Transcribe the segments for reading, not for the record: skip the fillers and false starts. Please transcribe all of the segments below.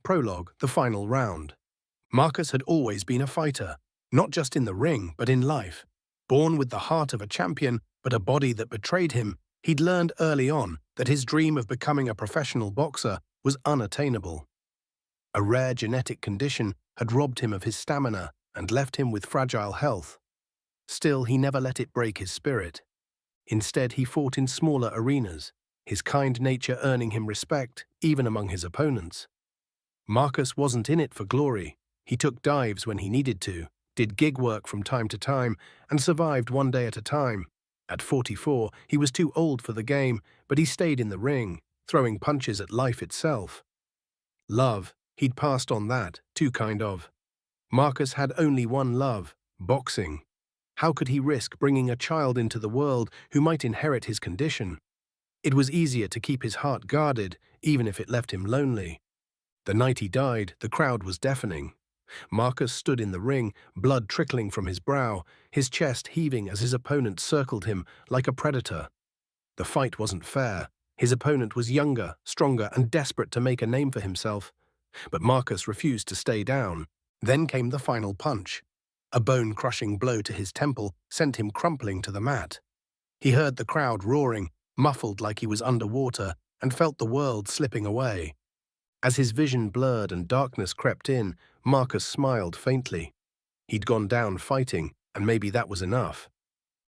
Prologue, the final round. Marcus had always been a fighter, not just in the ring, but in life. Born with the heart of a champion, but a body that betrayed him, he'd learned early on that his dream of becoming a professional boxer was unattainable. A rare genetic condition had robbed him of his stamina and left him with fragile health. Still, he never let it break his spirit. Instead, he fought in smaller arenas, his kind nature earning him respect, even among his opponents. Marcus wasn't in it for glory. He took dives when he needed to, did gig work from time to time, and survived one day at a time. At 44, he was too old for the game, but he stayed in the ring, throwing punches at life itself. Love, he'd passed on that, too kind of. Marcus had only one love, boxing. How could he risk bringing a child into the world who might inherit his condition? It was easier to keep his heart guarded, even if it left him lonely. The night he died, the crowd was deafening. Marcus stood in the ring, blood trickling from his brow, his chest heaving as his opponent circled him like a predator. The fight wasn't fair. His opponent was younger, stronger, and desperate to make a name for himself. But Marcus refused to stay down. Then came the final punch. A bone-crushing blow to his temple sent him crumpling to the mat. He heard the crowd roaring, muffled like he was underwater, and felt the world slipping away. As his vision blurred and darkness crept in, Marcus smiled faintly. He'd gone down fighting, and maybe that was enough.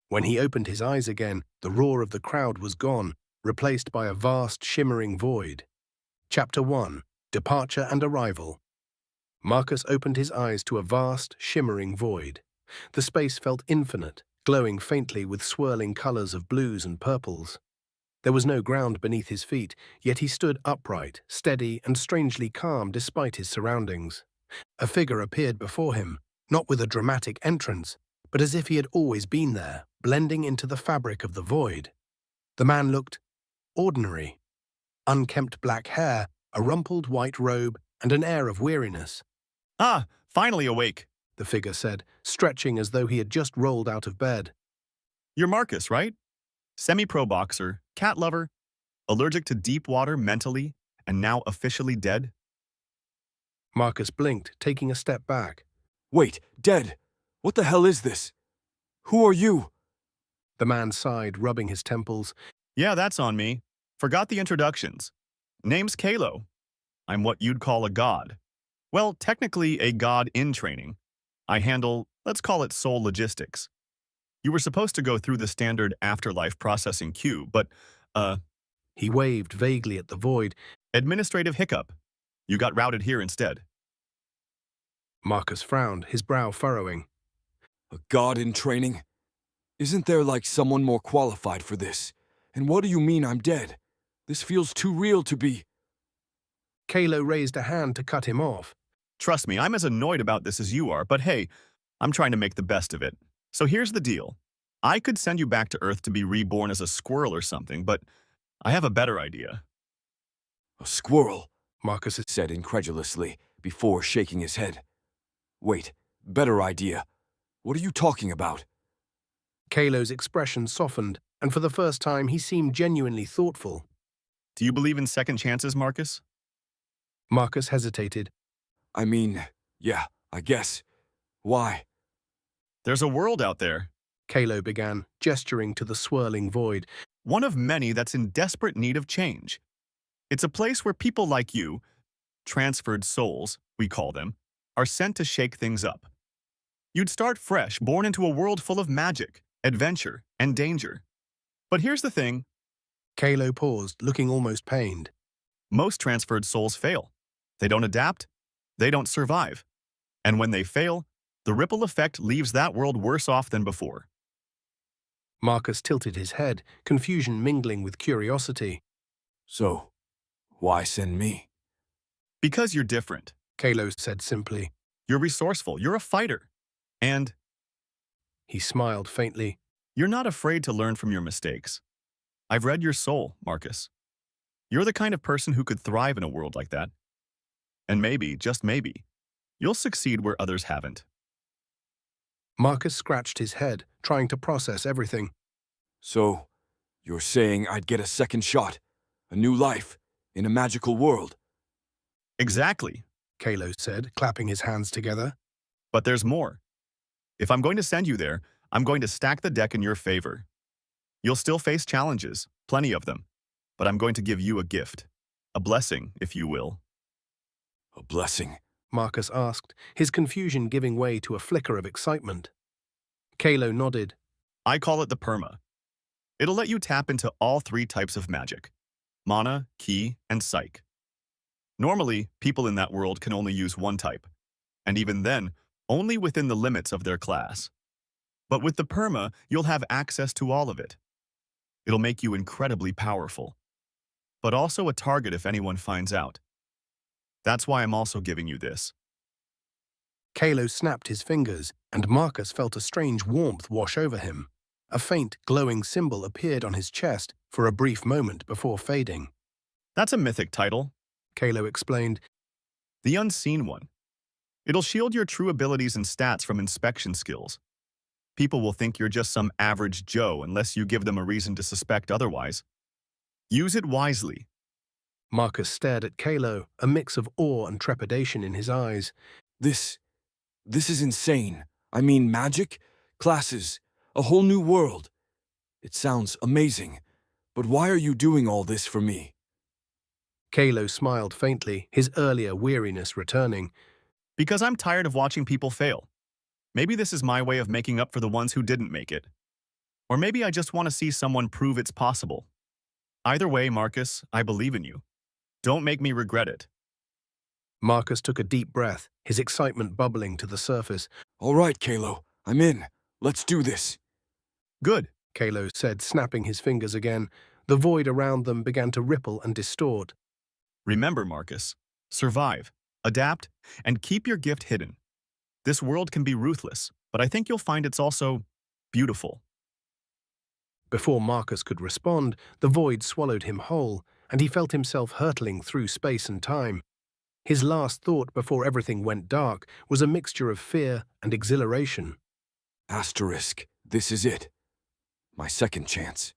When he opened his eyes again, the roar of the crowd was gone, replaced by a vast, shimmering void. Chapter 1. Departure and Arrival. Marcus opened his eyes to a vast, shimmering void. The space felt infinite, glowing faintly with swirling colors of blues and purples. There was no ground beneath his feet, yet he stood upright, steady, and strangely calm despite his surroundings. A figure appeared before him, not with a dramatic entrance, but as if he had always been there, blending into the fabric of the void. The man looked ordinary. Unkempt black hair, a rumpled white robe, and an air of weariness. "Ah, finally awake," the figure said, stretching as though he had just rolled out of bed. "You're Marcus, right? Semi-pro boxer, cat lover, allergic to deep water mentally, and now officially dead?" Marcus blinked, taking a step back. Wait, dead? What the hell is this? Who are you? The man sighed, rubbing his temples. "Yeah, that's on me. Forgot the introductions. Name's Kalo. I'm what you'd call a god. Well, technically a god in training. I handle, let's call it soul logistics. You were supposed to go through the standard afterlife processing queue, but, He waved vaguely at the void. Administrative hiccup. You got routed here instead." Marcus frowned, his brow furrowing. A god in training? Isn't there like someone more qualified for this? And what do you mean I'm dead? This feels too real to be. Kalo raised a hand to cut him off. Trust me, I'm as annoyed about this as you are, but hey, I'm trying to make the best of it. So here's the deal. I could send you back to Earth to be reborn as a squirrel or something, but I have a better idea. A squirrel, Marcus said incredulously, before shaking his head. Wait, better idea. What are you talking about? Kalo's expression softened, and for the first time he seemed genuinely thoughtful. Do you believe in second chances, Marcus? Marcus hesitated. I mean, yeah, I guess. Why? There's a world out there. Kalo began, gesturing to the swirling void. One of many that's in desperate need of change. It's a place where people like you, transferred souls, we call them, are sent to shake things up. You'd start fresh, born into a world full of magic, adventure, and danger. But here's the thing. Kalo paused, looking almost pained. Most transferred souls fail. They don't adapt. They don't survive. And when they fail, the ripple effect leaves that world worse off than before. Marcus tilted his head, confusion mingling with curiosity. So, why send me? Because you're different, Kalo said simply. You're resourceful, you're a fighter. And he smiled faintly. You're not afraid to learn from your mistakes. I've read your soul, Marcus. You're the kind of person who could thrive in a world like that. And maybe, just maybe, you'll succeed where others haven't. Marcus scratched his head, trying to process everything. So, you're saying I'd get a second shot, a new life, in a magical world? Exactly. Kalo said, clapping his hands together. But there's more. If I'm going to send you there, I'm going to stack the deck in your favor. You'll still face challenges, plenty of them, but I'm going to give you a gift. A blessing, if you will. A blessing? Marcus asked, his confusion giving way to a flicker of excitement. Kalo nodded. I call it the Perma. It'll let you tap into all 3 types of magic: mana, ki, and psych. Normally, people in that world can only use one type, and even then, only within the limits of their class. But with the Perma, you'll have access to all of it. It'll make you incredibly powerful, but also a target if anyone finds out. That's why I'm also giving you this. Kalo snapped his fingers, and Marcus felt a strange warmth wash over him. A faint, glowing symbol appeared on his chest for a brief moment before fading. That's a mythic title, Kalo explained. the Unseen One. It'll shield your true abilities and stats from inspection skills. People will think you're just some average Joe unless you give them a reason to suspect otherwise. Use it wisely. Marcus stared at Kalo, a mix of awe and trepidation in his eyes. This is insane. I mean, magic, classes, a whole new world. It sounds amazing, but why are you doing all this for me? Kalo smiled faintly, his earlier weariness returning. Because I'm tired of watching people fail. Maybe this is my way of making up for the ones who didn't make it. Or maybe I just want to see someone prove it's possible. Either way, Marcus, I believe in you. Don't make me regret it. Marcus took a deep breath, his excitement bubbling to the surface. All right, Kalo, I'm in. Let's do this. Good. Kalo said, snapping his fingers again. The void around them began to ripple and distort. Remember, Marcus, survive, adapt, and keep your gift hidden. This world can be ruthless, but I think you'll find it's also beautiful. Before Marcus could respond, the void swallowed him whole, and he felt himself hurtling through space and time. His last thought before everything went dark was a mixture of fear and exhilaration. Asterisk, this is it. My second chance.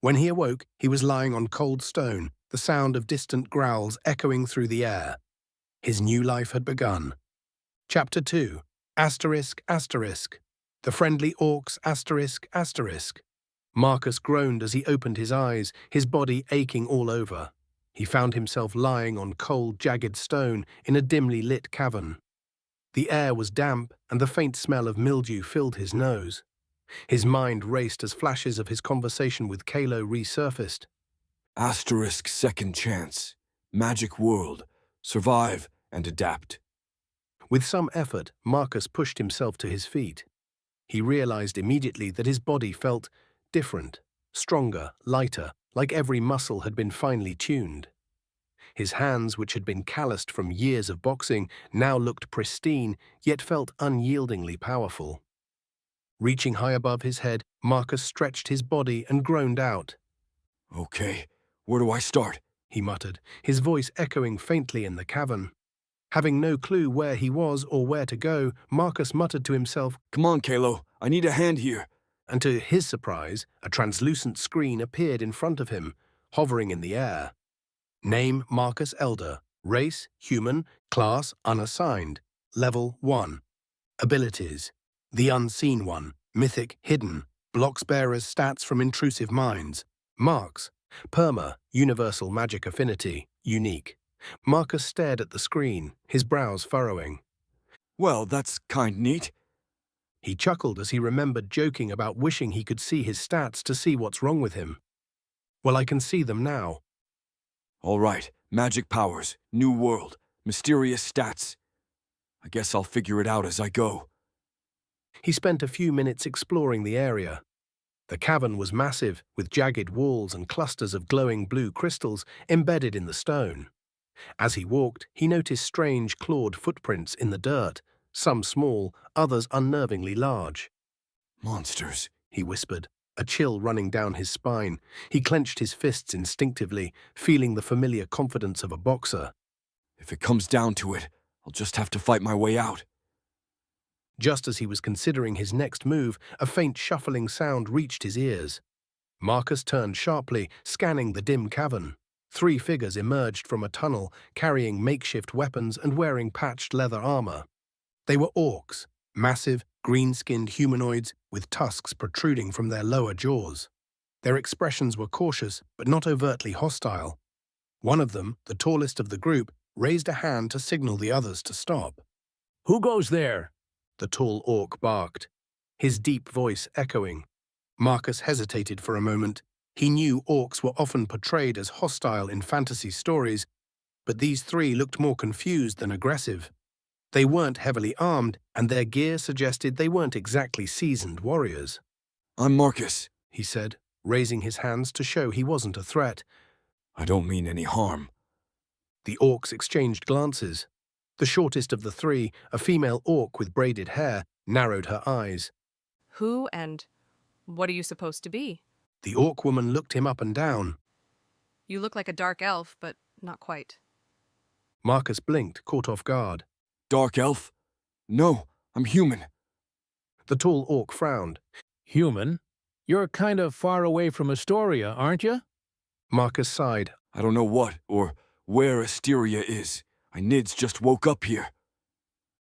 When he awoke, he was lying on cold stone, the sound of distant growls echoing through the air. His new life had begun. Chapter 2. Asterisk, asterisk. The friendly orcs, asterisk, asterisk. Marcus groaned as he opened his eyes, his body aching all over. He found himself lying on cold, jagged stone in a dimly lit cavern. The air was damp, and the faint smell of mildew filled his nose. His mind raced as flashes of his conversation with Kalo resurfaced. Asterisk, second chance. Magic world. Survive and adapt. With some effort, Marcus pushed himself to his feet. He realized immediately that his body felt different, stronger, lighter, like every muscle had been finely tuned. His hands, which had been calloused from years of boxing, now looked pristine, yet felt unyieldingly powerful. Reaching high above his head, Marcus stretched his body and groaned out. Okay, where do I start? He muttered, his voice echoing faintly in the cavern. Having no clue where he was or where to go, Marcus muttered to himself, Come on, Kalo, I need a hand here. And to his surprise, a translucent screen appeared in front of him, hovering in the air. Name Marcus Elder. Race human. Class unassigned. Level 1. Abilities: The Unseen One. Mythic hidden. Blocks bearers stats from intrusive minds. Marks: Perma, universal magic affinity, unique. Marcus stared at the screen, his brows furrowing. Well, that's kind neat. He chuckled as he remembered joking about wishing he could see his stats to see what's wrong with him. Well, I can see them now. All right, magic powers, new world, mysterious stats. I guess I'll figure it out as I go. He spent a few minutes exploring the area. The cavern was massive, with jagged walls and clusters of glowing blue crystals embedded in the stone. As he walked, he noticed strange clawed footprints in the dirt, some small, others unnervingly large. Monsters, He whispered, a chill running down his spine. He clenched his fists instinctively, feeling the familiar confidence of a boxer. if it comes down to it, I'll just have to fight my way out. Just as he was considering his next move, a faint shuffling sound reached his ears. Marcus turned sharply, scanning the dim cavern. 3 figures emerged from a tunnel, carrying makeshift weapons and wearing patched leather armor. They were orcs, massive, green-skinned humanoids with tusks protruding from their lower jaws. Their expressions were cautious, but not overtly hostile. One of them, the tallest of the group, raised a hand to signal the others to stop. Who goes there? The tall orc barked, his deep voice echoing. Marcus hesitated for a moment. He knew orcs were often portrayed as hostile in fantasy stories, but these 3 looked more confused than aggressive. They weren't heavily armed, and their gear suggested they weren't exactly seasoned warriors. I'm Marcus, He said, raising his hands to show he wasn't a threat. I don't mean any harm. The orcs exchanged glances. The shortest of the 3, a female orc with braided hair, narrowed her eyes. Who and what are you supposed to be? The orc woman looked him up and down. You look like a dark elf, but not quite. Marcus blinked, caught off guard. Dark elf? No, I'm human. The tall orc frowned. Human? You're kind of far away from Astoria, aren't you? Marcus sighed. I don't know what or where Asteria is. I nids just woke up here.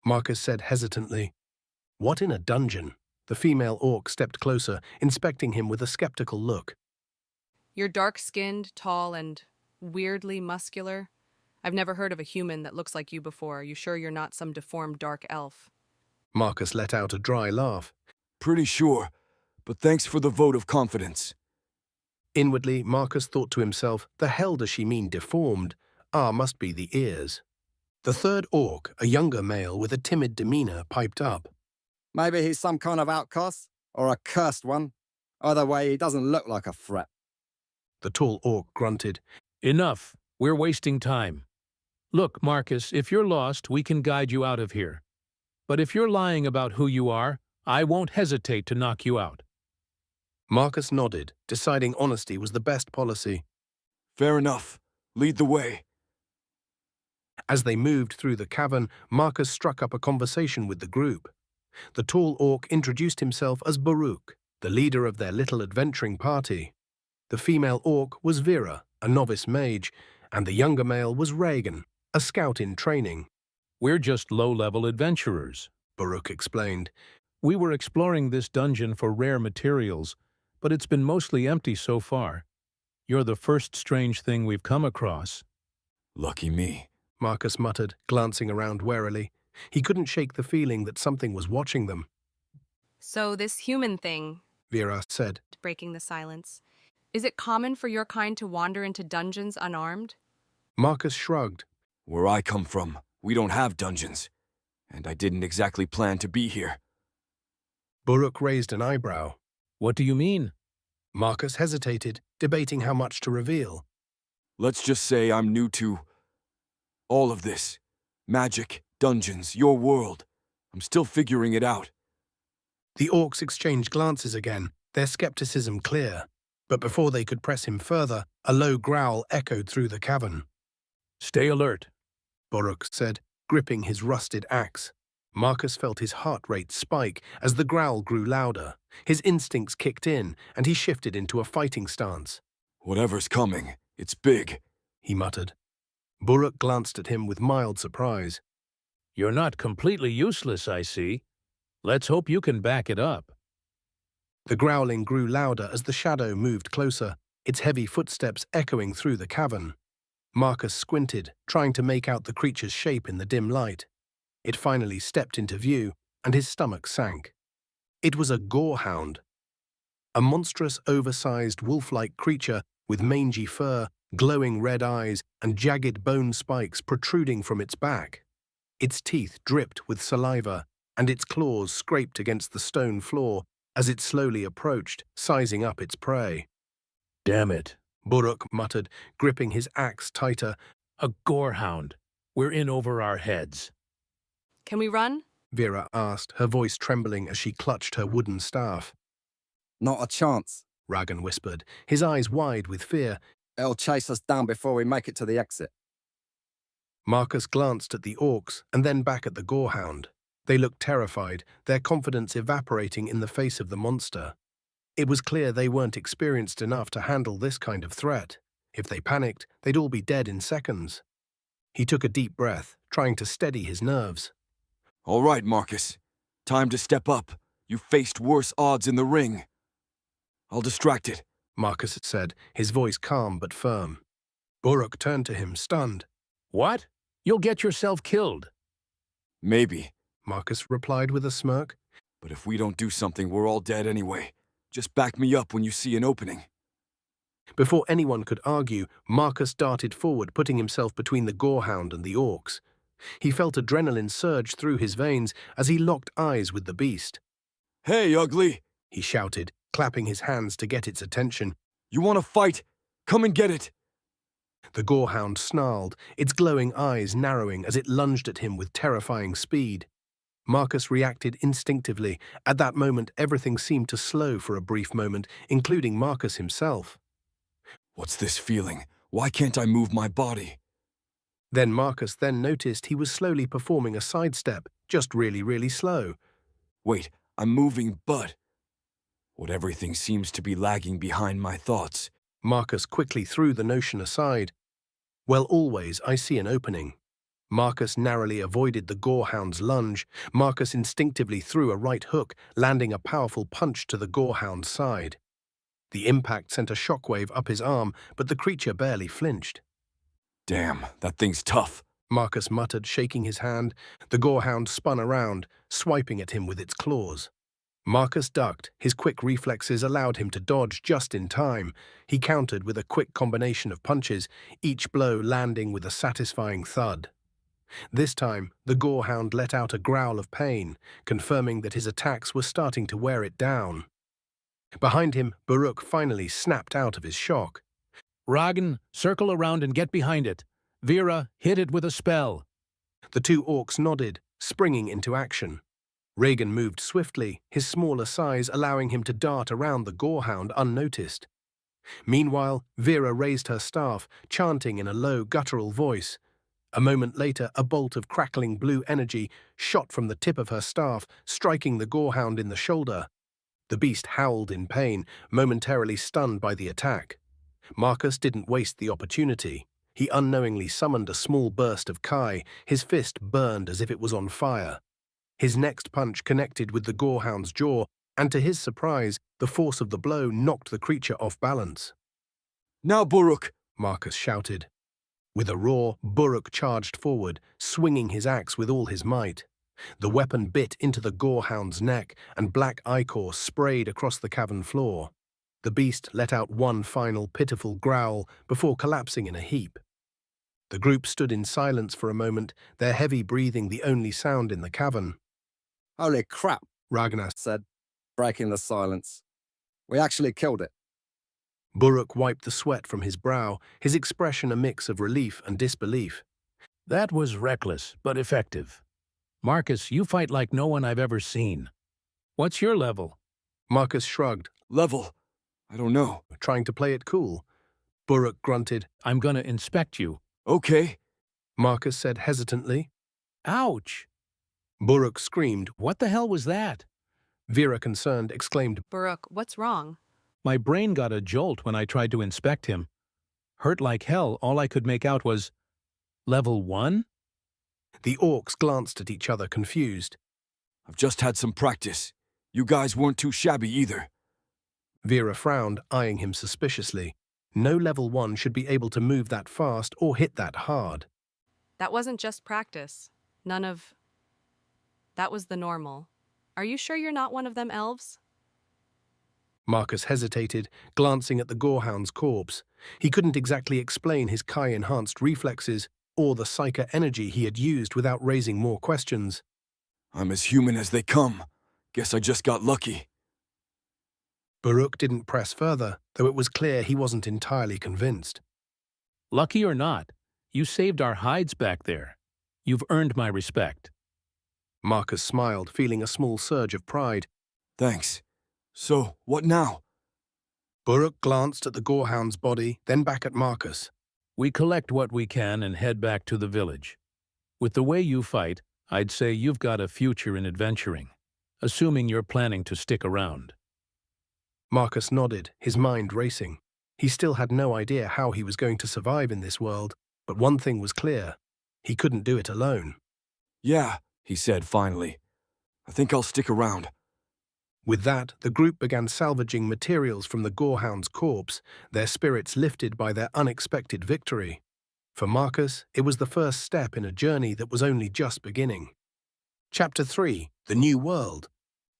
Marcus said hesitantly. What in a dungeon? The female orc stepped closer, inspecting him with a skeptical look. You're dark-skinned, tall, and weirdly muscular. I've never heard of a human that looks like you before. Are you sure you're not some deformed dark elf? Marcus let out a dry laugh. Pretty sure, but thanks for the vote of confidence. Inwardly, Marcus thought to himself, the hell does she mean deformed? Must be the ears. The 3rd orc, a younger male with a timid demeanor, piped up. Maybe he's some kind of outcast, or a cursed one. Either way, he doesn't look like a threat. The tall orc grunted. Enough. We're wasting time. Look, Marcus, if you're lost, we can guide you out of here. But if you're lying about who you are, I won't hesitate to knock you out. Marcus nodded, deciding honesty was the best policy. Fair enough. Lead the way. As they moved through the cavern, Marcus struck up a conversation with the group. The tall orc introduced himself as Baruch, the leader of their little adventuring party. The female orc was Vera, a novice mage, and the younger male was Reagan, a scout in training. We're just low-level adventurers, Baruch explained. We were exploring this dungeon for rare materials, but it's been mostly empty so far. You're the first strange thing we've come across. Lucky me. Marcus muttered, glancing around warily. He couldn't shake the feeling that something was watching them. So this human thing, Vera said. breaking the silence, is it common for your kind to wander into dungeons unarmed? Marcus shrugged. Where I come from, we don't have dungeons. And I didn't exactly plan to be here. Baruch raised an eyebrow. What do you mean? Marcus hesitated, debating how much to reveal. Let's just say I'm new to all of this. Magic, dungeons, your world. I'm still figuring it out. The orcs exchanged glances again, their skepticism clear. But before they could press him further, a low growl echoed through the cavern. Stay alert, Baruch said, gripping his rusted axe. Marcus felt his heart rate spike as the growl grew louder. His instincts kicked in, and he shifted into a fighting stance. Whatever's coming, it's big, he muttered. Baruch glanced at him with mild surprise. You're not completely useless, I see. Let's hope you can back it up. The growling grew louder as the shadow moved closer, its heavy footsteps echoing through the cavern. Marcus squinted, trying to make out the creature's shape in the dim light. It finally stepped into view, and his stomach sank. It was a gorehound. A monstrous, oversized, wolf-like creature with mangy fur, glowing red eyes, and jagged bone spikes protruding from its back. Its teeth dripped with saliva, and its claws scraped against the stone floor as it slowly approached, sizing up its prey. Damn it. Baruch muttered, gripping his axe tighter. A gorehound. We're in over our heads. Can we run? Vera asked, her voice trembling as she clutched her wooden staff. Not a chance. Ragan whispered, his eyes wide with fear. It'll chase us down before we make it to the exit. Marcus glanced at the orcs and then back at the gorehound. They looked terrified, their confidence evaporating in the face of the monster. It was clear they weren't experienced enough to handle this kind of threat. If they panicked, they'd all be dead in seconds. He took a deep breath, trying to steady his nerves. All right, Marcus. Time to step up. You faced worse odds in the ring. I'll distract it. Marcus said, his voice calm but firm. Buruk turned to him, stunned. What? You'll get yourself killed. Maybe. Marcus replied with a smirk. But if we don't do something, we're all dead anyway. Just back me up when you see an opening. Before anyone could argue, Marcus darted forward, putting himself between the gorehound and the orcs. He felt adrenaline surge through his veins as he locked eyes with the beast. Hey, ugly! He shouted, clapping his hands to get its attention. You want to fight? Come and get it! The gorehound snarled, its glowing eyes narrowing as it lunged at him with terrifying speed. Marcus reacted instinctively. At that moment, everything seemed to slow for a brief moment, including Marcus himself. What's this feeling? Why can't I move my body? Then Marcus noticed he was slowly performing a sidestep, just really slow. Wait, I'm moving, but... What everything seems to be lagging behind my thoughts. Marcus quickly threw the notion aside. Well, always I see an opening. Marcus narrowly avoided the gorehound's lunge. Marcus instinctively threw a right hook, landing a powerful punch to the gorehound's side. The impact sent a shockwave up his arm, but the creature barely flinched. Damn, that thing's tough. Marcus muttered, shaking his hand. The gorehound spun around, swiping at him with its claws. Marcus ducked. His quick reflexes allowed him to dodge just in time. He countered with a quick combination of punches, each blow landing with a satisfying thud. This time, the gorehound let out a growl of pain, confirming that his attacks were starting to wear it down. Behind him, Buruk finally snapped out of his shock. Ragan, circle around and get behind it. Vera, hit it with a spell. The two orcs nodded, springing into action. Regan moved swiftly, his smaller size allowing him to dart around the gorehound unnoticed. Meanwhile, Vera raised her staff, chanting in a low, guttural voice. A moment later, a bolt of crackling blue energy shot from the tip of her staff, striking the gorehound in the shoulder. The beast howled in pain, momentarily stunned by the attack. Marcus didn't waste the opportunity. He unknowingly summoned a small burst of Kai, his fist burned as if it was on fire. His next punch connected with the gorehound's jaw, and to his surprise, the force of the blow knocked the creature off balance. Now, Buruk! Marcus shouted. With a roar, Buruk charged forward, swinging his axe with all his might. The weapon bit into the gorehound's neck, and black ichor sprayed across the cavern floor. The beast let out one final pitiful growl before collapsing in a heap. The group stood in silence for a moment, their heavy breathing the only sound in the cavern. Holy crap, Ragnar said, breaking the silence. We actually killed it. Buruk wiped the sweat from his brow, his expression a mix of relief and disbelief. That was reckless, but effective. Marcus, you fight like no one I've ever seen. What's your level? Marcus shrugged. Level? I don't know. Trying to play it cool. Buruk grunted. I'm gonna inspect you. Okay. Marcus said hesitantly. Ouch! Buruk screamed. What the hell was that? Vera, concerned, exclaimed. Buruk, what's wrong? My brain got a jolt when I tried to inspect him. Hurt like hell, all I could make out was... Level 1? The orcs glanced at each other, confused. I've just had some practice. You guys weren't too shabby either. Vera frowned, eyeing him suspiciously. No level 1 should be able to move that fast or hit that hard. That wasn't just practice. That was the normal. Are you sure you're not one of them elves? Marcus hesitated, glancing at the gorehound's corpse. He couldn't exactly explain his Kai-enhanced reflexes or the psyker energy he had used without raising more questions. I'm as human as they come. Guess I just got lucky. Buruk didn't press further, though it was clear he wasn't entirely convinced. Lucky or not, you saved our hides back there. You've earned my respect. Marcus smiled, feeling a small surge of pride. Thanks. So, what now? Buruk glanced at the gorehound's body, then back at Marcus. We collect what we can and head back to the village. With the way you fight, I'd say you've got a future in adventuring, assuming you're planning to stick around. Marcus nodded, his mind racing. He still had no idea how he was going to survive in this world, but one thing was clear. He couldn't do it alone. Yeah, he said finally. I think I'll stick around. With that, the group began salvaging materials from the gorehound's corpse, their spirits lifted by their unexpected victory. For Marcus, it was the first step in a journey that was only just beginning. Chapter 3: The New World.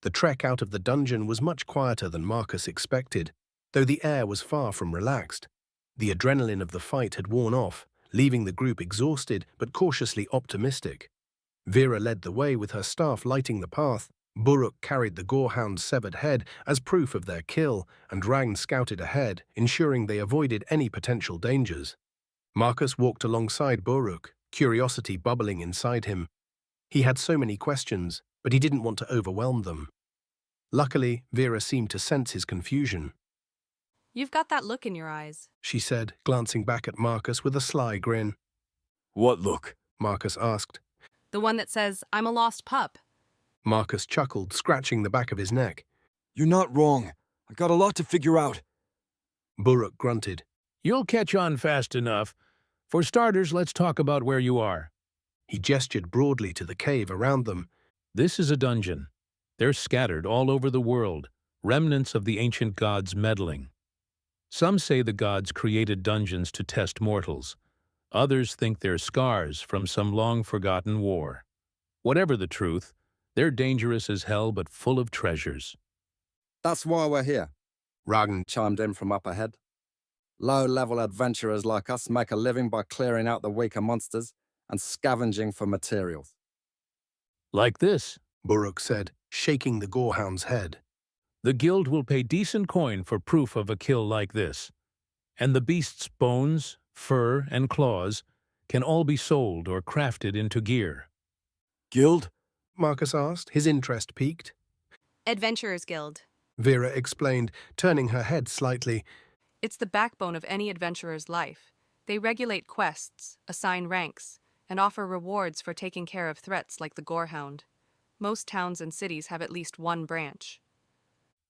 The trek out of the dungeon was much quieter than Marcus expected, though the air was far from relaxed. The adrenaline of the fight had worn off, leaving the group exhausted but cautiously optimistic. Vera led the way with her staff lighting the path. Buruk carried the gorehound's severed head as proof of their kill, and Ragn scouted ahead, ensuring they avoided any potential dangers. Marcus walked alongside Buruk, curiosity bubbling inside him. He had so many questions, but he didn't want to overwhelm them. Luckily, Vera seemed to sense his confusion. You've got that look in your eyes. She said, glancing back at Marcus with a sly grin. What look? Marcus asked. The one that says, I'm a lost pup. Marcus chuckled, scratching the back of his neck. You're not wrong. I got a lot to figure out. Buruk grunted. You'll catch on fast enough. For starters, let's talk about where you are. He gestured broadly to the cave around them. This is a dungeon. They're scattered all over the world, remnants of the ancient gods meddling. Some say the gods created dungeons to test mortals. Others think they're scars from some long-forgotten war. Whatever the truth, they're dangerous as hell but full of treasures. That's why we're here, Ragn chimed in from up ahead. Low-level adventurers like us make a living by clearing out the weaker monsters and scavenging for materials. Like this. Buruk said, shaking the gorehound's head. The guild will pay decent coin for proof of a kill like this. And the beast's bones, fur, and claws can all be sold or crafted into gear. Guild? Marcus asked, his interest piqued. Adventurers Guild. Vera explained, turning her head slightly. It's the backbone of any adventurer's life. They regulate quests, assign ranks, and offer rewards for taking care of threats like the gorehound. Most towns and cities have at least one branch.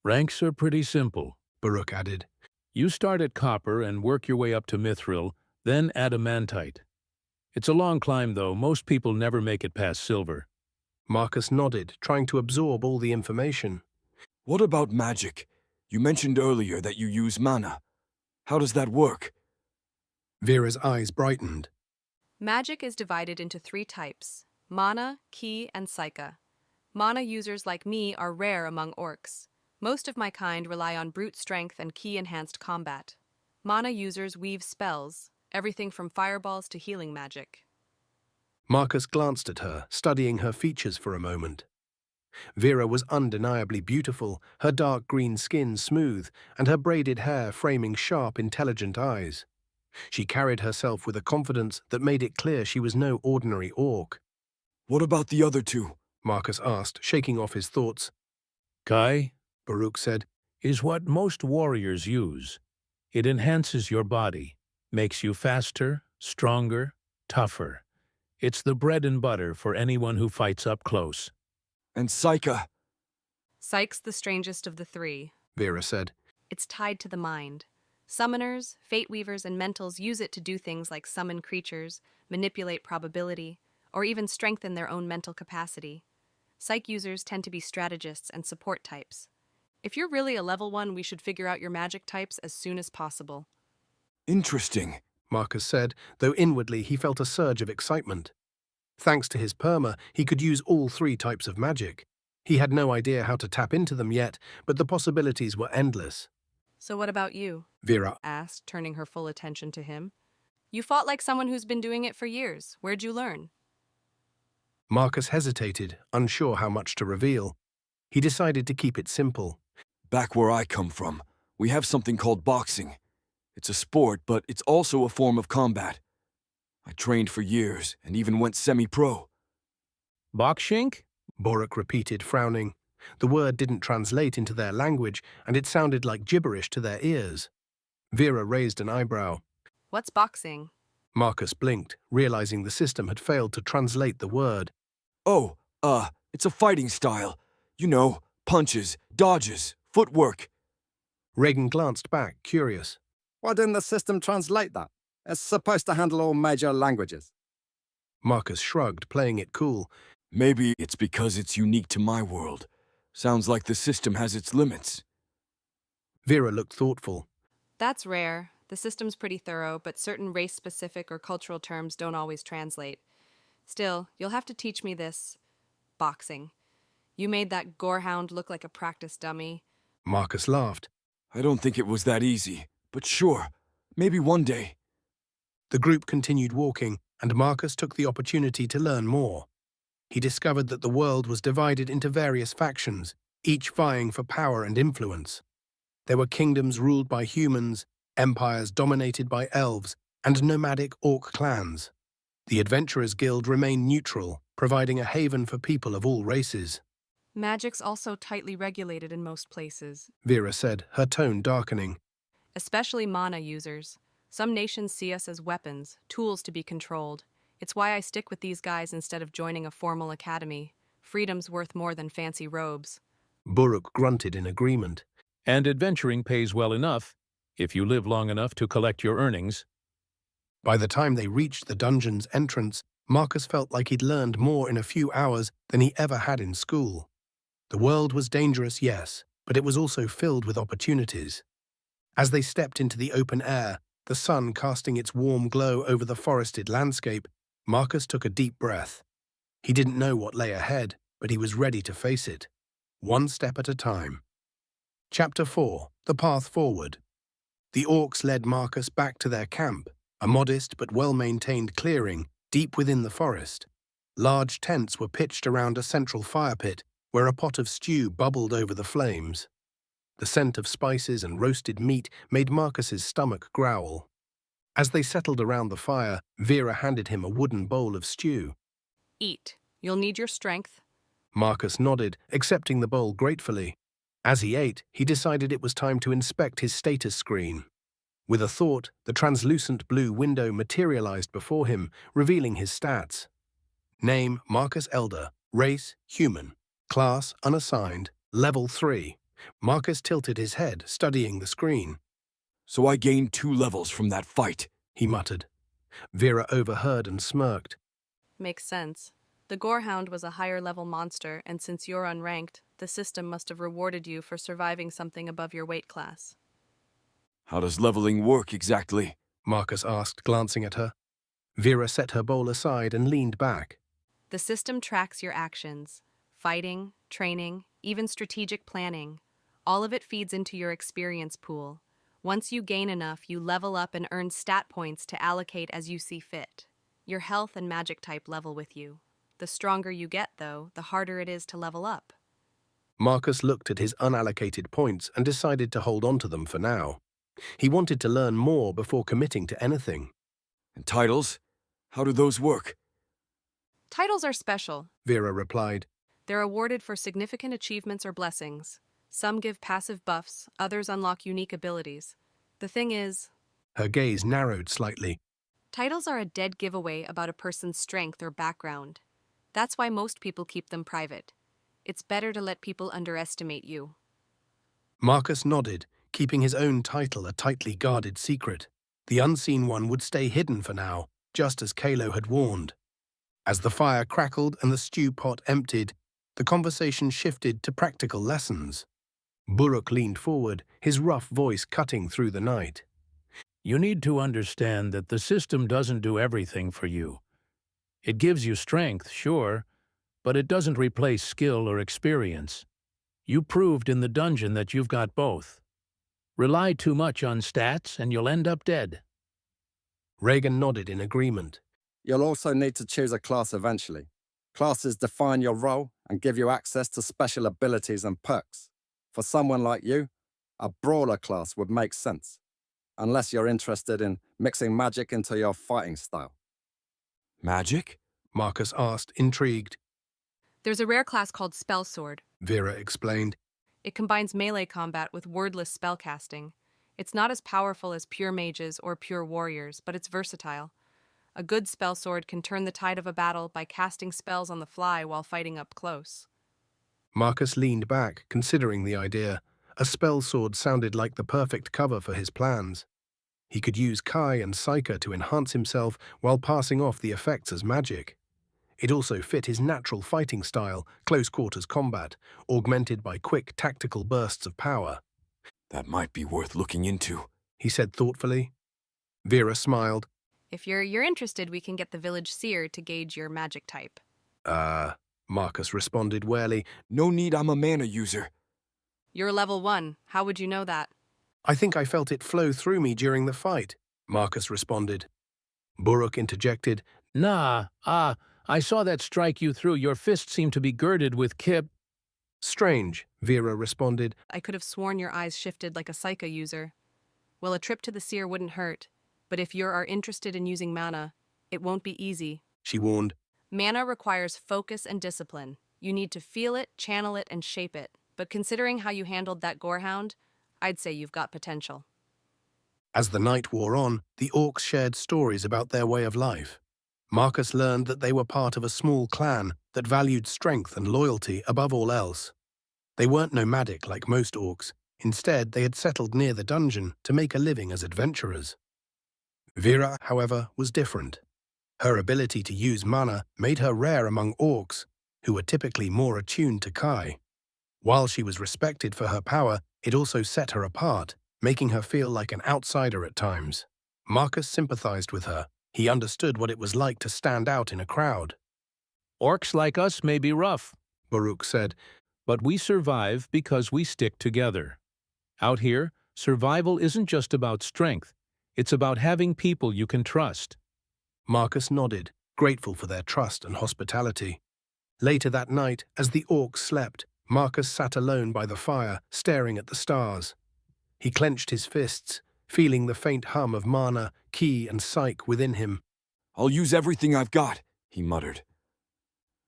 Ranks are pretty simple, Buruk added. You start at copper and work your way up to mithril, then adamantite. It's a long climb, though. Most people never make it past silver. Marcus nodded, trying to absorb all the information. What about magic? You mentioned earlier that you use mana. How does that work? Vera's eyes brightened. Magic is divided into 3 types: mana, ki, and psyche. Mana users like me are rare among orcs. Most of my kind rely on brute strength and ki-enhanced combat. Mana users weave spells, everything from fireballs to healing magic. Marcus glanced at her, studying her features for a moment. Vera was undeniably beautiful, her dark green skin smooth, and her braided hair framing sharp, intelligent eyes. She carried herself with a confidence that made it clear she was no ordinary orc. What about the other 2? Marcus asked, shaking off his thoughts. Kai Buruk said, is what most warriors use. It enhances your body, makes you faster, stronger, tougher. It's the bread and butter for anyone who fights up close. And psyche? Psyche's the strangest of the 3. Vera said. It's tied to the mind. Summoners, fate weavers, and mentals use it to do things like summon creatures, manipulate probability, or even strengthen their own mental capacity. Psych users tend to be strategists and support types. If you're really a level 1, we should figure out your magic types as soon as possible. Interesting, Marcus said, though inwardly he felt a surge of excitement. Thanks to his perma, he could use all 3 types of magic. He had no idea how to tap into them yet, but the possibilities were endless. So what about you? Vera Asked, turning her full attention to him. You fought like someone who's been doing it for years. Where'd you learn? Marcus hesitated, unsure how much to reveal. He decided to keep it simple. Back where I come from, we have something called boxing. It's a sport, but it's also a form of combat. I trained for years and even went semi-pro. Bokshink? Buruk repeated, frowning. The word didn't translate into their language, and it sounded like gibberish to their ears. Vera raised an eyebrow. What's boxing? Marcus blinked, realizing the system had failed to translate the word. Oh, it's a fighting style. You know, punches, dodges, footwork. Reagan glanced back, curious. Why didn't the system translate that? It's supposed to handle all major languages. Marcus shrugged, playing it cool. Maybe it's because it's unique to my world. Sounds like the system has its limits. Vera looked thoughtful. That's rare. The system's pretty thorough, but certain race-specific or cultural terms don't always translate. Still, you'll have to teach me this boxing. You made that gorehound look like a practice dummy. Marcus laughed. I don't think it was that easy, but sure, maybe one day. The group continued walking, and Marcus took the opportunity to learn more. He discovered that the world was divided into various factions, each vying for power and influence. There were kingdoms ruled by humans, empires dominated by elves, and nomadic orc clans. The Adventurers Guild remained neutral, providing a haven for people of all races. Magic's also tightly regulated in most places, Vera said, her tone darkening. especially mana users. Some nations see us as weapons, tools to be controlled. It's why I stick with these guys instead of joining a formal academy. Freedom's worth more than fancy robes. Buruk grunted in agreement. And adventuring pays well enough, if you live long enough to collect your earnings. By the time they reached the dungeon's entrance, Marcus felt like he'd learned more in a few hours than he ever had in school. The world was dangerous, yes, but it was also filled with opportunities. As they stepped into the open air, the sun casting its warm glow over the forested landscape, Marcus took a deep breath. He didn't know what lay ahead, but he was ready to face it, one step at a time. Chapter 4: The Path Forward. The orcs led Marcus back to their camp, a modest but well-maintained clearing deep within the forest. Large tents were pitched around a central fire pit, where a pot of stew bubbled over the flames. The scent of spices and roasted meat made Marcus's stomach growl. As they settled around the fire, Vera handed him a wooden bowl of stew. Eat. You'll need your strength. Marcus nodded, accepting the bowl gratefully. As he ate, he decided it was time to inspect his status screen. With a thought, the translucent blue window materialized before him, revealing his stats. Name: Marcus Elder. Race: human. Class: unassigned. Level 3. Marcus tilted his head, studying the screen. So I gained 2 levels from that fight, He muttered. Vera overheard and smirked. Makes sense. The Gorehound was a higher-level monster, and since you're unranked, the system must have rewarded you for surviving something above your weight class. How does leveling work exactly? Marcus asked, glancing at her. Vera set her bowl aside and leaned back. The system tracks your actions. Fighting, training, even strategic planning. All of it feeds into your experience pool. Once you gain enough, you level up and earn stat points to allocate as you see fit. Your health and magic type level with you. The stronger you get, though, the harder it is to level up. Marcus looked at his unallocated points and decided to hold on to them for now. He wanted to learn more before committing to anything. And titles? How do those work? Titles are special. Vera replied. They're awarded for significant achievements or blessings. Some give passive buffs, others unlock unique abilities. The thing is, Her gaze narrowed slightly. titles are a dead giveaway about a person's strength or background. That's why most people keep them private. It's better to let people underestimate you. Marcus nodded, keeping his own title a tightly guarded secret. The unseen one would stay hidden for now, just as Kalo had warned. As the fire crackled and the stew pot emptied, the conversation shifted to practical lessons. Buruk leaned forward, his rough voice cutting through the night. You need to understand that the system doesn't do everything for you. It gives you strength, sure, but it doesn't replace skill or experience. You proved in the dungeon that you've got both. Rely too much on stats and you'll end up dead. Reagan nodded in agreement. You'll also need to choose a class eventually. Classes define your role and give you access to special abilities and perks. For someone like you, a brawler class would make sense, unless you're interested in mixing magic into your fighting style. Magic? Marcus asked, intrigued. There's a rare class called Spell Sword. Vera explained. It combines melee combat with wordless spellcasting. It's not as powerful as pure mages or pure warriors, but it's versatile. A good spell sword can turn the tide of a battle by casting spells on the fly while fighting up close. Marcus leaned back, considering the idea. A spell sword sounded like the perfect cover for his plans. He could use Kai and Psyker to enhance himself while passing off the effects as magic. It also fit his natural fighting style, close-quarters combat, augmented by quick tactical bursts of power. That might be worth looking into, He said thoughtfully. Vera smiled. If you're interested, we can get the village seer to gauge your magic type. Marcus responded warily. No need, I'm a mana user. You're level 1. How would you know that? I think I felt it flow through me during the fight, Marcus responded. Buruk interjected. Nah, I saw that strike you through. Your fist seemed to be girded with kip. Strange, Vera responded. I could have sworn your eyes shifted like a Psycho user. Well, a trip to the seer wouldn't hurt, but if you are interested in using mana, it won't be easy. She warned. Mana requires focus and discipline. You need to feel it, channel it, and shape it. But considering how you handled that gorehound, I'd say you've got potential. As the night wore on, the orcs shared stories about their way of life. Marcus learned that they were part of a small clan that valued strength and loyalty above all else. They weren't nomadic like most orcs. Instead, they had settled near the dungeon to make a living as adventurers. Vera, however, was different. Her ability to use mana made her rare among orcs, who were typically more attuned to Kai. While she was respected for her power, it also set her apart, making her feel like an outsider at times. Marcus sympathized with her. He understood what it was like to stand out in a crowd. Orcs like us may be rough, Buruk said. but we survive because we stick together. Out here, survival isn't just about strength. It's about having people you can trust. Marcus nodded, grateful for their trust and hospitality. Later that night, as the orcs slept, Marcus sat alone by the fire, staring at the stars. He clenched his fists, feeling the faint hum of mana, ki, and psyche within him. I'll use everything I've got, he muttered.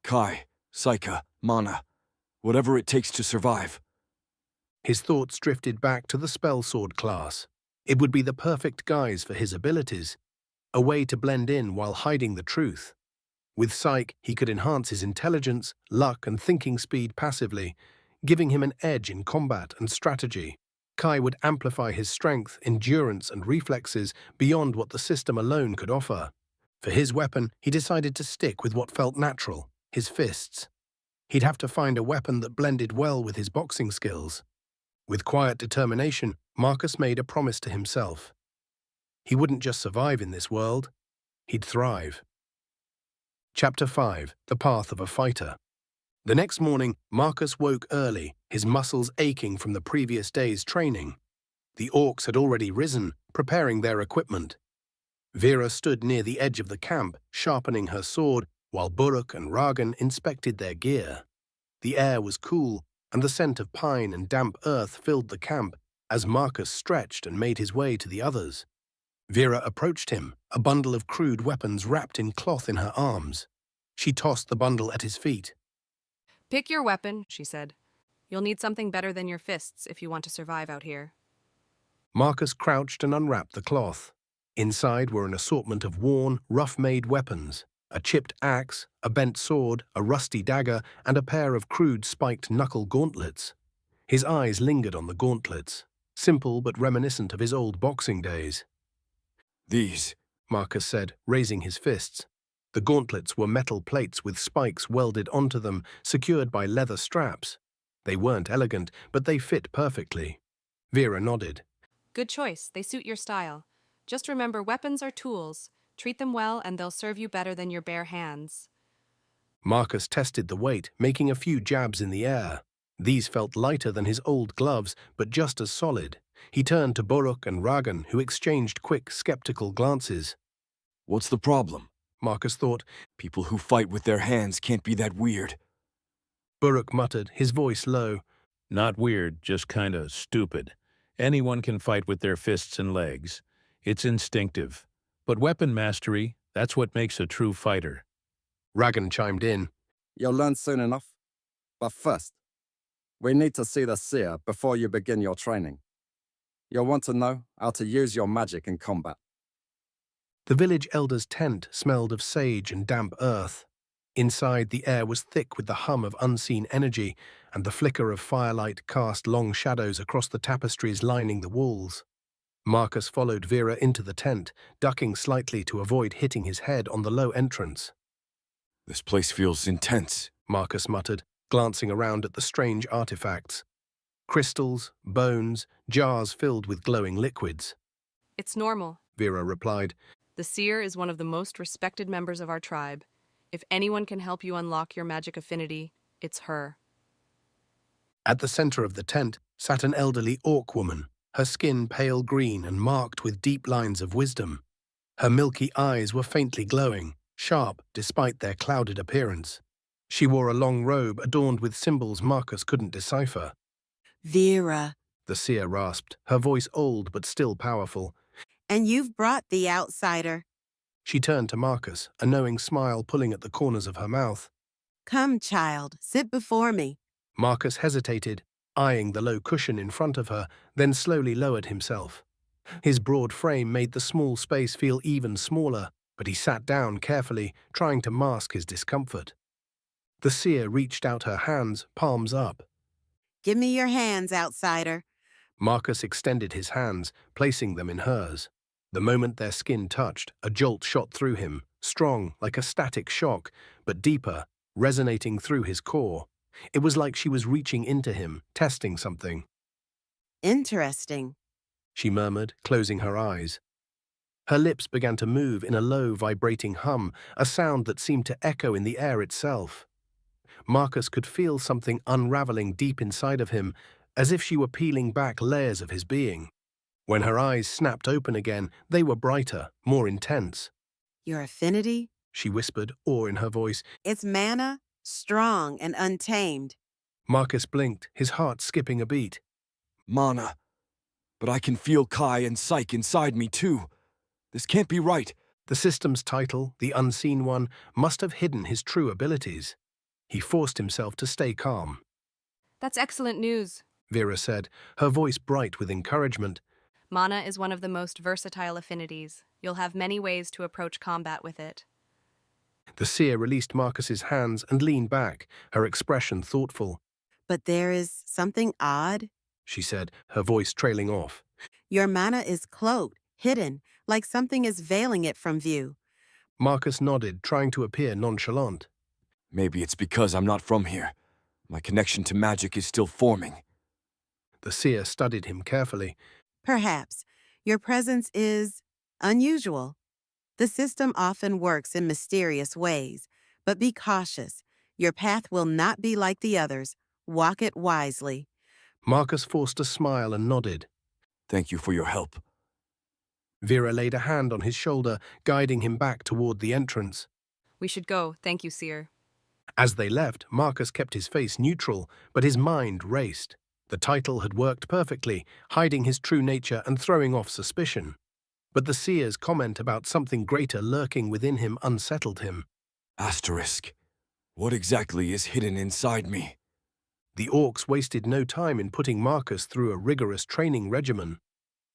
Kai, Psyche, mana, whatever it takes to survive. His thoughts drifted back to the spell sword class. It would be the perfect guise for his abilities, a way to blend in while hiding the truth. With Psyche, he could enhance his intelligence, luck, and thinking speed passively, giving him an edge in combat and strategy. Kai would amplify his strength, endurance, and reflexes beyond what the system alone could offer. For his weapon, he decided to stick with what felt natural, his fists. He'd have to find a weapon that blended well with his boxing skills. With quiet determination, Marcus made a promise to himself. He wouldn't just survive in this world, he'd thrive. Chapter 5: The Path of a Fighter. The next morning, Marcus woke early, his muscles aching from the previous day's training. The orcs had already risen, preparing their equipment. Vera stood near the edge of the camp, sharpening her sword, while Buruk and Ragan inspected their gear. The air was cool, and the scent of pine and damp earth filled the camp as Marcus stretched and made his way to the others. Vera approached him, a bundle of crude weapons wrapped in cloth in her arms. She tossed the bundle at his feet. Pick your weapon, she said. You'll need something better than your fists if you want to survive out here. Marcus crouched and unwrapped the cloth. Inside were an assortment of worn, rough-made weapons, a chipped axe, a bent sword, a rusty dagger, and a pair of crude spiked knuckle gauntlets. His eyes lingered on the gauntlets, simple but reminiscent of his old boxing days. These, Marcus said, raising his fists. The gauntlets were metal plates with spikes welded onto them, secured by leather straps. They weren't elegant, but they fit perfectly. Vera nodded. Good choice. They suit your style. Just remember, weapons are tools. Treat them well, and they'll serve you better than your bare hands. Marcus tested the weight, making a few jabs in the air. These felt lighter than his old gloves, but just as solid. He turned to Buruk and Ragan, who exchanged quick, skeptical glances. what's the problem? Marcus thought. People who fight with their hands can't be that weird. Buruk muttered, his voice low. Not weird, just kinda stupid. Anyone can fight with their fists and legs. It's instinctive. But weapon mastery, that's what makes a true fighter. Ragan chimed in. You'll learn soon enough. But first, we need to see the seer before you begin your training. You'll want to know how to use your magic in combat. The village elder's tent smelled of sage and damp earth. Inside, the air was thick with the hum of unseen energy, and the flicker of firelight cast long shadows across the tapestries lining the walls. Marcus followed Vera into the tent, ducking slightly to avoid hitting his head on the low entrance. This place feels intense. Marcus muttered, glancing around at the strange artifacts. Crystals, bones, jars filled with glowing liquids. It's normal. Vera replied. The seer is one of the most respected members of our tribe. If anyone can help you unlock your magic affinity, it's her. At the center of the tent sat an elderly orc woman, her skin pale green and marked with deep lines of wisdom. Her milky eyes were faintly glowing, sharp despite their clouded appearance. She wore a long robe adorned with symbols Marcus couldn't decipher. Vera, The seer rasped, her voice old but still powerful. and you've brought the outsider. She turned to Marcus, a knowing smile pulling at the corners of her mouth. Come, child, sit before me. Marcus hesitated, eyeing the low cushion in front of her, then slowly lowered himself. His broad frame made the small space feel even smaller, but he sat down carefully, trying to mask his discomfort. The seer reached out her hands, palms up. Give me your hands, outsider. Marcus extended his hands, placing them in hers. The moment their skin touched, a jolt shot through him, strong like a static shock, but deeper, resonating through his core. It was like she was reaching into him, testing something. Interesting. She murmured, closing her eyes. Her lips began to move in a low, vibrating hum, a sound that seemed to echo in the air itself. Marcus could feel something unraveling deep inside of him, as if she were peeling back layers of his being. When her eyes snapped open again, they were brighter, more intense. Your affinity? She whispered, awe in her voice. It's mana, strong and untamed. Marcus blinked, his heart skipping a beat. Mana. But I can feel Kai and Psyche inside me too. This can't be right. The system's title, the Unseen One, must have hidden his true abilities. He forced himself to stay calm. That's excellent news. Vera said, her voice bright with encouragement. Mana is one of the most versatile affinities. You'll have many ways to approach combat with it. The seer released Marcus's hands and leaned back, her expression thoughtful. But there is something odd. She said, her voice trailing off. Your mana is cloaked, hidden, like something is veiling it from view. Marcus nodded, trying to appear nonchalant. Maybe it's because I'm not from here. My connection to magic is still forming. The seer studied him carefully. Perhaps. Your presence is unusual. The system often works in mysterious ways, but be cautious. Your path will not be like the others. Walk it wisely. Marcus forced a smile and nodded. Thank you for your help. Vera laid a hand on his shoulder, guiding him back toward the entrance. We should go, thank you, seer. As they left, Marcus kept his face neutral, but his mind raced. The title had worked perfectly, hiding his true nature and throwing off suspicion. But the seer's comment about something greater lurking within him unsettled him. Asterisk. What exactly is hidden inside me? The orcs wasted no time in putting Marcus through a rigorous training regimen.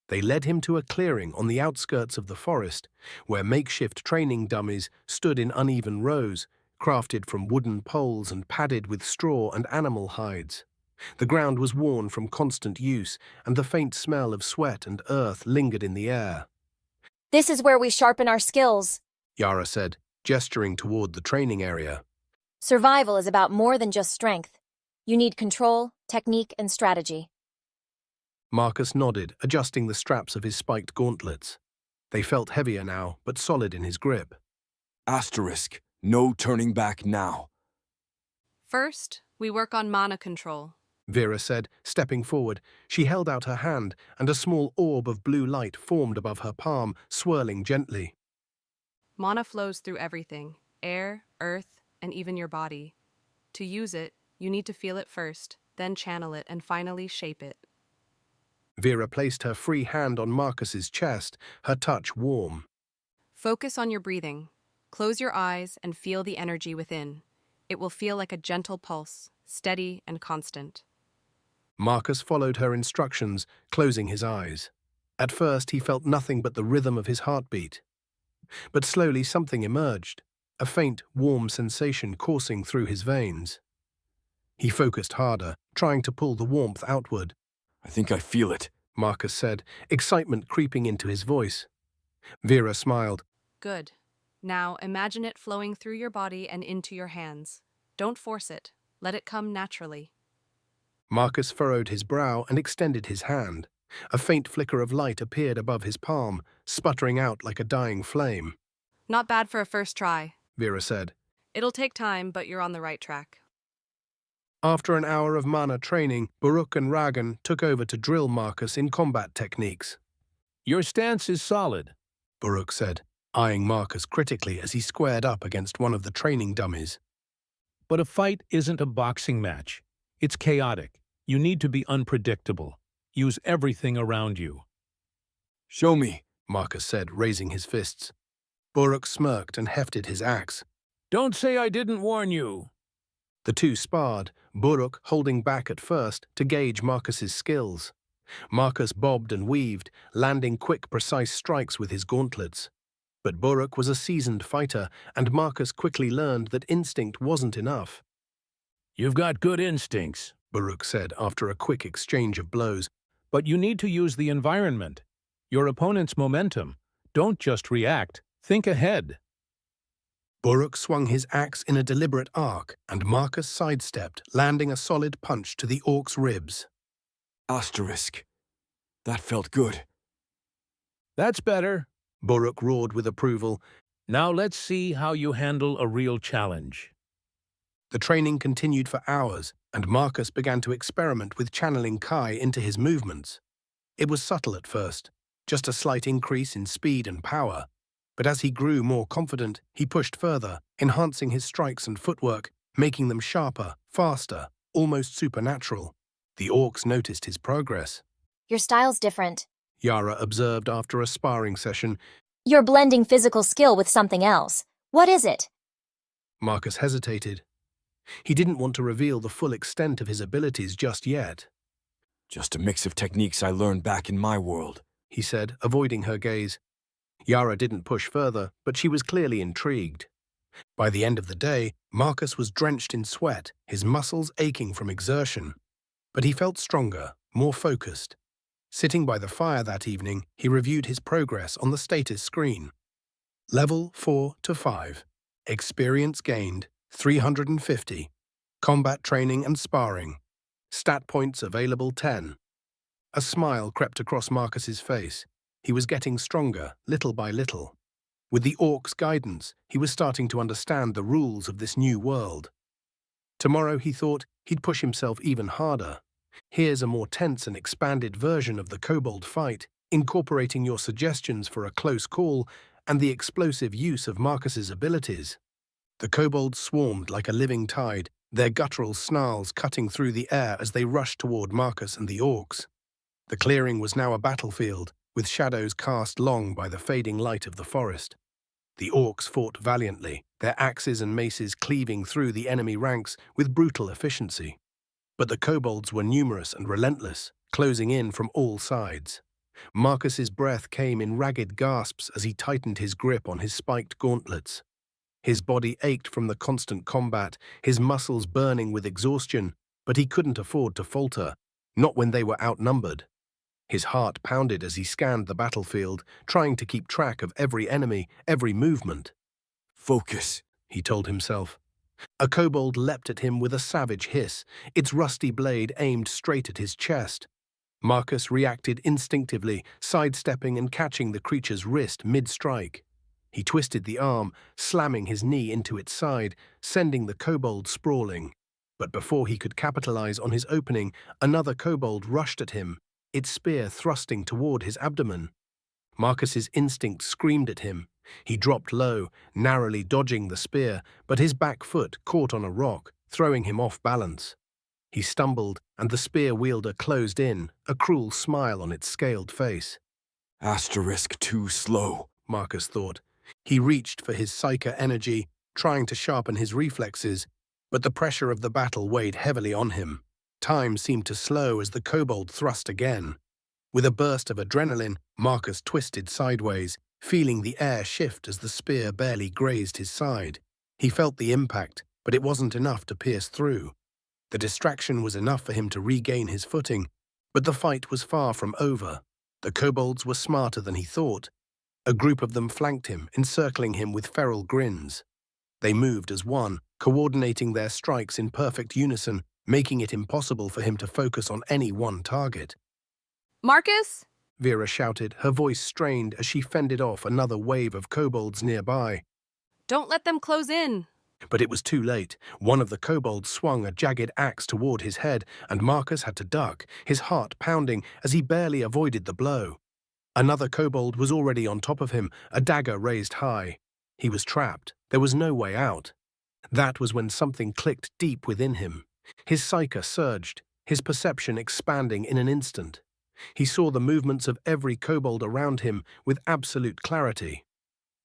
They led him to a clearing on the outskirts of the forest, where makeshift training dummies stood in uneven rows, crafted from wooden poles and padded with straw and animal hides. The ground was worn from constant use, and the faint smell of sweat and earth lingered in the air. This is where we sharpen our skills. Yara said, gesturing toward the training area. Survival is about more than just strength. You need control, technique, and strategy. Marcus nodded, adjusting the straps of his spiked gauntlets. They felt heavier now, but solid in his grip. Asterisk. No turning back now. First, we work on mana control. Vera said, stepping forward. She held out her hand, and a small orb of blue light formed above her palm, swirling gently. Mana flows through everything, air, earth, and even your body. To use it, you need to feel it first, then channel it, and finally shape it. Vera placed her free hand on Marcus's chest, her touch warm. Focus on your breathing. Close your eyes and feel the energy within. It will feel like a gentle pulse, steady and constant. Marcus followed her instructions, closing his eyes. At first, he felt nothing but the rhythm of his heartbeat. But slowly something emerged, a faint, warm sensation coursing through his veins. He focused harder, trying to pull the warmth outward. I think I feel it. Marcus said, excitement creeping into his voice. Vera smiled. Good. Now imagine it flowing through your body and into your hands. Don't force it. Let it come naturally. Marcus furrowed his brow and extended his hand. A faint flicker of light appeared above his palm, sputtering out like a dying flame. Not bad for a first try, Vera said. It'll take time, but you're on the right track. After an hour of mana training, Buruk and Ragan took over to drill Marcus in combat techniques. Your stance is solid. Buruk said, eyeing Marcus critically as he squared up against one of the training dummies. But a fight isn't a boxing match. It's chaotic. You need to be unpredictable. Use everything around you. Show me, Marcus said, raising his fists. Buruk smirked and hefted his axe. Don't say I didn't warn you. The two sparred, Buruk holding back at first to gauge Marcus's skills. Marcus bobbed and weaved, landing quick, precise strikes with his gauntlets. But Buruk was a seasoned fighter, and Marcus quickly learned that instinct wasn't enough. You've got good instincts, Buruk said after a quick exchange of blows. but you need to use the environment. Your opponent's momentum. Don't just react. Think ahead. Buruk swung his axe in a deliberate arc, and Marcus sidestepped, landing a solid punch to the orc's ribs. asterisk. That felt good. That's better. Buruk roared with approval. Now let's see how you handle a real challenge. The training continued for hours, and Marcus began to experiment with channeling Kai into his movements. It was subtle at first, just a slight increase in speed and power. But as he grew more confident, he pushed further, enhancing his strikes and footwork, making them sharper, faster, almost supernatural. The orcs noticed his progress. Your style's different. Yara observed after a sparring session. You're blending physical skill with something else. What is it? Marcus hesitated. He didn't want to reveal the full extent of his abilities just yet. Just a mix of techniques I learned back in my world, He said, avoiding her gaze. Yara didn't push further, but she was clearly intrigued. By the end of the day, Marcus was drenched in sweat, his muscles aching from exertion. But he felt stronger, more focused. Sitting by the fire that evening, he reviewed his progress on the status screen. Level 4 to 5. Experience gained, 350. Combat training and sparring. Stat points available 10. A smile crept across Marcus's face. He was getting stronger, little by little. With the orc's guidance, he was starting to understand the rules of this new world. Tomorrow, he thought, he'd push himself even harder. Here's a more tense and expanded version of the kobold fight, incorporating your suggestions for a close call and the explosive use of Marcus's abilities. The kobolds swarmed like a living tide, their guttural snarls cutting through the air as they rushed toward Marcus and the orcs. The clearing was now a battlefield, with shadows cast long by the fading light of the forest. The orcs fought valiantly, their axes and maces cleaving through the enemy ranks with brutal efficiency. But the kobolds were numerous and relentless, closing in from all sides. Marcus's breath came in ragged gasps as he tightened his grip on his spiked gauntlets. His body ached from the constant combat, his muscles burning with exhaustion, but he couldn't afford to falter, not when they were outnumbered. His heart pounded as he scanned the battlefield, trying to keep track of every enemy, every movement. Focus, he told himself. A kobold leapt at him with a savage hiss, its rusty blade aimed straight at his chest. Marcus reacted instinctively, sidestepping and catching the creature's wrist mid-strike. He twisted the arm, slamming his knee into its side, sending the kobold sprawling. But before he could capitalize on his opening, another kobold rushed at him, its spear thrusting toward his abdomen. Marcus's instinct screamed at him. He dropped low, narrowly dodging the spear, but his back foot caught on a rock, throwing him off balance. He stumbled, and the spear wielder closed in, a cruel smile on its scaled face. asterisk too slow, Marcus thought. He reached for his psyker energy, trying to sharpen his reflexes, but the pressure of the battle weighed heavily on him. Time seemed to slow as the kobold thrust again. With a burst of adrenaline, Marcus twisted sideways, feeling the air shift as the spear barely grazed his side. He felt the impact, but it wasn't enough to pierce through. The distraction was enough for him to regain his footing, But the fight was far from over. The kobolds were smarter than he thought. A group of them flanked him, encircling him with feral grins. They moved as one, coordinating their strikes in perfect unison, making it impossible for him to focus on any one target. Marcus? Vera shouted, her voice strained as she fended off another wave of kobolds nearby. Don't let them close in. But it was too late. One of the kobolds swung a jagged axe toward his head, and Marcus had to duck, his heart pounding as he barely avoided the blow. Another kobold was already on top of him, a dagger raised high. He was trapped. There was no way out. That was when something clicked deep within him. His psyche surged, his perception expanding in an instant. He saw the movements of every kobold around him with absolute clarity.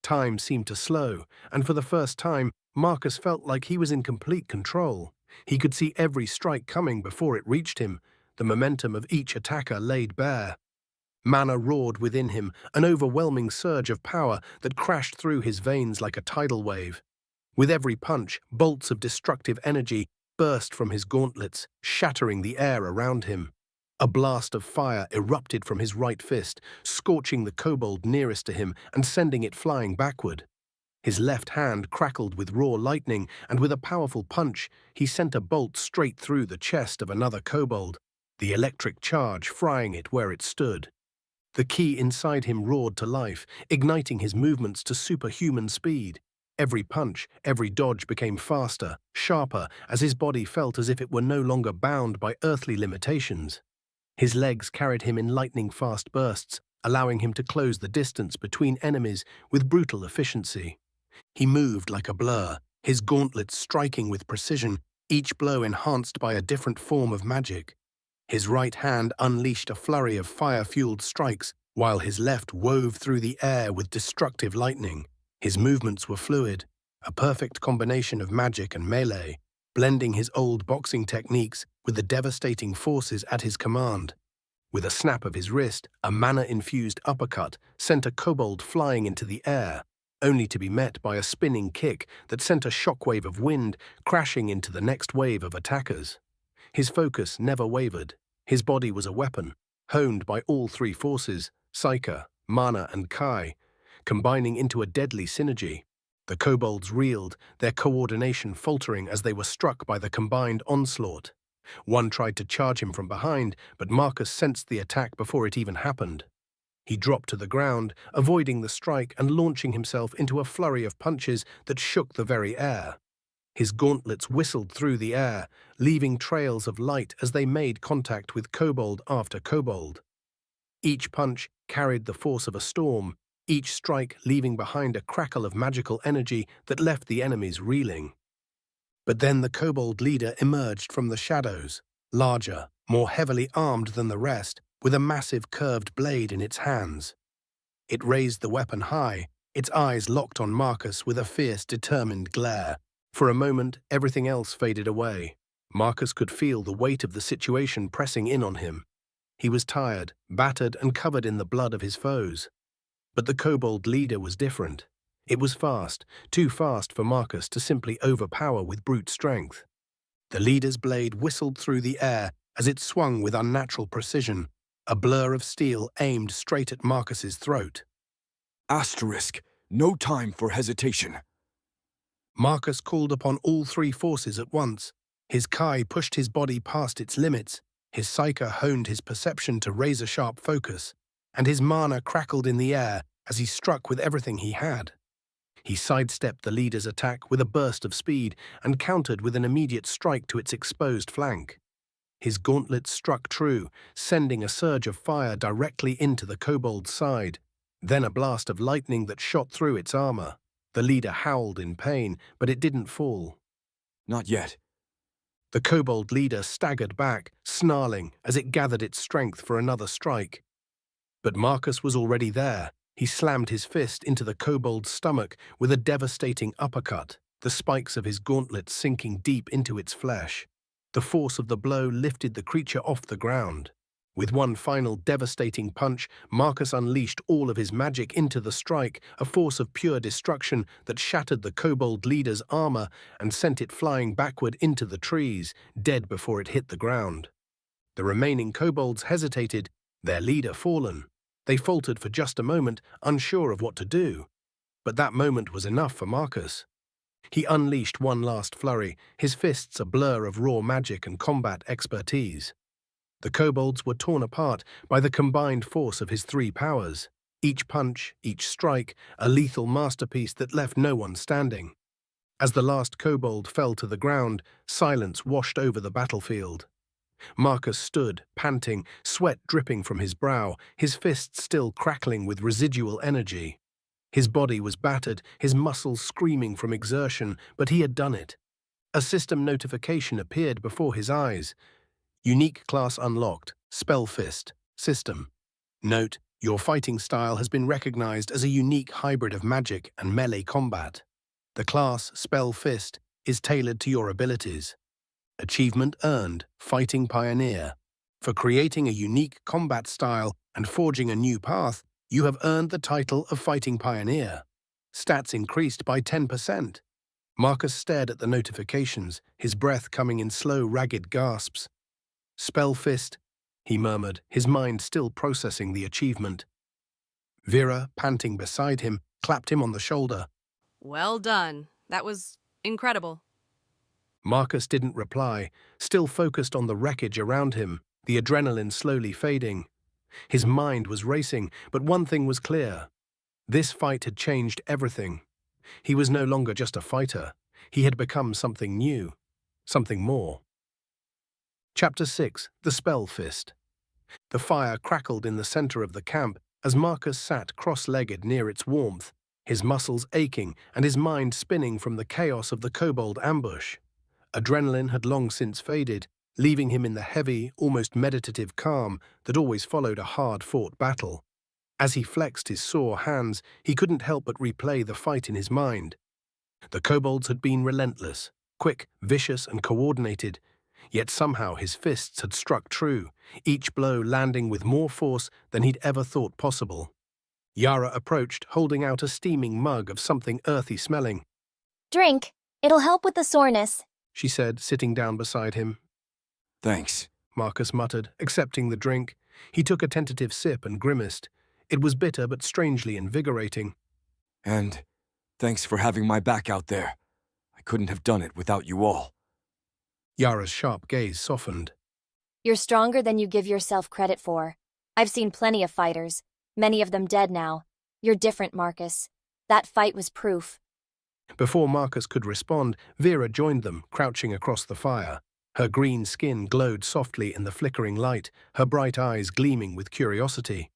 Time seemed to slow, and for the first time, Marcus felt like he was in complete control. He could see every strike coming before it reached him, the momentum of each attacker laid bare. Mana roared within him, an overwhelming surge of power that crashed through his veins like a tidal wave. With every punch, bolts of destructive energy burst from his gauntlets, shattering the air around him. A blast of fire erupted from his right fist, scorching the kobold nearest to him and sending it flying backward. His left hand crackled with raw lightning, and with a powerful punch, he sent a bolt straight through the chest of another kobold, the electric charge frying it where it stood. The key inside him roared to life, igniting his movements to superhuman speed. Every punch, every dodge became faster, sharper, as his body felt as if it were no longer bound by earthly limitations. His legs carried him in lightning-fast bursts, allowing him to close the distance between enemies with brutal efficiency. He moved like a blur, his gauntlets striking with precision, each blow enhanced by a different form of magic. His right hand unleashed a flurry of fire-fueled strikes, while his left wove through the air with destructive lightning. His movements were fluid, a perfect combination of magic and melee, blending his old boxing techniques with the devastating forces at his command. With a snap of his wrist, a mana-infused uppercut sent a kobold flying into the air, only to be met by a spinning kick that sent a shockwave of wind crashing into the next wave of attackers. His focus never wavered. His body was a weapon, honed by all three forces, psyche, mana, and kai, combining into a deadly synergy. The kobolds reeled, their coordination faltering as they were struck by the combined onslaught. One tried to charge him from behind, but Marcus sensed the attack before it even happened. He dropped to the ground, avoiding the strike and launching himself into a flurry of punches that shook the very air. His gauntlets whistled through the air, leaving trails of light as they made contact with kobold after kobold. Each punch carried the force of a storm, each strike leaving behind a crackle of magical energy that left the enemies reeling. But then the kobold leader emerged from the shadows, larger, more heavily armed than the rest, with a massive curved blade in its hands. It raised the weapon high, its eyes locked on Marcus with a fierce, determined glare. For a moment, everything else faded away. Marcus could feel the weight of the situation pressing in on him. He was tired, battered, and covered in the blood of his foes. But the kobold leader was different. It was fast, too fast for Marcus to simply overpower with brute strength. The leader's blade whistled through the air as it swung with unnatural precision, a blur of steel aimed straight at Marcus's throat. Asterisk, no time for hesitation. Marcus called upon all three forces at once. His kai pushed his body past its limits, his psyche honed his perception to razor-sharp focus, and his mana crackled in the air as he struck with everything he had. He sidestepped the leader's attack with a burst of speed and countered with an immediate strike to its exposed flank. His gauntlets struck true, sending a surge of fire directly into the kobold's side, then a blast of lightning that shot through its armor. The leader howled in pain, but it didn't fall. Not yet. The kobold leader staggered back, snarling as it gathered its strength for another strike. But Marcus was already there. He slammed his fist into the kobold's stomach with a devastating uppercut, the spikes of his gauntlet sinking deep into its flesh. The force of the blow lifted the creature off the ground. With one final devastating punch, Marcus unleashed all of his magic into the strike, a force of pure destruction that shattered the kobold leader's armor and sent it flying backward into the trees, dead before it hit the ground. The remaining kobolds hesitated, their leader fallen. They faltered for just a moment, unsure of what to do. But that moment was enough for Marcus. He unleashed one last flurry, his fists a blur of raw magic and combat expertise. The kobolds were torn apart by the combined force of his three powers. Each punch, each strike, a lethal masterpiece that left no one standing. As the last kobold fell to the ground, silence washed over the battlefield. Marcus stood, panting, sweat dripping from his brow, his fists still crackling with residual energy. His body was battered, his muscles screaming from exertion, but he had done it. A system notification appeared before his eyes. Unique class unlocked, Spell Fist, System. Note, your fighting style has been recognized as a unique hybrid of magic and melee combat. The class, Spell Fist, is tailored to your abilities. Achievement earned, Fighting Pioneer. For creating a unique combat style and forging a new path, you have earned the title of Fighting Pioneer. Stats increased by 10%. Marcus stared at the notifications, his breath coming in slow, ragged gasps. Spell Fist, he murmured, his mind still processing the achievement. Vera, panting beside him, clapped him on the shoulder. Well done. That was incredible. Marcus didn't reply, still focused on the wreckage around him, the adrenaline slowly fading. His mind was racing, but one thing was clear. This fight had changed everything. He was no longer just a fighter. He had become something new, something more. Chapter 6, The Spell Fist. The fire crackled in the center of the camp as Marcus sat cross-legged near its warmth, his muscles aching and his mind spinning from the chaos of the kobold ambush. Adrenaline had long since faded, leaving him in the heavy, almost meditative calm that always followed a hard-fought battle. As he flexed his sore hands, he couldn't help but replay the fight in his mind. The kobolds had been relentless, quick, vicious, and coordinated, yet somehow his fists had struck true, each blow landing with more force than he'd ever thought possible. Yara approached, holding out a steaming mug of something earthy smelling. Drink. It'll help with the soreness, She said, sitting down beside him. Thanks. Marcus muttered, accepting the drink. He took a tentative sip and grimaced. It was bitter but strangely invigorating. And thanks for having my back out there. I couldn't have done it without you all. Yara's sharp gaze softened. You're stronger than you give yourself credit for. I've seen plenty of fighters, many of them dead now. You're different, Marcus. That fight was proof. Before Marcus could respond, Vera joined them, crouching across the fire. Her green skin glowed softly in the flickering light, her bright eyes gleaming with curiosity.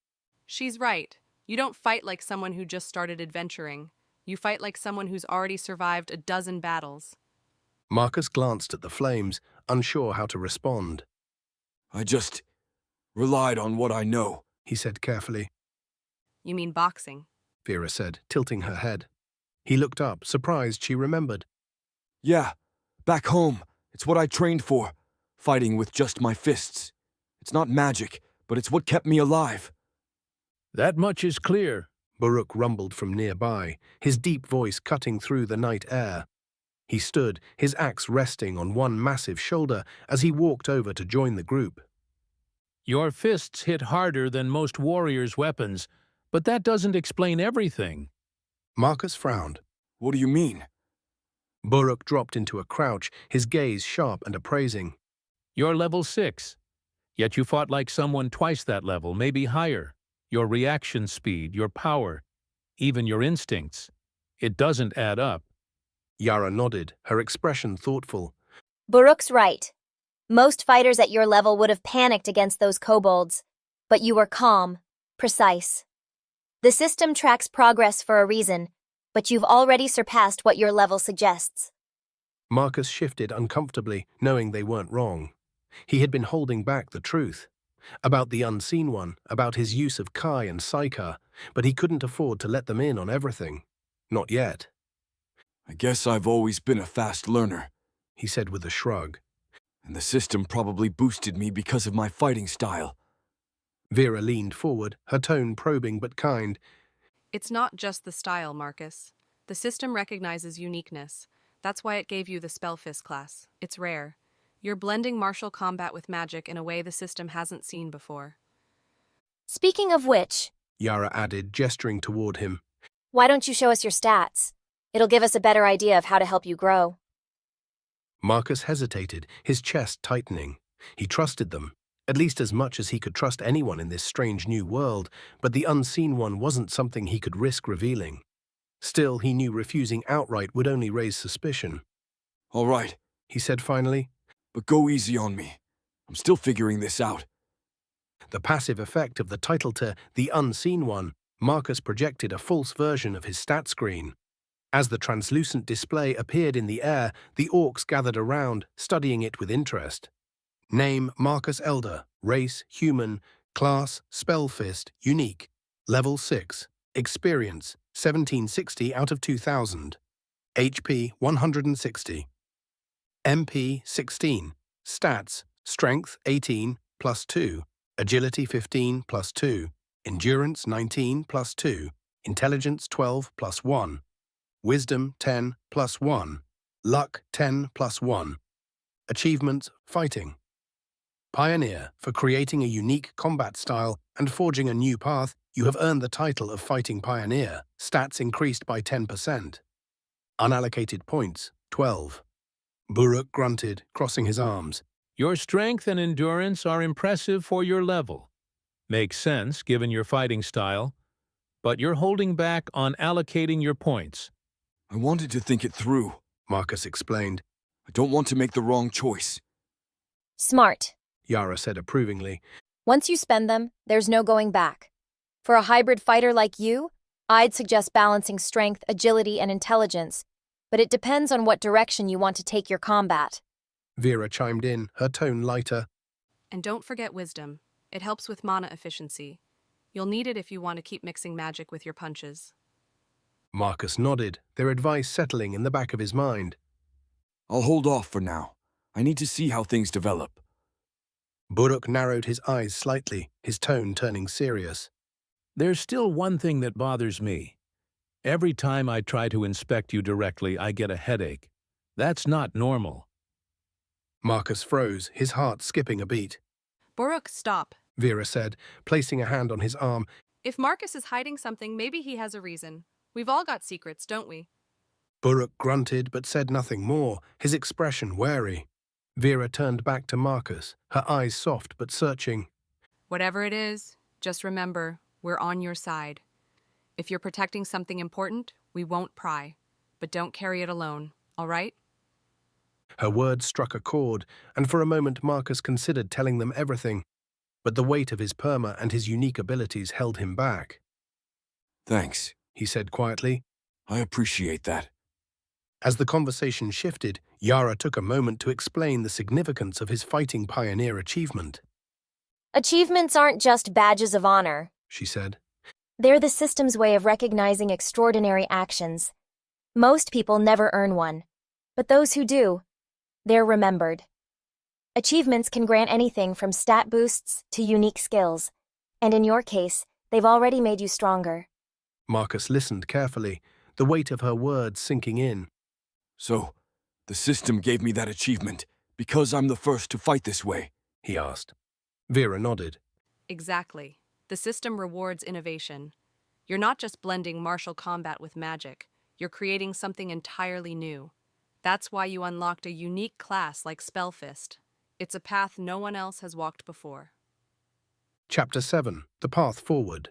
She's right. You don't fight like someone who just started adventuring. You fight like someone who's already survived a dozen battles. Marcus glanced at the flames, unsure how to respond. I just relied on what I know. He said carefully. You mean boxing? Vera said, tilting her head. He looked up, surprised she remembered. Yeah, back home. It's what I trained for. Fighting with just my fists. It's not magic, but it's what kept me alive. That much is clear. Baruch rumbled from nearby, his deep voice cutting through the night air. He stood, his axe resting on one massive shoulder as he walked over to join the group. Your fists hit harder than most warriors' weapons, but that doesn't explain everything. Marcus frowned. What do you mean? Baruch dropped into a crouch, his gaze sharp and appraising. You're level 6, yet you fought like someone twice that level, maybe higher. Your reaction speed, your power, even your instincts. It doesn't add up. Yara nodded, her expression thoughtful. Baruch's right. Most fighters at your level would have panicked against those kobolds, but you were calm, precise. The system tracks progress for a reason, but you've already surpassed what your level suggests. Marcus shifted uncomfortably, knowing they weren't wrong. He had been holding back the truth. About the unseen one, about his use of Kai and Psyker, but he couldn't afford to let them in on everything. Not yet. I guess I've always been a fast learner, He said with a shrug. and the system probably boosted me because of my fighting style. Vera leaned forward, her tone probing but kind. It's not just the style, Marcus. The system recognizes uniqueness. That's why it gave you the Spellfist class. It's rare. You're blending martial combat with magic in a way the system hasn't seen before. Speaking of which, Yara added, gesturing toward him. why don't you show us your stats? It'll give us a better idea of how to help you grow. Marcus hesitated, his chest tightening. He trusted them, at least as much as he could trust anyone in this strange new world, but the unseen one wasn't something he could risk revealing. Still, he knew refusing outright would only raise suspicion. All right, He said finally. but go easy on me. I'm still figuring this out. The passive effect of the title to The Unseen One, Marcus projected a false version of his stat screen. As the translucent display appeared in the air, the orcs gathered around, studying it with interest. Name Marcus Elder, race human, class Spellfist, unique, level 6, experience 1760 out of 2000, HP 160, MP 16, stats strength 18 plus 2, agility 15 plus 2, endurance 19 plus 2, intelligence 12 plus 1, wisdom 10 plus 1, luck 10 plus 1. Achievements fighting. Pioneer, for creating a unique combat style and forging a new path, you have earned the title of Fighting Pioneer, stats increased by 10%. Unallocated points, 12. Buruk grunted, crossing his arms. Your strength and endurance are impressive for your level. Makes sense given your fighting style, but you're holding back on allocating your points. I wanted to think it through. Marcus explained. I don't want to make the wrong choice. Smart. Yara said approvingly. Once you spend them, there's no going back. For a hybrid fighter like you, I'd suggest balancing strength, agility, and intelligence, but it depends on what direction you want to take your combat. Vera chimed in, her tone lighter. And don't forget wisdom. It helps with mana efficiency. You'll need it if you want to keep mixing magic with your punches. Marcus nodded, their advice settling in the back of his mind. I'll hold off for now. I need to see how things develop. Buruk narrowed his eyes slightly, his tone turning serious. There's still one thing that bothers me. Every time I try to inspect you directly, I get a headache. That's not normal. Marcus froze, his heart skipping a beat. Buruk, stop. Vera said, placing a hand on his arm. If Marcus is hiding something, maybe he has a reason. We've all got secrets, don't we? Buruk grunted but said nothing more, his expression wary. Vera turned back to Marcus, her eyes soft but searching. Whatever it is, just remember, we're on your side. If you're protecting something important, we won't pry. But don't carry it alone, all right? Her words struck a chord, and for a moment Marcus considered telling them everything, but the weight of his perma and his unique abilities held him back. Thanks. He said quietly. I appreciate that. As the conversation shifted, Yara took a moment to explain the significance of his Fighting Pioneer achievement. Achievements aren't just badges of honor. She said. They're the system's way of recognizing extraordinary actions. Most people never earn one, but those who do, they're remembered. Achievements can grant anything from stat boosts to unique skills, and in your case, they've already made you stronger. Marcus listened carefully, the weight of her words sinking in. So, the system gave me that achievement because I'm the first to fight this way? He asked. Vera nodded. Exactly. The system rewards innovation. You're not just blending martial combat with magic. You're creating something entirely new. That's why you unlocked a unique class like Spellfist. It's a path no one else has walked before. Chapter 7. The Path Forward.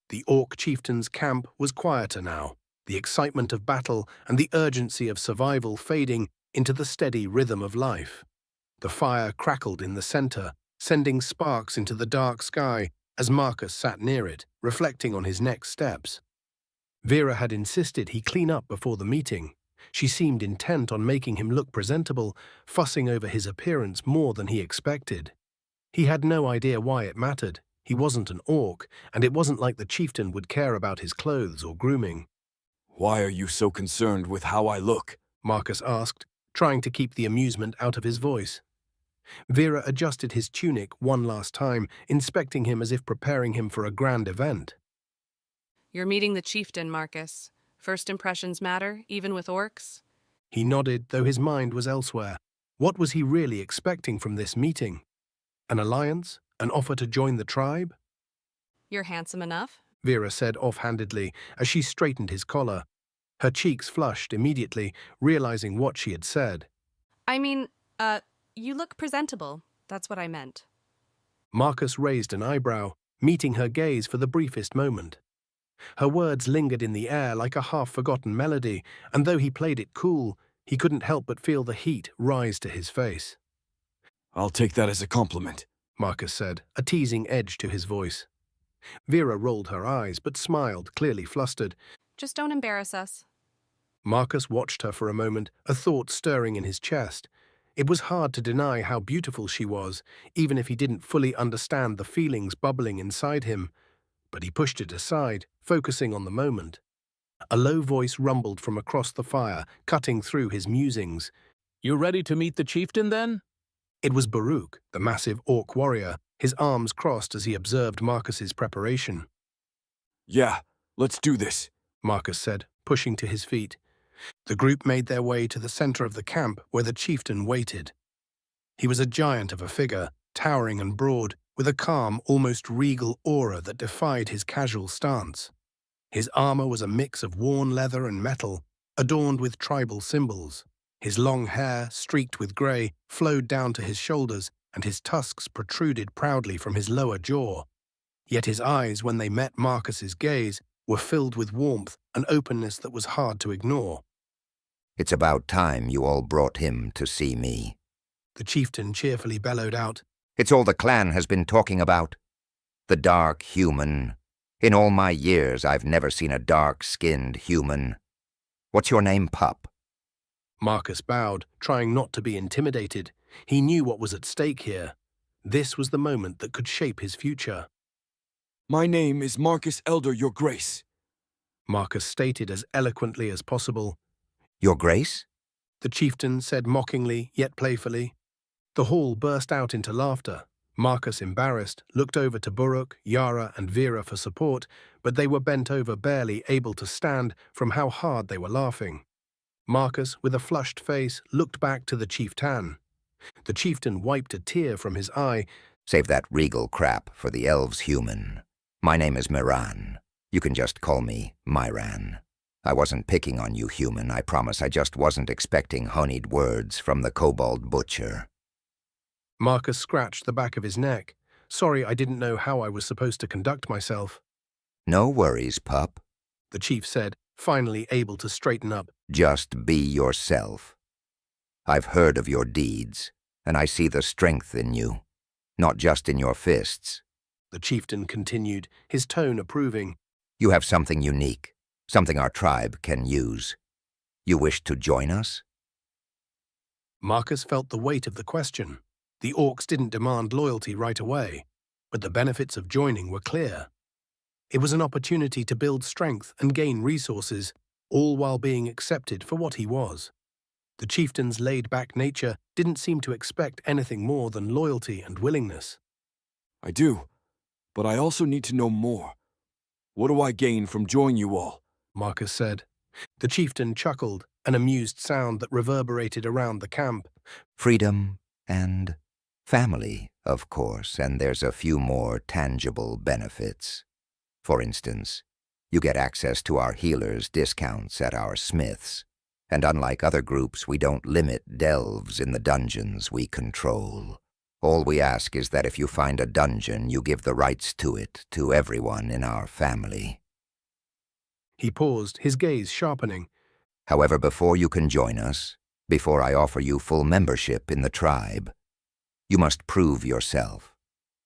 The Orc chieftain's camp was quieter now, the excitement of battle and the urgency of survival fading into the steady rhythm of life. The fire crackled in the center, sending sparks into the dark sky as Marcus sat near it, reflecting on his next steps. Vera had insisted he clean up before the meeting. She seemed intent on making him look presentable, fussing over his appearance more than he expected. He had no idea why it mattered. He wasn't an orc, and it wasn't like the chieftain would care about his clothes or grooming. Why are you so concerned with how I look? Marcus asked, trying to keep the amusement out of his voice. Vera adjusted his tunic one last time, inspecting him as if preparing him for a grand event. You're meeting the chieftain, Marcus. First impressions matter, even with orcs? He nodded, though his mind was elsewhere. What was he really expecting from this meeting? An alliance? An offer to join the tribe? You're handsome enough. Vera said offhandedly as she straightened his collar. Her cheeks flushed immediately, realizing what she had said. I mean, you look presentable. That's what I meant. Marcus raised an eyebrow, meeting her gaze for the briefest moment. Her words lingered in the air like a half-forgotten melody, and though he played it cool, he couldn't help but feel the heat rise to his face. I'll take that as a compliment, Marcus said, a teasing edge to his voice. Vera rolled her eyes but smiled, clearly flustered. Just don't embarrass us. Marcus watched her for a moment, a thought stirring in his chest. It was hard to deny how beautiful she was, even if he didn't fully understand the feelings bubbling inside him. But he pushed it aside, focusing on the moment. A low voice rumbled from across the fire, cutting through his musings. You ready to meet the chieftain, then? It was Baruch, the massive orc warrior, his arms crossed as he observed Marcus's preparation. Yeah, let's do this, Marcus said, pushing to his feet. The group made their way to the center of the camp where the chieftain waited. He was a giant of a figure, towering and broad, with a calm, almost regal aura that defied his casual stance. His armor was a mix of worn leather and metal, adorned with tribal symbols. His long hair, streaked with grey, flowed down to his shoulders, and his tusks protruded proudly from his lower jaw. Yet his eyes, when they met Marcus's gaze, were filled with warmth and openness that was hard to ignore. It's about time you all brought him to see me. The chieftain cheerfully bellowed out. It's all the clan has been talking about. The dark human. In all my years, I've never seen a dark-skinned human. What's your name, pup? Marcus bowed, trying not to be intimidated. He knew what was at stake here. This was the moment that could shape his future. My name is Marcus Elder, Your Grace. Marcus stated as eloquently as possible. Your Grace? The chieftain said mockingly, yet playfully. The hall burst out into laughter. Marcus, embarrassed, looked over to Baruch, Yara, and Vera for support, but they were bent over, barely able to stand from how hard they were laughing. Marcus, with a flushed face, looked back to the chieftain. The chieftain wiped a tear from his eye. Save that regal crap for the elves human. My name is Miran. You can just call me Myran. I wasn't picking on you, human. I promise I just wasn't expecting honeyed words from the kobold butcher. Marcus scratched the back of his neck. Sorry, I didn't know how I was supposed to conduct myself. No worries, pup. The chief said, finally able to straighten up. Just be yourself. I've heard of your deeds, and I see the strength in you, not just in your fists. The chieftain continued, his tone approving. You have something unique, something our tribe can use. You wish to join us? Marcus felt the weight of the question. The orcs didn't demand loyalty right away, but the benefits of joining were clear. It was an opportunity to build strength and gain resources, all while being accepted for what he was. The chieftain's laid-back nature didn't seem to expect anything more than loyalty and willingness. I do, but I also need to know more. What do I gain from joining you all? Marcus said. The chieftain chuckled, an amused sound that reverberated around the camp. Freedom and family, of course, and there's a few more tangible benefits. For instance, you get access to our healers' discounts at our smiths, and unlike other groups, we don't limit delves in the dungeons we control. All we ask is that if you find a dungeon, you give the rights to it to everyone in our family. He paused, his gaze sharpening. However, before you can join us, before I offer you full membership in the tribe, you must prove yourself.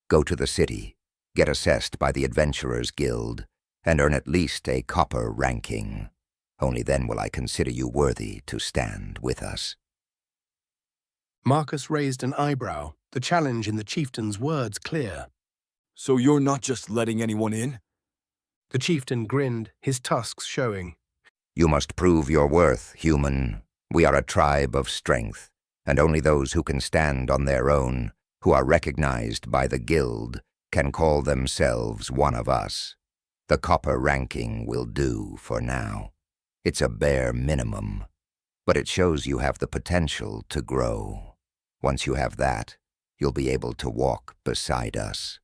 Go to the city, get assessed by the Adventurers Guild, and earn at least a copper ranking. Only then will I consider you worthy to stand with us. Marcus raised an eyebrow, the challenge in the chieftain's words clear. So you're not just letting anyone in? The chieftain grinned, his tusks showing. You must prove your worth, human. We are a tribe of strength, and only those who can stand on their own, who are recognized by the guild, can call themselves one of us. The copper ranking will do for now. It's a bare minimum, but it shows you have the potential to grow. Once you have that, you'll be able to walk beside us.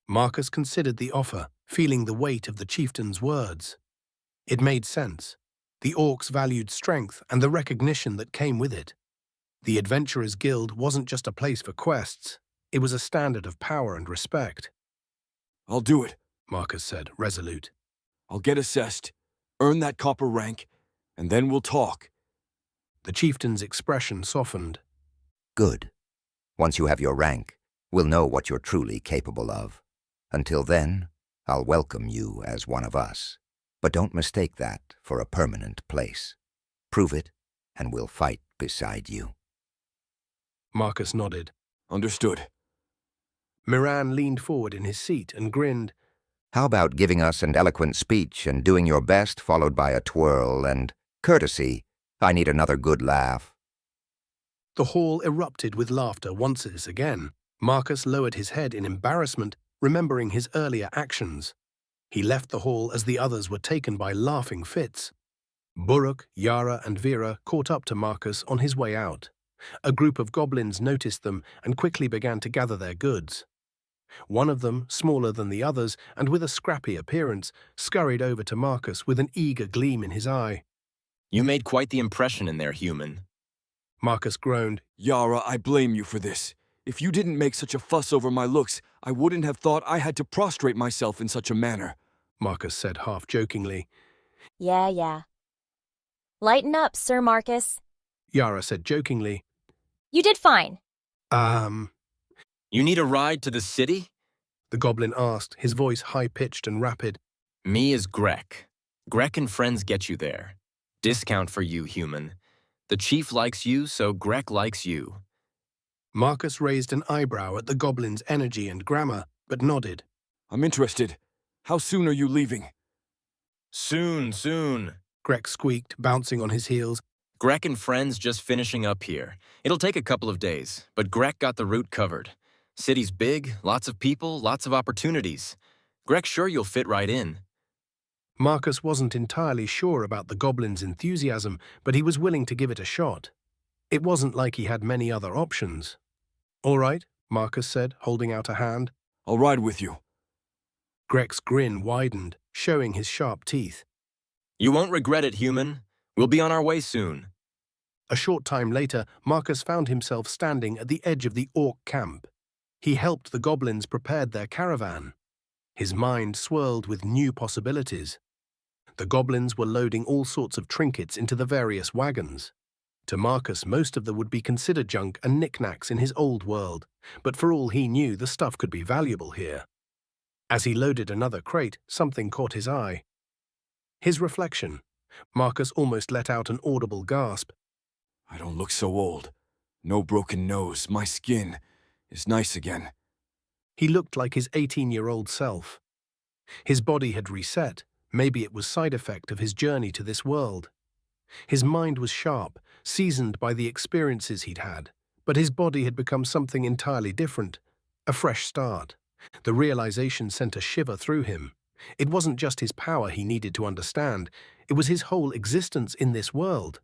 Marcus considered the offer, feeling the weight of the chieftain's words. It made sense. The orcs valued strength and the recognition that came with it. The Adventurers Guild wasn't just a place for quests, it was a standard of power and respect. I'll do it. Marcus said, resolute. I'll get assessed, earn that copper rank, and then we'll talk. The chieftain's expression softened. Good. Once you have your rank, we'll know what you're truly capable of. Until then, I'll welcome you as one of us. But don't mistake that for a permanent place. Prove it, and we'll fight beside you. Marcus nodded. Understood. Miran leaned forward in his seat and grinned. How about giving us an eloquent speech and doing your best, followed by a twirl and courtesy? I need another good laugh. The hall erupted with laughter once again. Marcus lowered his head in embarrassment, remembering his earlier actions. He left the hall as the others were taken by laughing fits. Buruk, Yara, and Vera caught up to Marcus on his way out. A group of goblins noticed them and quickly began to gather their goods. One of them, smaller than the others and with a scrappy appearance, scurried over to Marcus with an eager gleam in his eye. You made quite the impression in there, human. Marcus groaned. Yara, I blame you for this. If you didn't make such a fuss over my looks, I wouldn't have thought I had to prostrate myself in such a manner. Marcus said half-jokingly. Yeah. Lighten up, Sir Marcus. Yara said jokingly. You did fine. You need a ride to the city? The goblin asked, his voice high-pitched and rapid. Me is Grek. Grek and friends get you there. Discount for you, human. The chief likes you, so Grek likes you. Marcus raised an eyebrow at the goblin's energy and grammar, but nodded. I'm interested. How soon are you leaving? Soon. Grek squeaked, bouncing on his heels. Grek and friends just finishing up here. It'll take a couple of days, but Grek got the route covered. City's big, lots of people, lots of opportunities. Grek's sure you'll fit right in. Marcus wasn't entirely sure about the goblin's enthusiasm, but he was willing to give it a shot. It wasn't like he had many other options. All right, Marcus said, holding out a hand. I'll ride with you. Grek's grin widened, showing his sharp teeth. You won't regret it, human. We'll be on our way soon. A short time later, Marcus found himself standing at the edge of the orc camp. He helped the goblins prepare their caravan. His mind swirled with new possibilities. The goblins were loading all sorts of trinkets into the various wagons. To Marcus, most of them would be considered junk and knickknacks in his old world, but for all he knew, the stuff could be valuable here. As he loaded another crate, something caught his eye. His reflection. Marcus almost let out an audible gasp. I don't look so old. No broken nose. My skin is nice again. He looked like his 18-year-old self. His body had reset. Maybe it was side effect of his journey to this world. His mind was sharp, seasoned by the experiences he'd had, but his body had become something entirely different, a fresh start. The realization sent a shiver through him. It wasn't just his power he needed to understand, it was his whole existence in this world.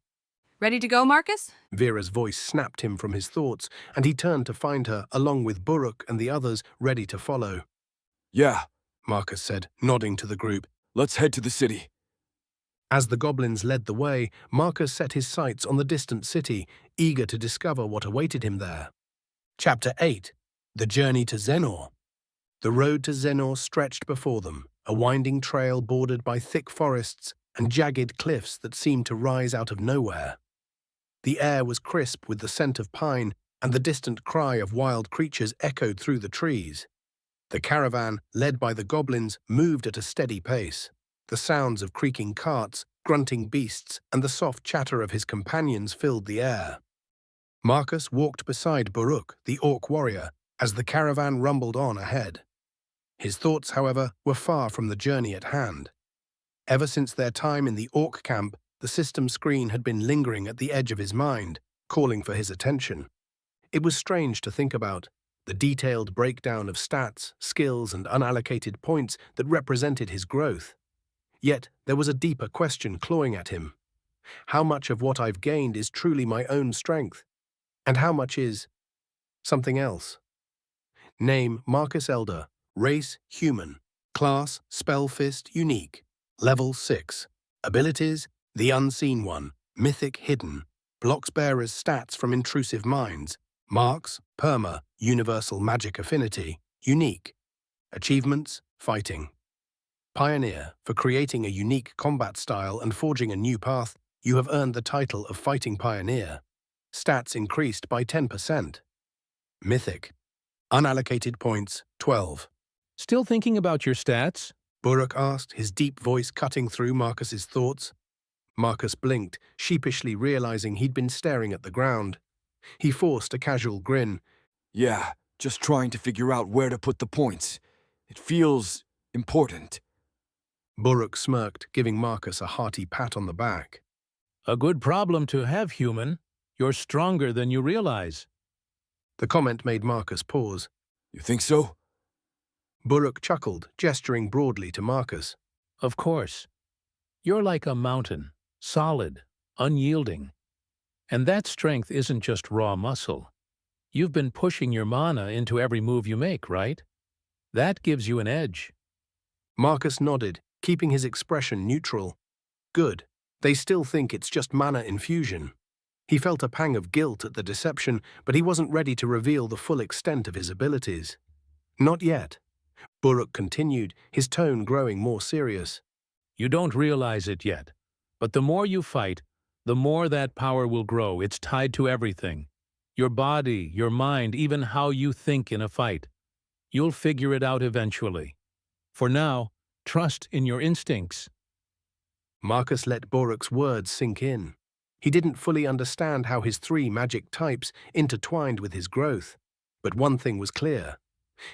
Ready to go, Marcus? Vera's voice snapped him from his thoughts, and he turned to find her, along with Buruk and the others, ready to follow. Yeah, Marcus said, nodding to the group. let's head to the city. As the goblins led the way, Marcus set his sights on the distant city, eager to discover what awaited him there. Chapter 8. The Journey to Xenor. The road to Xenor stretched before them, a winding trail bordered by thick forests and jagged cliffs that seemed to rise out of nowhere. The air was crisp with the scent of pine, and the distant cry of wild creatures echoed through the trees. The caravan, led by the goblins, moved at a steady pace. The sounds of creaking carts, grunting beasts, and the soft chatter of his companions filled the air. Marcus walked beside Buruk, the orc warrior, as the caravan rumbled on ahead. His thoughts, however, were far from the journey at hand. Ever since their time in the orc camp, the system screen had been lingering at the edge of his mind, calling for his attention. It was strange to think about, the detailed breakdown of stats, skills, and unallocated points that represented his growth. Yet there was a deeper question clawing at him. How much of what I've gained is truly my own strength? And how much is something else? Name Marcus Elder. Race human. Class Spellfist unique. Level 6. Abilities the unseen one. Mythic hidden. Blocks bearers stats from intrusive minds. Marks perma. Universal magic affinity. Unique. Achievements fighting. Pioneer. For creating a unique combat style and forging a new path, you have earned the title of Fighting Pioneer. Stats increased by 10%. Mythic. Unallocated points, 12. Still thinking about your stats? Buruk asked, his deep voice cutting through Marcus's thoughts. Marcus blinked, sheepishly realizing he'd been staring at the ground. He forced a casual grin. Yeah, just trying to figure out where to put the points. It feels important. Buruk smirked, giving Marcus a hearty pat on the back. A good problem to have, human. You're stronger than you realize. The comment made Marcus pause. You think so? Buruk chuckled, gesturing broadly to Marcus. Of course. You're like a mountain, solid, unyielding. And that strength isn't just raw muscle. You've been pushing your mana into every move you make, right? That gives you an edge. Marcus nodded, keeping his expression neutral. Good. They still think it's just mana infusion. He felt a pang of guilt at the deception, but he wasn't ready to reveal the full extent of his abilities. Not yet. Buruk continued, his tone growing more serious. You don't realize it yet, but the more you fight, the more that power will grow. It's tied to everything. Your body, your mind, even how you think in a fight. You'll figure it out eventually. For now, trust in your instincts. Marcus let Buruk's words sink in. He didn't fully understand how his 3 magic types intertwined with his growth. But one thing was clear.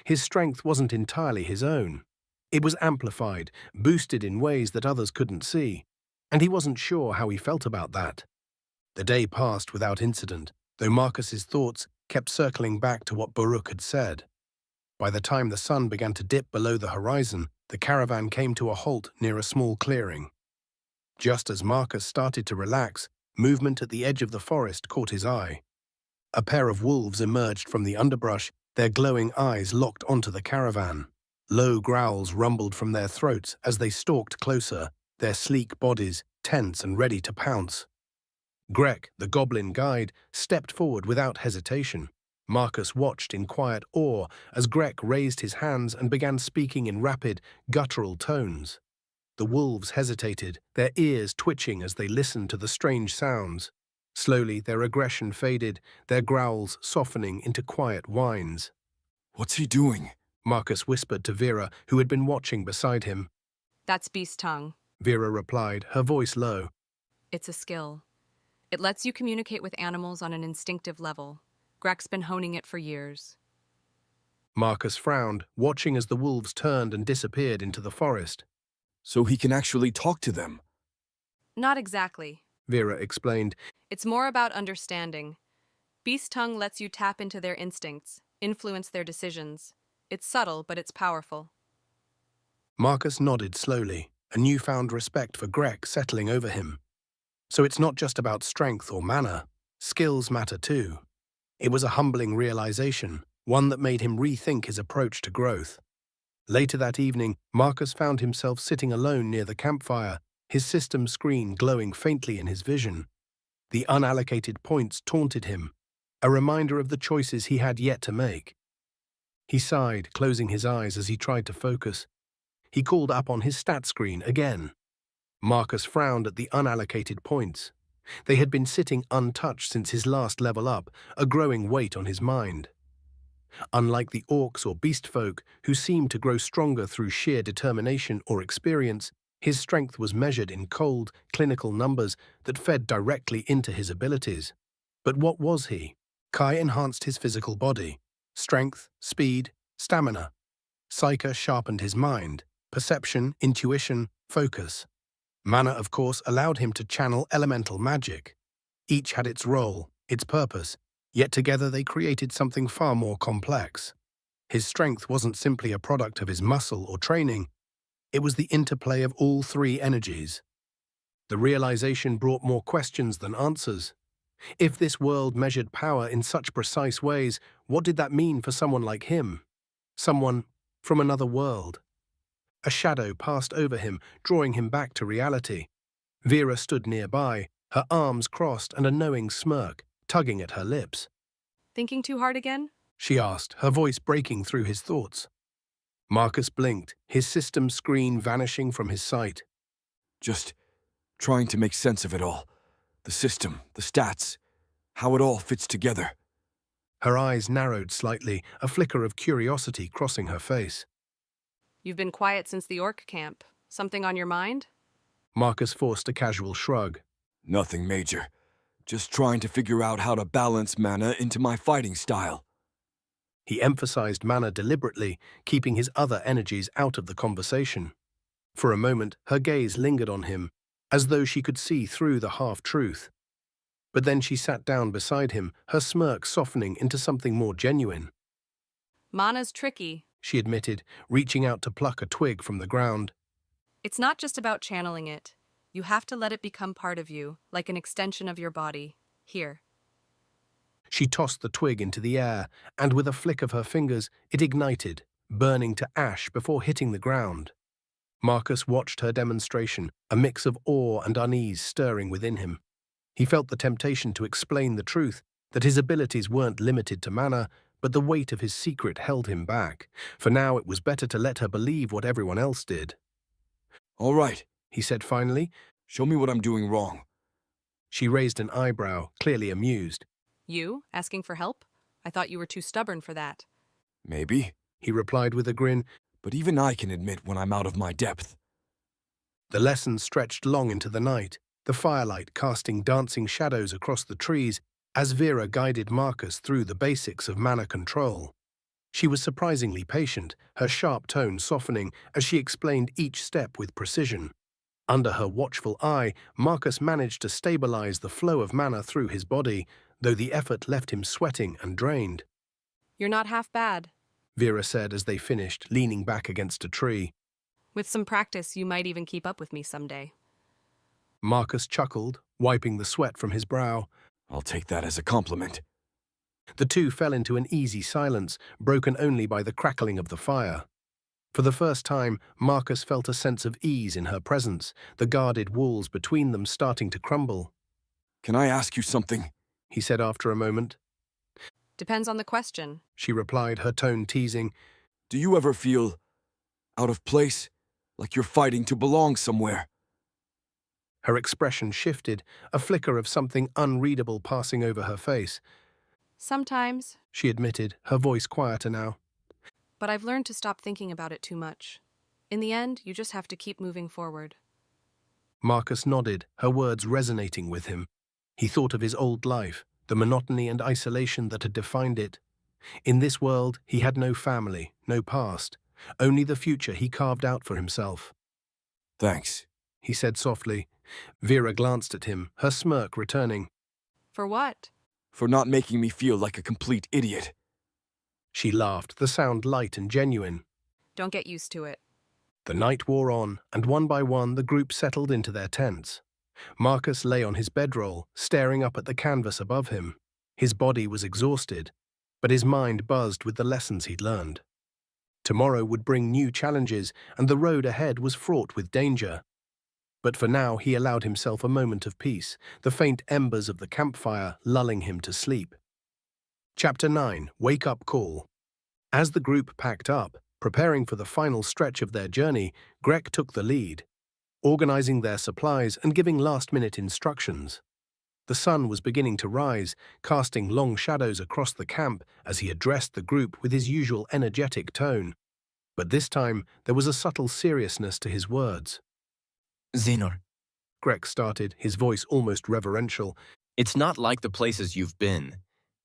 His strength wasn't entirely his own. It was amplified, boosted in ways that others couldn't see. And he wasn't sure how he felt about that. The day passed without incident, though Marcus's thoughts kept circling back to what Buruk had said. By the time the sun began to dip below the horizon, the caravan came to a halt near a small clearing. Just as Marcus started to relax, movement at the edge of the forest caught his eye. A pair of wolves emerged from the underbrush, their glowing eyes locked onto the caravan. Low growls rumbled from their throats as they stalked closer, their sleek bodies tense and ready to pounce. Grek, the goblin guide, stepped forward without hesitation. Marcus watched in quiet awe as Grek raised his hands and began speaking in rapid, guttural tones. The wolves hesitated, their ears twitching as they listened to the strange sounds. Slowly, their aggression faded, their growls softening into quiet whines. What's he doing? Marcus whispered to Vera, who had been watching beside him. That's beast tongue. Vera replied, her voice low. It's a skill. It lets you communicate with animals on an instinctive level. Grek's been honing it for years. Marcus frowned, watching as the wolves turned and disappeared into the forest. So he can actually talk to them? Not exactly, Vera explained. It's more about understanding. Beast tongue lets you tap into their instincts, influence their decisions. It's subtle, but it's powerful. Marcus nodded slowly, a newfound respect for Grek settling over him. So it's not just about strength or mana. Skills matter too. It was a humbling realization, one that made him rethink his approach to growth. Later that evening, Marcus found himself sitting alone near the campfire, his system screen glowing faintly in his vision. The unallocated points taunted him, a reminder of the choices he had yet to make. He sighed, closing his eyes as he tried to focus. He called up on his stat screen again. Marcus frowned at the unallocated points. They had been sitting untouched since his last level up, a growing weight on his mind. Unlike the orcs or beast folk, who seemed to grow stronger through sheer determination or experience, his strength was measured in cold, clinical numbers that fed directly into his abilities. But what was he? Kai enhanced his physical body. Strength, speed, stamina. Psyche sharpened his mind. Perception, intuition, focus. Mana, of course, allowed him to channel elemental magic. Each had its role, its purpose, yet together they created something far more complex. His strength wasn't simply a product of his muscle or training. It was the interplay of all 3 energies. The realization brought more questions than answers. If this world measured power in such precise ways, what did that mean for someone like him? Someone from another world. A shadow passed over him, drawing him back to reality. Vera stood nearby, her arms crossed and a knowing smirk, tugging at her lips. Thinking too hard again? She asked, her voice breaking through his thoughts. Marcus blinked, his system screen vanishing from his sight. Just trying to make sense of it all. The system, the stats, how it all fits together. Her eyes narrowed slightly, a flicker of curiosity crossing her face. You've been quiet since the orc camp. Something on your mind? Marcus forced a casual shrug. Nothing major. Just trying to figure out how to balance mana into my fighting style. He emphasized mana deliberately, keeping his other energies out of the conversation. For a moment, her gaze lingered on him, as though she could see through the half-truth. But then she sat down beside him, her smirk softening into something more genuine. Mana's tricky. She admitted, reaching out to pluck a twig from the ground. It's not just about channeling it. You have to let it become part of you, like an extension of your body. Here. She tossed the twig into the air, and with a flick of her fingers, it ignited, burning to ash before hitting the ground. Marcus watched her demonstration, a mix of awe and unease stirring within him. He felt the temptation to explain the truth, that his abilities weren't limited to mana, but the weight of his secret held him back. For now it was better to let her believe what everyone else did. All right, He said finally. show me what I'm doing wrong. She raised an eyebrow, clearly amused. You? Asking for help? I thought you were too stubborn for that. Maybe, He replied with a grin. but even I can admit when I'm out of my depth. The lesson stretched long into the night, the firelight casting dancing shadows across the trees as Vera guided Marcus through the basics of mana control. She was surprisingly patient, her sharp tone softening as she explained each step with precision. Under her watchful eye, Marcus managed to stabilize the flow of mana through his body, though the effort left him sweating and drained. You're not half bad. Vera said as they finished, leaning back against a tree. With some practice, you might even keep up with me someday. Marcus chuckled, wiping the sweat from his brow. I'll take that as a compliment. The two fell into an easy silence, broken only by the crackling of the fire. For the first time, Marcus felt a sense of ease in her presence, the guarded walls between them starting to crumble. Can I ask you something? He said after a moment. Depends on the question. She replied, her tone teasing. Do you ever feel out of place? Like you're fighting to belong somewhere? Her expression shifted, a flicker of something unreadable passing over her face. Sometimes, She admitted, her voice quieter now. but I've learned to stop thinking about it too much. In the end, you just have to keep moving forward. Marcus nodded, her words resonating with him. He thought of his old life, the monotony and isolation that had defined it. In this world, he had no family, no past, only the future he carved out for himself. Thanks. He said softly. Vera glanced at him, her smirk returning. For what? For not making me feel like a complete idiot. She laughed, the sound light and genuine. Don't get used to it. The night wore on, and one by one the group settled into their tents. Marcus lay on his bedroll, staring up at the canvas above him. His body was exhausted, but his mind buzzed with the lessons he'd learned. Tomorrow would bring new challenges, and the road ahead was fraught with danger. But for now he allowed himself a moment of peace, the faint embers of the campfire lulling him to sleep. Chapter 9, Wake-Up Call. As the group packed up, preparing for the final stretch of their journey, Greg took the lead, organizing their supplies and giving last-minute instructions. The sun was beginning to rise, casting long shadows across the camp as he addressed the group with his usual energetic tone. But this time, there was a subtle seriousness to his words. Xenor, Greg started, his voice almost reverential. it's not like the places you've been.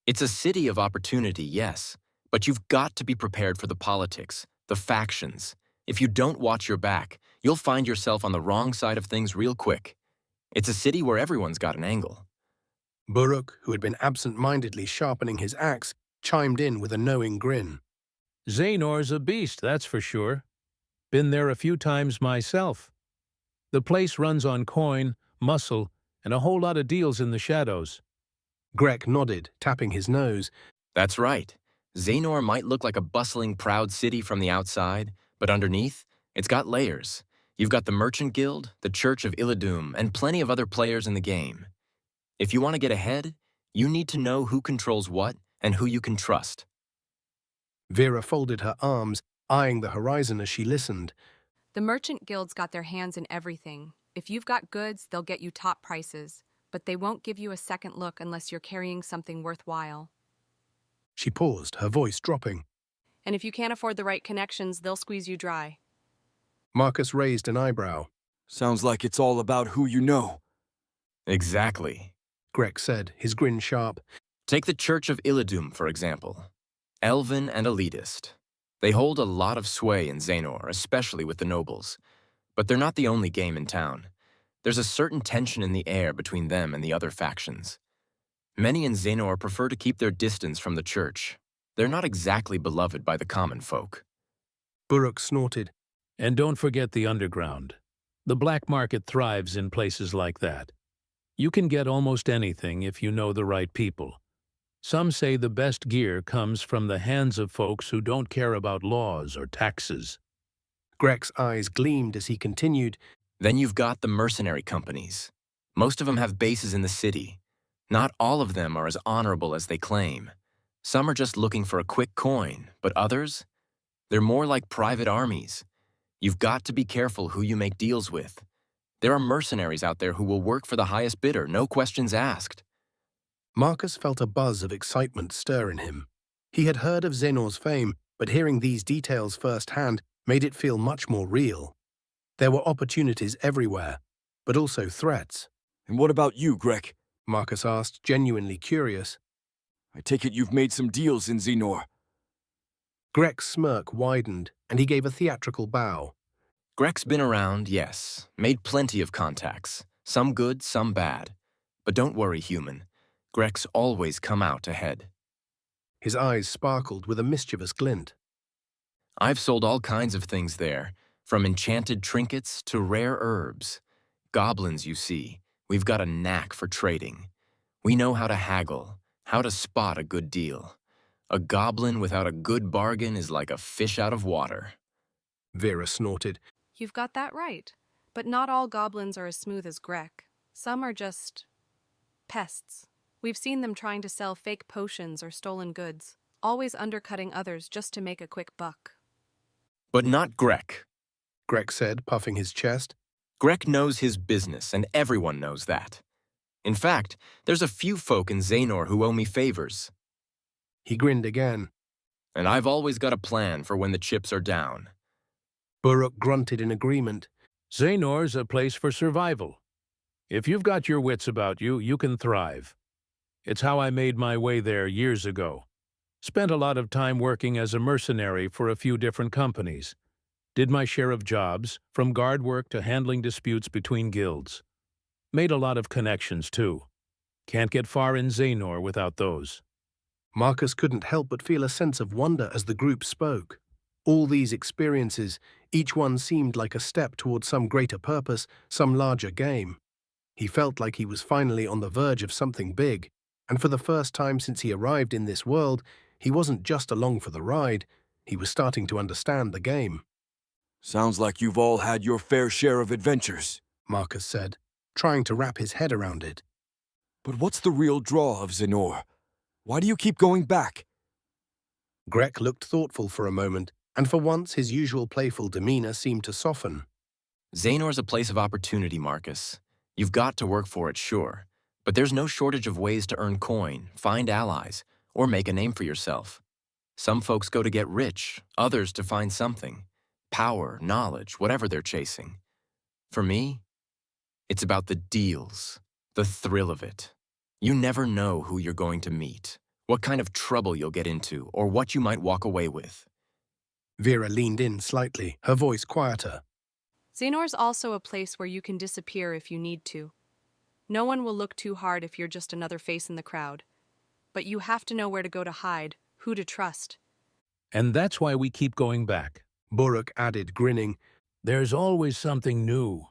It's a city of opportunity, yes, but you've got to be prepared for the politics, the factions. If you don't watch your back, you'll find yourself on the wrong side of things real quick. It's a city where everyone's got an angle. Buruk, who had been absent-mindedly sharpening his axe, chimed in with a knowing grin. Xenor's a beast, that's for sure. Been there a few times myself. The place runs on coin, muscle, and a whole lot of deals in the shadows. Grek nodded, tapping his nose. That's right. Xanor might look like a bustling, proud city from the outside, but underneath, it's got layers. You've got the Merchant Guild, the Church of Illidum, and plenty of other players in the game. If you want to get ahead, you need to know who controls what and who you can trust. Vera folded her arms, eyeing the horizon as she listened. The merchant guilds got their hands in everything. If you've got goods, they'll get you top prices, but they won't give you a second look unless you're carrying something worthwhile. She paused, her voice dropping. And if you can't afford the right connections, they'll squeeze you dry. Marcus raised an eyebrow. Sounds like it's all about who you know. Exactly. Grek said, his grin sharp. Take the Church of Illidum, for example. Elven and elitist. They hold a lot of sway in Xanor, especially with the nobles. But they're not the only game in town. There's a certain tension in the air between them and the other factions. Many in Xanor prefer to keep their distance from the church. They're not exactly beloved by the common folk. Buruk snorted. And don't forget the underground. The black market thrives in places like that. You can get almost anything if you know the right people. Some say the best gear comes from the hands of folks who don't care about laws or taxes. Grek's eyes gleamed as he continued. Then you've got the mercenary companies. Most of them have bases in the city. Not all of them are as honorable as they claim. Some are just looking for a quick coin, but others? They're more like private armies. You've got to be careful who you make deals with. There are mercenaries out there who will work for the highest bidder, no questions asked. Marcus felt a buzz of excitement stir in him. He had heard of Xanor's fame, but hearing these details firsthand made it feel much more real. There were opportunities everywhere, but also threats. And what about you, Grek? Marcus asked, genuinely curious. I take it you've made some deals in Xanor. Grek's smirk widened, and he gave a theatrical bow. Grek's been around, yes, made plenty of contacts. Some good, some bad. But don't worry, human. Grek's always come out ahead. His eyes sparkled with a mischievous glint. I've sold all kinds of things there, from enchanted trinkets to rare herbs. Goblins, you see, we've got a knack for trading. We know how to haggle, how to spot a good deal. A goblin without a good bargain is like a fish out of water. Vera snorted. You've got that right. But not all goblins are as smooth as Grek. Some are just pests. We've seen them trying to sell fake potions or stolen goods, always undercutting others just to make a quick buck. But not Grek. Grek said, puffing his chest. Grek knows his business, and everyone knows that. In fact, there's a few folk in Xanor who owe me favors. He grinned again. And I've always got a plan for when the chips are down. Buruk grunted in agreement. Xanor's a place for survival. If you've got your wits about you, you can thrive. It's how I made my way there years ago. Spent a lot of time working as a mercenary for a few different companies. Did my share of jobs, from guard work to handling disputes between guilds. Made a lot of connections, too. Can't get far in Xanor without those. Marcus couldn't help but feel a sense of wonder as the group spoke. All these experiences, each one seemed like a step towards some greater purpose, some larger game. He felt like he was finally on the verge of something big, and for the first time since he arrived in this world, he wasn't just along for the ride, he was starting to understand the game. Sounds like you've all had your fair share of adventures, Marcus said, trying to wrap his head around it. But what's the real draw of Xanor? Why do you keep going back? Grek looked thoughtful for a moment, and for once his usual playful demeanor seemed to soften. Xanor's a place of opportunity, Marcus. You've got to work for it, sure. But there's no shortage of ways to earn coin, find allies, or make a name for yourself. Some folks go to get rich, others to find something. Power, knowledge, whatever they're chasing. For me, it's about the deals, the thrill of it. You never know who you're going to meet, what kind of trouble you'll get into, or what you might walk away with. Vera leaned in slightly, her voice quieter. Xanor's also a place where you can disappear if you need to. No one will look too hard if you're just another face in the crowd. But you have to know where to go to hide, who to trust. And that's why we keep going back. Buruk added, grinning. There's always something new,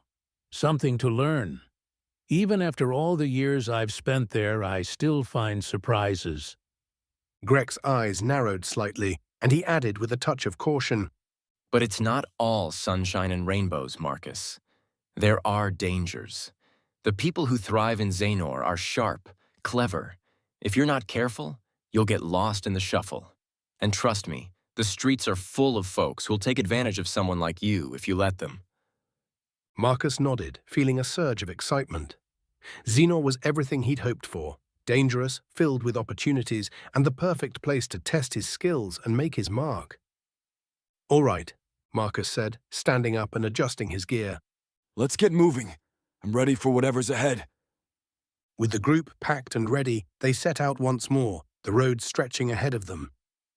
something to learn. Even after all the years I've spent there, I still find surprises. Greg's eyes narrowed slightly, and he added with a touch of caution, But it's not all sunshine and rainbows, Marcus. There are dangers. The people who thrive in Xanor are sharp, clever. If you're not careful, you'll get lost in the shuffle. And trust me, the streets are full of folks who'll take advantage of someone like you if you let them. Marcus nodded, feeling a surge of excitement. Xenor was everything he'd hoped for, dangerous, filled with opportunities, and the perfect place to test his skills and make his mark. All right, Marcus said, standing up and adjusting his gear. Let's get moving. I'm ready for whatever's ahead. With the group packed and ready, they set out once more, the road stretching ahead of them.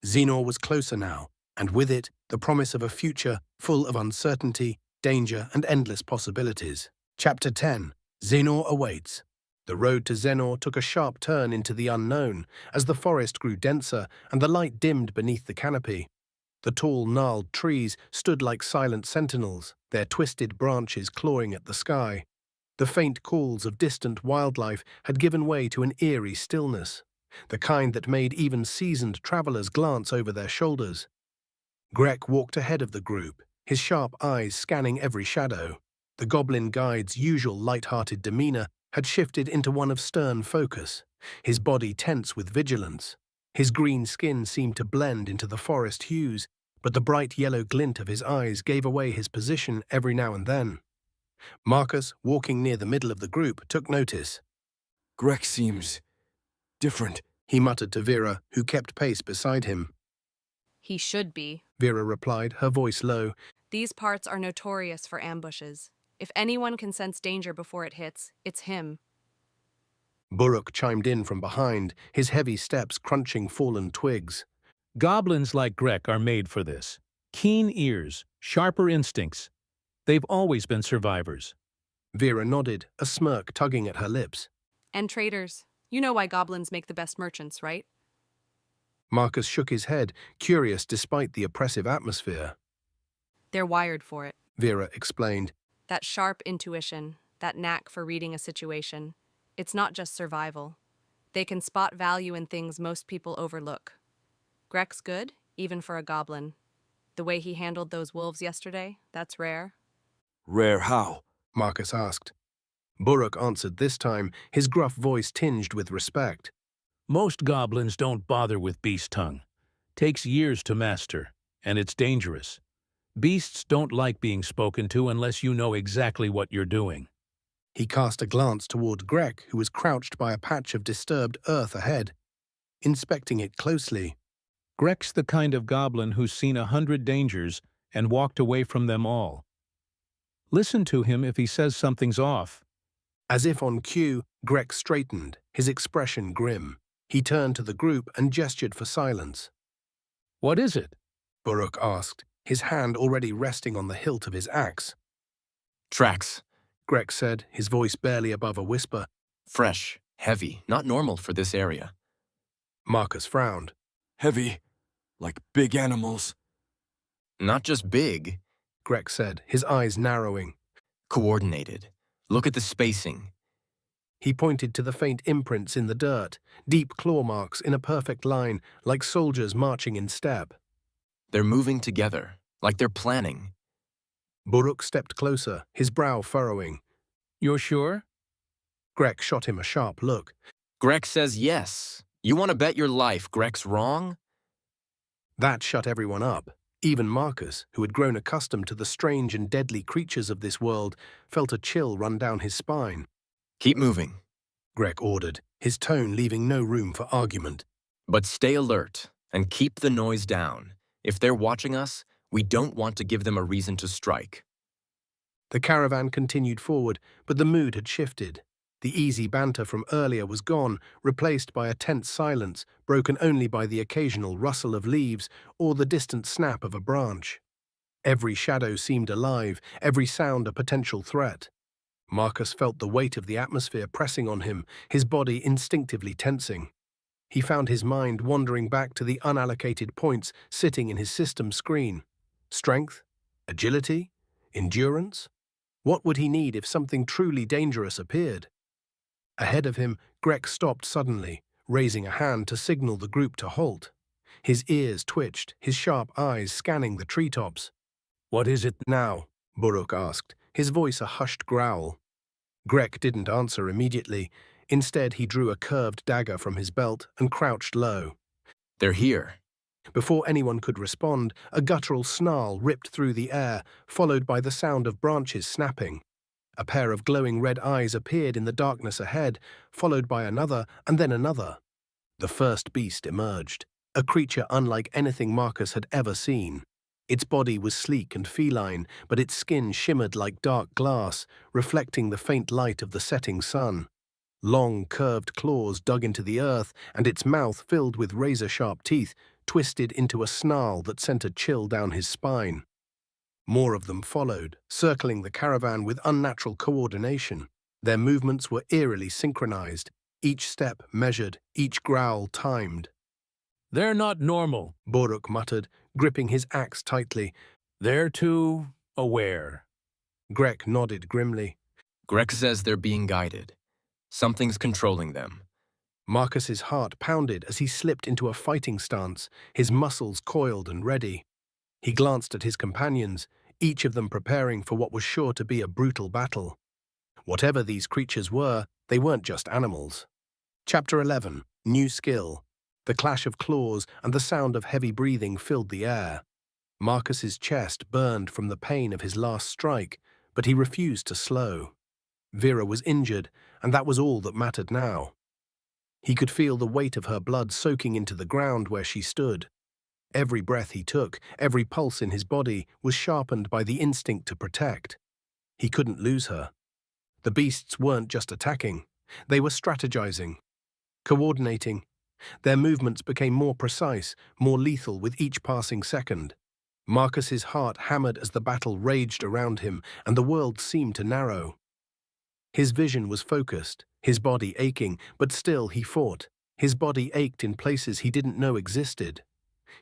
Xenor was closer now, and with it, the promise of a future full of uncertainty, danger, and endless possibilities. Chapter 10. Xenor Awaits. The road to Xenor took a sharp turn into the unknown as the forest grew denser and the light dimmed beneath the canopy. The tall, gnarled trees stood like silent sentinels, their twisted branches clawing at the sky. The faint calls of distant wildlife had given way to an eerie stillness, the kind that made even seasoned travelers glance over their shoulders. Greg walked ahead of the group, his sharp eyes scanning every shadow. The goblin guide's usual light-hearted demeanor had shifted into one of stern focus, his body tense with vigilance. His green skin seemed to blend into the forest hues, but the bright yellow glint of his eyes gave away his position every now and then. Marcus, walking near the middle of the group, took notice. Greg seems different. He muttered to Vera, who kept pace beside him. He should be. Vera replied, her voice low. These parts are notorious for ambushes. If anyone can sense danger before it hits, it's him. Buruk chimed in from behind, his heavy steps crunching fallen twigs. Goblins like Greg are made for this. Keen ears, sharper instincts. They've always been survivors. Vera nodded, a smirk tugging at her lips. And traders. You know why goblins make the best merchants, right? Marcus shook his head, curious despite the oppressive atmosphere. They're wired for it. Vera explained. That sharp intuition, that knack for reading a situation. It's not just survival. They can spot value in things most people overlook. Greg's good, even for a goblin. The way he handled those wolves yesterday, that's rare. Rare how? Marcus asked. Buruk answered this time, his gruff voice tinged with respect. Most goblins don't bother with beast tongue. Takes years to master, and it's dangerous. Beasts don't like being spoken to unless you know exactly what you're doing. He cast a glance toward Greg, who was crouched by a patch of disturbed earth ahead. Inspecting it closely. Greg's the kind of goblin who's seen 100 dangers and walked away from them all. Listen to him if he says something's off. As if on cue, Greg straightened, his expression grim. He turned to the group and gestured for silence. What is it? Buruk asked, his hand already resting on the hilt of his axe. Tracks. Greg said, his voice barely above a whisper. Fresh, heavy, not normal for this area. Marcus frowned. Heavy, like big animals. Not just big, Greg said, his eyes narrowing. coordinated. Look at the spacing. He pointed to the faint imprints in the dirt, deep claw marks in a perfect line, like soldiers marching in step. They're moving together, like they're planning. Buruk stepped closer, his brow furrowing. You're sure? Greg shot him a sharp look. Greg says yes. You want to bet your life Greg's wrong? That shut everyone up. Even Marcus, who had grown accustomed to the strange and deadly creatures of this world, felt a chill run down his spine. Keep moving. Greg ordered, his tone leaving no room for argument. But stay alert and keep the noise down. If they're watching us, we don't want to give them a reason to strike. The caravan continued forward, but the mood had shifted. The easy banter from earlier was gone, replaced by a tense silence, broken only by the occasional rustle of leaves or the distant snap of a branch. Every shadow seemed alive, every sound a potential threat. Marcus felt the weight of the atmosphere pressing on him, his body instinctively tensing. He found his mind wandering back to the unallocated points sitting in his system screen. Strength? Agility? Endurance? What would he need if something truly dangerous appeared? Ahead of him, Grek stopped suddenly, raising a hand to signal the group to halt. His ears twitched, his sharp eyes scanning the treetops. What is it? Now, Buruk asked, his voice a hushed growl. Grek didn't answer immediately. Instead, he drew a curved dagger from his belt and crouched low. They're here. Before anyone could respond, a guttural snarl ripped through the air, followed by the sound of branches snapping. A pair of glowing red eyes appeared in the darkness ahead, followed by another and then another. The first beast emerged, a creature unlike anything Marcus had ever seen. Its body was sleek and feline, but its skin shimmered like dark glass, reflecting the faint light of the setting sun. Long, curved claws dug into the earth, and its mouth, filled with razor-sharp teeth, twisted into a snarl that sent a chill down his spine. More of them followed, circling the caravan with unnatural coordination. Their movements were eerily synchronized, each step measured, each growl timed. They're not normal, Buruk muttered, gripping his axe tightly. they're too aware. Grek nodded grimly. Grek says they're being guided. Something's controlling them. Marcus's heart pounded as he slipped into a fighting stance, his muscles coiled and ready. He glanced at his companions, each of them preparing for what was sure to be a brutal battle. Whatever these creatures were, they weren't just animals. Chapter 11. New Skill. The clash of claws and the sound of heavy breathing filled the air. Marcus's chest burned from the pain of his last strike, but he refused to slow. Vera was injured, and that was all that mattered now. He could feel the weight of her blood soaking into the ground where she stood. Every breath he took, every pulse in his body, was sharpened by the instinct to protect. He couldn't lose her. The beasts weren't just attacking. They were strategizing, coordinating. Their movements became more precise, more lethal with each passing second. Marcus's heart hammered as the battle raged around him, and the world seemed to narrow. His vision was focused, his body aching, but still he fought. His body ached in places he didn't know existed.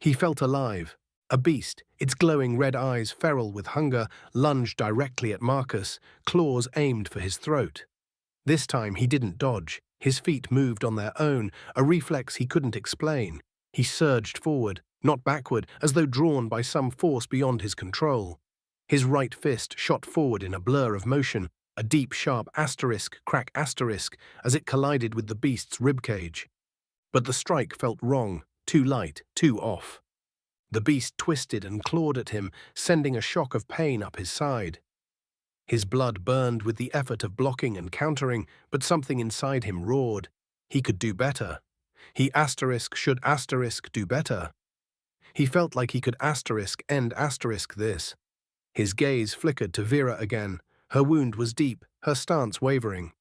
He felt alive. A beast, its glowing red eyes feral with hunger, lunged directly at Marcus, claws aimed for his throat. This time he didn't dodge. His feet moved on their own, a reflex he couldn't explain. He surged forward, not backward, as though drawn by some force beyond his control. His right fist shot forward in a blur of motion, a deep, sharp asterisk, crack asterisk, as it collided with the beast's ribcage. But the strike felt wrong, too light, too off. The beast twisted and clawed at him, sending a shock of pain up his side. His blood burned with the effort of blocking and countering, but something inside him roared. He could do better. He should do better. He felt like he could end this. His gaze flickered to Vera again. Her wound was deep, her stance wavering.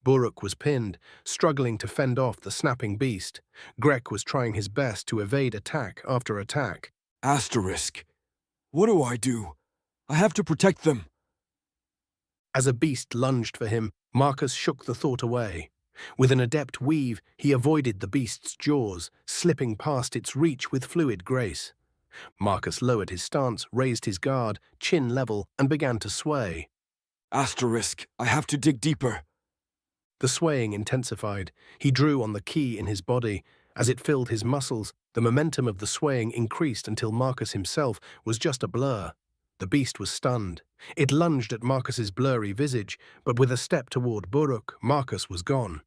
Buruk was pinned, struggling to fend off the snapping beast. Grek was trying his best to evade attack after attack. Asterisk. What do I do? I have to protect them. As a beast lunged for him, Marcus shook the thought away. With an adept weave, he avoided the beast's jaws, slipping past its reach with fluid grace. Marcus lowered his stance, raised his guard, chin level, and began to sway. Asterisk. I have to dig deeper. The swaying intensified. He drew on the ki in his body. As it filled his muscles, the momentum of the swaying increased until Marcus himself was just a blur. The beast was stunned. It lunged at Marcus's blurry visage, but with a step toward Buruk, Marcus was gone.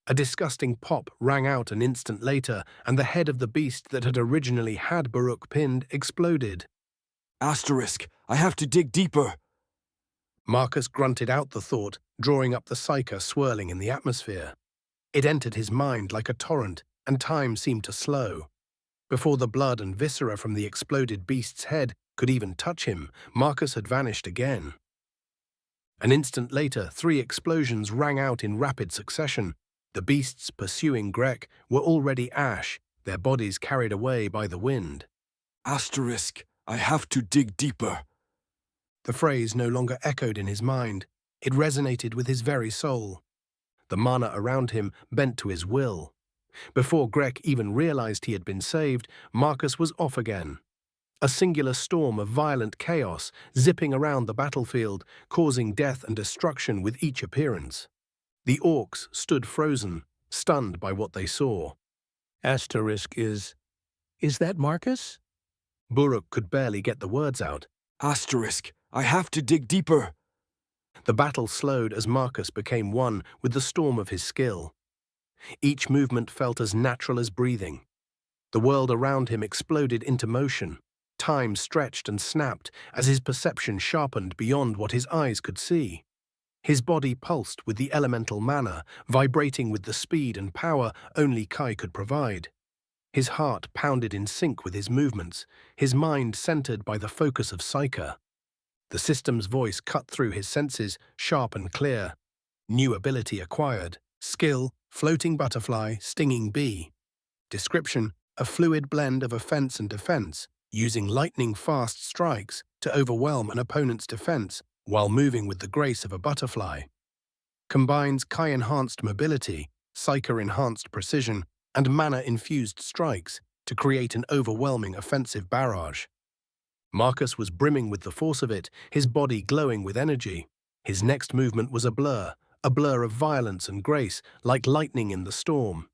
A disgusting pop rang out an instant later, and the head of the beast that had originally had Buruk pinned exploded. Asterisk. I have to dig deeper. Marcus grunted out the thought, drawing up the psyche swirling in the atmosphere. It entered his mind like a torrent, and time seemed to slow. Before the blood and viscera from the exploded beast's head could even touch him, Marcus had vanished again. An instant later, 3 explosions rang out in rapid succession. The beasts pursuing Grek were already ash, their bodies carried away by the wind. Asterisk. I have to dig deeper. The phrase no longer echoed in his mind. It resonated with his very soul. The mana around him bent to his will. Before Grek even realized he had been saved, Marcus was off again. A singular storm of violent chaos zipping around the battlefield, causing death and destruction with each appearance. The orcs stood frozen, stunned by what they saw. Asterisk is that Marcus? Buruk could barely get the words out. Asterisk, I have to dig deeper. The battle slowed as Marcus became one with the storm of his skill. Each movement felt as natural as breathing. The world around him exploded into motion. Time stretched and snapped as his perception sharpened beyond what his eyes could see. His body pulsed with the elemental mana, vibrating with the speed and power only Kai could provide. His heart pounded in sync with his movements, his mind centered by the focus of Psyker. The system's voice cut through his senses, sharp and clear. New ability acquired. Skill, floating butterfly, stinging bee. Description, a fluid blend of offense and defense, using lightning-fast strikes to overwhelm an opponent's defense while moving with the grace of a butterfly. Combines Kai-enhanced mobility, Psyker-enhanced precision, and mana-infused strikes to create an overwhelming offensive barrage. Marcus was brimming with the force of it, his body glowing with energy. His next movement was a blur of violence and grace, like lightning in the storm.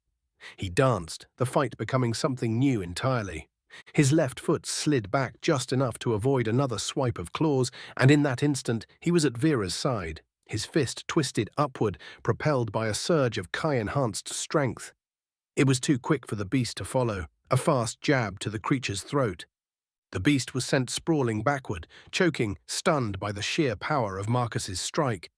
He danced, the fight becoming something new entirely. His left foot slid back just enough to avoid another swipe of claws, and in that instant he was at Vera's side, his fist twisted upward, propelled by a surge of Kai-enhanced strength. It was too quick for the beast to follow, a fast jab to the creature's throat. The beast was sent sprawling backward, choking, stunned by the sheer power of Marcus's strike.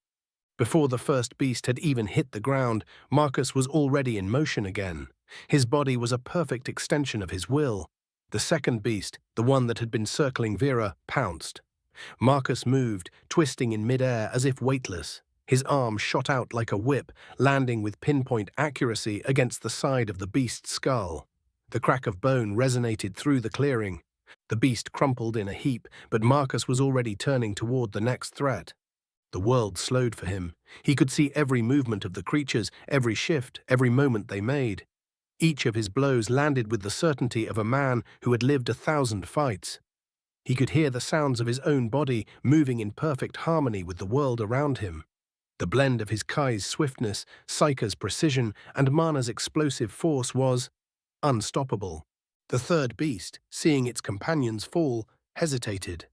Before the first beast had even hit the ground, Marcus was already in motion again. His body was a perfect extension of his will. The second beast, the one that had been circling Vera, pounced. Marcus moved, twisting in midair as if weightless. His arm shot out like a whip, landing with pinpoint accuracy against the side of the beast's skull. The crack of bone resonated through the clearing. The beast crumpled in a heap, but Marcus was already turning toward the next threat. The world slowed for him. He could see every movement of the creatures, every shift, every moment they made. Each of his blows landed with the certainty of a man who had lived 1,000 fights. He could hear the sounds of his own body moving in perfect harmony with the world around him. The blend of his Kai's swiftness, Psyker's precision, and Mana's explosive force was unstoppable. The third beast, seeing its companions fall, hesitated.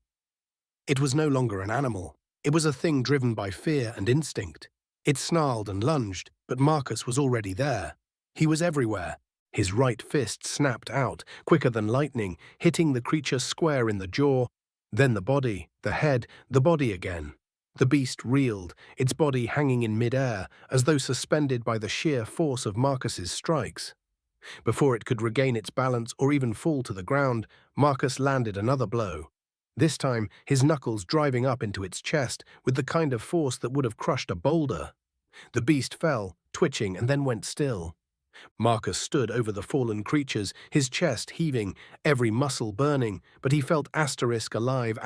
It was no longer an animal. It was a thing driven by fear and instinct. It snarled and lunged, but Marcus was already there. He was everywhere. His right fist snapped out, quicker than lightning, hitting the creature square in the jaw, then the body, the head, the body again. The beast reeled, its body hanging in midair, as though suspended by the sheer force of Marcus's strikes. Before it could regain its balance or even fall to the ground, Marcus landed another blow. This time, his knuckles driving up into its chest with the kind of force that would have crushed a boulder. The beast fell, twitching, and then went still. Marcus stood over the fallen creatures, his chest heaving, every muscle burning, but he felt alive.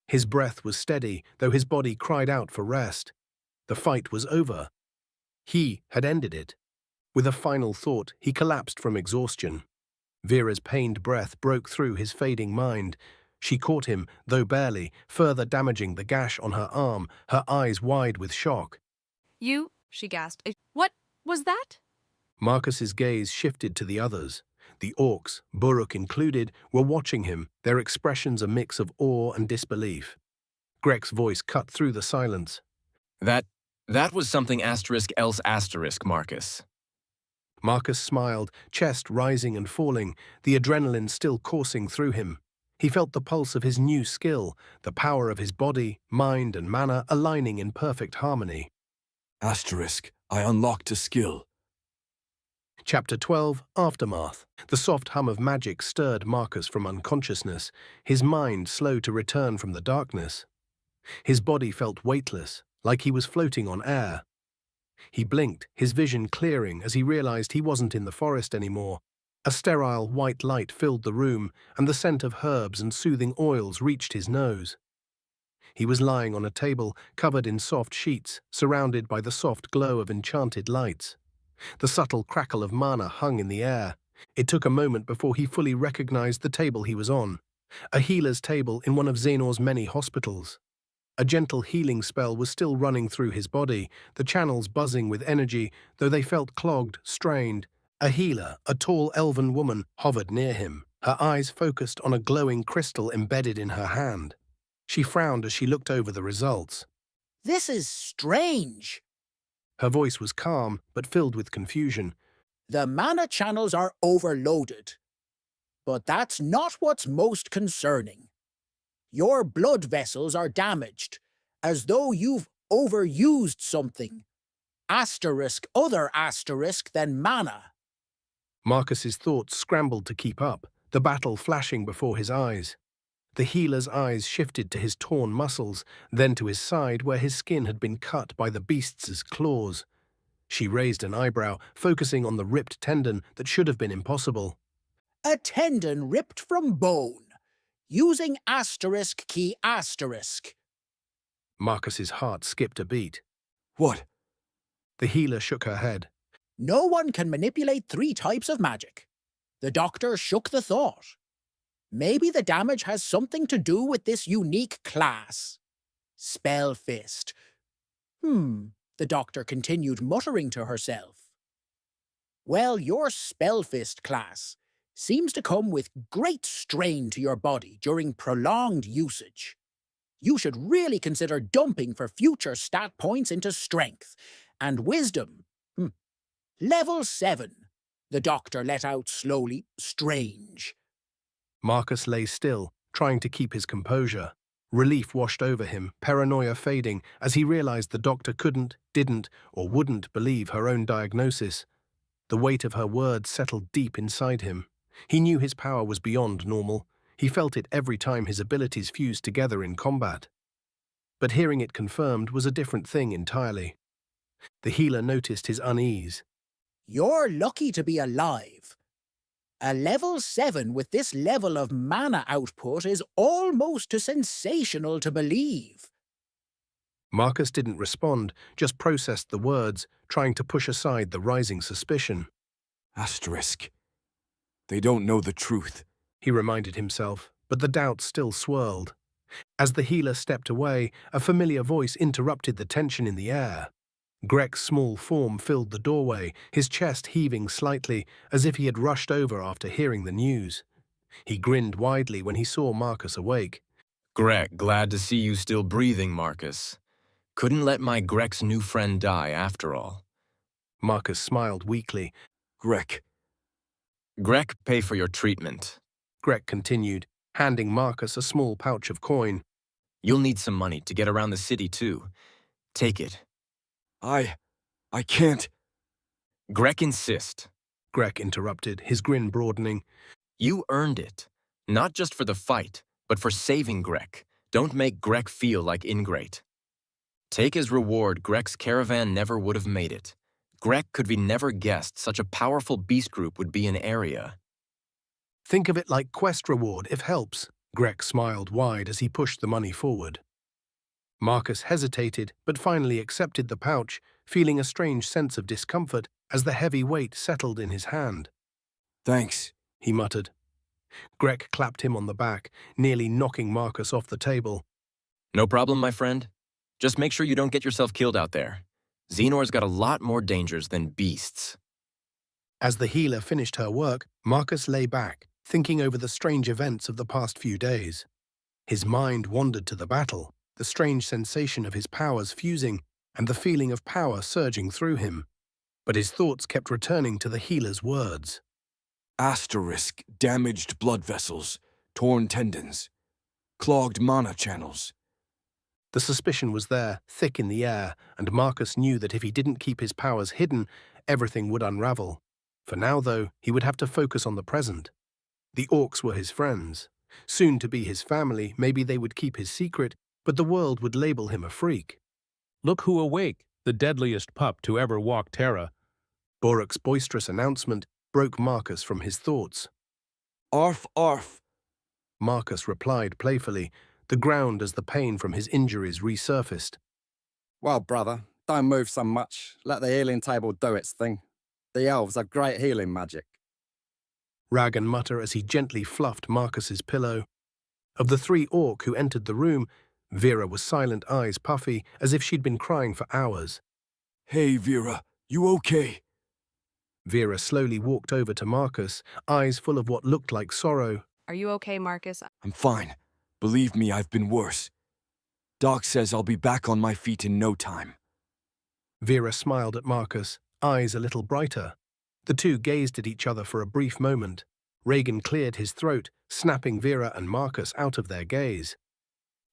His breath was steady, though his body cried out for rest. The fight was over. He had ended it. With a final thought, he collapsed from exhaustion. Vera's pained breath broke through his fading mind. She caught him, though barely, further damaging the gash on her arm, her eyes wide with shock. You, she gasped. What was that? Marcus's gaze shifted to the others. The orcs, Buruk included, were watching him, their expressions a mix of awe and disbelief. Grek's voice cut through the silence. That was something else Marcus. Marcus smiled, chest rising and falling, the adrenaline still coursing through him. He felt the pulse of his new skill, the power of his body, mind, and mana aligning in perfect harmony. Asterisk, I unlocked a skill. Chapter 12, Aftermath. The soft hum of magic stirred Marcus from unconsciousness, his mind slow to return from the darkness. His body felt weightless, like he was floating on air. He blinked, his vision clearing as he realized he wasn't in the forest anymore. A sterile white light filled the room, and the scent of herbs and soothing oils reached his nose. He was lying on a table covered in soft sheets, surrounded by the soft glow of enchanted lights. The subtle crackle of mana hung in the air. It took a moment before he fully recognized the table he was on, a healer's table in one of Xenor's many hospitals. A gentle healing spell was still running through his body, the channels buzzing with energy, though they felt clogged, strained. A healer, a tall elven woman, hovered near him, her eyes focused on a glowing crystal embedded in her hand. She frowned as she looked over the results. This is strange. Her voice was calm, but filled with confusion. The mana channels are overloaded. But that's not what's most concerning. Your blood vessels are damaged, as though you've overused something. Asterisk other asterisk than mana. Marcus's thoughts scrambled to keep up, the battle flashing before his eyes. The healer's eyes shifted to his torn muscles, then to his side where his skin had been cut by the beast's claws. She raised an eyebrow, focusing on the ripped tendon that should have been impossible. A tendon ripped from bone, using asterisk key asterisk. Marcus's heart skipped a beat. What? The healer shook her head. No one can manipulate 3 types of magic. The doctor shook the thought. Maybe the damage has something to do with this unique class. Spell fist. The doctor continued muttering to herself. Well, your spell fist class seems to come with great strain to your body during prolonged usage. You should really consider dumping for future stat points into strength and wisdom. Level 7. The doctor let out slowly. Strange. Marcus lay still, trying to keep his composure. Relief washed over him, paranoia fading, as he realized the doctor couldn't, didn't, or wouldn't believe her own diagnosis. The weight of her words settled deep inside him. He knew his power was beyond normal. He felt it every time his abilities fused together in combat. But hearing it confirmed was a different thing entirely. The healer noticed his unease. You're lucky to be alive. A level 7 with this level of mana output is almost too sensational to believe. Marcus didn't respond, just processed the words, trying to push aside the rising suspicion. Asterisk. They don't know the truth, he reminded himself, but the doubt still swirled. As the healer stepped away, a familiar voice interrupted the tension in the air. Grek's small form filled the doorway, his chest heaving slightly, as if he had rushed over after hearing the news. He grinned widely when he saw Marcus awake. Grek, glad to see you still breathing, Marcus. Couldn't let my Grek's new friend die after all. Marcus smiled weakly. Grek. Grek, pay for your treatment. Grek continued, handing Marcus a small pouch of coin. You'll need some money to get around the city, too. Take it. I can't. Grek insist. Grek interrupted, his grin broadening. You earned it. Not just for the fight, but for saving Grek. Don't make Grek feel like ingrate. Take as reward Grek's caravan never would have made it. Grek could be never guessed such a powerful beast group would be an area. Think of it like quest reward, if helps. Grek smiled wide as he pushed the money forward. Marcus hesitated, but finally accepted the pouch, feeling a strange sense of discomfort as the heavy weight settled in his hand. Thanks, he muttered. Grek clapped him on the back, nearly knocking Marcus off the table. No problem, my friend. Just make sure you don't get yourself killed out there. Xenor's got a lot more dangers than beasts. As the healer finished her work, Marcus lay back, thinking over the strange events of the past few days. His mind wandered to the battle, the strange sensation of his powers fusing, and the feeling of power surging through him. But his thoughts kept returning to the healer's words. Asterisk, damaged blood vessels, torn tendons, clogged mana channels. The suspicion was there, thick in the air, and Marcus knew that if he didn't keep his powers hidden, everything would unravel. For now, though, he would have to focus on the present. The orcs were his friends. Soon to be his family, maybe they would keep his secret, but the world would label him a freak. Look who awake, the deadliest pup to ever walk Terra. Boruk's boisterous announcement broke Marcus from his thoughts. Arf, arf. Marcus replied playfully, the ground as the pain from his injuries resurfaced. Well, brother, don't move so much. Let the healing table do its thing. The elves are great healing magic. Rag and mutter as he gently fluffed Marcus's pillow. Of the 3 orc who entered the room, Vera was silent, eyes puffy, as if she'd been crying for hours. Hey, Vera, you okay? Vera slowly walked over to Marcus, eyes full of what looked like sorrow. Are you okay, Marcus? I'm fine. Believe me, I've been worse. Doc says I'll be back on my feet in no time. Vera smiled at Marcus, eyes a little brighter. The two gazed at each other for a brief moment. Reagan cleared his throat, snapping Vera and Marcus out of their gaze.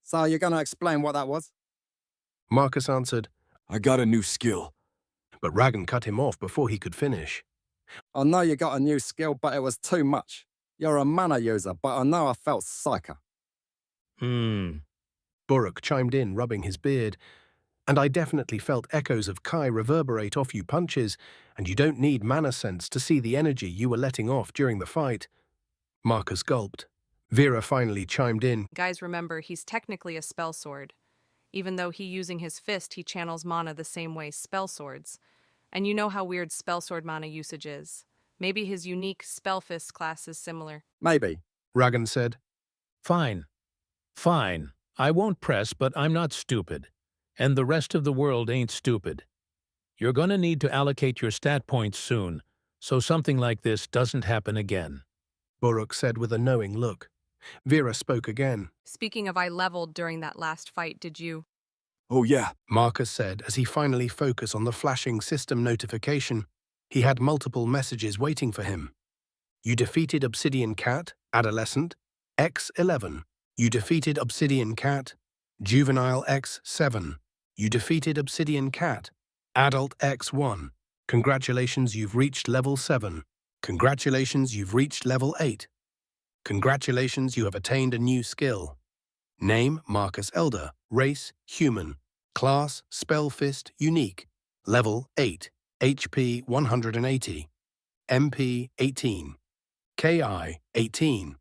So you're going to explain what that was? Marcus answered, I got a new skill. but Reagan cut him off before he could finish. I know you got a new skill, but it was too much. You're a mana user, but I know I felt psycho. Buruk chimed in, rubbing his beard. And I definitely felt echoes of Kai reverberate off you punches, and you don't need mana sense to see the energy you were letting off during the fight. Marcus gulped. Vera finally chimed in. Guys, remember, he's technically a spell sword. Even though using his fist, he channels mana the same way spell swords. And you know how weird spell sword mana usage is. Maybe his unique spell fist class is similar. Maybe. Reagan said. Fine. Fine. I won't press, but I'm not stupid. And the rest of the world ain't stupid. You're gonna need to allocate your stat points soon, so something like this doesn't happen again. Buruk said with a knowing look. Vera spoke again. Speaking of, I leveled during that last fight, did you? Oh yeah, Marcus said as he finally focused on the flashing system notification. He had multiple messages waiting for him. You defeated Obsidian Cat, Adolescent, X11. You defeated Obsidian Cat, Juvenile X7. You defeated Obsidian Cat, Adult X1. Congratulations, you've reached level 7. Congratulations, you've reached level 8. Congratulations, you have attained a new skill. Name, Marcus Elder. Race, human. Class, Spell Fist, unique. Level 8. HP 180. MP 18. KI 18.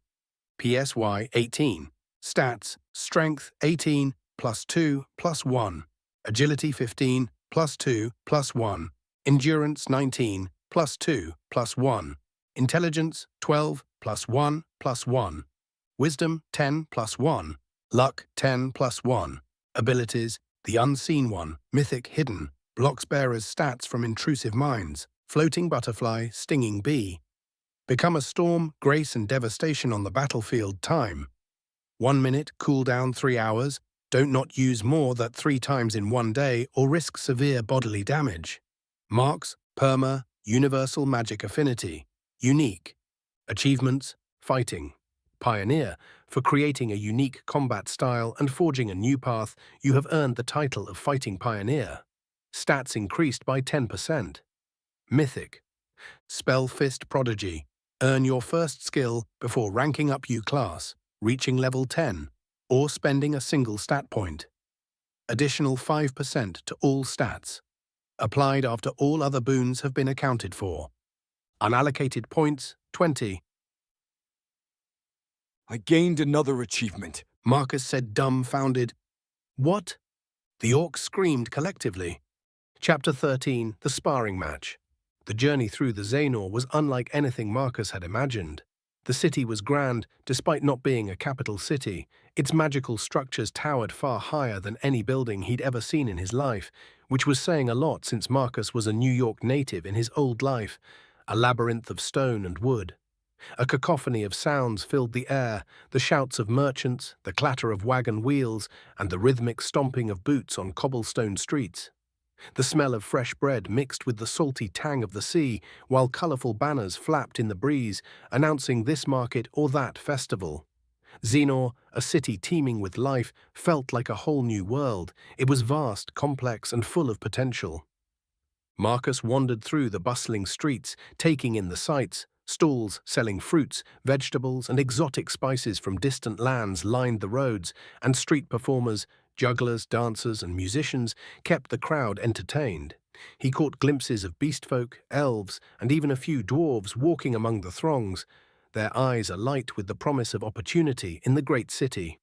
PSY 18. Stats, Strength 18, +2, +1. Agility 15, +2, +1. Endurance 19, +2, +1. Intelligence 12, +1, +1. Wisdom 10, +1. Luck 10, +1. Abilities, the Unseen One, Mythic Hidden. Blocks bearers stats from Intrusive Minds. Floating Butterfly, Stinging Bee. Become a Storm, Grace and Devastation on the battlefield. Time. 1 minute, cooldown 3 hours. Don't not use more than 3 times in 1 day or risk severe bodily damage. Marks, Perma, Universal Magic Affinity. Unique. Achievements, Fighting. Pioneer. For creating a unique combat style and forging a new path, you have earned the title of Fighting Pioneer. Stats increased by 10%. Mythic. Spell Fist Prodigy. Earn your first skill before ranking up your class, reaching level 10, or spending a single stat point. Additional 5% to all stats. Applied after all other boons have been accounted for. Unallocated points, 20. I gained another achievement. Marcus said, dumbfounded. What? The orcs screamed collectively. Chapter 13, The Sparring Match. The journey through the Xenor was unlike anything Marcus had imagined. The city was grand, despite not being a capital city. Its magical structures towered far higher than any building he'd ever seen in his life, which was saying a lot since Marcus was a New York native in his old life, a labyrinth of stone and wood. A cacophony of sounds filled the air, the shouts of merchants, the clatter of wagon wheels, and the rhythmic stomping of boots on cobblestone streets. The smell of fresh bread mixed with the salty tang of the sea, while colourful banners flapped in the breeze, announcing this market or that festival. Xenor, a city teeming with life, felt like a whole new world. It was vast, complex, and full of potential. Marcus wandered through the bustling streets, taking in the sights. Stalls selling fruits, vegetables, and exotic spices from distant lands lined the roads, and street performers, jugglers, dancers, and musicians kept the crowd entertained. He caught glimpses of beastfolk, elves, and even a few dwarves walking among the throngs, their eyes alight with the promise of opportunity in the great city.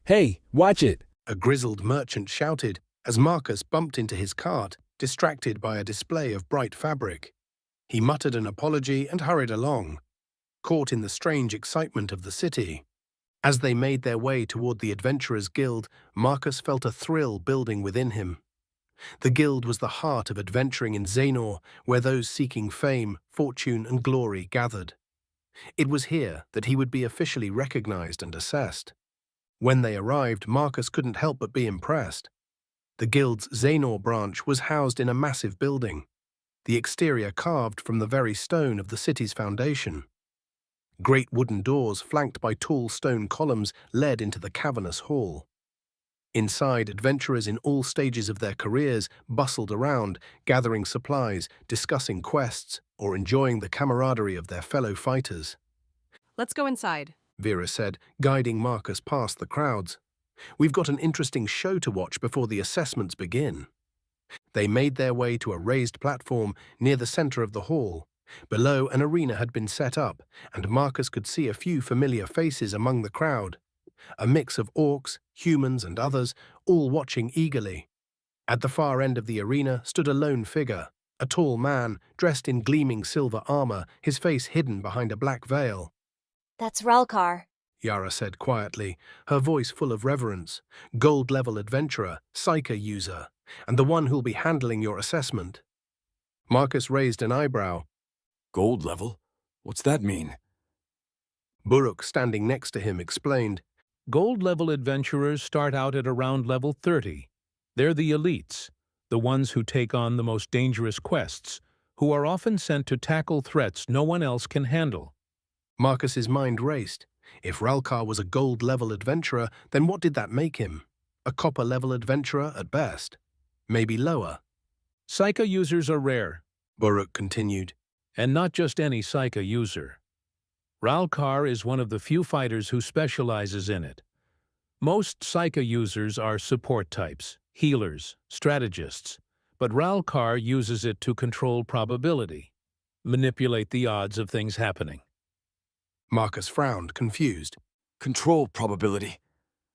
Hey, watch it! A grizzled merchant shouted as Marcus bumped into his cart, distracted by a display of bright fabric. He muttered an apology and hurried along, caught in the strange excitement of the city. As they made their way toward the Adventurers Guild, Marcus felt a thrill building within him. The guild was the heart of adventuring in Xenor, where those seeking fame, fortune, and glory gathered. It was here that he would be officially recognized and assessed. When they arrived, Marcus couldn't help but be impressed. The guild's Xenor branch was housed in a massive building, the exterior carved from the very stone of the city's foundation. Great wooden doors flanked by tall stone columns led into the cavernous hall. Inside, adventurers in all stages of their careers bustled around, gathering supplies, discussing quests, or enjoying the camaraderie of their fellow fighters. Let's go inside. Vera said, guiding Marcus past the crowds. We've got an interesting show to watch before the assessments begin. They made their way to a raised platform near the center of the hall. Below, an arena had been set up, and Marcus could see a few familiar faces among the crowd. A mix of orcs, humans, and others, all watching eagerly. At the far end of the arena stood a lone figure, a tall man dressed in gleaming silver armor, his face hidden behind a black veil. That's Ralkar. Yara said quietly, her voice full of reverence. Gold-level adventurer, psyker user, and the one who'll be handling your assessment. Marcus raised an eyebrow. Gold level? What's that mean? Buruk, standing next to him, explained. Gold-level adventurers start out at around level 30. They're the elites, the ones who take on the most dangerous quests, who are often sent to tackle threats no one else can handle. Marcus's mind raced. If Ralkar was a gold-level adventurer, then what did that make him? A copper-level adventurer at best. Maybe lower. Psyker users are rare, Buruk continued. and not just any psyker user. Ralkar is one of the few fighters who specializes in it. Most psyker users are support types, healers, strategists, but Ralkar uses it to control probability, manipulate the odds of things happening. Marcus frowned, confused. Control probability.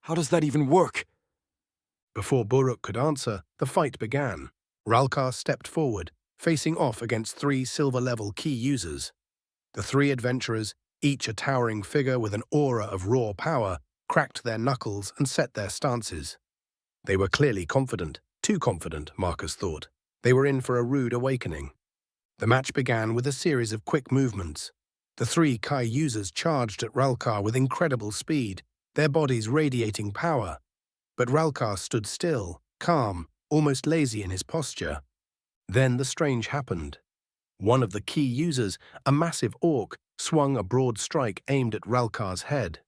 How does that even work? Before Buruk could answer, the fight began. Ralkar stepped forward, facing off against 3 silver-level key users. The 3 adventurers, each a towering figure with an aura of raw power, cracked their knuckles and set their stances. They were clearly confident, too confident, Marcus thought. They were in for a rude awakening. The match began with a series of quick movements. The 3 Kai users charged at Ralkar with incredible speed, their bodies radiating power. But Ralkar stood still, calm, almost lazy in his posture. Then the strange happened. One of the key users, a massive orc, swung a broad strike aimed at Ralkar's head.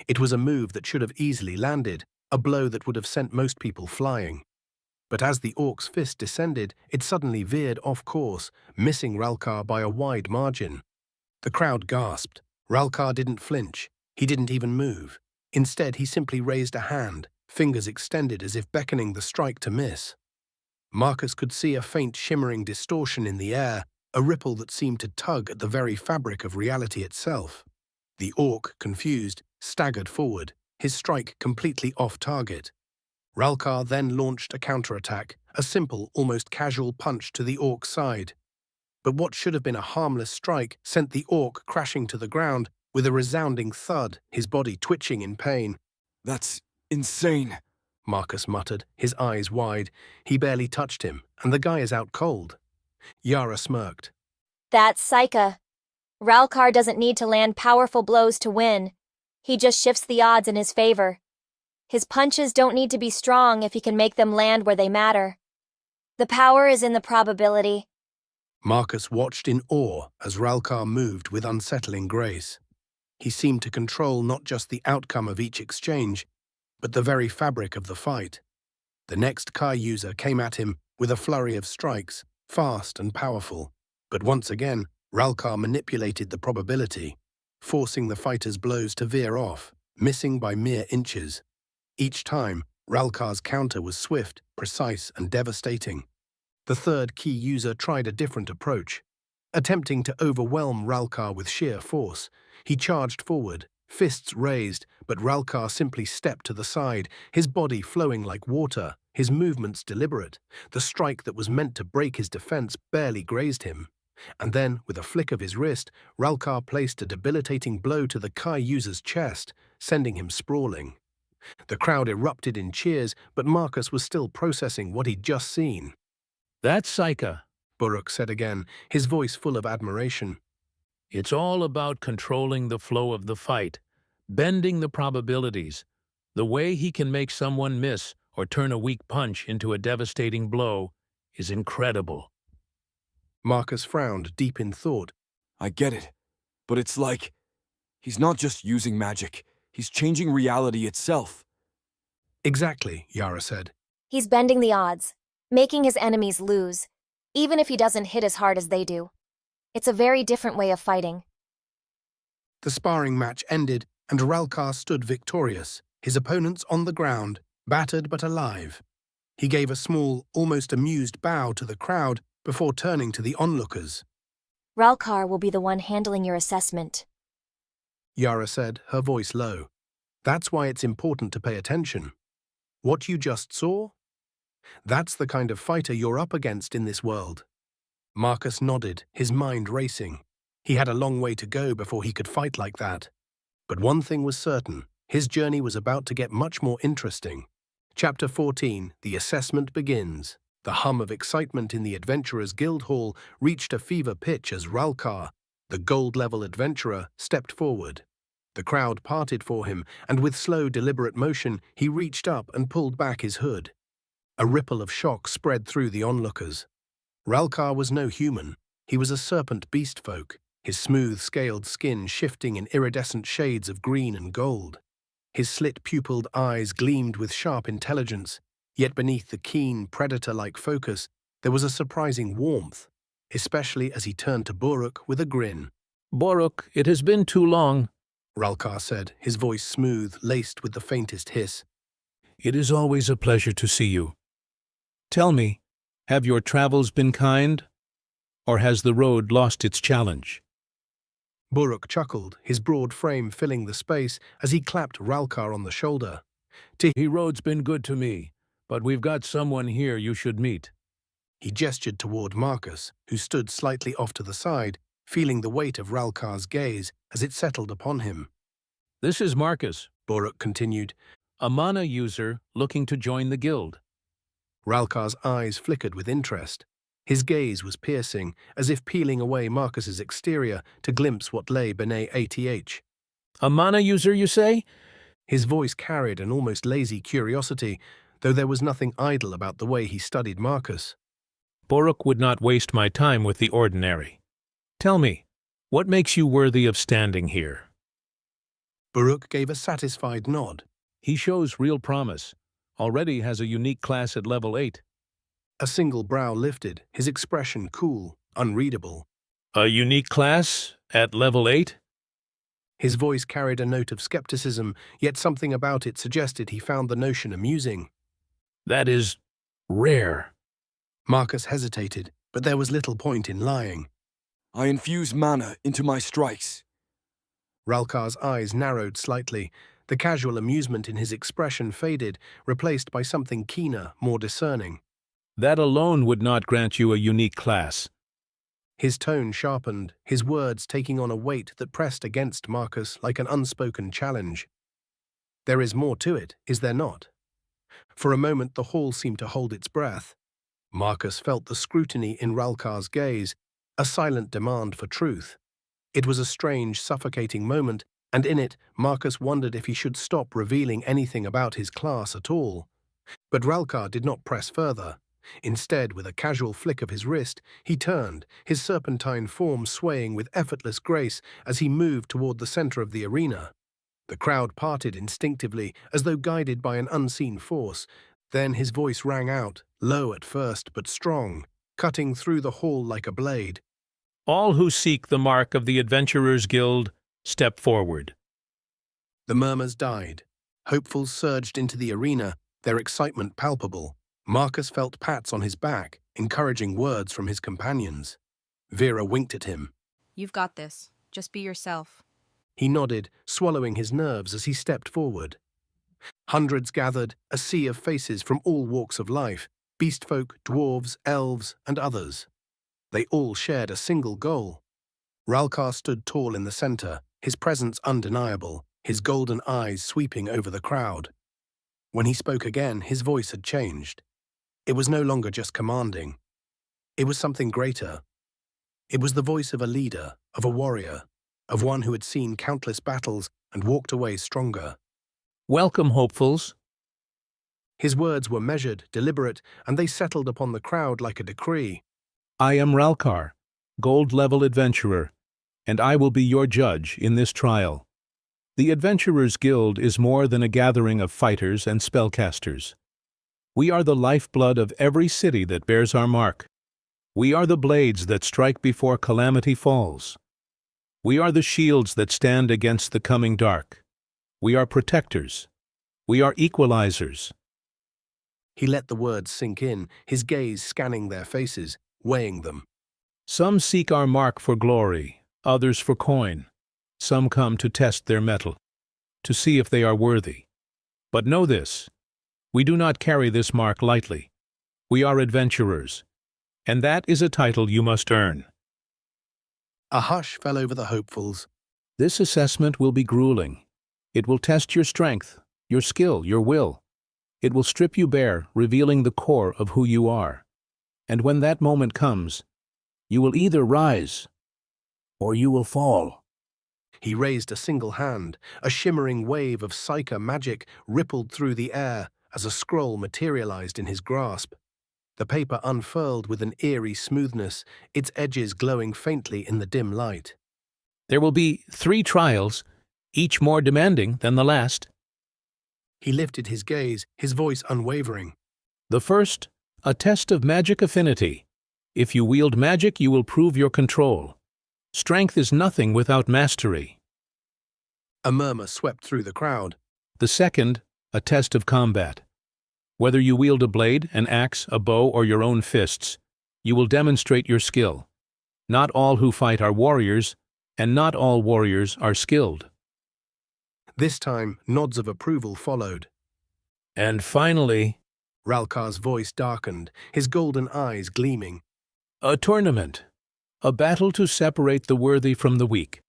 It was a move that should have easily landed, a blow that would have sent most people flying. But as the orc's fist descended, it suddenly veered off course, missing Ralkar by a wide margin. The crowd gasped. Ralkar didn't flinch. He didn't even move. Instead, he simply raised a hand, fingers extended as if beckoning the strike to miss. Marcus could see a faint shimmering distortion in the air, a ripple that seemed to tug at the very fabric of reality itself. The orc, confused, staggered forward, his strike completely off target. Ralkar then launched a counterattack, a simple, almost casual punch to the orc's side. But what should have been a harmless strike sent the orc crashing to the ground with a resounding thud, his body twitching in pain. That's insane, Marcus muttered, his eyes wide. He barely touched him, and the guy is out cold. Yara smirked. That's Psyka. Ralkar doesn't need to land powerful blows to win. He just shifts the odds in his favor. His punches don't need to be strong if he can make them land where they matter. The power is in the probability. Marcus watched in awe as Ralkar moved with unsettling grace. He seemed to control not just the outcome of each exchange, but the very fabric of the fight. The next Kai user came at him with a flurry of strikes, fast and powerful. But once again, Ralkar manipulated the probability, forcing the fighter's blows to veer off, missing by mere inches. Each time, Ralkar's counter was swift, precise, and devastating. The third key user tried a different approach. Attempting to overwhelm Ralkar with sheer force, he charged forward, fists raised, but Ralkar simply stepped to the side, his body flowing like water, his movements deliberate. The strike that was meant to break his defense barely grazed him. And then, with a flick of his wrist, Ralkar placed a debilitating blow to the Kai user's chest, sending him sprawling. The crowd erupted in cheers, but Marcus was still processing what he'd just seen. That's Psycha. Buruk said again, his voice full of admiration. It's all about controlling the flow of the fight, bending the probabilities. The way he can make someone miss or turn a weak punch into a devastating blow is incredible. Marcus frowned, deep in thought. I get it, but it's like he's not just using magic, he's changing reality itself. Exactly, Yara said. He's bending the odds, making his enemies lose, even if he doesn't hit as hard as they do. It's a very different way of fighting. The sparring match ended, and Ralkar stood victorious, his opponents on the ground, battered but alive. He gave a small, almost amused bow to the crowd before turning to the onlookers. Ralkar will be the one handling your assessment. Yara said, her voice low. That's why it's important to pay attention. What you just saw? That's the kind of fighter you're up against in this world. Marcus nodded, his mind racing. He had a long way to go before he could fight like that. But one thing was certain, his journey was about to get much more interesting. Chapter 14, The Assessment Begins. The hum of excitement in the Adventurers Guild Hall reached a fever pitch as Ralkar, the gold-level adventurer, stepped forward. The crowd parted for him, and with slow, deliberate motion, he reached up and pulled back his hood. A ripple of shock spread through the onlookers. Ralkar was no human. He was a serpent beast folk, his smooth, scaled skin shifting in iridescent shades of green and gold. His slit-pupilled eyes gleamed with sharp intelligence, yet beneath the keen, predator-like focus, there was a surprising warmth, especially as he turned to Buruk with a grin. Buruk, it has been too long, Ralkar said, his voice smooth, laced with the faintest hiss. It is always a pleasure to see you. Tell me, have your travels been kind? Or has the road lost its challenge? Buruk chuckled, his broad frame filling the space as he clapped Ralkar on the shoulder. The road's been good to me, but we've got someone here you should meet. He gestured toward Marcus, who stood slightly off to the side, feeling the weight of Ralkar's gaze as it settled upon him. This is Marcus, Buruk continued, a mana user looking to join the guild. Ralkar's eyes flickered with interest. His gaze was piercing, as if peeling away Marcus's exterior to glimpse what lay beneath ATH. A mana user, you say? His voice carried an almost lazy curiosity, though there was nothing idle about the way he studied Marcus. Buruk would not waste my time with the ordinary. Tell me, what makes you worthy of standing here? Buruk gave a satisfied nod. He shows real promise. Already has a unique class at level 8. A single brow lifted, his expression cool, unreadable. A unique class at level 8? His voice carried a note of skepticism, yet something about it suggested he found the notion amusing. That is rare. Marcus hesitated, but there was little point in lying. I infuse mana into my strikes. Ralkar's eyes narrowed slightly. The casual amusement in his expression faded, replaced by something keener, more discerning. That alone would not grant you a unique class. His tone sharpened, his words taking on a weight that pressed against Marcus like an unspoken challenge. There is more to it, is there not? For a moment the hall seemed to hold its breath. Marcus felt the scrutiny in Ralkar's gaze, a silent demand for truth. It was a strange, suffocating moment, and in it Marcus wondered if he should stop revealing anything about his class at all. But Ralkar did not press further. Instead, with a casual flick of his wrist, he turned, his serpentine form swaying with effortless grace as he moved toward the center of the arena. The crowd parted instinctively, as though guided by an unseen force. Then his voice rang out, low at first but strong, cutting through the hall like a blade. All who seek the mark of the Adventurers Guild, step forward. The murmurs died. Hopefuls surged into the arena, their excitement palpable. Marcus felt pats on his back, encouraging words from his companions. Vera winked at him. You've got this. Just be yourself. He nodded, swallowing his nerves as he stepped forward. Hundreds gathered, a sea of faces from all walks of life, beastfolk, dwarves, elves, and others. They all shared a single goal. Ralkar stood tall in the center, his presence undeniable, his golden eyes sweeping over the crowd. When he spoke again, his voice had changed. It was no longer just commanding. It was something greater. It was the voice of a leader, of a warrior, of one who had seen countless battles and walked away stronger. Welcome, hopefuls. His words were measured, deliberate, and they settled upon the crowd like a decree. I am Ralkar, gold-level adventurer, and I will be your judge in this trial. The Adventurers Guild is more than a gathering of fighters and spellcasters. We are the lifeblood of every city that bears our mark. We are the blades that strike before calamity falls. We are the shields that stand against the coming dark. We are protectors. We are equalizers. He let the words sink in, his gaze scanning their faces, weighing them. Some seek our mark for glory, others for coin. Some come to test their mettle, to see if they are worthy. But know this, we do not carry this mark lightly. We are adventurers, and that is a title you must earn. A hush fell over the hopefuls. This assessment will be grueling. It will test your strength, your skill, your will. It will strip you bare, revealing the core of who you are. And when that moment comes, you will either rise or you will fall. He raised a single hand. A shimmering wave of psyche magic rippled through the air as a scroll materialized in his grasp. The paper unfurled with an eerie smoothness, its edges glowing faintly in the dim light. There will be 3 trials, each more demanding than the last. He lifted his gaze, his voice unwavering. The first, a test of magic affinity. If you wield magic, you will prove your control. Strength is nothing without mastery. A murmur swept through the crowd. The second, a test of combat. Whether you wield a blade, an axe, a bow, or your own fists, you will demonstrate your skill. Not all who fight are warriors, and not all warriors are skilled. This time, nods of approval followed. And finally, Ralkar's voice darkened, his golden eyes gleaming. a tournament. A battle to separate the worthy from the weak.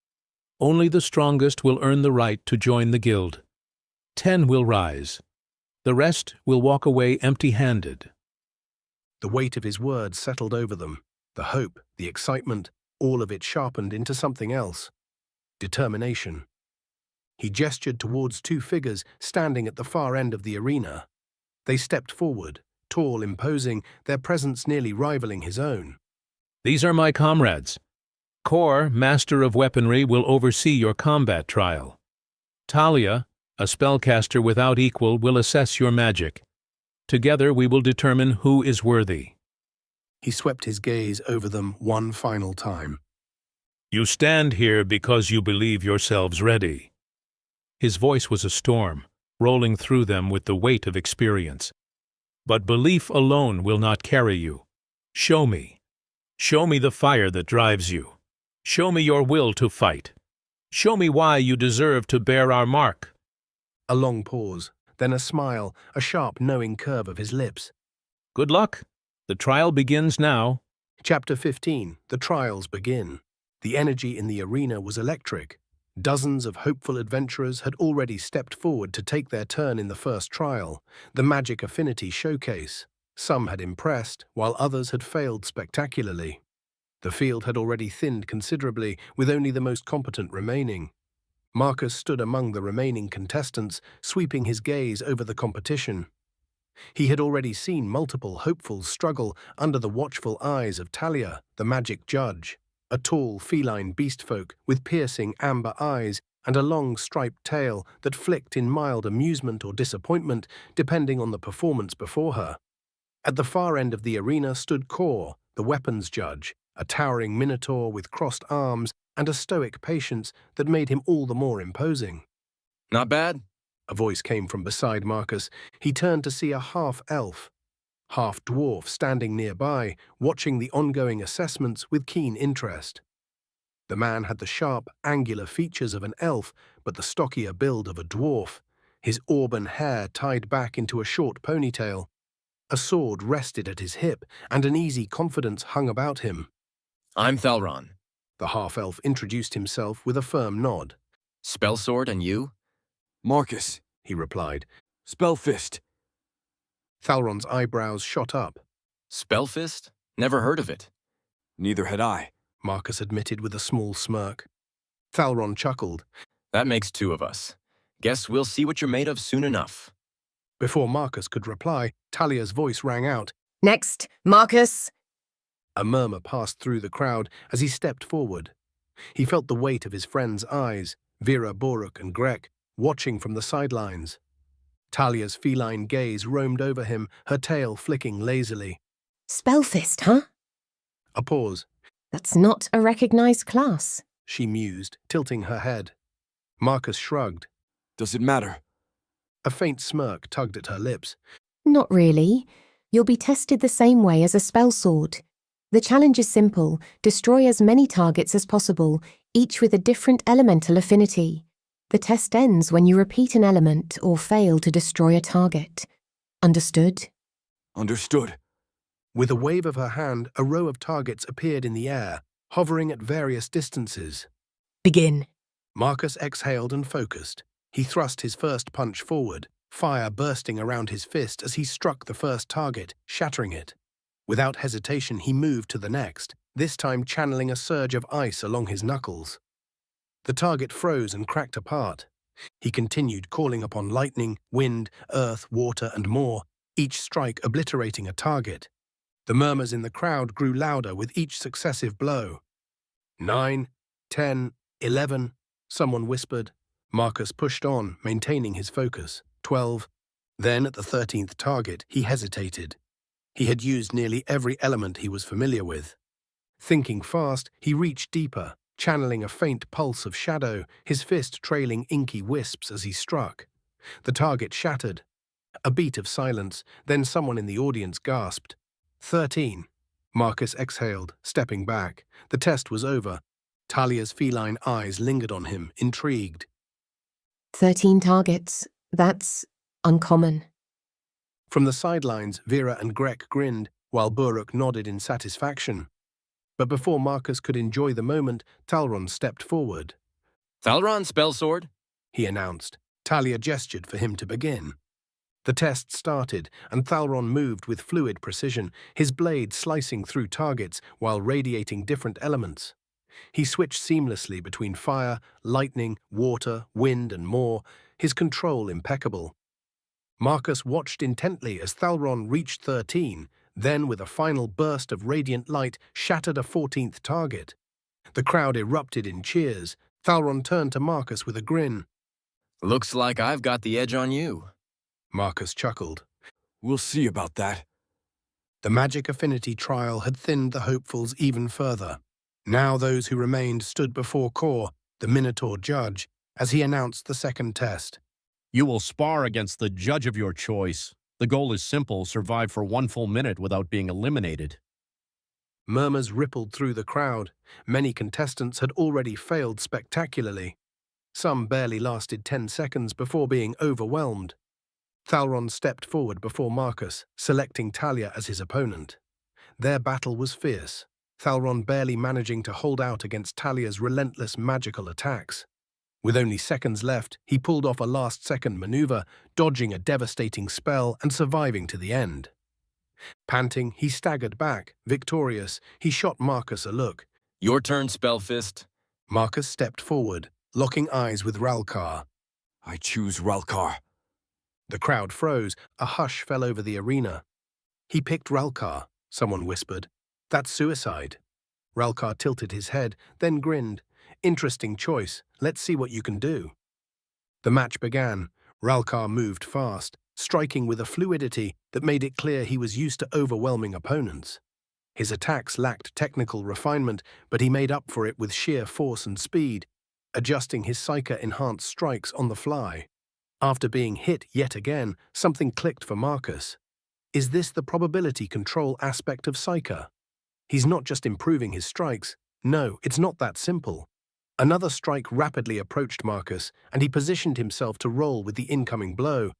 Only the strongest will earn the right to join the guild. 10 will rise. The rest will walk away empty-handed. The weight of his words settled over them. The hope, the excitement, all of it sharpened into something else. Determination. He gestured towards 2 figures standing at the far end of the arena. They stepped forward, tall, imposing, their presence nearly rivaling his own. These are my comrades. Kor, Master of Weaponry, will oversee your combat trial. Talia, a spellcaster without equal, will assess your magic. Together we will determine who is worthy. He swept his gaze over them one final time. You stand here because you believe yourselves ready. His voice was a storm, rolling through them with the weight of experience. But belief alone will not carry you. Show me. Show me the fire that drives you. Show me your will to fight. Show me why you deserve to bear our mark. A long pause, then a smile, a sharp, knowing curve of his lips. Good luck. The trial begins now. Chapter 15. The trials begin. The energy in the arena was electric. Dozens of hopeful adventurers had already stepped forward to take their turn in the first trial, the Magic Affinity Showcase. Some had impressed, while others had failed spectacularly. The field had already thinned considerably, with only the most competent remaining. Marcus stood among the remaining contestants, sweeping his gaze over the competition. He had already seen multiple hopefuls struggle under the watchful eyes of Talia, the magic judge, a tall feline beastfolk with piercing amber eyes and a long striped tail that flicked in mild amusement or disappointment depending on the performance before her. At the far end of the arena stood Kor, the weapons judge, a towering minotaur with crossed arms and a stoic patience that made him all the more imposing. Not bad. A voice came from beside Marcus. He turned to see a half-elf, half-dwarf standing nearby, watching the ongoing assessments with keen interest. The man had the sharp, angular features of an elf, but the stockier build of a dwarf, his auburn hair tied back into a short ponytail. A sword rested at his hip, and an easy confidence hung about him. I'm Thalron. The half-elf introduced himself with a firm nod. Spell sword and you? Marcus, he replied. spell fist. Thalron's eyebrows shot up. Spellfist? Never heard of it. Neither had I. Marcus admitted with a small smirk. Thalron chuckled. That makes two of us. Guess we'll see what you're made of soon enough. Before Marcus could reply, Talia's voice rang out. Next, Marcus. A murmur passed through the crowd as he stepped forward. He felt the weight of his friends' eyes, Vera, Boruk, and Grek, watching from the sidelines. Talia's feline gaze roamed over him, her tail flicking lazily. Spellfist, huh? A pause. That's not a recognized class. She mused, tilting her head. Marcus shrugged. Does it matter? A faint smirk tugged at her lips. Not really. You'll be tested the same way as a spell sword. The challenge is simple. Destroy as many targets as possible, each with a different elemental affinity. The test ends when you repeat an element or fail to destroy a target. Understood? Understood. With a wave of her hand, a row of targets appeared in the air, hovering at various distances. Begin. Marcus exhaled and focused. He thrust his first punch forward, fire bursting around his fist as he struck the first target, shattering it. Without hesitation, he moved to the next, this time channeling a surge of ice along his knuckles. The target froze and cracked apart. He continued calling upon lightning, wind, earth, water, and more, each strike obliterating a target. The murmurs in the crowd grew louder with each successive blow. 9, 10, 11, someone whispered. Marcus pushed on, maintaining his focus. 12. Then, at the 13th target, he hesitated. He had used nearly every element he was familiar with. Thinking fast, he reached deeper, channeling a faint pulse of shadow, his fist trailing inky wisps as he struck. The target shattered. A beat of silence, then someone in the audience gasped. 13. Marcus exhaled, stepping back. The test was over. Talia's feline eyes lingered on him, intrigued. 13 targets. That's uncommon. From the sidelines, Vera and Grek grinned, while Boruk nodded in satisfaction. But before Marcus could enjoy the moment, Thalron stepped forward. Thalron, spell sword? He announced. Talia gestured for him to begin. The test started, and Thalron moved with fluid precision, his blade slicing through targets while radiating different elements. He switched seamlessly between fire, lightning, water, wind, and more, his control impeccable. Marcus watched intently as Thalron reached 13, then with a final burst of radiant light shattered a 14th target. The crowd erupted in cheers. Thalron turned to Marcus with a grin. Looks like I've got the edge on you. Marcus chuckled. We'll see about that. The magic affinity trial had thinned the hopefuls even further. Now those who remained stood before Kor, the Minotaur judge, as he announced the second test. You will spar against the judge of your choice. The goal is simple: survive for 1 full minute without being eliminated. Murmurs rippled through the crowd. Many contestants had already failed spectacularly. Some barely lasted 10 seconds before being overwhelmed. Thalron stepped forward before Marcus, selecting Talia as his opponent. Their battle was fierce, Thalron barely managing to hold out against Talia's relentless magical attacks. With only seconds left, he pulled off a last-second maneuver, dodging a devastating spell and surviving to the end. Panting, he staggered back. Victorious, he shot Marcus a look. Your turn, Spellfist. Marcus stepped forward, locking eyes with Ralkar. I choose Ralkar. The crowd froze. A hush fell over the arena. He picked Ralkar, someone whispered. That's suicide. Ralkar tilted his head, then grinned. Interesting choice. Let's see what you can do. The match began. Ralkar moved fast, striking with a fluidity that made it clear he was used to overwhelming opponents. His attacks lacked technical refinement, but he made up for it with sheer force and speed, adjusting his Psyker-enhanced strikes on the fly. After being hit yet again, something clicked for Marcus. Is this the probability control aspect of Psyker? He's not just improving his strikes. No, it's not that simple. Another strike rapidly approached Marcus, and he positioned himself to roll with the incoming blow,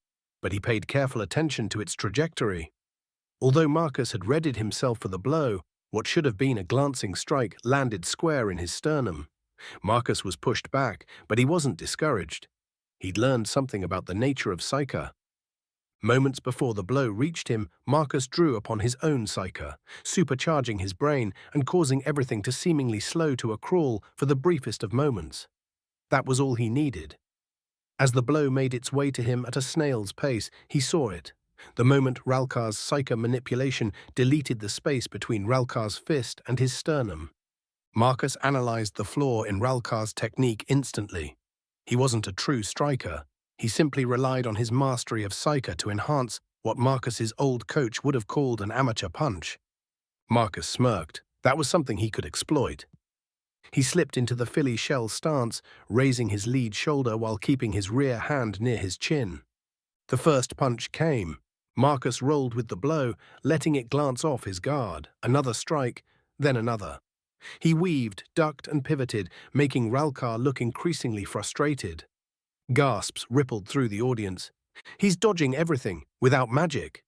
but he paid careful attention to its trajectory. Although Marcus had readied himself for the blow, what should have been a glancing strike landed square in his sternum. Marcus was pushed back, but he wasn't discouraged. He'd learned something about the nature of Psyche. Moments before the blow reached him, Marcus drew upon his own Psyche, supercharging his brain and causing everything to seemingly slow to a crawl for the briefest of moments. That was all he needed. As the blow made its way to him at a snail's pace, he saw it. The moment Ralkar's Psyche manipulation deleted the space between Ralkar's fist and his sternum. Marcus analyzed the flaw in Ralkar's technique instantly. He wasn't a true striker. He simply relied on his mastery of Psyche to enhance what Marcus's old coach would have called an amateur punch. Marcus smirked. That was something he could exploit. He slipped into the Philly shell stance, raising his lead shoulder while keeping his rear hand near his chin. The first punch came. Marcus rolled with the blow, letting it glance off his guard. Another strike, then another. He weaved, ducked, and pivoted, making Ralkar look increasingly frustrated. Gasps rippled through the audience. He's dodging everything, without magic.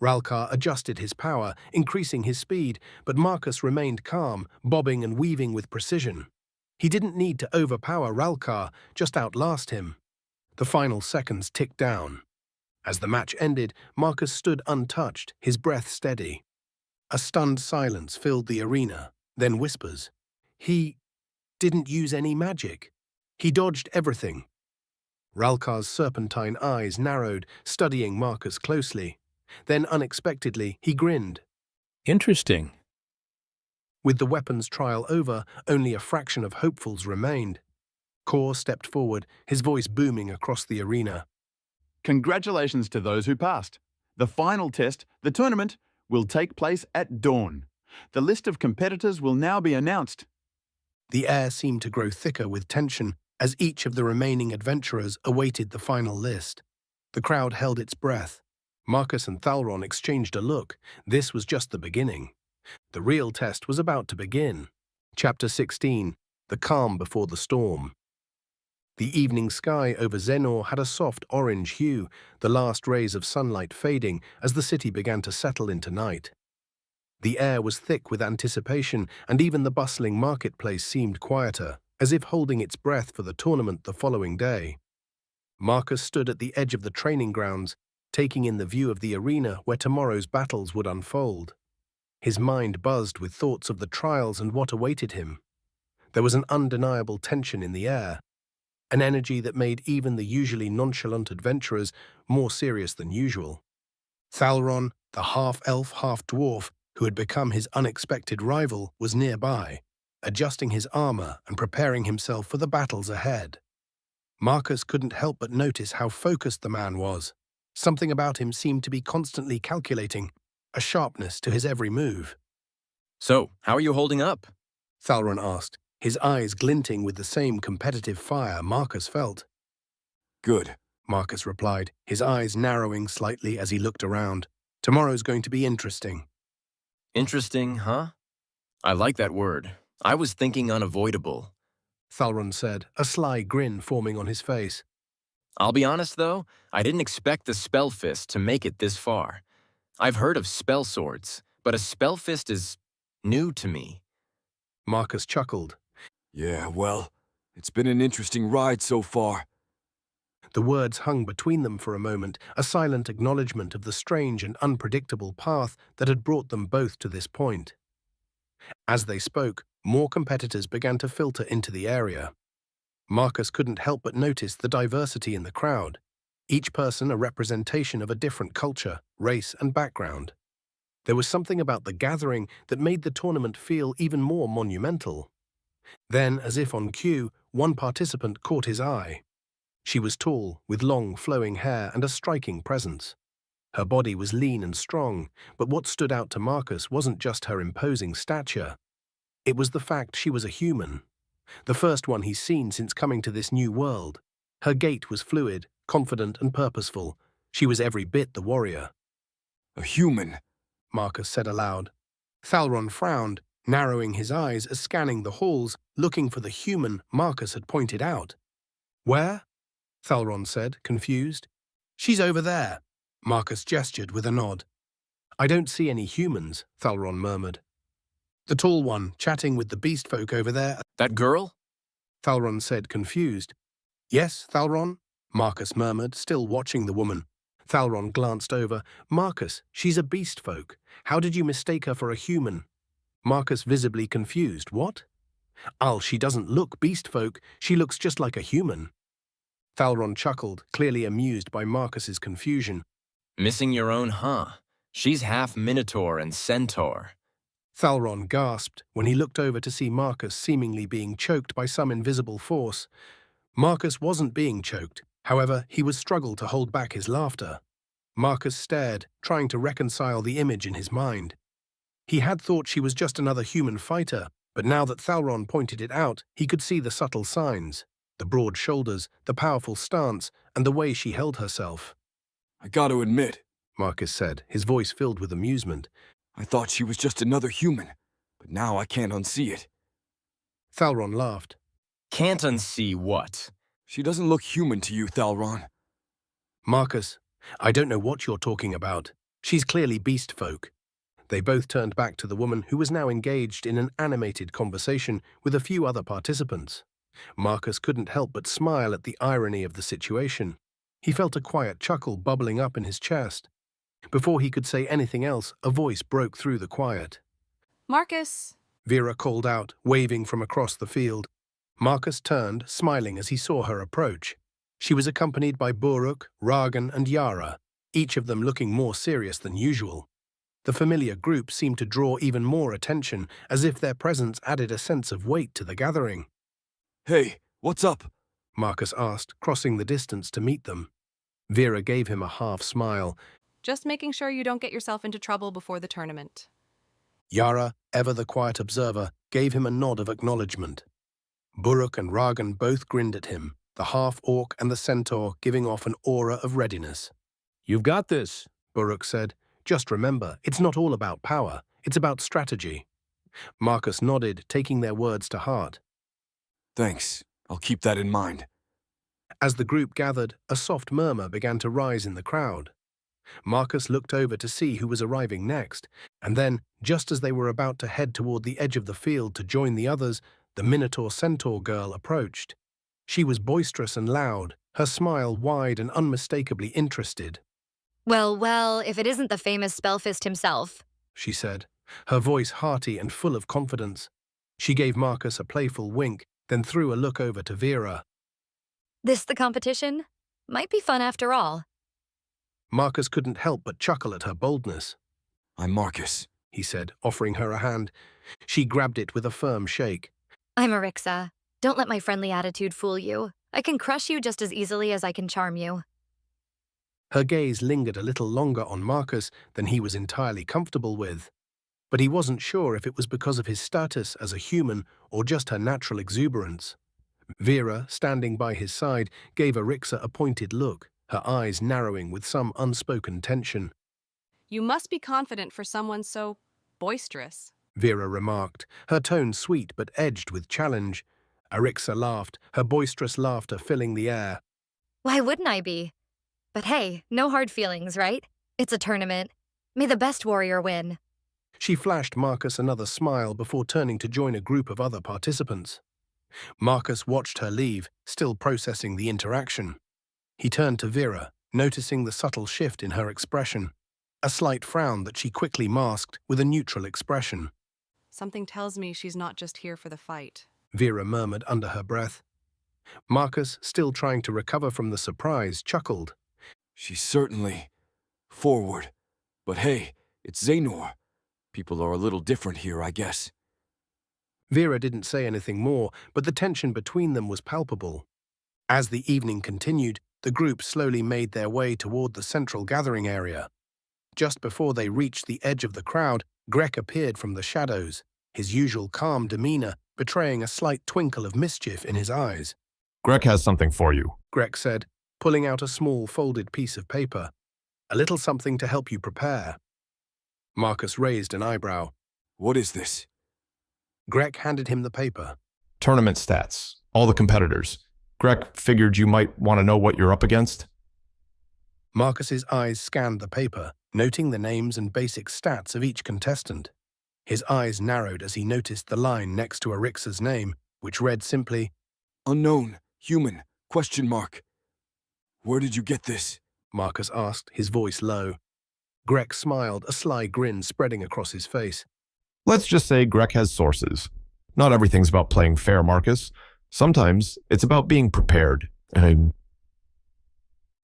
Ralkar adjusted his power, increasing his speed, but Marcus remained calm, bobbing and weaving with precision. He didn't need to overpower Ralkar, just outlast him. The final seconds ticked down. As the match ended, Marcus stood untouched, his breath steady. A stunned silence filled the arena, then whispers. He didn't use any magic. He dodged everything. Ralkar's serpentine eyes narrowed, studying Marcus closely. Then, unexpectedly, he grinned. Interesting. With the weapons trial over, only a fraction of hopefuls remained. Kor stepped forward, his voice booming across the arena. Congratulations to those who passed. The final test, the tournament, will take place at dawn. The list of competitors will now be announced. The air seemed to grow thicker with tension as each of the remaining adventurers awaited the final list. The crowd held its breath. Marcus and Thalron exchanged a look. This was just the beginning. The real test was about to begin. Chapter 16, The Calm Before the Storm. The evening sky over Xenor had a soft orange hue, the last rays of sunlight fading as the city began to settle into night. The air was thick with anticipation, and even the bustling marketplace seemed quieter, as if holding its breath for the tournament the following day. Marcus stood at the edge of the training grounds, taking in the view of the arena where tomorrow's battles would unfold. His mind buzzed with thoughts of the trials and what awaited him. There was an undeniable tension in the air, an energy that made even the usually nonchalant adventurers more serious than usual. Thalron, the half-elf, half-dwarf, who had become his unexpected rival, was nearby, adjusting his armor and preparing himself for the battles ahead. Marcus couldn't help but notice how focused the man was. Something about him seemed to be constantly calculating, a sharpness to his every move. So, how are you holding up? Thalron asked, his eyes glinting with the same competitive fire Marcus felt. Good, Marcus replied, his eyes narrowing slightly as he looked around. Tomorrow's going to be interesting. Interesting, huh? I like that word. I was thinking unavoidable. Thalron said, a sly grin forming on his face. I'll be honest, though, I didn't expect the spell fist to make it this far. I've heard of spell swords, but a spell fist is new to me. Marcus chuckled. Yeah, well, it's been an interesting ride so far. The words hung between them for a moment, a silent acknowledgement of the strange and unpredictable path that had brought them both to this point. As they spoke, more competitors began to filter into the area. Marcus couldn't help but notice the diversity in the crowd, each person a representation of a different culture, race, and background. There was something about the gathering that made the tournament feel even more monumental. Then, as if on cue, one participant caught his eye. She was tall, with long, flowing hair and a striking presence. Her body was lean and strong, but what stood out to Marcus wasn't just her imposing stature. It was the fact she was a human, the first one he's seen since coming to this new world. Her gait was fluid, confident and purposeful. She was every bit the warrior. A human, Marcus said aloud. Thalron frowned, narrowing his eyes as scanning the halls, looking for the human Marcus had pointed out. Where? Thalron said, confused. She's over there. Marcus gestured with a nod. I don't see any humans, Thalron murmured. The tall one, chatting with the beast folk over there. That girl? Thalron said, confused. Yes, Thalron? Marcus murmured, still watching the woman. Thalron glanced over. Marcus, she's a beast folk. How did you mistake her for a human? Marcus visibly confused. What? She doesn't look beast folk. She looks just like a human. Thalron chuckled, clearly amused by Marcus's confusion. Missing your own, huh? She's half Minotaur and Centaur. Thalron gasped when he looked over to see Marcus seemingly being choked by some invisible force. Marcus wasn't being choked. However, he was struggled to hold back his laughter. Marcus stared, trying to reconcile the image in his mind. He had thought she was just another human fighter, but now that Thalron pointed it out, he could see the subtle signs. The broad shoulders, the powerful stance, and the way she held herself. I gotta admit, Marcus said, his voice filled with amusement. I thought she was just another human, but now I can't unsee it. Thalron laughed. Can't unsee what? She doesn't look human to you, Thalron. Marcus, I don't know what you're talking about. She's clearly beast folk. They both turned back to the woman who was now engaged in an animated conversation with a few other participants. Marcus couldn't help but smile at the irony of the situation. He felt a quiet chuckle bubbling up in his chest. Before he could say anything else, a voice broke through the quiet. Marcus! Vera called out, waving from across the field. Marcus turned, smiling as he saw her approach. She was accompanied by Buruk, Ragan, and Yara, each of them looking more serious than usual. The familiar group seemed to draw even more attention, as if their presence added a sense of weight to the gathering. Hey, what's up? Marcus asked, crossing the distance to meet them. Vera gave him a half smile. Just making sure you don't get yourself into trouble before the tournament. Yara, ever the quiet observer, gave him a nod of acknowledgement. Buruk and Ragan both grinned at him, the half-orc and the centaur giving off an aura of readiness. You've got this, Buruk said. Just remember, it's not all about power, it's about strategy. Marcus nodded, taking their words to heart. Thanks. I'll keep that in mind. As the group gathered, a soft murmur began to rise in the crowd. Marcus looked over to see who was arriving next, and then, just as they were about to head toward the edge of the field to join the others, the Minotaur-Centaur girl approached. She was boisterous and loud, her smile wide and unmistakably interested. Well, if it isn't the famous Spellfist himself, she said, her voice hearty and full of confidence. She gave Marcus a playful wink, then threw a look over to Vera. This the competition? Might be fun after all. Marcus couldn't help but chuckle at her boldness. I'm Marcus, he said, offering her a hand. She grabbed it with a firm shake. I'm Arixa. Don't let my friendly attitude fool you. I can crush you just as easily as I can charm you. Her gaze lingered a little longer on Marcus than he was entirely comfortable with. But he wasn't sure if it was because of his status as a human or just her natural exuberance. Vera, standing by his side, gave Arixa a pointed look, her eyes narrowing with some unspoken tension. You must be confident for someone so boisterous, Vera remarked, her tone sweet but edged with challenge. Arixa laughed, her boisterous laughter filling the air. Why wouldn't I be? But hey, no hard feelings, right? It's a tournament. May the best warrior win. She flashed Marcus another smile before turning to join a group of other participants. Marcus watched her leave, still processing the interaction. He turned to Vera, noticing the subtle shift in her expression, a slight frown that she quickly masked with a neutral expression. Something tells me she's not just here for the fight, Vera murmured under her breath. Marcus, still trying to recover from the surprise, chuckled. She's certainly forward. But hey, it's Xehanort. People are a little different here, I guess. Vera didn't say anything more, but the tension between them was palpable. As the evening continued, the group slowly made their way toward the central gathering area. Just before they reached the edge of the crowd, Grek appeared from the shadows, his usual calm demeanor betraying a slight twinkle of mischief in his eyes. Grek has something for you, Grek said, pulling out a small folded piece of paper. A little something to help you prepare. Marcus raised an eyebrow. What is this? Grek handed him the paper. Tournament stats, all the competitors. Grek figured you might want to know what you're up against. Marcus's eyes scanned the paper, noting the names and basic stats of each contestant. His eyes narrowed as he noticed the line next to Arixa's name, which read simply, Unknown, human, question mark. Where did you get this? Marcus asked, his voice low. Grek smiled, a sly grin spreading across his face. Let's just say Grek has sources. Not everything's about playing fair, Marcus. Sometimes it's about being prepared. And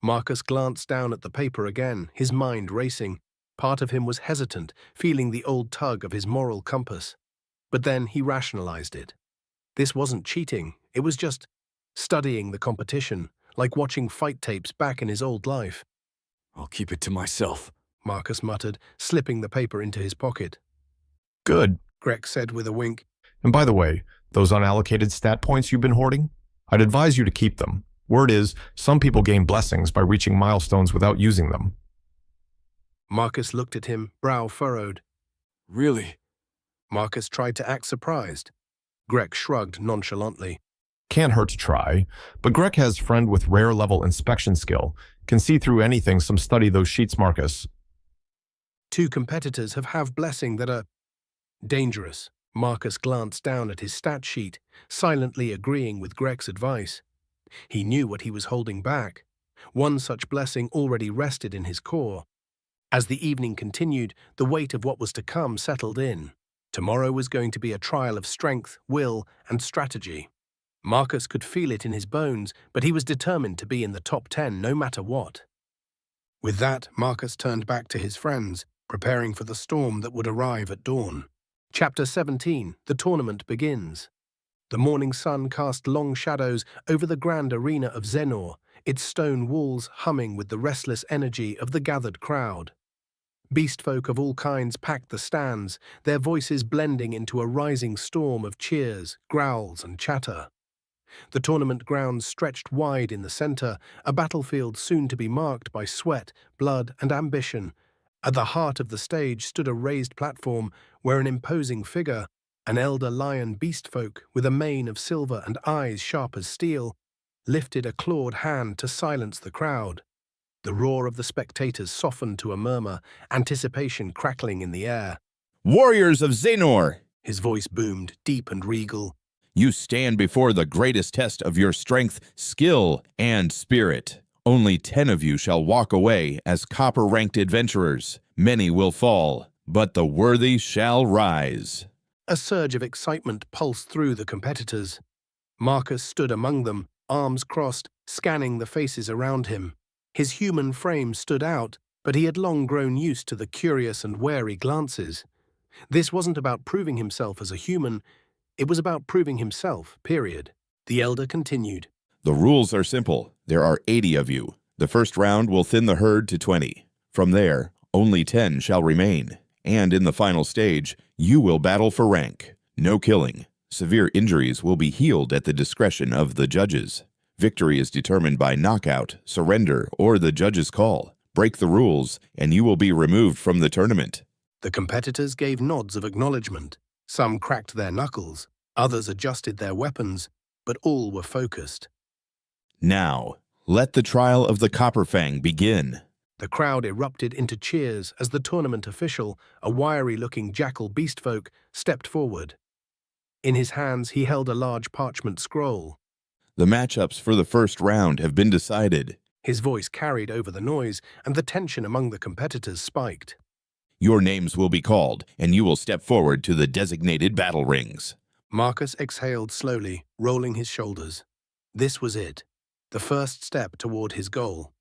Marcus glanced down at the paper again, his mind racing. Part of him was hesitant, feeling the old tug of his moral compass. But then he rationalized it. This wasn't cheating, it was just studying the competition, like watching fight tapes back in his old life. I'll keep it to myself, Marcus muttered, slipping the paper into his pocket. good. Grek said with a wink. And by the way, those unallocated stat points you've been hoarding, I'd advise you to keep them. Word is, some people gain blessings by reaching milestones without using them. Marcus looked at him, brow furrowed. Really? Marcus tried to act surprised. Grek shrugged nonchalantly. Can't hurt to try, but Grek has friend with rare level inspection skill, can see through anything, some study those sheets, Marcus. 2 competitors have blessing that are dangerous. Marcus glanced down at his stat sheet, silently agreeing with Grek's advice. He knew what he was holding back. One such blessing already rested in his core. As the evening continued, the weight of what was to come settled in. Tomorrow was going to be a trial of strength, will, and strategy. Marcus could feel it in his bones, but he was determined to be in the top 10 no matter what. With that, Marcus turned back to his friends, preparing for the storm that would arrive at dawn. Chapter 17, The Tournament Begins. The morning sun cast long shadows over the grand arena of Xenor, its stone walls humming with the restless energy of the gathered crowd. Beastfolk of all kinds packed the stands, their voices blending into a rising storm of cheers, growls, and chatter. The tournament grounds stretched wide in the center, a battlefield soon to be marked by sweat, blood, and ambition. At the heart of the stage stood a raised platform where an imposing figure, an elder lion beastfolk with a mane of silver and eyes sharp as steel, lifted a clawed hand to silence the crowd. The roar of the spectators softened to a murmur, anticipation crackling in the air. Warriors of Xenor! His voice boomed, deep and regal. You stand before the greatest test of your strength, skill, and spirit. Only 10 of you shall walk away as copper-ranked adventurers. Many will fall, but the worthy shall rise. A surge of excitement pulsed through the competitors. Marcus stood among them, arms crossed, scanning the faces around him. His human frame stood out, but he had long grown used to the curious and wary glances. This wasn't about proving himself as a human, it was about proving himself, period. The elder continued. The rules are simple. There are 80 of you. The first round will thin the herd to 20. From there, only 10 shall remain. And in the final stage, you will battle for rank. No killing. Severe injuries will be healed at the discretion of the judges. Victory is determined by knockout, surrender, or the judge's call. Break the rules, and you will be removed from the tournament. The competitors gave nods of acknowledgement. Some cracked their knuckles, others adjusted their weapons, but all were focused. Now, let the trial of the Copperfang begin. The crowd erupted into cheers as the tournament official, a wiry-looking jackal beastfolk, stepped forward. In his hands he held a large parchment scroll. The matchups for the first round have been decided. His voice carried over the noise, and the tension among the competitors spiked. Your names will be called, and you will step forward to the designated battle rings. Marcus exhaled slowly, rolling his shoulders. This was it, the first step toward his goal,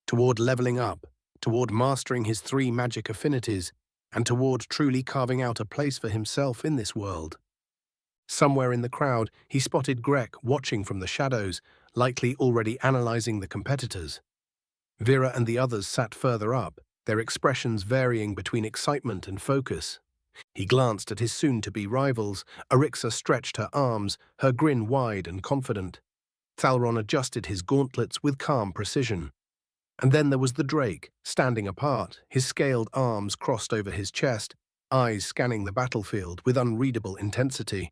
toward leveling up, toward mastering his 3 magic affinities, and toward truly carving out a place for himself in this world. Somewhere in the crowd, he spotted Grek watching from the shadows, likely already analyzing the competitors. Vera and the others sat further up, their expressions varying between excitement and focus. He glanced at his soon-to-be rivals. Arixa stretched her arms, her grin wide and confident. Thalron adjusted his gauntlets with calm precision. And then there was the Drake, standing apart, his scaled arms crossed over his chest, eyes scanning the battlefield with unreadable intensity.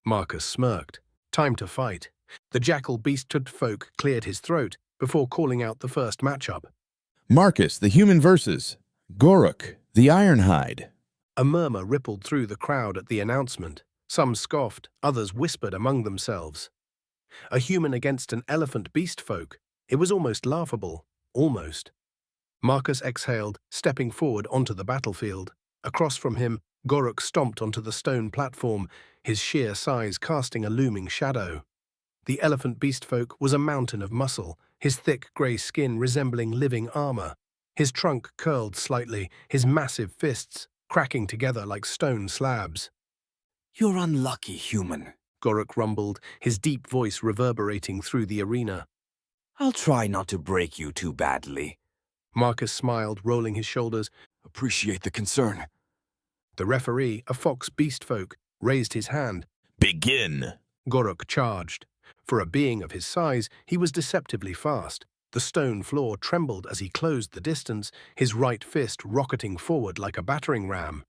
Marcus smirked. Time to fight. The jackal beast-hood folk cleared his throat before calling out the first matchup. Marcus, the human versus Goruk, the Ironhide. A murmur rippled through the crowd at the announcement. Some scoffed, others whispered among themselves. A human against an elephant beast folk. It was almost laughable. Almost. Marcus exhaled, stepping forward onto the battlefield. Across from him, Goruk stomped onto the stone platform, his sheer size casting a looming shadow. The elephant beastfolk was a mountain of muscle, his thick grey skin resembling living armor. His trunk curled slightly, his massive fists cracking together like stone slabs. You're unlucky, human. Goruk rumbled, his deep voice reverberating through the arena. I'll try not to break you too badly. Marcus smiled, rolling his shoulders. Appreciate the concern. The referee, a fox beastfolk, raised his hand. Begin! Goruk charged. For a being of his size, he was deceptively fast. The stone floor trembled as he closed the distance, his right fist rocketing forward like a battering ram.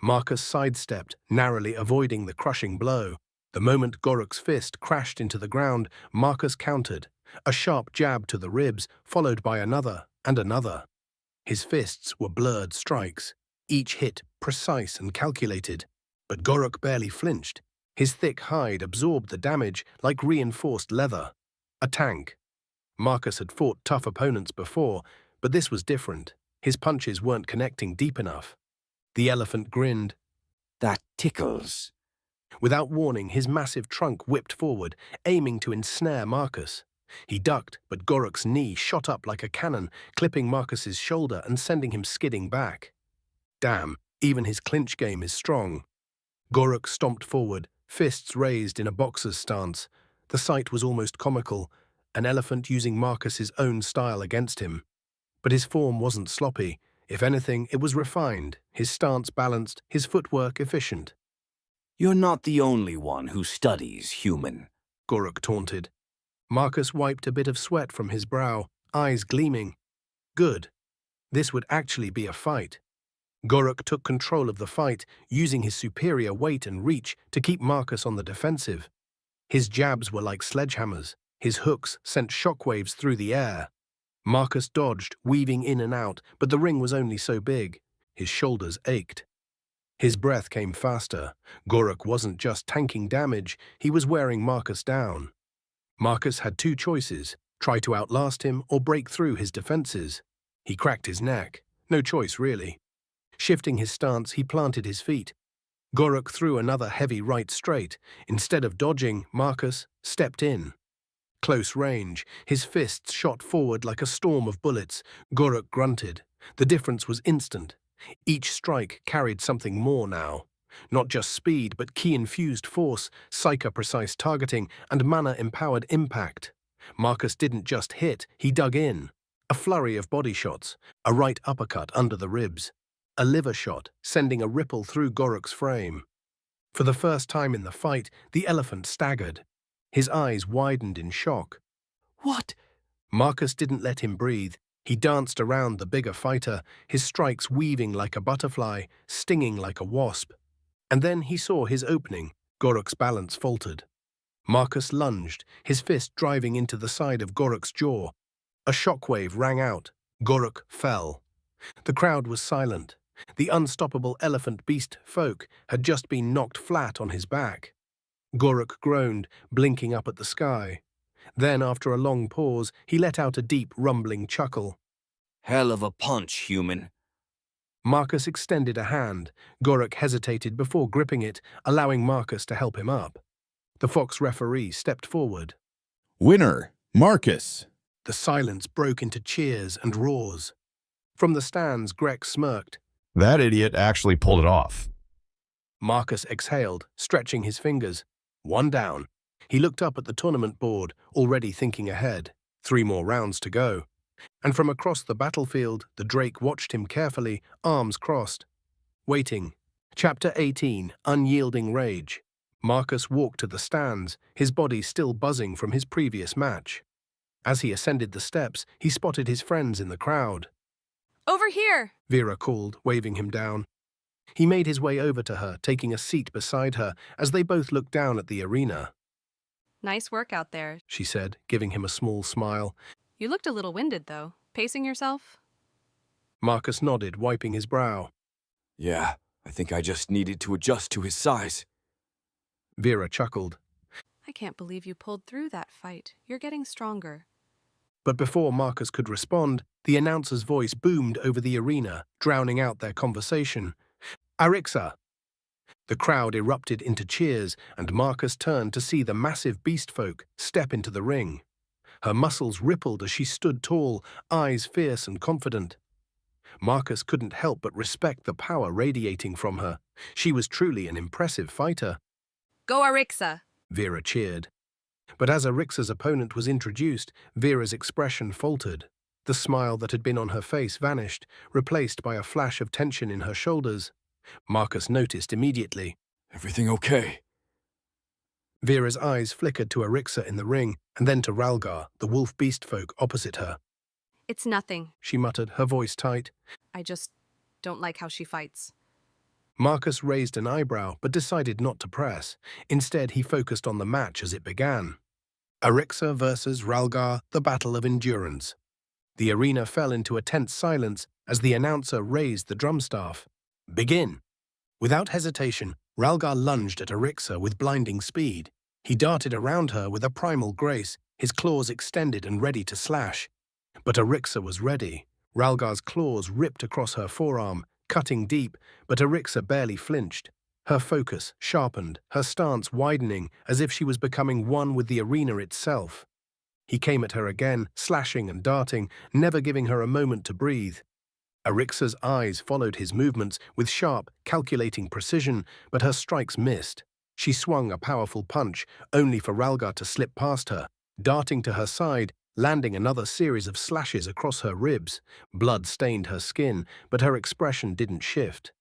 Marcus sidestepped, narrowly avoiding the crushing blow. The moment Goruk's fist crashed into the ground, Marcus countered. A sharp jab to the ribs, followed by another and another. His fists were blurred strikes, each hit precise and calculated. But Goruk barely flinched. His thick hide absorbed the damage like reinforced leather. A tank. Marcus had fought tough opponents before, but this was different. His punches weren't connecting deep enough. The elephant grinned. That tickles. Without warning, his massive trunk whipped forward, aiming to ensnare Marcus. He ducked, but Goruk's knee shot up like a cannon, clipping Marcus's shoulder and sending him skidding back. Damn, even his clinch game is strong. Goruk stomped forward, fists raised in a boxer's stance. The sight was almost comical, an elephant using Marcus's own style against him. But his form wasn't sloppy. If anything, it was refined, his stance balanced, his footwork efficient. You're not the only one who studies human, Goruk taunted. Marcus wiped a bit of sweat from his brow, eyes gleaming. Good. This would actually be a fight. Goruk took control of the fight, using his superior weight and reach to keep Marcus on the defensive. His jabs were like sledgehammers. His hooks sent shockwaves through the air. Marcus dodged, weaving in and out, but the ring was only so big. His shoulders ached. His breath came faster. Goruk wasn't just tanking damage, he was wearing Marcus down. Marcus had two choices, try to outlast him or break through his defenses. He cracked his neck. No choice, really. Shifting his stance, he planted his feet. Goruk threw another heavy right straight. Instead of dodging, Marcus stepped in. Close range, his fists shot forward like a storm of bullets. Goruk grunted. The difference was instant. Each strike carried something more now. Not just speed, but key-infused force, psycho-precise targeting, and mana-empowered impact. Marcus didn't just hit, he dug in. A flurry of body shots, a right uppercut under the ribs, a liver shot, sending a ripple through Goruk's frame. For the first time in the fight, the elephant staggered. His eyes widened in shock. What? Marcus didn't let him breathe. He danced around the bigger fighter, his strikes weaving like a butterfly, stinging like a wasp. And then he saw his opening. Goruk's balance faltered. Marcus lunged, his fist driving into the side of Goruk's jaw. A shockwave rang out. Goruk fell. The crowd was silent. The unstoppable elephant beast folk had just been knocked flat on his back. Goruk groaned, blinking up at the sky. Then, after a long pause, he let out a deep, rumbling chuckle. Hell of a punch, human. Marcus extended a hand. Goruk hesitated before gripping it, allowing Marcus to help him up. The Fox referee stepped forward. Winner, Marcus. The silence broke into cheers and roars. From the stands, Greg smirked. That idiot actually pulled it off. Marcus exhaled, stretching his fingers. One down. He looked up at the tournament board, already thinking ahead. 3 more rounds to go. And from across the battlefield, the Drake watched him carefully, arms crossed. Waiting. Chapter 18, Unyielding Rage. Marcus walked to the stands, his body still buzzing from his previous match. As he ascended the steps, he spotted his friends in the crowd. Over here! Vera called, waving him down. He made his way over to her, taking a seat beside her, as they both looked down at the arena. Nice work out there, she said, giving him a small smile. You looked a little winded, though. Pacing yourself? Marcus nodded, wiping his brow. Yeah, I think I just needed to adjust to his size. Vera chuckled. I can't believe you pulled through that fight. You're getting stronger. But before Marcus could respond, the announcer's voice boomed over the arena, drowning out their conversation. "Arixa!" The crowd erupted into cheers, and Marcus turned to see the massive beast folk step into the ring. Her muscles rippled as she stood tall, eyes fierce and confident. Marcus couldn't help but respect the power radiating from her. She was truly an impressive fighter. Go Arixa! Vera cheered. But as Arixa's opponent was introduced, Vera's expression faltered. The smile that had been on her face vanished, replaced by a flash of tension in her shoulders. Marcus noticed immediately. Everything okay? Vera's eyes flickered to Arixa in the ring, and then to Ralgar, the wolf beast folk opposite her. It's nothing, She muttered, her voice tight. I just don't like how she fights. Marcus raised an eyebrow, but decided not to press. Instead, he focused on the match as it began. Arixa versus Ralgar, the battle of endurance. The arena fell into a tense silence as the announcer raised the drumstaff. Begin! Without hesitation, Ralgar lunged at Arixa with blinding speed. He darted around her with a primal grace, his claws extended and ready to slash. But Arixa was ready. Ralgar's claws ripped across her forearm, cutting deep, but Arixa barely flinched. Her focus sharpened, her stance widening, as if she was becoming one with the arena itself. He came at her again, slashing and darting, never giving her a moment to breathe. Arixa's eyes followed his movements with sharp, calculating precision, but her strikes missed. She swung a powerful punch, only for Ralgar to slip past her, darting to her side, landing another series of slashes across her ribs. Blood stained her skin, but her expression didn't shift.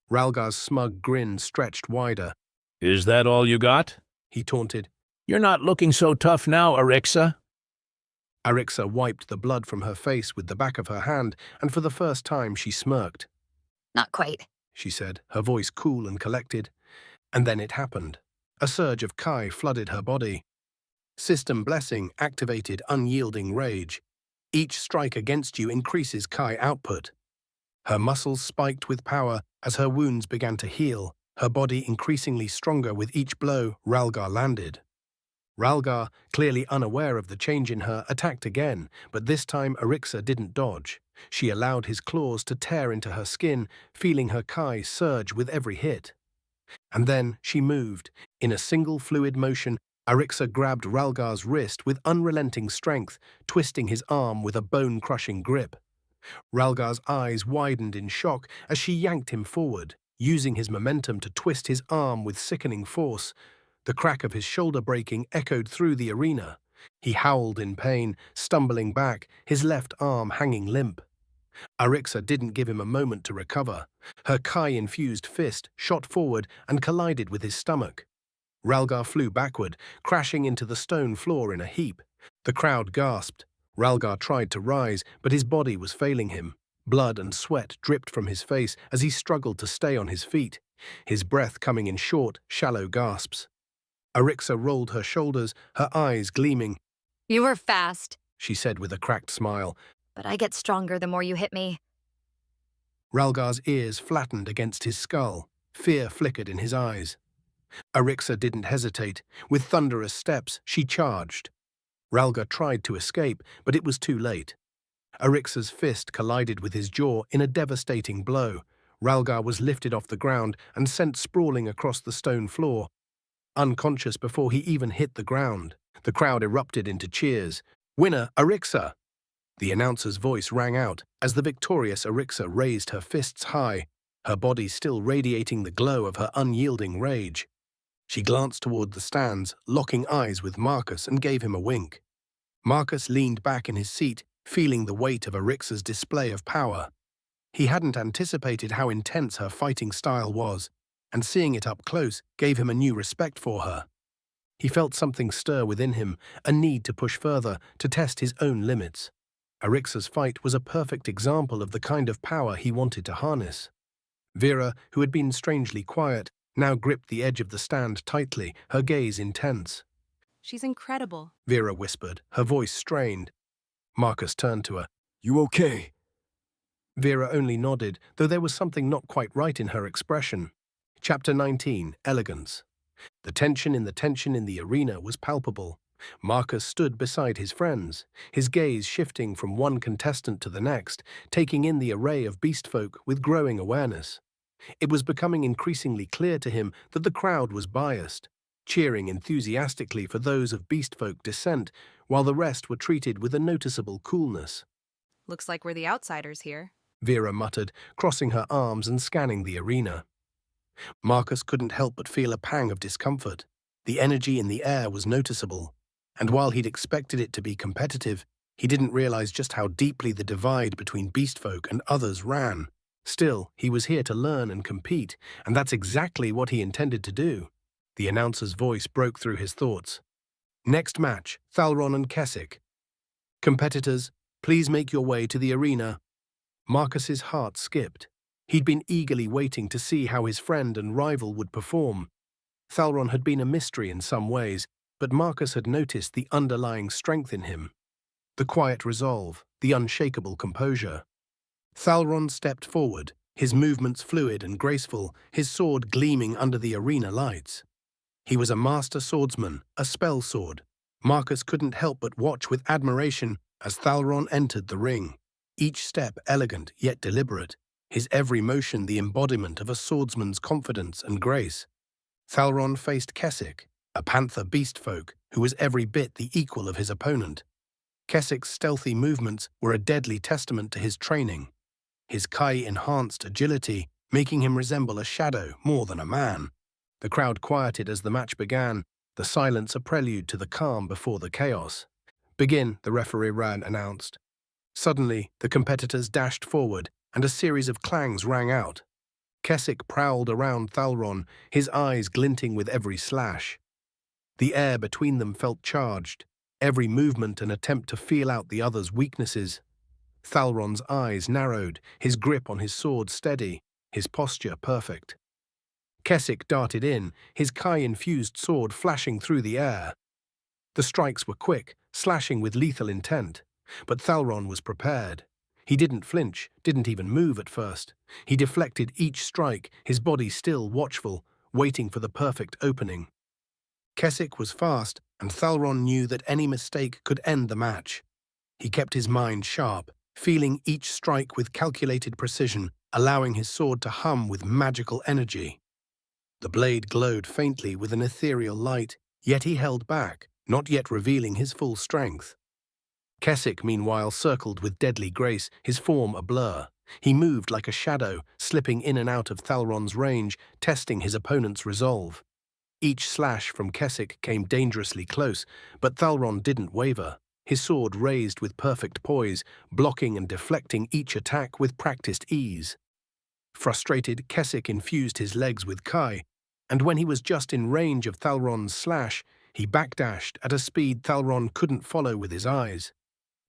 Ralgar's smug grin stretched wider. Is that all you got? He taunted. You're not looking so tough now, Arixa. Arixa wiped the blood from her face with the back of her hand, and for the first time she smirked. Not quite, she said, her voice cool and collected. And then it happened. A surge of Kai flooded her body. System Blessing activated Unyielding Rage. Each strike against you increases Kai output. Her muscles spiked with power as her wounds began to heal, her body increasingly stronger with each blow Ralgar landed. Ralgar, clearly unaware of the change in her, attacked again, but this time Arixa didn't dodge. She allowed his claws to tear into her skin, feeling her Kai surge with every hit. And then she moved. In a single fluid motion, Arixa grabbed Ralgar's wrist with unrelenting strength, twisting his arm with a bone-crushing grip. Ralgar's eyes widened in shock as she yanked him forward, using his momentum to twist his arm with sickening force. The crack of his shoulder breaking echoed through the arena. He howled in pain, stumbling back, his left arm hanging limp. Arixa didn't give him a moment to recover. Her Kai-infused fist shot forward and collided with his stomach. Ralgar flew backward, crashing into the stone floor in a heap. The crowd gasped. Ralgar tried to rise, but his body was failing him. Blood and sweat dripped from his face as he struggled to stay on his feet, his breath coming in short, shallow gasps. Arixa rolled her shoulders, her eyes gleaming. You were fast, she said with a cracked smile. But I get stronger the more you hit me. Ralgar's ears flattened against his skull. Fear flickered in his eyes. Arixa didn't hesitate. With thunderous steps, she charged. Ralgar tried to escape, but it was too late. Arixa's fist collided with his jaw in a devastating blow. Ralgar was lifted off the ground and sent sprawling across the stone floor. Unconscious before he even hit the ground, the crowd erupted into cheers. "Winner, Arixa!" The announcer's voice rang out as the victorious Arixa raised her fists high, her body still radiating the glow of her unyielding rage. She glanced toward the stands, locking eyes with Marcus, and gave him a wink. Marcus leaned back in his seat, feeling the weight of Arixa's display of power. He hadn't anticipated how intense her fighting style was, and seeing it up close gave him a new respect for her. He felt something stir within him, a need to push further, to test his own limits. Arixa's fight was a perfect example of the kind of power he wanted to harness. Vera, who had been strangely quiet, now gripped the edge of the stand tightly, her gaze intense. She's incredible, Vera whispered, her voice strained. Marcus turned to her. You okay? Vera only nodded, though there was something not quite right in her expression. Chapter 19, Elegance. The tension in the arena was palpable. Marcus stood beside his friends, his gaze shifting from one contestant to the next, taking in the array of beastfolk with growing awareness. It was becoming increasingly clear to him that the crowd was biased, cheering enthusiastically for those of beastfolk descent, while the rest were treated with a noticeable coolness. Looks like we're the outsiders here. Vera muttered, crossing her arms and scanning the arena. Marcus couldn't help but feel a pang of discomfort. The energy in the air was noticeable, and while he'd expected it to be competitive, he didn't realize just how deeply the divide between beastfolk and others ran. Still, he was here to learn and compete, and that's exactly what he intended to do. The announcer's voice broke through his thoughts. Next match, Thalron and Kessick. Competitors, please make your way to the arena. Marcus's heart skipped. He'd been eagerly waiting to see how his friend and rival would perform. Thalron had been a mystery in some ways, but Marcus had noticed the underlying strength in him. The quiet resolve, the unshakable composure. Thalron stepped forward, his movements fluid and graceful, his sword gleaming under the arena lights. He was a master swordsman, a spell sword. Marcus couldn't help but watch with admiration as Thalron entered the ring, each step elegant yet deliberate, his every motion the embodiment of a swordsman's confidence and grace. Thalron faced Kessick, a panther beastfolk who was every bit the equal of his opponent. Kessick's stealthy movements were a deadly testament to his training. His Kai-enhanced agility, making him resemble a shadow more than a man. The crowd quieted as the match began, the silence a prelude to the calm before the chaos. Begin, the referee Ran announced. Suddenly, the competitors dashed forward, and a series of clangs rang out. Kessick prowled around Thalron, his eyes glinting with every slash. The air between them felt charged, every movement an attempt to feel out the other's weaknesses. Thalron's eyes narrowed, his grip on his sword steady, his posture perfect. Kessick darted in, his Kai-infused sword flashing through the air. The strikes were quick, slashing with lethal intent, but Thalron was prepared. He didn't flinch, didn't even move at first. He deflected each strike, his body still watchful, waiting for the perfect opening. Kessick was fast, and Thalron knew that any mistake could end the match. He kept his mind sharp, feeling each strike with calculated precision, allowing his sword to hum with magical energy. The blade glowed faintly with an ethereal light, yet he held back, not yet revealing his full strength. Kessick, meanwhile, circled with deadly grace, his form a blur. He moved like a shadow, slipping in and out of Thalron's range, testing his opponent's resolve. Each slash from Kessick came dangerously close, but Thalron didn't waver, his sword raised with perfect poise, blocking and deflecting each attack with practiced ease. Frustrated, Kessick infused his legs with Kai, and when he was just in range of Thalron's slash, he backdashed at a speed Thalron couldn't follow with his eyes.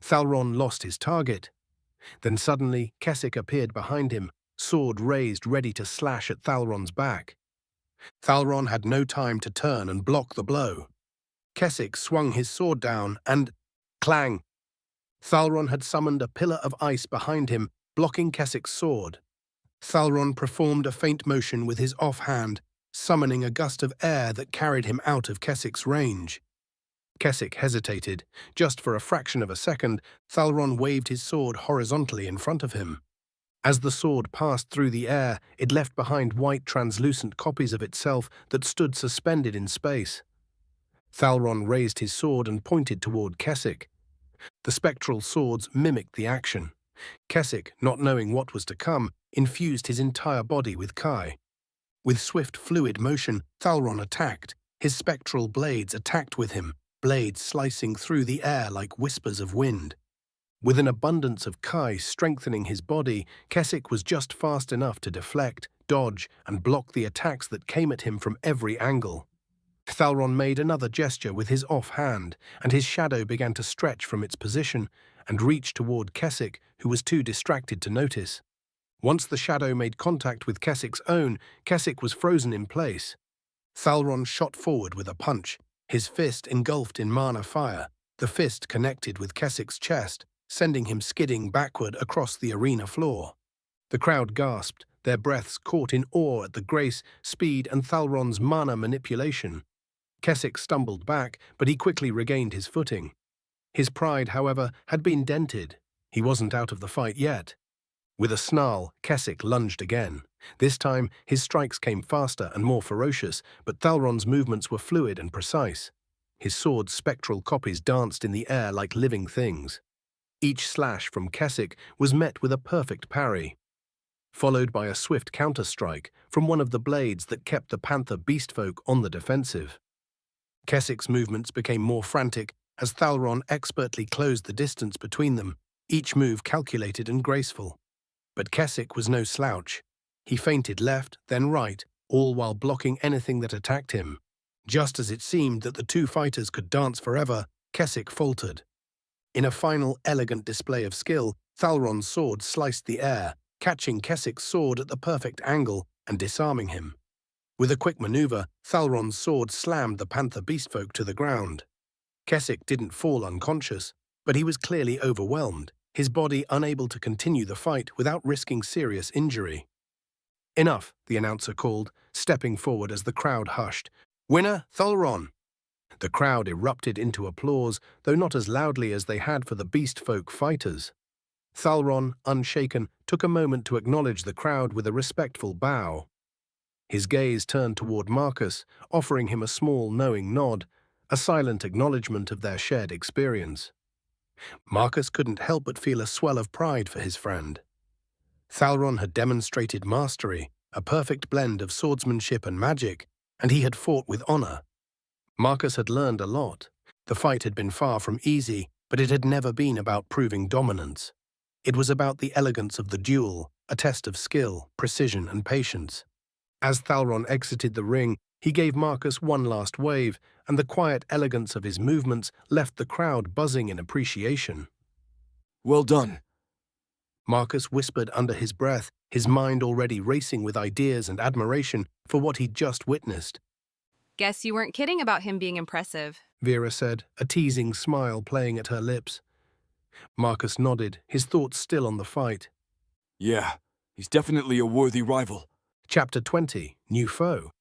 Thalron lost his target. Then suddenly, Kessick appeared behind him, sword raised ready to slash at Thalron's back. Thalron had no time to turn and block the blow. Kessick swung his sword down and... clang! Thalron had summoned a pillar of ice behind him, blocking Kessick's sword. Thalron performed a feint motion with his offhand, summoning a gust of air that carried him out of Kessick's range. Kessick hesitated. Just for a fraction of a second, Thalron waved his sword horizontally in front of him. As the sword passed through the air, it left behind white translucent copies of itself that stood suspended in space. Thalron raised his sword and pointed toward Kessick. The spectral swords mimicked the action. Kessick, not knowing what was to come, infused his entire body with Kai. With swift fluid motion, Thalron attacked. His spectral blades attacked with him, blades slicing through the air like whispers of wind. With an abundance of Kai strengthening his body, Kessick was just fast enough to deflect, dodge, and block the attacks that came at him from every angle. Thalron made another gesture with his offhand, and his shadow began to stretch from its position and reach toward Kessick, who was too distracted to notice. Once the shadow made contact with Kessick's own, Kessick was frozen in place. Thalron shot forward with a punch, his fist engulfed in mana fire. The fist connected with Kessick's chest, sending him skidding backward across the arena floor. The crowd gasped, their breaths caught in awe at the grace, speed, and Thalron's mana manipulation. Keswick stumbled back, but he quickly regained his footing. His pride, however, had been dented. He wasn't out of the fight yet. With a snarl, Keswick lunged again. This time, his strikes came faster and more ferocious, but Thalron's movements were fluid and precise. His sword's spectral copies danced in the air like living things. Each slash from Keswick was met with a perfect parry, followed by a swift counter-strike from one of the blades that kept the panther beastfolk on the defensive. Keswick's movements became more frantic as Thalron expertly closed the distance between them, each move calculated and graceful. But Keswick was no slouch. He feinted left, then right, all while blocking anything that attacked him. Just as it seemed that the two fighters could dance forever, Keswick faltered. In a final elegant display of skill, Thalron's sword sliced the air, catching Keswick's sword at the perfect angle and disarming him. With a quick maneuver, Thalron's sword slammed the panther beastfolk to the ground. Keswick didn't fall unconscious, but he was clearly overwhelmed, his body unable to continue the fight without risking serious injury. "Enough," the announcer called, stepping forward as the crowd hushed. "Winner, Thalron!" The crowd erupted into applause, though not as loudly as they had for the beastfolk fighters. Thalron, unshaken, took a moment to acknowledge the crowd with a respectful bow. His gaze turned toward Marcus, offering him a small, knowing nod, a silent acknowledgement of their shared experience. Marcus couldn't help but feel a swell of pride for his friend. Thalron had demonstrated mastery, a perfect blend of swordsmanship and magic, and he had fought with honor. Marcus had learned a lot. The fight had been far from easy, but it had never been about proving dominance. It was about the elegance of the duel, a test of skill, precision, and patience. As Thalron exited the ring, he gave Marcus one last wave, and the quiet elegance of his movements left the crowd buzzing in appreciation. "Well done," Marcus whispered under his breath, his mind already racing with ideas and admiration for what he'd just witnessed. Guess you weren't kidding about him being impressive, Vera said, a teasing smile playing at her lips. Marcus nodded, his thoughts still on the fight. "Yeah, he's definitely a worthy rival." Chapter 20, New Foe.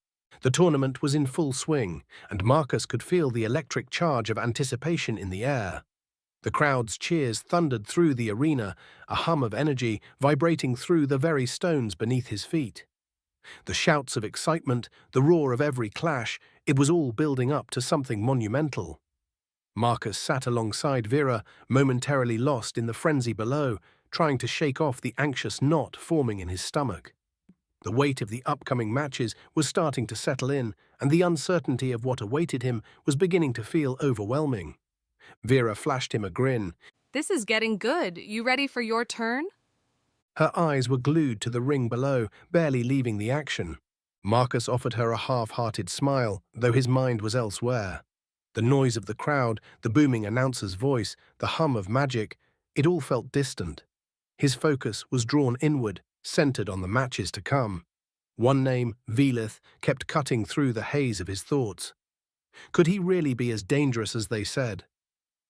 The tournament was in full swing, and Marcus could feel the electric charge of anticipation in the air. The crowd's cheers thundered through the arena, a hum of energy vibrating through the very stones beneath his feet. The shouts of excitement, the roar of every clash, it was all building up to something monumental. Marcus sat alongside Vera, momentarily lost in the frenzy below, trying to shake off the anxious knot forming in his stomach. The weight of the upcoming matches was starting to settle in, and the uncertainty of what awaited him was beginning to feel overwhelming. Vera flashed him a grin. "This is getting good. You ready for your turn?" Her eyes were glued to the ring below, barely leaving the action. Marcus offered her a half-hearted smile, though his mind was elsewhere. The noise of the crowd, the booming announcer's voice, the hum of magic, it all felt distant. His focus was drawn inward, centered on the matches to come. One name, Velith, kept cutting through the haze of his thoughts. Could he really be as dangerous as they said?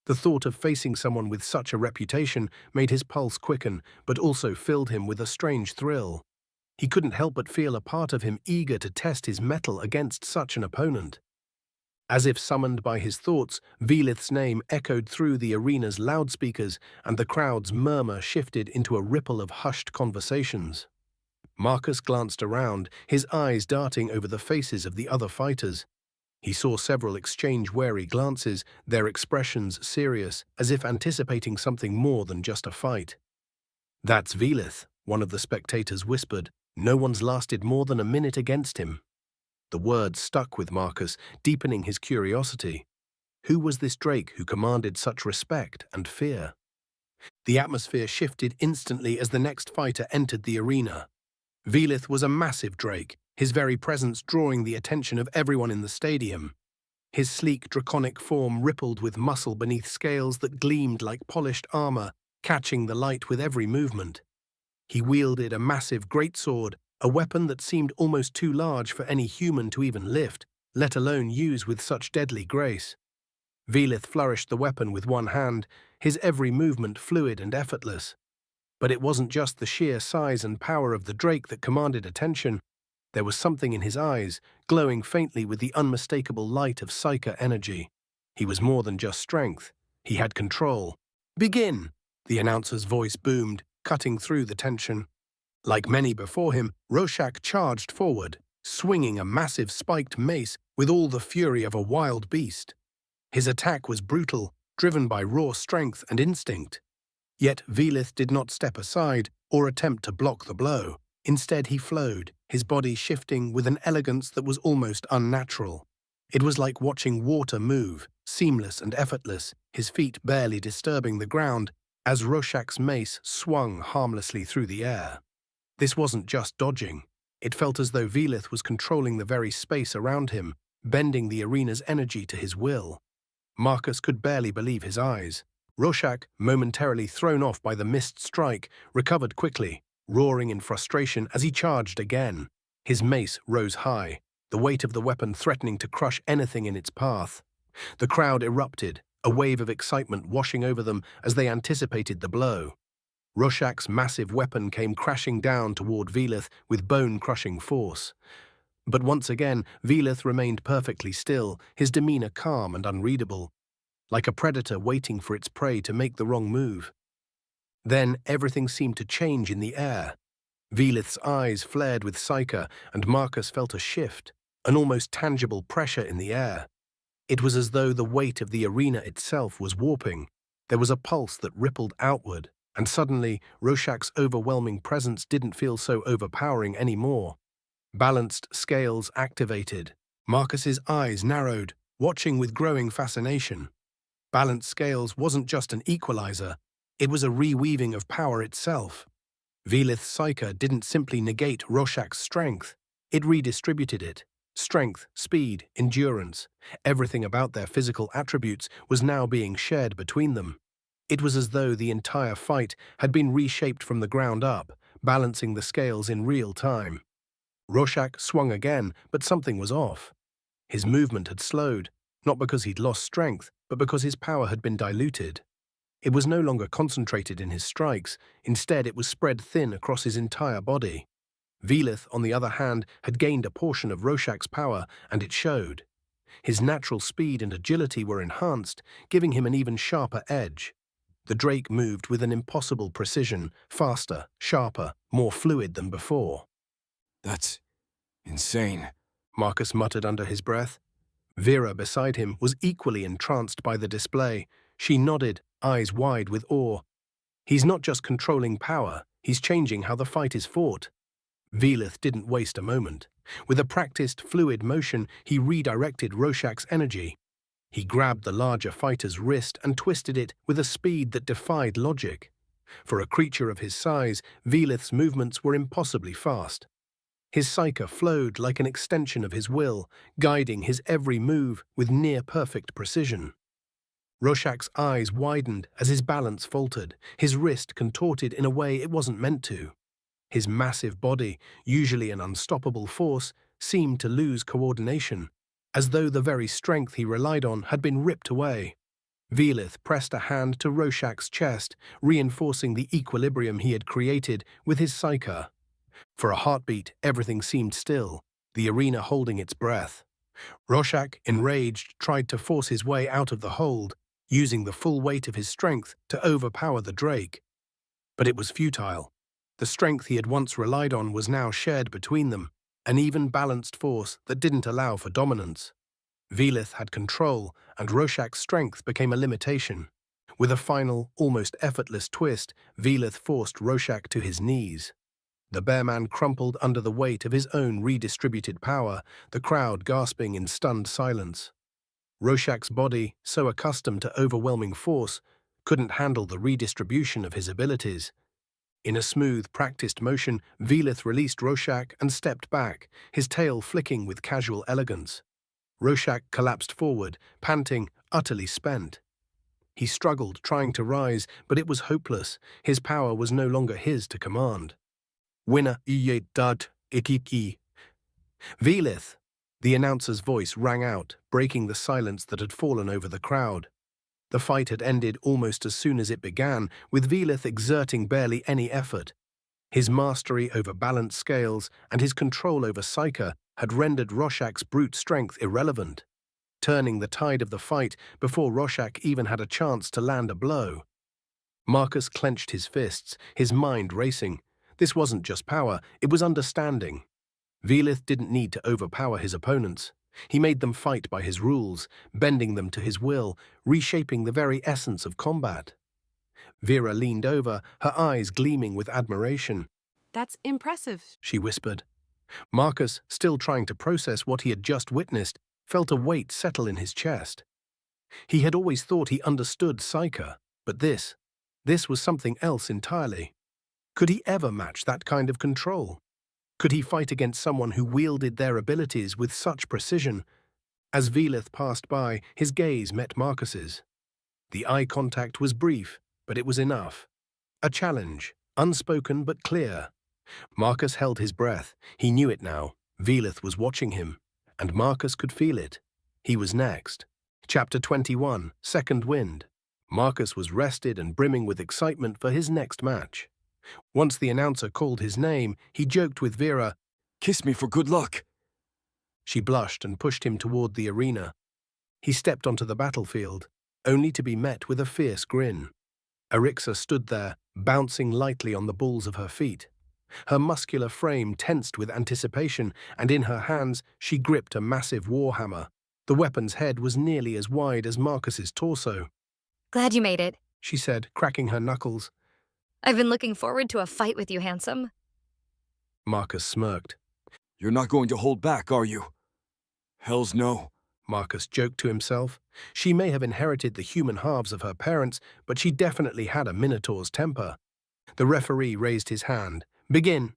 The thought of facing someone with such a reputation made his pulse quicken, but also filled him with a strange thrill. He couldn't help but feel a part of him eager to test his mettle against such an opponent. As if summoned by his thoughts, Velith's name echoed through the arena's loudspeakers, and the crowd's murmur shifted into a ripple of hushed conversations. Marcus glanced around, his eyes darting over the faces of the other fighters. He saw several exchange wary glances, their expressions serious, as if anticipating something more than just a fight. "That's Velith," one of the spectators whispered. "No one's lasted more than a minute against him." The words stuck with Marcus, deepening his curiosity. Who was this Drake who commanded such respect and fear? The atmosphere shifted instantly as the next fighter entered the arena. Velith was a massive Drake, his very presence drawing the attention of everyone in the stadium. His sleek, draconic form rippled with muscle beneath scales that gleamed like polished armor, catching the light with every movement. He wielded a massive greatsword, a weapon that seemed almost too large for any human to even lift, let alone use with such deadly grace. Velith flourished the weapon with one hand, his every movement fluid and effortless. But it wasn't just the sheer size and power of the Drake that commanded attention. There was something in his eyes, glowing faintly with the unmistakable light of psyche energy. He was more than just strength. He had control. "Begin!" the announcer's voice boomed, cutting through the tension. Like many before him, Rorschach charged forward, swinging a massive spiked mace with all the fury of a wild beast. His attack was brutal, driven by raw strength and instinct. Yet Velith did not step aside or attempt to block the blow. Instead, he flowed, his body shifting with an elegance that was almost unnatural. It was like watching water move, seamless and effortless, his feet barely disturbing the ground as Rorschach's mace swung harmlessly through the air. This wasn't just dodging. It felt as though Velith was controlling the very space around him, bending the arena's energy to his will. Marcus could barely believe his eyes. Rorschach, momentarily thrown off by the missed strike, recovered quickly, roaring in frustration as he charged again. His mace rose high, the weight of the weapon threatening to crush anything in its path. The crowd erupted, a wave of excitement washing over them as they anticipated the blow. Rorschach's massive weapon came crashing down toward Velith with bone-crushing force. But once again, Velith remained perfectly still, his demeanor calm and unreadable, like a predator waiting for its prey to make the wrong move. Then everything seemed to change in the air. Velith's eyes flared with psyche, and Marcus felt a shift, an almost tangible pressure in the air. It was as though the weight of the arena itself was warping. There was a pulse that rippled outward, and suddenly Rorschach's overwhelming presence didn't feel so overpowering anymore. Balanced scales activated. Marcus's eyes narrowed, watching with growing fascination. Balanced scales wasn't just an equalizer, it was a reweaving of power itself. Velith's psyche didn't simply negate Rorschach's strength, it redistributed it. Strength, speed, endurance, everything about their physical attributes was now being shared between them. It was as though the entire fight had been reshaped from the ground up, balancing the scales in real time. Rorschach swung again, but something was off. His movement had slowed, not because he'd lost strength, but because his power had been diluted. It was no longer concentrated in his strikes, instead it was spread thin across his entire body. Velith, on the other hand, had gained a portion of Rorschach's power, and it showed. His natural speed and agility were enhanced, giving him an even sharper edge. The Drake moved with an impossible precision, faster, sharper, more fluid than before. That's insane, Marcus muttered under his breath. Vera, beside him, was equally entranced by the display. She nodded, eyes wide with awe. He's not just controlling power, he's changing how the fight is fought. Velith didn't waste a moment. With a practiced, fluid motion, he redirected Rorschach's energy. He grabbed the larger fighter's wrist and twisted it with a speed that defied logic. For a creature of his size, Velith's movements were impossibly fast. His psyche flowed like an extension of his will, guiding his every move with near-perfect precision. Rorschach's eyes widened as his balance faltered, his wrist contorted in a way it wasn't meant to. His massive body, usually an unstoppable force, seemed to lose coordination, as though the very strength he relied on had been ripped away. Velith pressed a hand to Rorschach's chest, reinforcing the equilibrium he had created with his psyche. For a heartbeat, everything seemed still, the arena holding its breath. Rorschach, enraged, tried to force his way out of the hold, using the full weight of his strength to overpower the Drake. But it was futile. The strength he had once relied on was now shared between them, an even balanced force that didn't allow for dominance. Velith had control, and Rorschach's strength became a limitation. With a final, almost effortless twist, Velith forced Rorschach to his knees. The bearman crumpled under the weight of his own redistributed power, the crowd gasping in stunned silence. Rorschach's body, so accustomed to overwhelming force, couldn't handle the redistribution of his abilities. In a smooth, practiced motion, Velith released Rorschach and stepped back, his tail flicking with casual elegance. Rorschach collapsed forward, panting, utterly spent. He struggled, trying to rise, but it was hopeless. His power was no longer his to command. Winner iye dad ikiki. Velith! The announcer's voice rang out, breaking the silence that had fallen over the crowd. The fight had ended almost as soon as it began, with Velith exerting barely any effort. His mastery over balanced scales and his control over Psyche had rendered Rorschach's brute strength irrelevant, turning the tide of the fight before Rorschach even had a chance to land a blow. Marcus clenched his fists, his mind racing. This wasn't just power, it was understanding. Velith didn't need to overpower his opponents. He made them fight by his rules, bending them to his will, reshaping the very essence of combat. Vera leaned over, her eyes gleaming with admiration. That's impressive, She whispered. Marcus, still trying to process what he had just witnessed, felt a weight settle in his chest. He had always thought he understood Psyche, but this was something else entirely. Could he ever match that kind of control? Could he fight against someone who wielded their abilities with such precision? As Velith passed by, his gaze met Marcus's. The eye contact was brief, but it was enough. A challenge, unspoken but clear. Marcus held his breath. He knew it now. Velith was watching him, and Marcus could feel it. He was next. Chapter 21, Second Wind. Marcus was rested and brimming with excitement for his next match. Once the announcer called his name, he joked with Vera, "Kiss me for good luck." She blushed and pushed him toward the arena. He stepped onto the battlefield, only to be met with a fierce grin. Arixa stood there, bouncing lightly on the balls of her feet. Her muscular frame tensed with anticipation, and in her hands she gripped a massive warhammer. The weapon's head was nearly as wide as Marcus's torso. Glad you made it. She said, cracking her knuckles. I've been looking forward to a fight with you, handsome. Marcus smirked. You're not going to hold back, are you? Hells no. Marcus joked to himself. She may have inherited the human halves of her parents, but she definitely had a minotaur's temper. The referee raised his hand. Begin.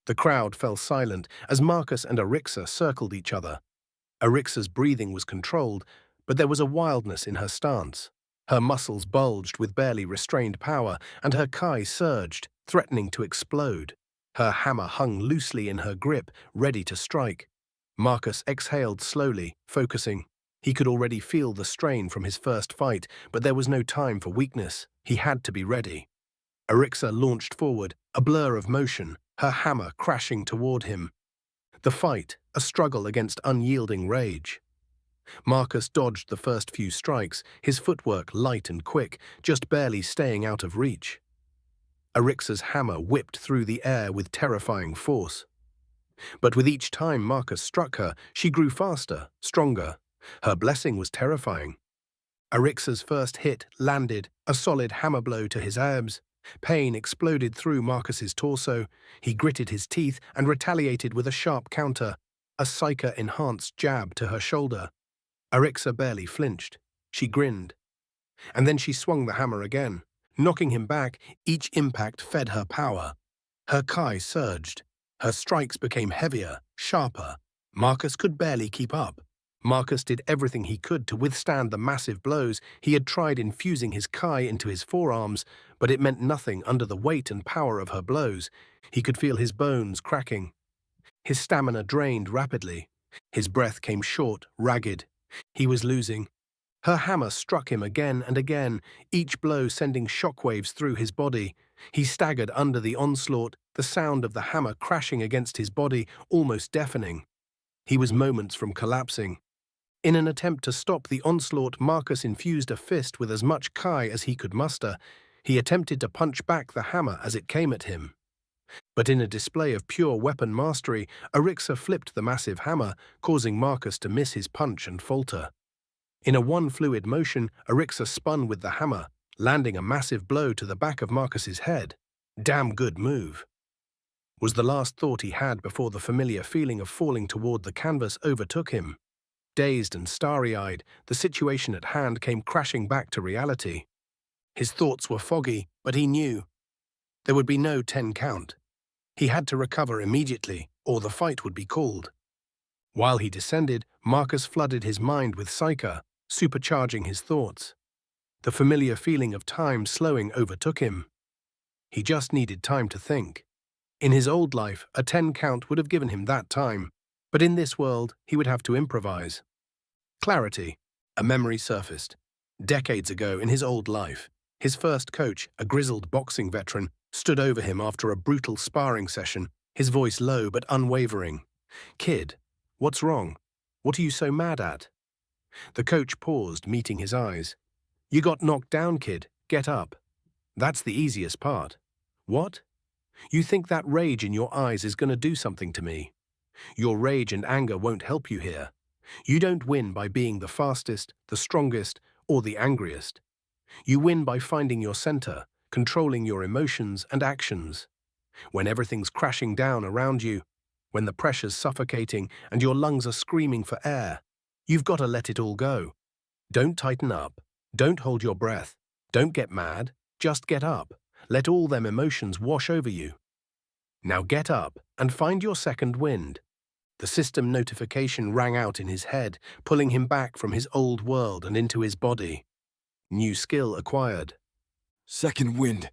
The crowd fell silent as Marcus and Arixa circled each other. Arixa's breathing was controlled, but there was a wildness in her stance. Her muscles bulged with barely restrained power, and her kai surged, threatening to explode. Her hammer hung loosely in her grip, ready to strike. Marcus exhaled slowly, focusing. He could already feel the strain from his first fight, but there was no time for weakness. He had to be ready. Arixa launched forward, a blur of motion, her hammer crashing toward him. The fight, a struggle against unyielding rage. Marcus dodged the first few strikes, his footwork light and quick, just barely staying out of reach. Arixa's hammer whipped through the air with terrifying force. But with each time Marcus struck her, she grew faster, stronger. Her blessing was terrifying. Arixa's first hit landed, a solid hammer blow to his abs. Pain exploded through Marcus's torso. He gritted his teeth and retaliated with a sharp counter, a Psyche-enhanced jab to her shoulder. Arixa barely flinched. She grinned. And then she swung the hammer again. Knocking him back, each impact fed her power. Her kai surged. Her strikes became heavier, sharper. Marcus could barely keep up. Marcus did everything he could to withstand the massive blows. He had tried infusing his kai into his forearms, but it meant nothing under the weight and power of her blows. He could feel his bones cracking. His stamina drained rapidly. His breath came short, ragged. He was losing. Her hammer struck him again and again, each blow sending shockwaves through his body. He staggered under the onslaught, the sound of the hammer crashing against his body almost deafening. He was moments from collapsing. In an attempt to stop the onslaught, Marcus infused a fist with as much kai as he could muster. He attempted to punch back the hammer as it came at him. But in a display of pure weapon mastery, Arixa flipped the massive hammer, causing Marcus to miss his punch and falter. In a one-fluid motion, Arixa spun with the hammer, landing a massive blow to the back of Marcus's head. Damn good move, was the last thought he had before the familiar feeling of falling toward the canvas overtook him. Dazed and starry-eyed, the situation at hand came crashing back to reality. His thoughts were foggy, but he knew there would be no 10 count. He had to recover immediately, or the fight would be called. While he descended, Marcus flooded his mind with Psyche, supercharging his thoughts. The familiar feeling of time slowing overtook him. He just needed time to think. In his old life, a 10 count would have given him that time, but in this world, he would have to improvise. Clarity. A memory surfaced. Decades ago in his old life, His first coach, a grizzled boxing veteran, stood over him after a brutal sparring session, his voice low but unwavering. "Kid, what's wrong? What are you so mad at?" The coach paused, meeting his eyes. "You got knocked down, kid. Get up. That's the easiest part." "What? You think that rage in your eyes is going to do something to me? Your rage and anger won't help you here. You don't win by being the fastest, the strongest, or the angriest. You win by finding your center, controlling your emotions and actions. When everything's crashing down around you, when the pressure's suffocating and your lungs are screaming for air, you've got to let it all go. Don't tighten up. Don't hold your breath. Don't get mad. Just get up. Let all them emotions wash over you. Now get up and find your second wind." The system notification rang out in his head, pulling him back from his old world and into his body. New skill acquired. Second wind.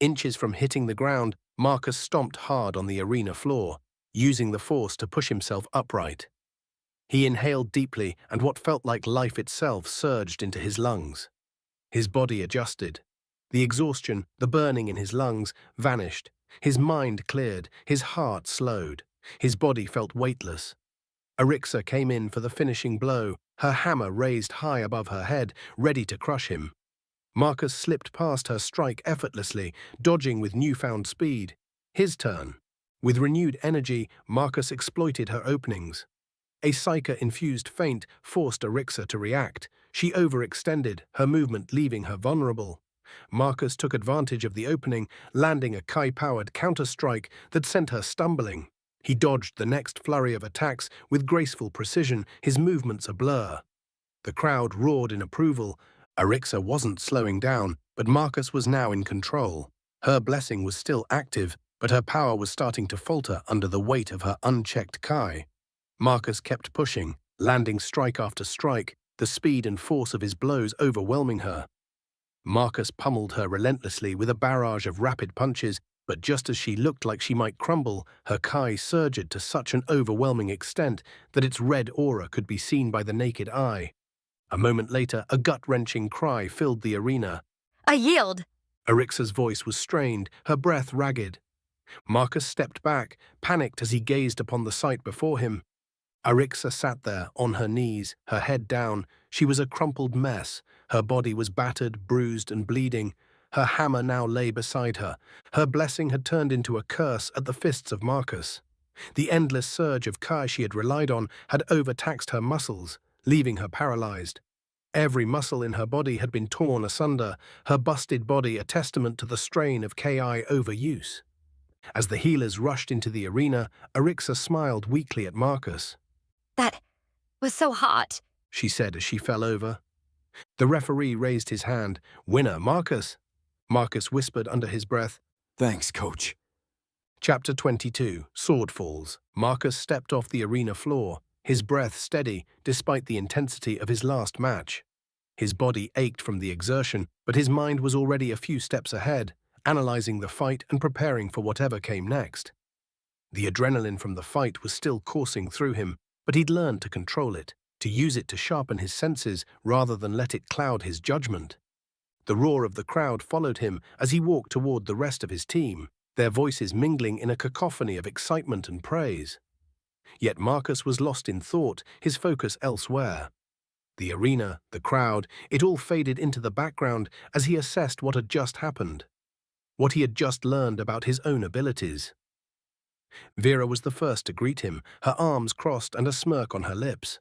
Inches from hitting the ground, Marcus stomped hard on the arena floor, using the force to push himself upright. He inhaled deeply, and what felt like life itself surged into his lungs. His body adjusted. The exhaustion, the burning in his lungs, vanished. His mind cleared, his heart slowed. His body felt weightless. Arixa came in for the finishing blow, her hammer raised high above her head, ready to crush him. Marcus slipped past her strike effortlessly, dodging with newfound speed. His turn. With renewed energy, Marcus exploited her openings. A psyche-infused feint forced Arixa to react. She overextended, her movement leaving her vulnerable. Marcus took advantage of the opening, landing a Kai-powered counter-strike that sent her stumbling. He dodged the next flurry of attacks with graceful precision, his movements a blur. The crowd roared in approval. Arixa wasn't slowing down, but Marcus was now in control. Her blessing was still active, but her power was starting to falter under the weight of her unchecked Kai. Marcus kept pushing, landing strike after strike, the speed and force of his blows overwhelming her. Marcus pummeled her relentlessly with a barrage of rapid punches, but just as she looked like she might crumble, her Kai surged to such an overwhelming extent that its red aura could be seen by the naked eye. A moment later, a gut-wrenching cry filled the arena. I yield! Arixa's voice was strained, her breath ragged. Marcus stepped back, panicked as he gazed upon the sight before him. Arixa sat there, on her knees, her head down. She was a crumpled mess. Her body was battered, bruised, and bleeding. Her hammer now lay beside her. Her blessing had turned into a curse at the fists of Marcus. The endless surge of Kai she had relied on had overtaxed her muscles, leaving her paralyzed. Every muscle in her body had been torn asunder, her busted body a testament to the strain of Ki overuse. As the healers rushed into the arena, Arixa smiled weakly at Marcus. "That was so hot," she said as she fell over. The referee raised his hand. "Winner, Marcus." Marcus whispered under his breath. "Thanks, coach." Chapter 22, Sword Falls. Marcus stepped off the arena floor, his breath steady despite the intensity of his last match. His body ached from the exertion, but his mind was already a few steps ahead, analyzing the fight and preparing for whatever came next. The adrenaline from the fight was still coursing through him, but he'd learned to control it, to use it to sharpen his senses rather than let it cloud his judgment. The roar of the crowd followed him as he walked toward the rest of his team, their voices mingling in a cacophony of excitement and praise. Yet Marcus was lost in thought, his focus elsewhere. The arena, the crowd, it all faded into the background as he assessed what had just happened, what he had just learned about his own abilities. Vera was the first to greet him, her arms crossed and a smirk on her lips.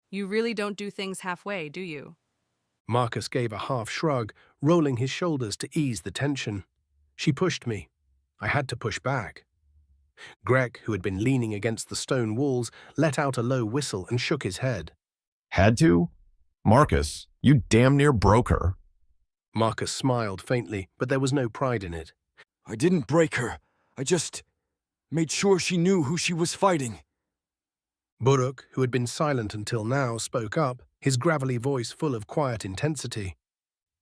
"You really don't do things halfway, do you?" Marcus gave a half shrug, rolling his shoulders to ease the tension. She pushed me. I had to push back. Greg, who had been leaning against the stone walls, let out a low whistle and shook his head. Had to? Marcus, you damn near broke her. Marcus smiled faintly, but there was no pride in it. I didn't break her. I just made sure she knew who she was fighting. Buruk, who had been silent until now, spoke up, his gravelly voice full of quiet intensity.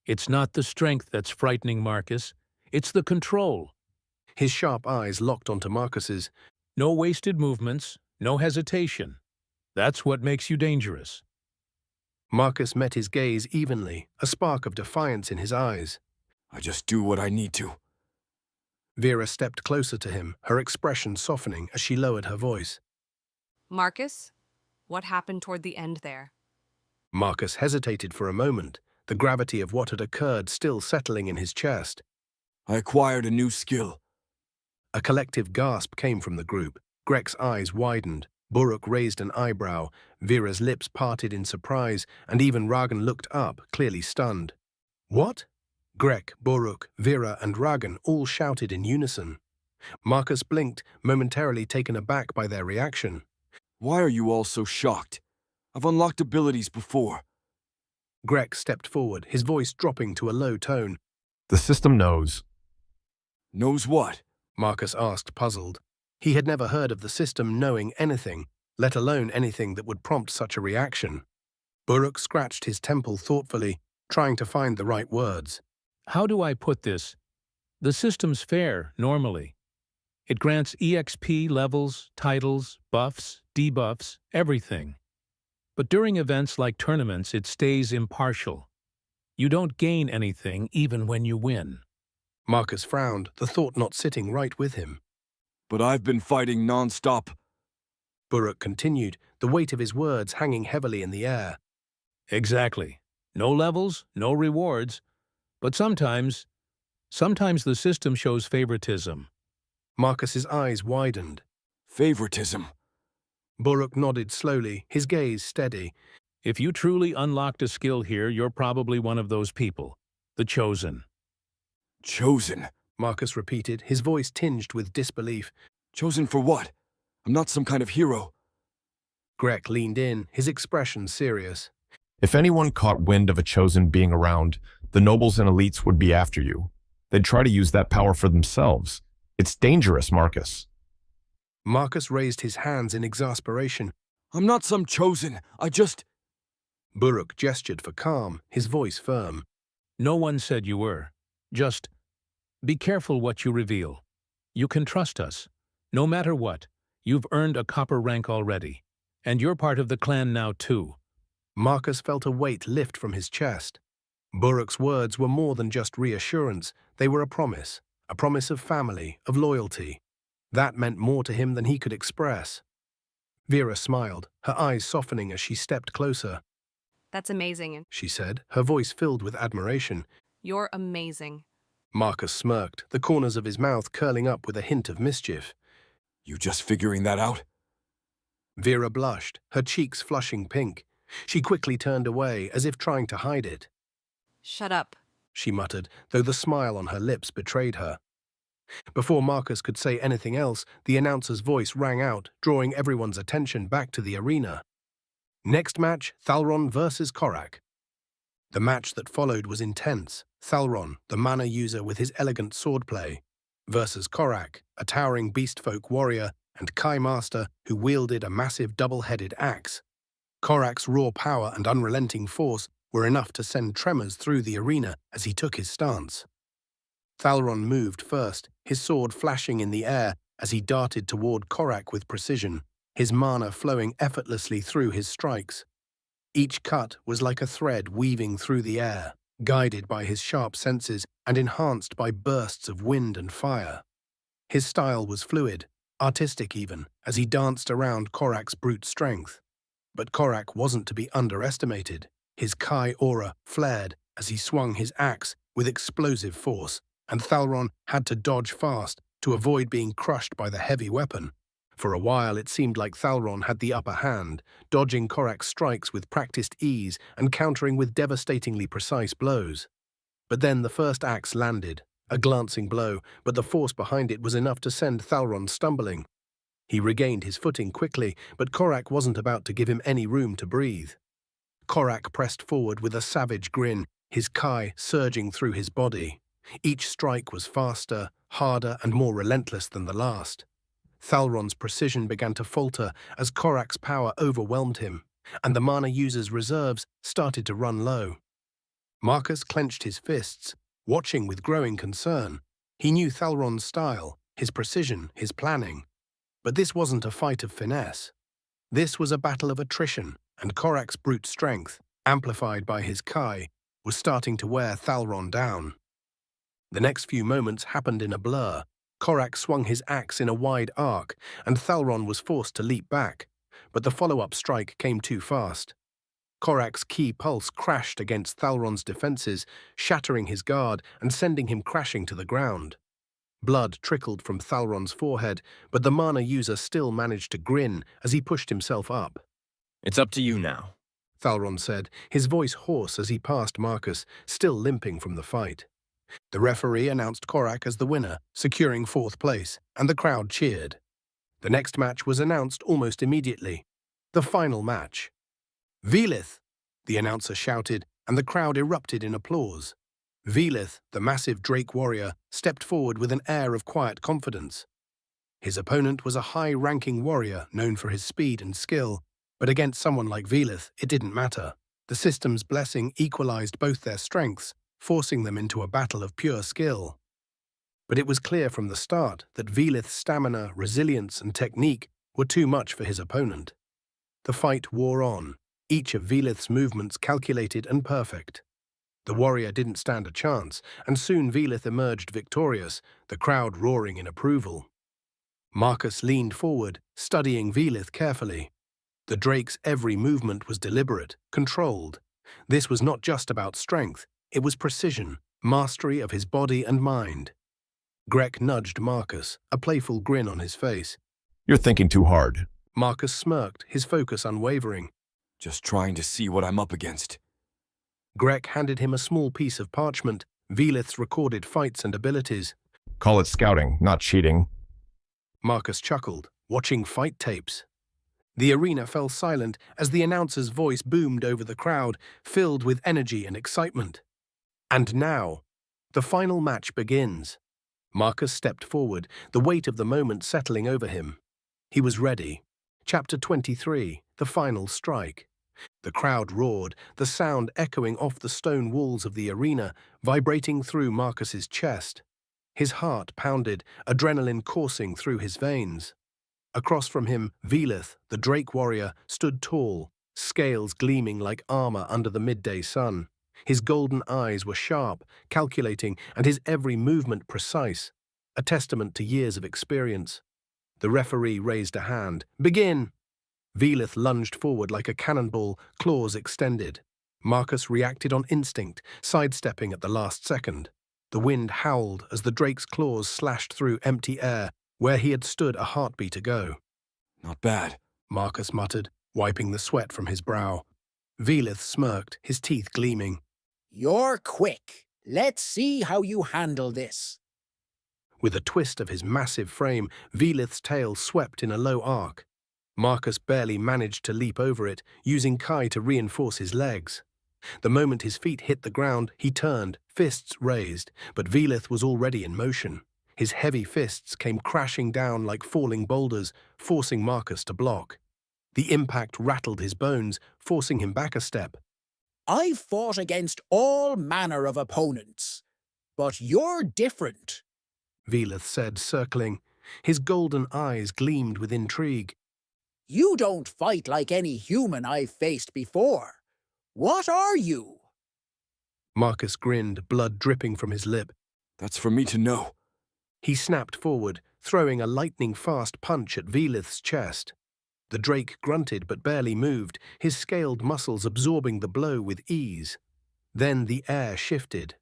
It's not the strength that's frightening, Marcus. It's the control. His sharp eyes locked onto Marcus's. No wasted movements, no hesitation. That's what makes you dangerous. Marcus met his gaze evenly, a spark of defiance in his eyes. I just do what I need to. Vera stepped closer to him, her expression softening as she lowered her voice. Marcus, what happened toward the end there? Marcus hesitated for a moment, the gravity of what had occurred still settling in his chest. I acquired a new skill. A collective gasp came from the group. Grek's eyes widened. Buruk raised an eyebrow. Vera's lips parted in surprise, and even Ragan looked up, clearly stunned. What? Grek, Buruk, Vera, and Ragan all shouted in unison. Marcus blinked, momentarily taken aback by their reaction. Why are you all so shocked? I've unlocked abilities before. Grek stepped forward, his voice dropping to a low tone. The system knows. Knows what? Marcus asked, puzzled. He had never heard of the system knowing anything, let alone anything that would prompt such a reaction. Buruk scratched his temple thoughtfully, trying to find the right words. How do I put this? The system's fair, normally. It grants EXP levels, titles, buffs, debuffs, everything. But during events like tournaments, it stays impartial. You don't gain anything even when you win. Marcus frowned, the thought not sitting right with him. But I've been fighting non-stop. Buruk continued, the weight of his words hanging heavily in the air. Exactly. No levels, no rewards. But sometimes the system shows favoritism. Marcus's eyes widened. Favoritism? Buruk nodded slowly, his gaze steady. If you truly unlocked a skill here, you're probably one of those people. The chosen. Chosen? Marcus repeated, his voice tinged with disbelief. Chosen for what? I'm not some kind of hero. Grek leaned in, his expression serious. If anyone caught wind of a chosen being around, the nobles and elites would be after you. They'd try to use that power for themselves. It's dangerous, Marcus. Marcus raised his hands in exasperation. I'm not some chosen. I just... Buruk gestured for calm, his voice firm. No one said you were. Just be careful what you reveal. You can trust us. No matter what, you've earned a copper rank already. And you're part of the clan now, too. Marcus felt a weight lift from his chest. Buruk's words were more than just reassurance. They were a promise of family, of loyalty. That meant more to him than he could express. Vera smiled, her eyes softening as she stepped closer. That's amazing, She said, her voice filled with admiration. You're amazing. Marcus smirked, the corners of his mouth curling up with a hint of mischief. You just figuring that out? Vera blushed, her cheeks flushing pink. She quickly turned away, as if trying to hide it. Shut up, she muttered, though the smile on her lips betrayed her. Before Marcus could say anything else, the announcer's voice rang out, drawing everyone's attention back to the arena. Next match, Thalron versus Korak. The match that followed was intense. Thalron, the mana user with his elegant swordplay, versus Korak, a towering beastfolk warrior and Kai master who wielded a massive double-headed axe. Korak's raw power and unrelenting force were enough to send tremors through the arena as he took his stance. Thalron moved first, his sword flashing in the air as he darted toward Korak with precision, his mana flowing effortlessly through his strikes. Each cut was like a thread weaving through the air, guided by his sharp senses and enhanced by bursts of wind and fire. His style was fluid, artistic even, as he danced around Korak's brute strength. But Korak wasn't to be underestimated. His Kai aura flared as he swung his axe with explosive force, and Thalron had to dodge fast to avoid being crushed by the heavy weapon. For a while it seemed like Thalron had the upper hand, dodging Korak's strikes with practiced ease and countering with devastatingly precise blows. But then the first axe landed, a glancing blow, but the force behind it was enough to send Thalron stumbling. He regained his footing quickly, but Korak wasn't about to give him any room to breathe. Korak pressed forward with a savage grin, his Kai surging through his body. Each strike was faster, harder, and more relentless than the last. Thalron's precision began to falter as Korak's power overwhelmed him, and the mana user's reserves started to run low. Marcus clenched his fists, watching with growing concern. He knew Thalron's style, his precision, his planning. But this wasn't a fight of finesse. This was a battle of attrition and Korak's brute strength. amplified by his Kai, was starting to wear Thalron down. The next few moments happened in a blur. Korak swung his axe in a wide arc, and Thalron was forced to leap back, but the follow-up strike came too fast. Korak's key pulse crashed against Thalron's defenses, shattering his guard and sending him crashing to the ground. Blood trickled from Thalron's forehead, but the mana user still managed to grin as he pushed himself up. It's up to you now, Thalron said, his voice hoarse as he passed Marcus, still limping from the fight. The referee announced Korak as the winner, securing 4th place, and the crowd cheered. The next match was announced almost immediately. The final match. Velith, the announcer shouted, and the crowd erupted in applause. Velith, the massive Drake warrior, stepped forward with an air of quiet confidence. His opponent was a high-ranking warrior known for his speed and skill, but against someone like Velith, it didn't matter. The system's blessing equalized both their strengths, forcing them into a battle of pure skill. But it was clear from the start that Velith's stamina, resilience, and technique were too much for his opponent. The fight wore on, each of Velith's movements calculated and perfect. The warrior didn't stand a chance, and soon Velith emerged victorious, the crowd roaring in approval. Marcus leaned forward, studying Velith carefully. The Drake's every movement was deliberate, controlled. This was not just about strength, it was precision, mastery of his body and mind. Grek nudged Marcus, a playful grin on his face. You're thinking too hard. Marcus smirked, his focus unwavering. Just trying to see what I'm up against. Grek handed him a small piece of parchment, Velith's recorded fights and abilities. Call it scouting, not cheating. Marcus chuckled, watching fight tapes. The arena fell silent as the announcer's voice boomed over the crowd, filled with energy and excitement. And now, the final match begins. Marcus stepped forward, the weight of the moment settling over him. He was ready. Chapter 23, the final strike. The crowd roared, the sound echoing off the stone walls of the arena, vibrating through Marcus's chest. His heart pounded, adrenaline coursing through his veins. Across from him, Velith, the Drake warrior, stood tall, scales gleaming like armor under the midday sun. His golden eyes were sharp, calculating, and his every movement precise, a testament to years of experience. The referee raised a hand. Begin! Velith lunged forward like a cannonball, claws extended. Marcus reacted on instinct, sidestepping at the last second. The wind howled as the Drake's claws slashed through empty air, where he had stood a heartbeat ago. Not bad, Marcus muttered, wiping the sweat from his brow. Velith smirked, his teeth gleaming. You're quick. Let's see how you handle this. With a twist of his massive frame, Velith's tail swept in a low arc. Marcus barely managed to leap over it, using Kai to reinforce his legs. The moment his feet hit the ground, he turned, fists raised, but Velith was already in motion. His heavy fists came crashing down like falling boulders, forcing Marcus to block. The impact rattled his bones, forcing him back a step. I've fought against all manner of opponents, but you're different, Velith said, circling. His golden eyes gleamed with intrigue. You don't fight like any human I've faced before. What are you? Marcus grinned, blood dripping from his lip. That's for me to know. He snapped forward, throwing a lightning-fast punch at Velith's chest. The Drake grunted but barely moved, his scaled muscles absorbing the blow with ease. Then the air shifted.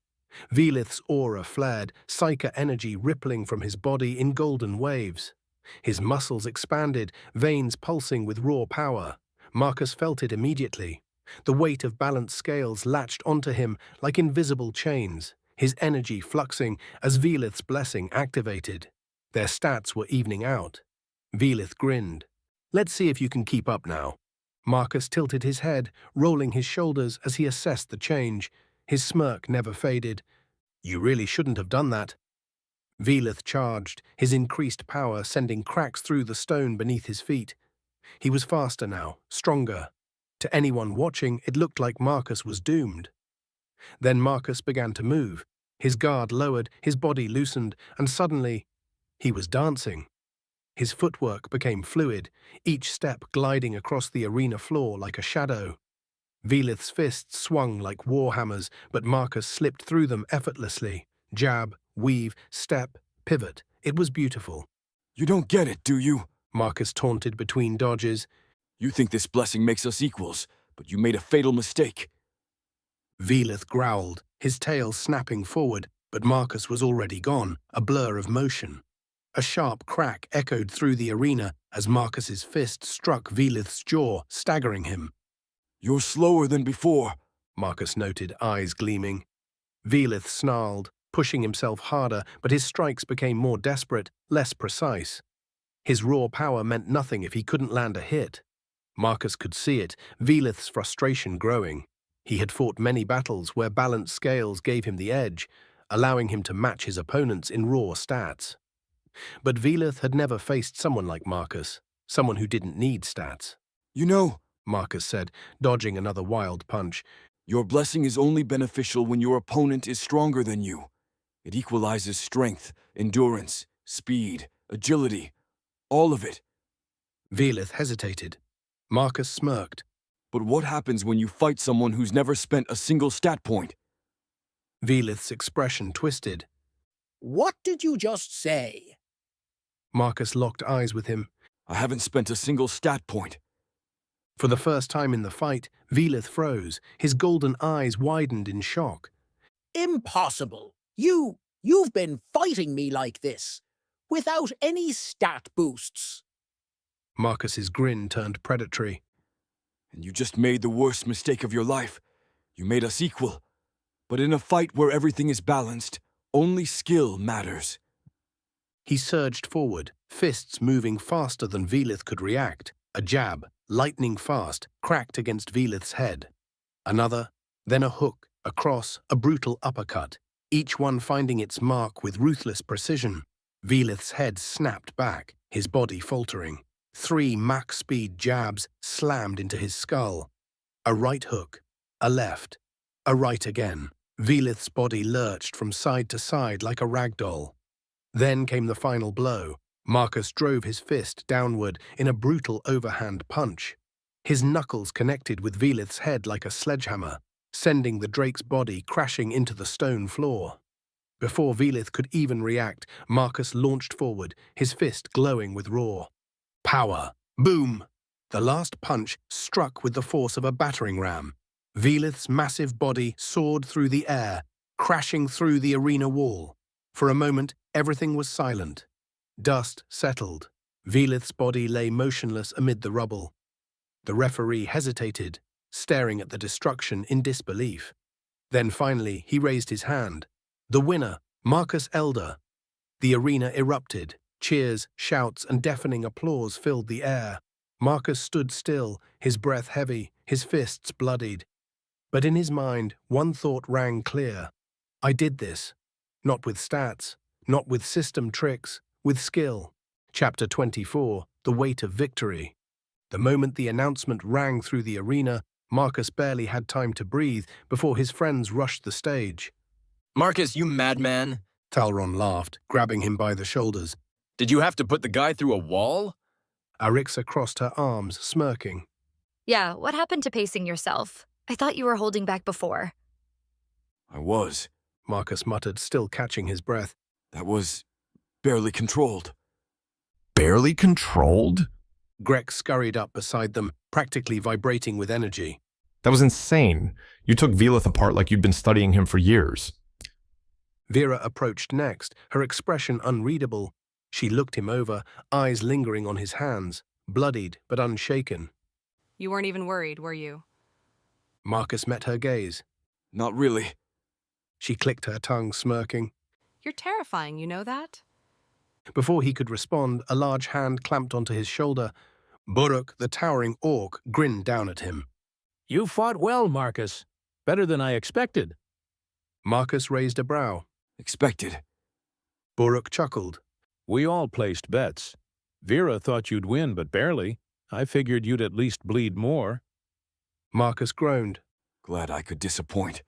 Velith's aura flared, psychic energy rippling from his body in golden waves. His muscles expanded, veins pulsing with raw power. Marcus felt it immediately. The weight of balanced scales latched onto him like invisible chains, his energy fluxing as Velith's blessing activated. Their stats were evening out. Velith grinned. Let's see if you can keep up now. Marcus tilted his head, rolling his shoulders as he assessed the change. His smirk never faded. You really shouldn't have done that. Velith charged, his increased power sending cracks through the stone beneath his feet. He was faster now, stronger. To anyone watching, it looked like Marcus was doomed. Then Marcus began to move. His guard lowered, his body loosened, and suddenly, he was dancing. His footwork became fluid, each step gliding across the arena floor like a shadow. Velith's fists swung like war hammers, but Marcus slipped through them effortlessly. Jab, weave, step, pivot. It was beautiful. You don't get it, do you? Marcus taunted between dodges. You think this blessing makes us equals, but you made a fatal mistake. Velith growled, his tail snapping forward, but Marcus was already gone, a blur of motion. A sharp crack echoed through the arena as Marcus's fist struck Velith's jaw, staggering him. You're slower than before, Marcus noted, eyes gleaming. Velith snarled, pushing himself harder, but his strikes became more desperate, less precise. His raw power meant nothing if he couldn't land a hit. Marcus could see it, Velith's frustration growing. He had fought many battles where balanced scales gave him the edge, allowing him to match his opponents in raw stats. But Velith had never faced someone like Marcus, someone who didn't need stats. You know, Marcus said, dodging another wild punch, your blessing is only beneficial when your opponent is stronger than you. It equalizes strength, endurance, speed, agility, all of it. Velith hesitated. Marcus smirked. But what happens when you fight someone who's never spent a single stat point? Velith's expression twisted. What did you just say? Marcus locked eyes with him. I haven't spent a single stat point. For the first time in the fight, Velith froze. His golden eyes widened in shock. Impossible. You've been fighting me like this, without any stat boosts. Marcus's grin turned predatory. And you just made the worst mistake of your life. You made us equal. But in a fight where everything is balanced, only skill matters. He surged forward, fists moving faster than Velith could react. A jab, lightning fast, cracked against Velith's head. Another, then a hook, a cross, a brutal uppercut, each one finding its mark with ruthless precision. Velith's head snapped back, his body faltering. 3 Mach-speed jabs slammed into his skull. A right hook, a left, a right again. Velith's body lurched from side to side like a rag doll. Then came the final blow. Marcus drove his fist downward in a brutal overhand punch. His knuckles connected with Velith's head like a sledgehammer, sending the Drake's body crashing into the stone floor. Before Velith could even react, Marcus launched forward, his fist glowing with raw power. Boom! The last punch struck with the force of a battering ram. Velith's massive body soared through the air, crashing through the arena wall. For a moment, everything was silent. Dust settled. Velith's body lay motionless amid the rubble. The referee hesitated, staring at the destruction in disbelief. Then finally, he raised his hand. The winner, Marcus Elder. The arena erupted. Cheers, shouts, and deafening applause filled the air. Marcus stood still, his breath heavy, his fists bloodied. But in his mind, one thought rang clear. I did this. Not with stats, not with system tricks, with skill. Chapter 24, The Weight of Victory. The moment the announcement rang through the arena, Marcus barely had time to breathe before his friends rushed the stage. Marcus, you madman! Talron laughed, grabbing him by the shoulders. Did you have to put the guy through a wall? Arixa crossed her arms, smirking. Yeah, what happened to pacing yourself? I thought you were holding back before. I was, Marcus muttered, still catching his breath. That was barely controlled. Barely controlled? Grek scurried up beside them, practically vibrating with energy. That was insane. You took Velith apart like you'd been studying him for years. Vera approached next, her expression unreadable. She looked him over, eyes lingering on his hands, bloodied but unshaken. You weren't even worried, were you? Marcus met her gaze. Not really. She clicked her tongue, smirking. You're terrifying, you know that? Before he could respond, a large hand clamped onto his shoulder. Buruk, the towering orc, grinned down at him. You fought well, Marcus. Better than I expected. Marcus raised a brow. Expected. Buruk chuckled. We all placed bets. Vera thought you'd win, but barely. I figured you'd at least bleed more. Marcus groaned. Glad I could disappoint.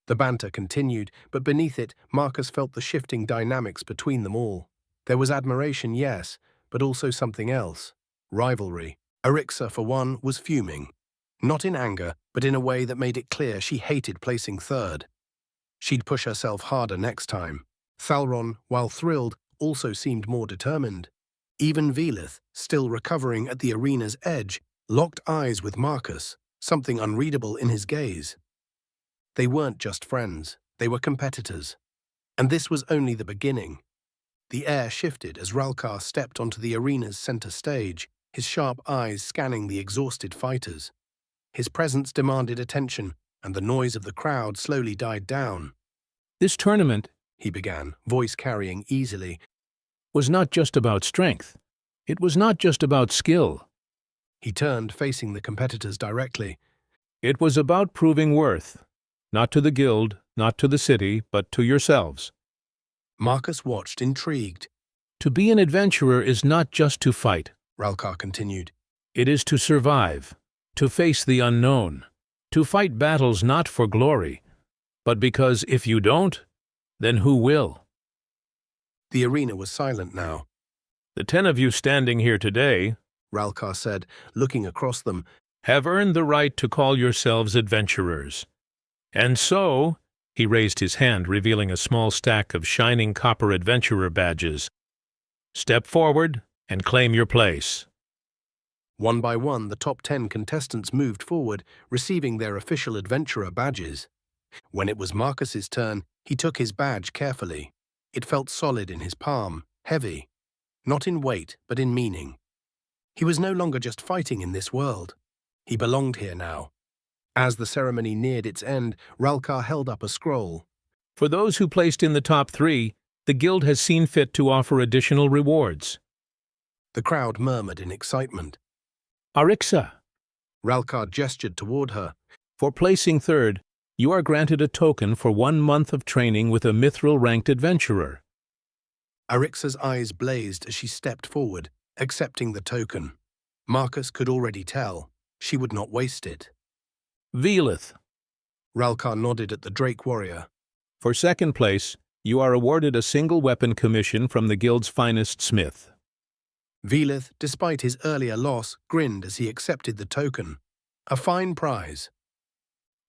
The banter continued, but beneath it, Marcus felt the shifting dynamics between them all. There was admiration, yes, but also something else. Rivalry. Arixa, for one, was fuming. Not in anger, but in a way that made it clear she hated placing third. She'd push herself harder next time. Thalron, while thrilled, also seemed more determined. Even Velith, still recovering at the arena's edge, locked eyes with Marcus, something unreadable in his gaze. They weren't just friends, they were competitors. And this was only the beginning. The air shifted as Ralkar stepped onto the arena's center stage, his sharp eyes scanning the exhausted fighters. His presence demanded attention, and the noise of the crowd slowly died down. This tournament, he began, voice carrying easily, was not just about strength. It was not just about skill. He turned, facing the competitors directly. It was about proving worth, not to the guild, not to the city, but to yourselves. Marcus watched, intrigued. To be an adventurer is not just to fight, Ralkar continued. It is to survive, to face the unknown, to fight battles not for glory, but because if you don't, then who will? The arena was silent now. The 10 of you standing here today, Ralkar said, looking across them, have earned the right to call yourselves adventurers. And so, he raised his hand, revealing a small stack of shining copper adventurer badges. Step forward and claim your place. One by one, the top 10 contestants moved forward, receiving their official adventurer badges. When it was Marcus's turn, he took his badge carefully. It felt solid in his palm, heavy, not in weight, but in meaning. He was no longer just fighting in this world. He belonged here now. As the ceremony neared its end, Ralkar held up a scroll. For those who placed in the top 3, the guild has seen fit to offer additional rewards. The crowd murmured in excitement. Arixa, Ralkar gestured toward her. For placing third, you are granted a token for 1 month of training with a mithril-ranked adventurer. Arixa's eyes blazed as she stepped forward, accepting the token. Marcus could already tell. She would not waste it. Velith, Ralkar nodded at the Drake warrior. For second place, you are awarded a single weapon commission from the guild's finest smith. Velith, despite his earlier loss, grinned as he accepted the token. A fine prize.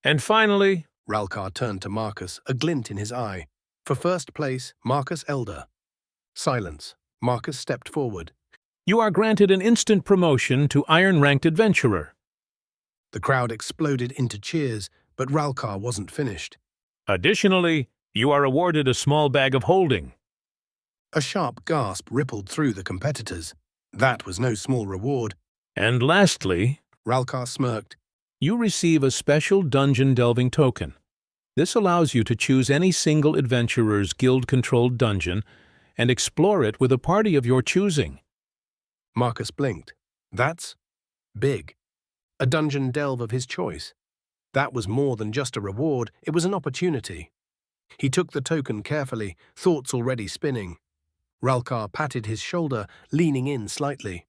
And finally, Ralkar turned to Marcus, a glint in his eye. For first place, Marcus Elder. Silence. Marcus stepped forward. You are granted an instant promotion to iron-ranked adventurer. The crowd exploded into cheers, but Ralkar wasn't finished. Additionally, you are awarded a small bag of holding. A sharp gasp rippled through the competitors. That was no small reward. And lastly, Ralkar smirked. You receive a special dungeon delving token. This allows you to choose any single adventurer's guild-controlled dungeon and explore it with a party of your choosing. Marcus blinked. That's big. A dungeon delve of his choice. That was more than just a reward, it was an opportunity. He took the token carefully, thoughts already spinning. Ralkar patted his shoulder, leaning in slightly.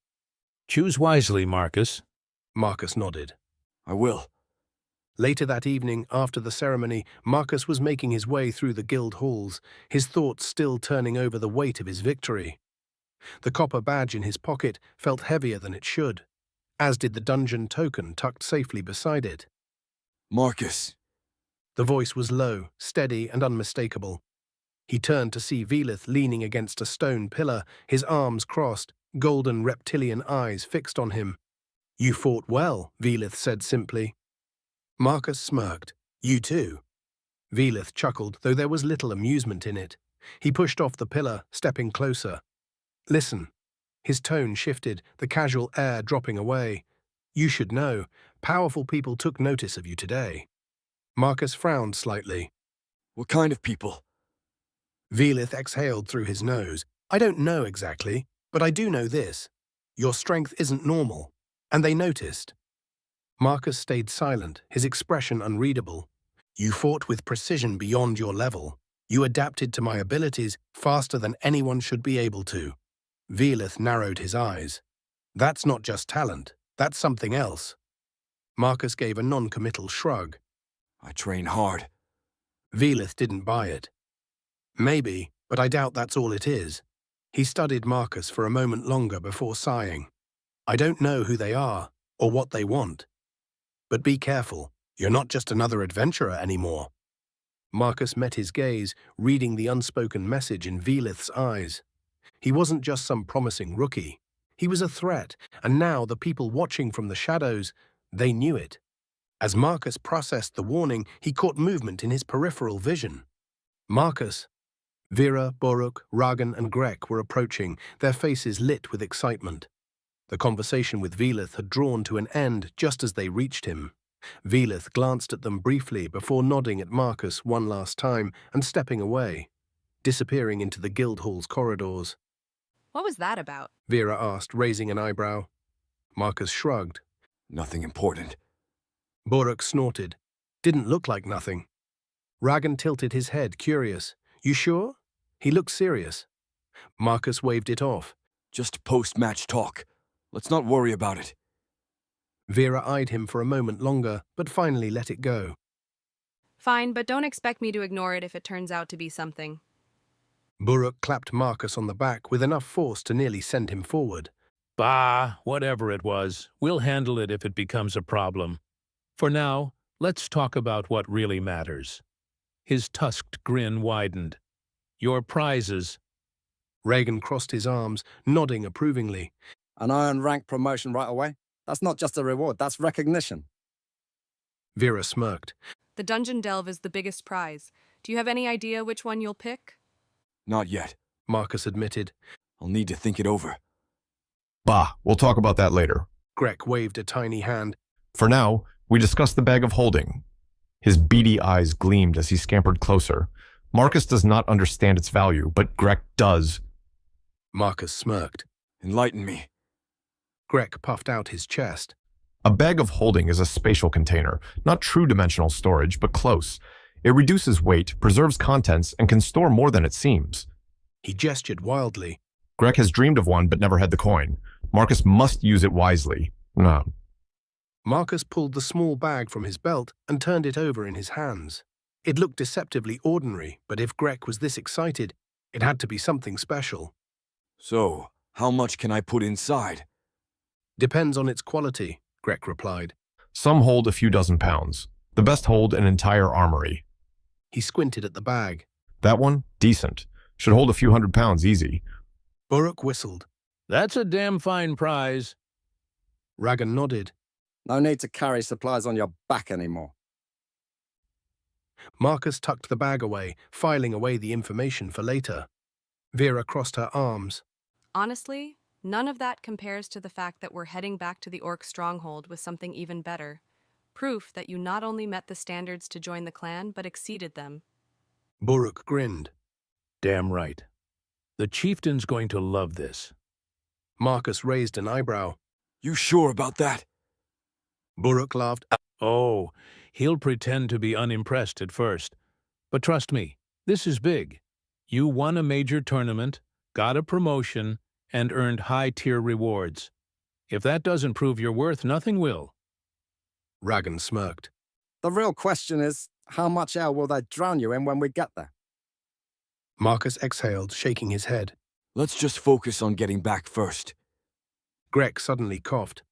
Choose wisely, Marcus. Marcus nodded. I will. Later that evening, after the ceremony, Marcus was making his way through the guild halls, his thoughts still turning over the weight of his victory. The copper badge in his pocket felt heavier than it should, as did the dungeon token tucked safely beside it. Marcus. The voice was low, steady, and unmistakable. He turned to see Velith leaning against a stone pillar, his arms crossed, golden reptilian eyes fixed on him. You fought well, Velith said simply. Marcus smirked. You too. Velith chuckled, though there was little amusement in it. He pushed off the pillar, stepping closer. Listen. His tone shifted, the casual air dropping away. You should know, powerful people took notice of you today. Marcus frowned slightly. What kind of people? Velith exhaled through his nose. I don't know exactly, but I do know this. Your strength isn't normal, and they noticed. Marcus stayed silent, his expression unreadable. You fought with precision beyond your level. You adapted to my abilities faster than anyone should be able to. Velith narrowed his eyes. That's not just talent, that's something else. Marcus gave a non-committal shrug. I train hard. Velith didn't buy it. Maybe, but I doubt that's all it is. He studied Marcus for a moment longer before sighing. I don't know who they are, or what they want. But be careful, you're not just another adventurer anymore. Marcus met his gaze, reading the unspoken message in Velith's eyes. He wasn't just some promising rookie. He was a threat, and now the people watching from the shadows, they knew it. As Marcus processed the warning, he caught movement in his peripheral vision. Marcus, Vera, Boruk, Ragan, and Grek were approaching, their faces lit with excitement. The conversation with Velith had drawn to an end just as they reached him. Velith glanced at them briefly before nodding at Marcus one last time and stepping away, disappearing into the Guildhall's corridors. What was that about? Vera asked, raising an eyebrow. Marcus shrugged. Nothing important. Boruk snorted. Didn't look like nothing. Ragan tilted his head, curious. You sure? He looked serious. Marcus waved it off. Just post-match talk. Let's not worry about it. Vera eyed him for a moment longer, but finally let it go. Fine, but don't expect me to ignore it if it turns out to be something. Boruk clapped Marcus on the back with enough force to nearly send him forward. Bah, whatever it was, we'll handle it if it becomes a problem. For now, let's talk about what really matters. His tusked grin widened. Your prizes. Reagan crossed his arms, nodding approvingly. An iron rank promotion right away? That's not just a reward, that's recognition. Vera smirked. The dungeon delve is the biggest prize. Do you have any idea which one you'll pick? Not yet, Marcus admitted. I'll need to think it over. Bah, we'll talk about that later. Grek waved a tiny hand. For now, we discuss the bag of holding. His beady eyes gleamed as he scampered closer. Marcus does not understand its value, but Grek does. Marcus smirked. Enlighten me. Grek puffed out his chest. A bag of holding is a spatial container, not true dimensional storage, but close. It reduces weight, preserves contents, and can store more than it seems. He gestured wildly. Grek has dreamed of one but never had the coin. Marcus must use it wisely. No. Marcus pulled the small bag from his belt and turned it over in his hands. It looked deceptively ordinary, but if Grek was this excited, it had to be something special. So, how much can I put inside? Depends on its quality, Grek replied. Some hold a few dozen pounds. The best hold an entire armory. He squinted at the bag. That one? Decent. Should hold a few £100 easy. Boruk whistled. That's a damn fine prize. Ragan nodded. No need to carry supplies on your back anymore. Marcus tucked the bag away, filing away the information for later. Vera crossed her arms. Honestly, none of that compares to the fact that we're heading back to the Orc stronghold with something even better. Proof that you not only met the standards to join the clan, but exceeded them. Boruk grinned. Damn right. The chieftain's going to love this. Marcus raised an eyebrow. You sure about that? Boruk laughed. Oh, he'll pretend to be unimpressed at first. But trust me, this is big. You won a major tournament, got a promotion, and earned high-tier rewards. If that doesn't prove your worth, nothing will. Ragan smirked. The real question is, how much air will they drown you in when we get there? Marcus exhaled, shaking his head. Let's just focus on getting back first. Grek suddenly coughed.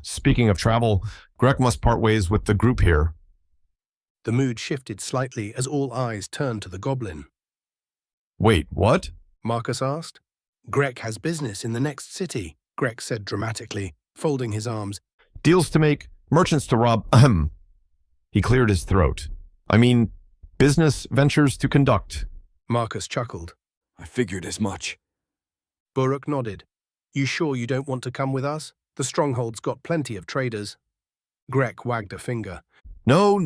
Speaking of travel, Grek must part ways with the group here. The mood shifted slightly as all eyes turned to the goblin. Wait, what? Marcus asked. Grek has business in the next city, Grek said dramatically, folding his arms. Deals to make, merchants to rob, He cleared his throat. I mean, business ventures to conduct. Marcus chuckled. I figured as much. Boruk nodded. You sure you don't want to come with us? The stronghold's got plenty of traders. Grek wagged a finger. No.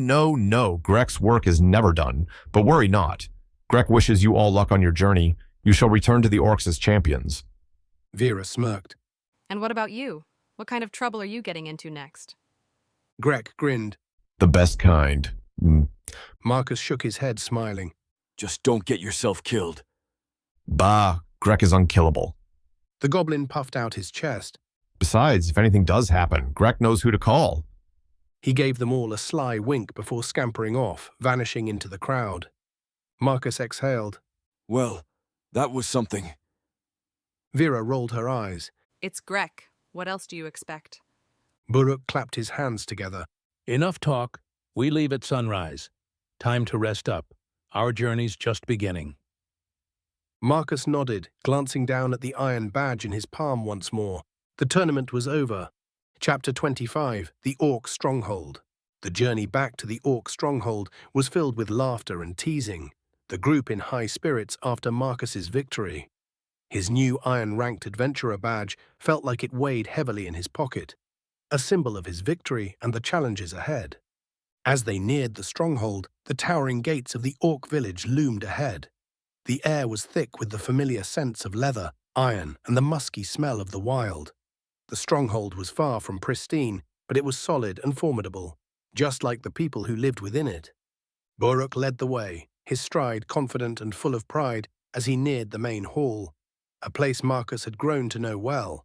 Grek's work is never done, but worry not. Grek wishes you all luck on your journey. You shall return to the orcs as champions. Vera smirked. And what about you? What kind of trouble are you getting into next? Grek grinned. The best kind. Marcus shook his head, smiling. Just don't get yourself killed. Bah, Grek is unkillable. The goblin puffed out his chest. Besides, if anything does happen, Grek knows who to call. He gave them all a sly wink before scampering off, vanishing into the crowd. Marcus exhaled. Well, that was something. Vera rolled her eyes. It's Grek. What else do you expect? Boruk clapped his hands together. Enough talk. We leave at sunrise. Time to rest up. Our journey's just beginning. Marcus nodded, glancing down at the iron badge in his palm once more. The tournament was over. Chapter 25, The Orc Stronghold. The journey back to the Orc Stronghold was filled with laughter and teasing, the group in high spirits after Marcus's victory. His new iron-ranked adventurer badge felt like it weighed heavily in his pocket, a symbol of his victory and the challenges ahead. As they neared the stronghold, the towering gates of the Orc village loomed ahead. The air was thick with the familiar scents of leather, iron, and the musky smell of the wild. The stronghold was far from pristine, but it was solid and formidable, just like the people who lived within it. Buruk led the way, his stride confident and full of pride as he neared the main hall, a place Marcus had grown to know well.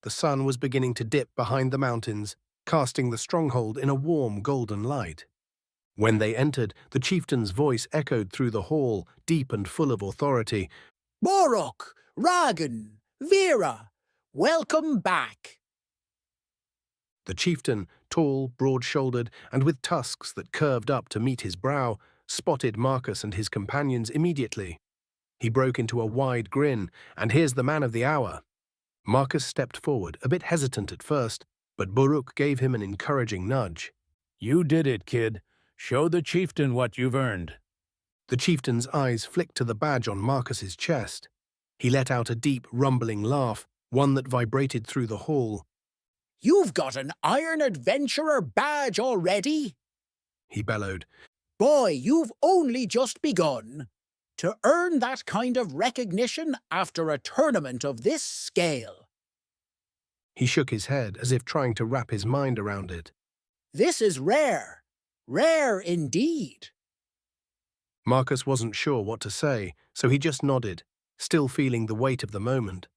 The sun was beginning to dip behind the mountains, casting the stronghold in a warm golden light. When they entered, the chieftain's voice echoed through the hall, deep and full of authority. Borok, Ragan, Vera, welcome back. The chieftain, tall, broad-shouldered, and with tusks that curved up to meet his brow, spotted Marcus and his companions immediately. He broke into a wide grin, and here's the man of the hour. Marcus stepped forward, a bit hesitant at first, but Buruk gave him an encouraging nudge. You did it, kid. Show the chieftain what you've earned. The chieftain's eyes flicked to the badge on Marcus's chest. He let out a deep, rumbling laugh, one that vibrated through the hall. You've got an Iron Adventurer badge already? He bellowed. Boy, you've only just begun. To earn that kind of recognition after a tournament of this scale. He shook his head as if trying to wrap his mind around it. This is rare. Rare indeed. Marcus wasn't sure what to say, so he just nodded, still feeling the weight of the moment.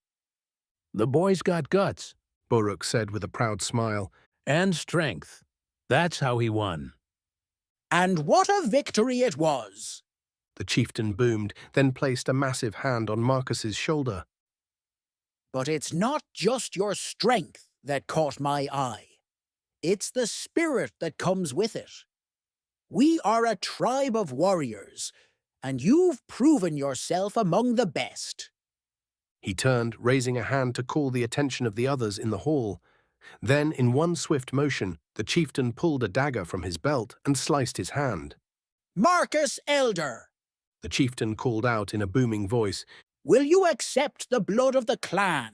The boy's got guts, Buruk said with a proud smile. And strength. That's how he won. And what a victory it was! The chieftain boomed, then placed a massive hand on Marcus's shoulder. But it's not just your strength that caught my eye. It's the spirit that comes with it. We are a tribe of warriors, and you've proven yourself among the best. He turned, raising a hand to call the attention of the others in the hall. Then, in one swift motion, the chieftain pulled a dagger from his belt and sliced his hand. Marcus Elder, the chieftain called out in a booming voice. Will you accept the blood of the clan?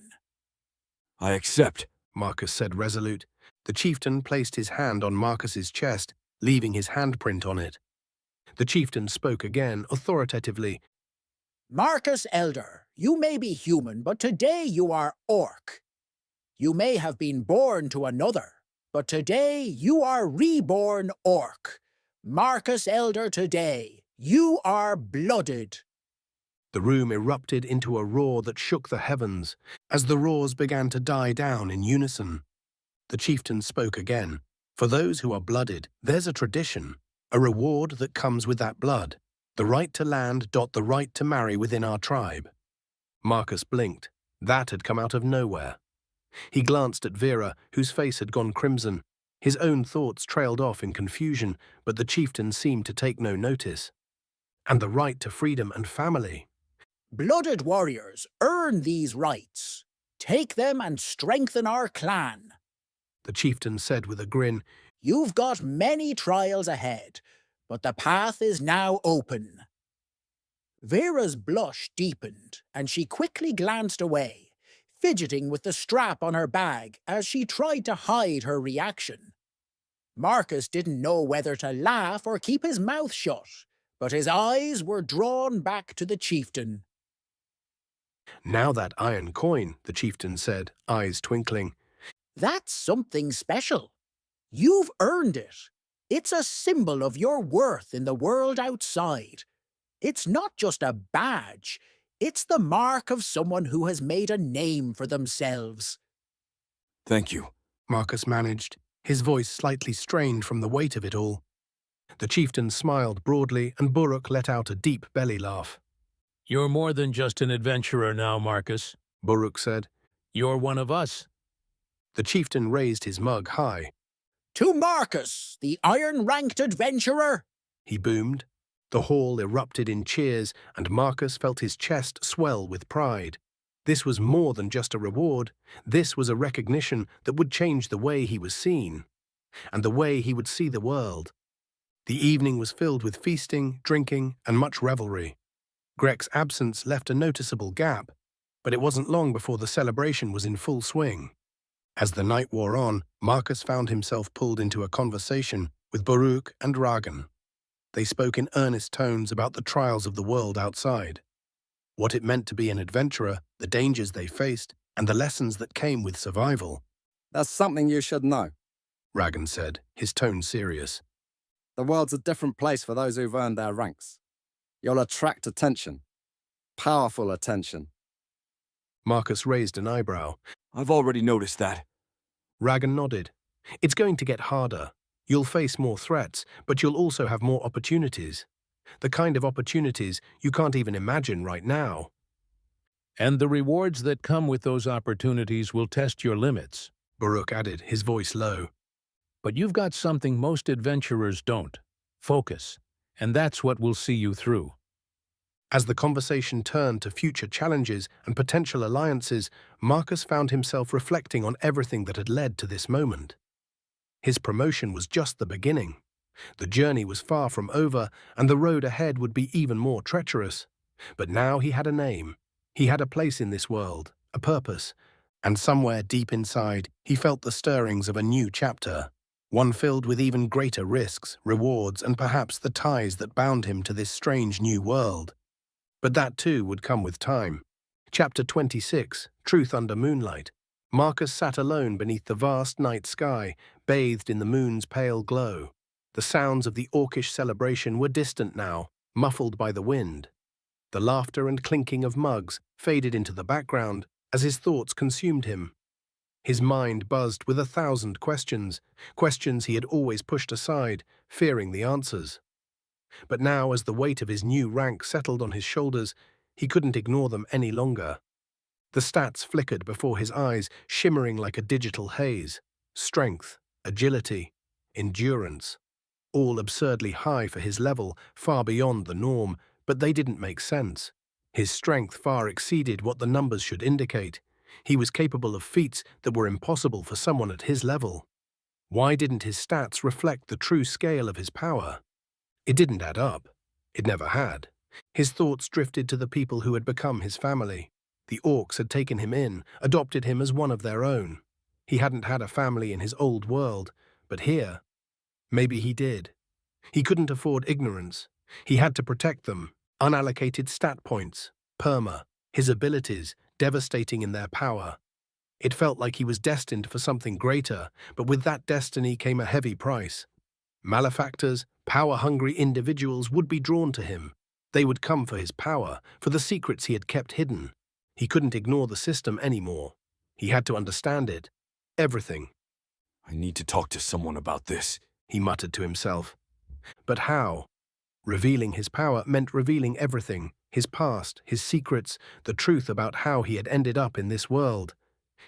I accept, Marcus said resolute. The chieftain placed his hand on Marcus's chest, leaving his handprint on it. The chieftain spoke again, authoritatively. Marcus Elder, you may be human, but today you are orc. You may have been born to another, but today you are reborn orc. Marcus Elder today, you are blooded. The room erupted into a roar that shook the heavens, as the roars began to die down in unison. The chieftain spoke again. For those who are blooded, there's a tradition, a reward that comes with that blood. The right to land, the right to marry within our tribe. Marcus blinked. That had come out of nowhere. He glanced at Vera, whose face had gone crimson. His own thoughts trailed off in confusion, but the chieftain seemed to take no notice. And the right to freedom and family. Blooded warriors, earn these rights. Take them and strengthen our clan. The chieftain said with a grin. You've got many trials ahead, but the path is now open. Vera's blush deepened, and she quickly glanced away, fidgeting with the strap on her bag as she tried to hide her reaction. Marcus didn't know whether to laugh or keep his mouth shut, but his eyes were drawn back to the chieftain. Now that iron coin, the chieftain said, eyes twinkling. That's something special. You've earned it. It's a symbol of your worth in the world outside. It's not just a badge. It's the mark of someone who has made a name for themselves. Thank you, Marcus managed, his voice slightly strained from the weight of it all. The chieftain smiled broadly, and Buruk let out a deep belly laugh. You're more than just an adventurer now, Marcus, Buruk said. You're one of us. The chieftain raised his mug high. To Marcus, the iron-ranked adventurer! He boomed. The hall erupted in cheers, and Marcus felt his chest swell with pride. This was more than just a reward. This was a recognition that would change the way he was seen, and the way he would see the world. The evening was filled with feasting, drinking, and much revelry. Greg's absence left a noticeable gap, but it wasn't long before the celebration was in full swing. As the night wore on, Marcus found himself pulled into a conversation with Baruch and Ragan. They spoke in earnest tones about the trials of the world outside, what it meant to be an adventurer, the dangers they faced, and the lessons that came with survival. There's something you should know. Ragan said, his tone serious. The world's a different place for those who've earned their ranks. You'll attract attention. Powerful attention. Marcus raised an eyebrow. I've already noticed that. Ragan nodded. It's going to get harder. You'll face more threats, but you'll also have more opportunities. The kind of opportunities you can't even imagine right now. And the rewards that come with those opportunities will test your limits, Baruch added, his voice low. But you've got something most adventurers don't: focus. And that's what will see you through. As the conversation turned to future challenges and potential alliances, Marcus found himself reflecting on everything that had led to this moment. His promotion was just the beginning. The journey was far from over, and the road ahead would be even more treacherous. But now he had a name. He had a place in this world, a purpose, and somewhere deep inside, he felt the stirrings of a new chapter, one filled with even greater risks, rewards, and perhaps the ties that bound him to this strange new world. But that too would come with time. Chapter 26, Truth Under Moonlight. Marcus sat alone beneath the vast night sky, bathed in the moon's pale glow. The sounds of the orcish celebration were distant now, muffled by the wind. The laughter and clinking of mugs faded into the background as his thoughts consumed him. His mind buzzed with 1,000 questions, questions he had always pushed aside, fearing the answers. But now, as the weight of his new rank settled on his shoulders, he couldn't ignore them any longer. The stats flickered before his eyes, shimmering like a digital haze. Strength, agility, endurance. All absurdly high for his level, far beyond the norm, but they didn't make sense. His strength far exceeded what the numbers should indicate. He was capable of feats that were impossible for someone at his level. Why didn't his stats reflect the true scale of his power? It didn't add up. It never had. His thoughts drifted to the people who had become his family. The orcs had taken him in, adopted him as one of their own. He hadn't had a family in his old world, but here, maybe he did. He couldn't afford ignorance. He had to protect them. Unallocated stat points, perma, his abilities, devastating in their power. It felt like he was destined for something greater, but with that destiny came a heavy price. Malefactors, power-hungry individuals would be drawn to him. They would come for his power, for the secrets he had kept hidden. He couldn't ignore the system anymore. He had to understand it. Everything. I need to talk to someone about this, he muttered to himself. But how? Revealing his power meant revealing everything, his past, his secrets, the truth about how he had ended up in this world.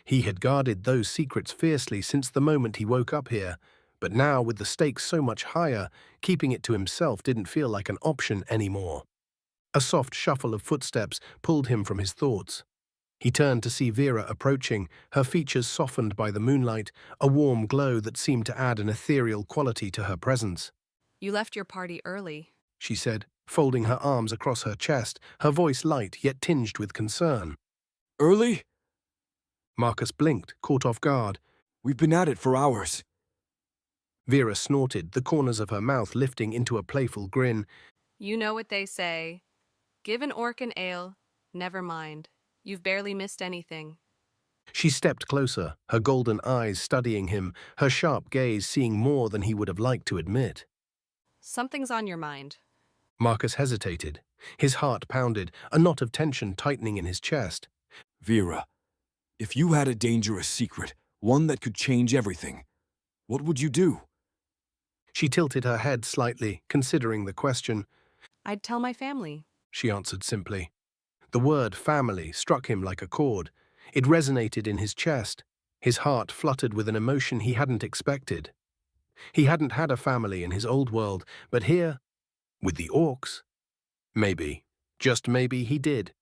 He had guarded those secrets fiercely since the moment he woke up here, but now, with the stakes so much higher, keeping it to himself didn't feel like an option anymore. A soft shuffle of footsteps pulled him from his thoughts. He turned to see Vera approaching, her features softened by the moonlight, a warm glow that seemed to add an ethereal quality to her presence. You left your party early, she said, folding her arms across her chest, her voice light yet tinged with concern. Early? Marcus blinked, caught off guard. We've been at it for hours. Vera snorted, the corners of her mouth lifting into a playful grin. You know what they say. Give an orc an ale, never mind. You've barely missed anything. She stepped closer, her golden eyes studying him, her sharp gaze seeing more than he would have liked to admit. Something's on your mind. Marcus hesitated. His heart pounded, a knot of tension tightening in his chest. Vera, if you had a dangerous secret, one that could change everything, what would you do? She tilted her head slightly, considering the question. I'd tell my family, she answered simply. The word family struck him like a chord. It resonated in his chest. His heart fluttered with an emotion he hadn't expected. He hadn't had a family in his old world, but here, with the orcs, maybe, just maybe he did.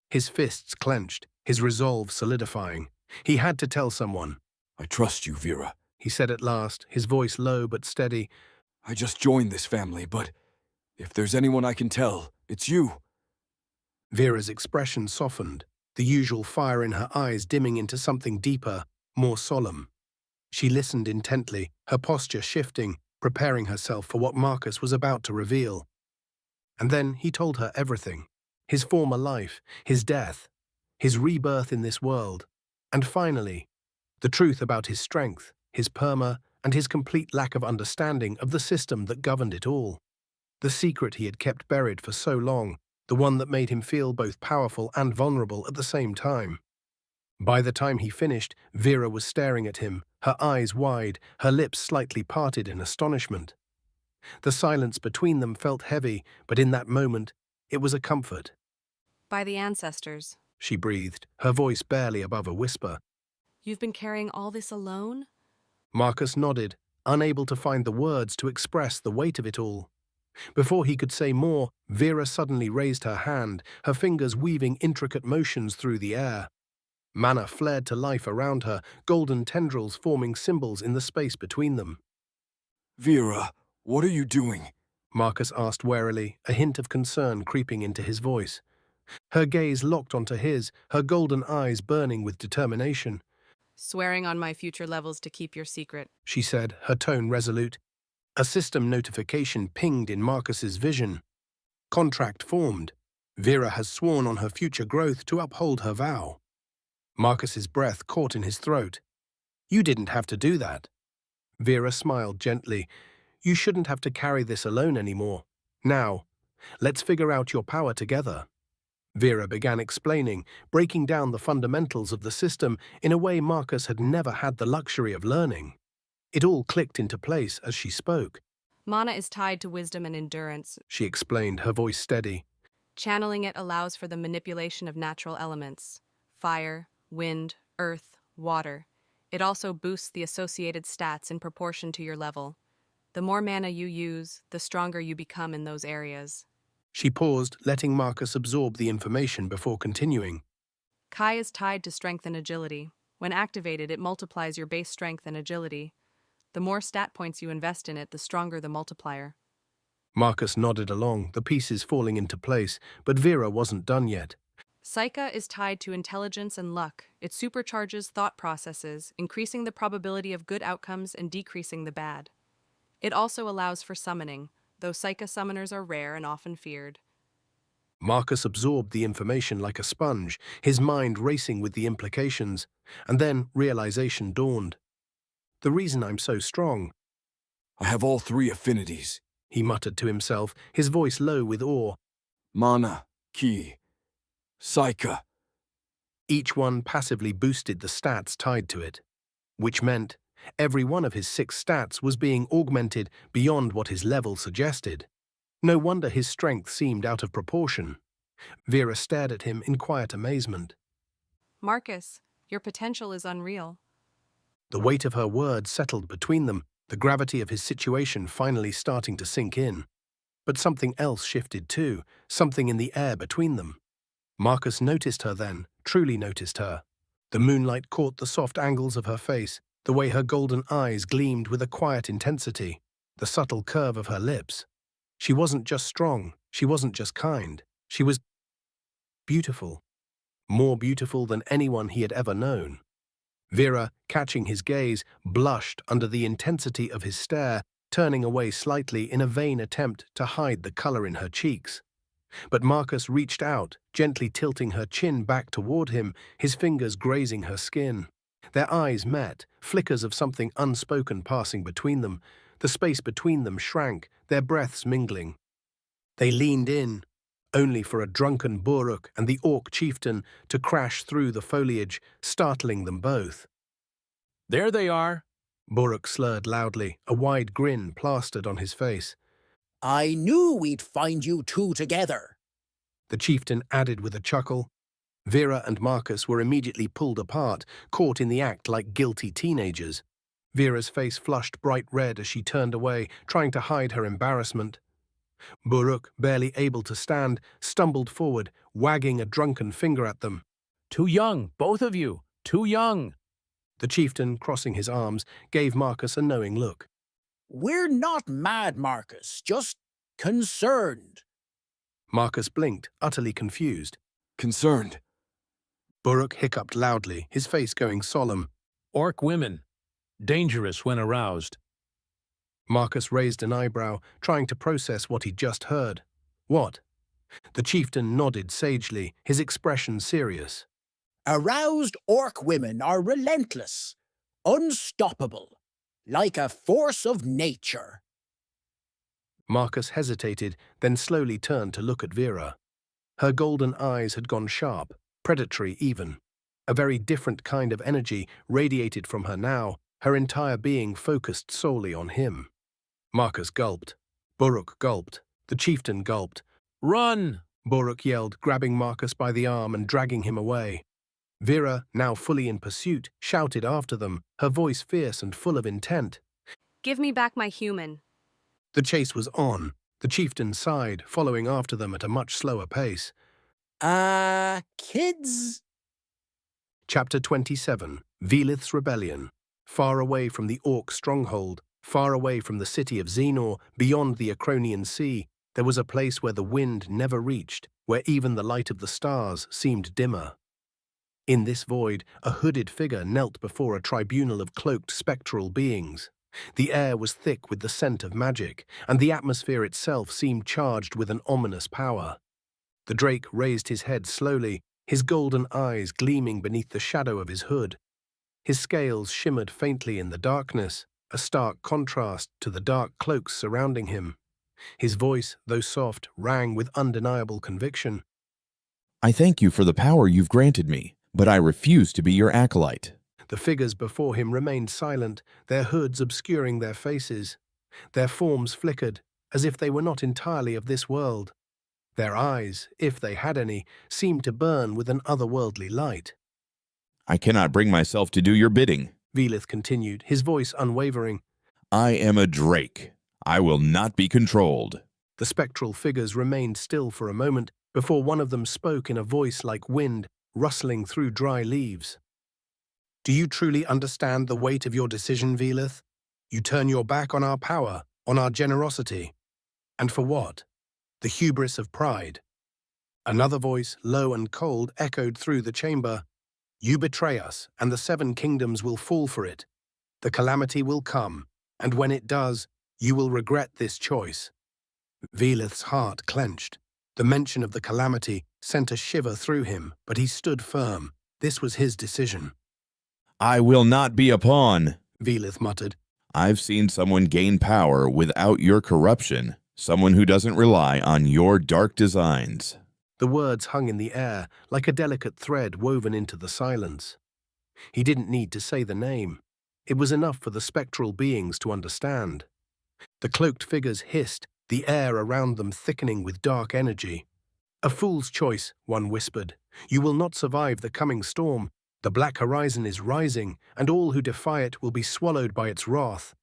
His fists clenched, his resolve solidifying. He had to tell someone. I trust you, Vera. He said at last, his voice low but steady. I just joined this family, but if there's anyone I can tell, it's you. Vera's expression softened, the usual fire in her eyes dimming into something deeper, more solemn. She listened intently, her posture shifting, preparing herself for what Marcus was about to reveal. And then he told her everything. His former life, his death, his rebirth in this world, and finally, the truth about his strength, his perma, and his complete lack of understanding of the system that governed it all. The secret he had kept buried for so long, the one that made him feel both powerful and vulnerable at the same time. By the time he finished, Vera was staring at him, her eyes wide, her lips slightly parted in astonishment. The silence between them felt heavy, but in that moment, it was a comfort. By the ancestors, She breathed, her voice barely above a whisper. You've been carrying all this alone? Marcus nodded, unable to find the words to express the weight of it all. Before he could say more, Vera suddenly raised her hand, her fingers weaving intricate motions through the air. Mana flared to life around her, golden tendrils forming symbols in the space between them. Vera, what are you doing? Marcus asked warily, a hint of concern creeping into his voice. Her gaze locked onto his, her golden eyes burning with determination. Swearing on my future levels to keep your secret, She said, her tone resolute. A system notification pinged in Marcus's vision. Contract formed. Vera has sworn on her future growth to uphold her vow. Marcus's breath caught in his throat. You didn't have to do that. Vera smiled gently. You shouldn't have to carry this alone anymore. Now, let's figure out your power together. Vera began explaining, breaking down the fundamentals of the system in a way Marcus had never had the luxury of learning. It all clicked into place as she spoke. Mana is tied to wisdom and endurance. She explained, her voice steady. Channeling it allows for the manipulation of natural elements. Fire, wind, earth, water. It also boosts the associated stats in proportion to your level. The more mana you use, the stronger you become in those areas. She paused, letting Marcus absorb the information before continuing. Kai is tied to strength and agility. When activated, it multiplies your base strength and agility. The more stat points you invest in it, the stronger the multiplier. Marcus nodded along, the pieces falling into place, but Vera wasn't done yet. Psyche is tied to intelligence and luck. It supercharges thought processes, increasing the probability of good outcomes and decreasing the bad. It also allows for summoning, though Psyche summoners are rare and often feared. Marcus absorbed the information like a sponge, his mind racing with the implications, and then realization dawned. The reason I'm so strong, I have all three affinities. he muttered to himself, his voice low with awe. Mana, Ki, Psyche. Each one passively boosted the stats tied to it, which meant every one of his 6 stats was being augmented beyond what his level suggested. No wonder his strength seemed out of proportion. Vera stared at him in quiet amazement. Marcus, your potential is unreal. The weight of her words settled between them, the gravity of his situation finally starting to sink in. But something else shifted too, something in the air between them. Marcus noticed her then, truly noticed her. The moonlight caught the soft angles of her face, the way her golden eyes gleamed with a quiet intensity, the subtle curve of her lips. She wasn't just strong, she wasn't just kind, she was beautiful. More beautiful than anyone he had ever known. Vera, catching his gaze, blushed under the intensity of his stare, turning away slightly in a vain attempt to hide the color in her cheeks. But Marcus reached out, gently tilting her chin back toward him, his fingers grazing her skin. Their eyes met, flickers of something unspoken passing between them. The space between them shrank, their breaths mingling. They leaned in, only for a drunken Buruk and the orc chieftain to crash through the foliage, startling them both. There they are. Buruk slurred loudly, a wide grin plastered on his face. I knew we'd find you two together. The chieftain added with a chuckle. Vera and Marcus were immediately pulled apart, caught in the act like guilty teenagers. Vera's face flushed bright red as she turned away, trying to hide her embarrassment. Buruk, barely able to stand, stumbled forward, wagging a drunken finger at them. Too young, both of you, too young. The chieftain, crossing his arms, gave Marcus a knowing look. We're not mad, Marcus, just concerned. Marcus blinked, utterly confused. Concerned. Buruk hiccuped loudly, his face going solemn. Orc women. Dangerous when aroused. Marcus raised an eyebrow, trying to process what he'd just heard. What? The chieftain nodded sagely, his expression serious. Aroused orc women are relentless, unstoppable, like a force of nature. Marcus hesitated, then slowly turned to look at Vera. Her golden eyes had gone sharp, predatory even. A very different kind of energy radiated from her now, her entire being focused solely on him. Marcus gulped. Buruk gulped. The chieftain gulped. Run! Buruk yelled, grabbing Marcus by the arm and dragging him away. Vera, now fully in pursuit, shouted after them, her voice fierce and full of intent. Give me back my human. The chase was on. The chieftain sighed, following after them at a much slower pace. Kids? Chapter 27. Velith's Rebellion. Far away from the Orc stronghold, far away from the city of Xenor, beyond the Acronian Sea, there was a place where the wind never reached, where even the light of the stars seemed dimmer. In this void, a hooded figure knelt before a tribunal of cloaked spectral beings. The air was thick with the scent of magic, and the atmosphere itself seemed charged with an ominous power. The Drake raised his head slowly, his golden eyes gleaming beneath the shadow of his hood. His scales shimmered faintly in the darkness, a stark contrast to the dark cloaks surrounding him. His voice, though soft, rang with undeniable conviction. I thank you for the power you've granted me, but I refuse to be your acolyte. The figures before him remained silent, their hoods obscuring their faces. Their forms flickered, as if they were not entirely of this world. Their eyes, if they had any, seemed to burn with an otherworldly light. I cannot bring myself to do your bidding, Velith continued, his voice unwavering. I am a drake. I will not be controlled. The spectral figures remained still for a moment before one of them spoke in a voice like wind, rustling through dry leaves. Do you truly understand the weight of your decision, Velith? You turn your back on our power, on our generosity. And for what? The hubris of pride. Another voice, low and cold, echoed through the chamber. You betray us, and the 7 kingdoms will fall for it. The calamity will come, and when it does, you will regret this choice. Velith's heart clenched. The mention of the calamity sent a shiver through him, but he stood firm. This was his decision. I will not be a pawn, Velith muttered. I've seen someone gain power without your corruption, someone who doesn't rely on your dark designs. The words hung in the air, like a delicate thread woven into the silence. He didn't need to say the name. It was enough for the spectral beings to understand. The cloaked figures hissed, the air around them thickening with dark energy. A fool's choice, one whispered. You will not survive the coming storm. The black horizon is rising, and all who defy it will be swallowed by its wrath.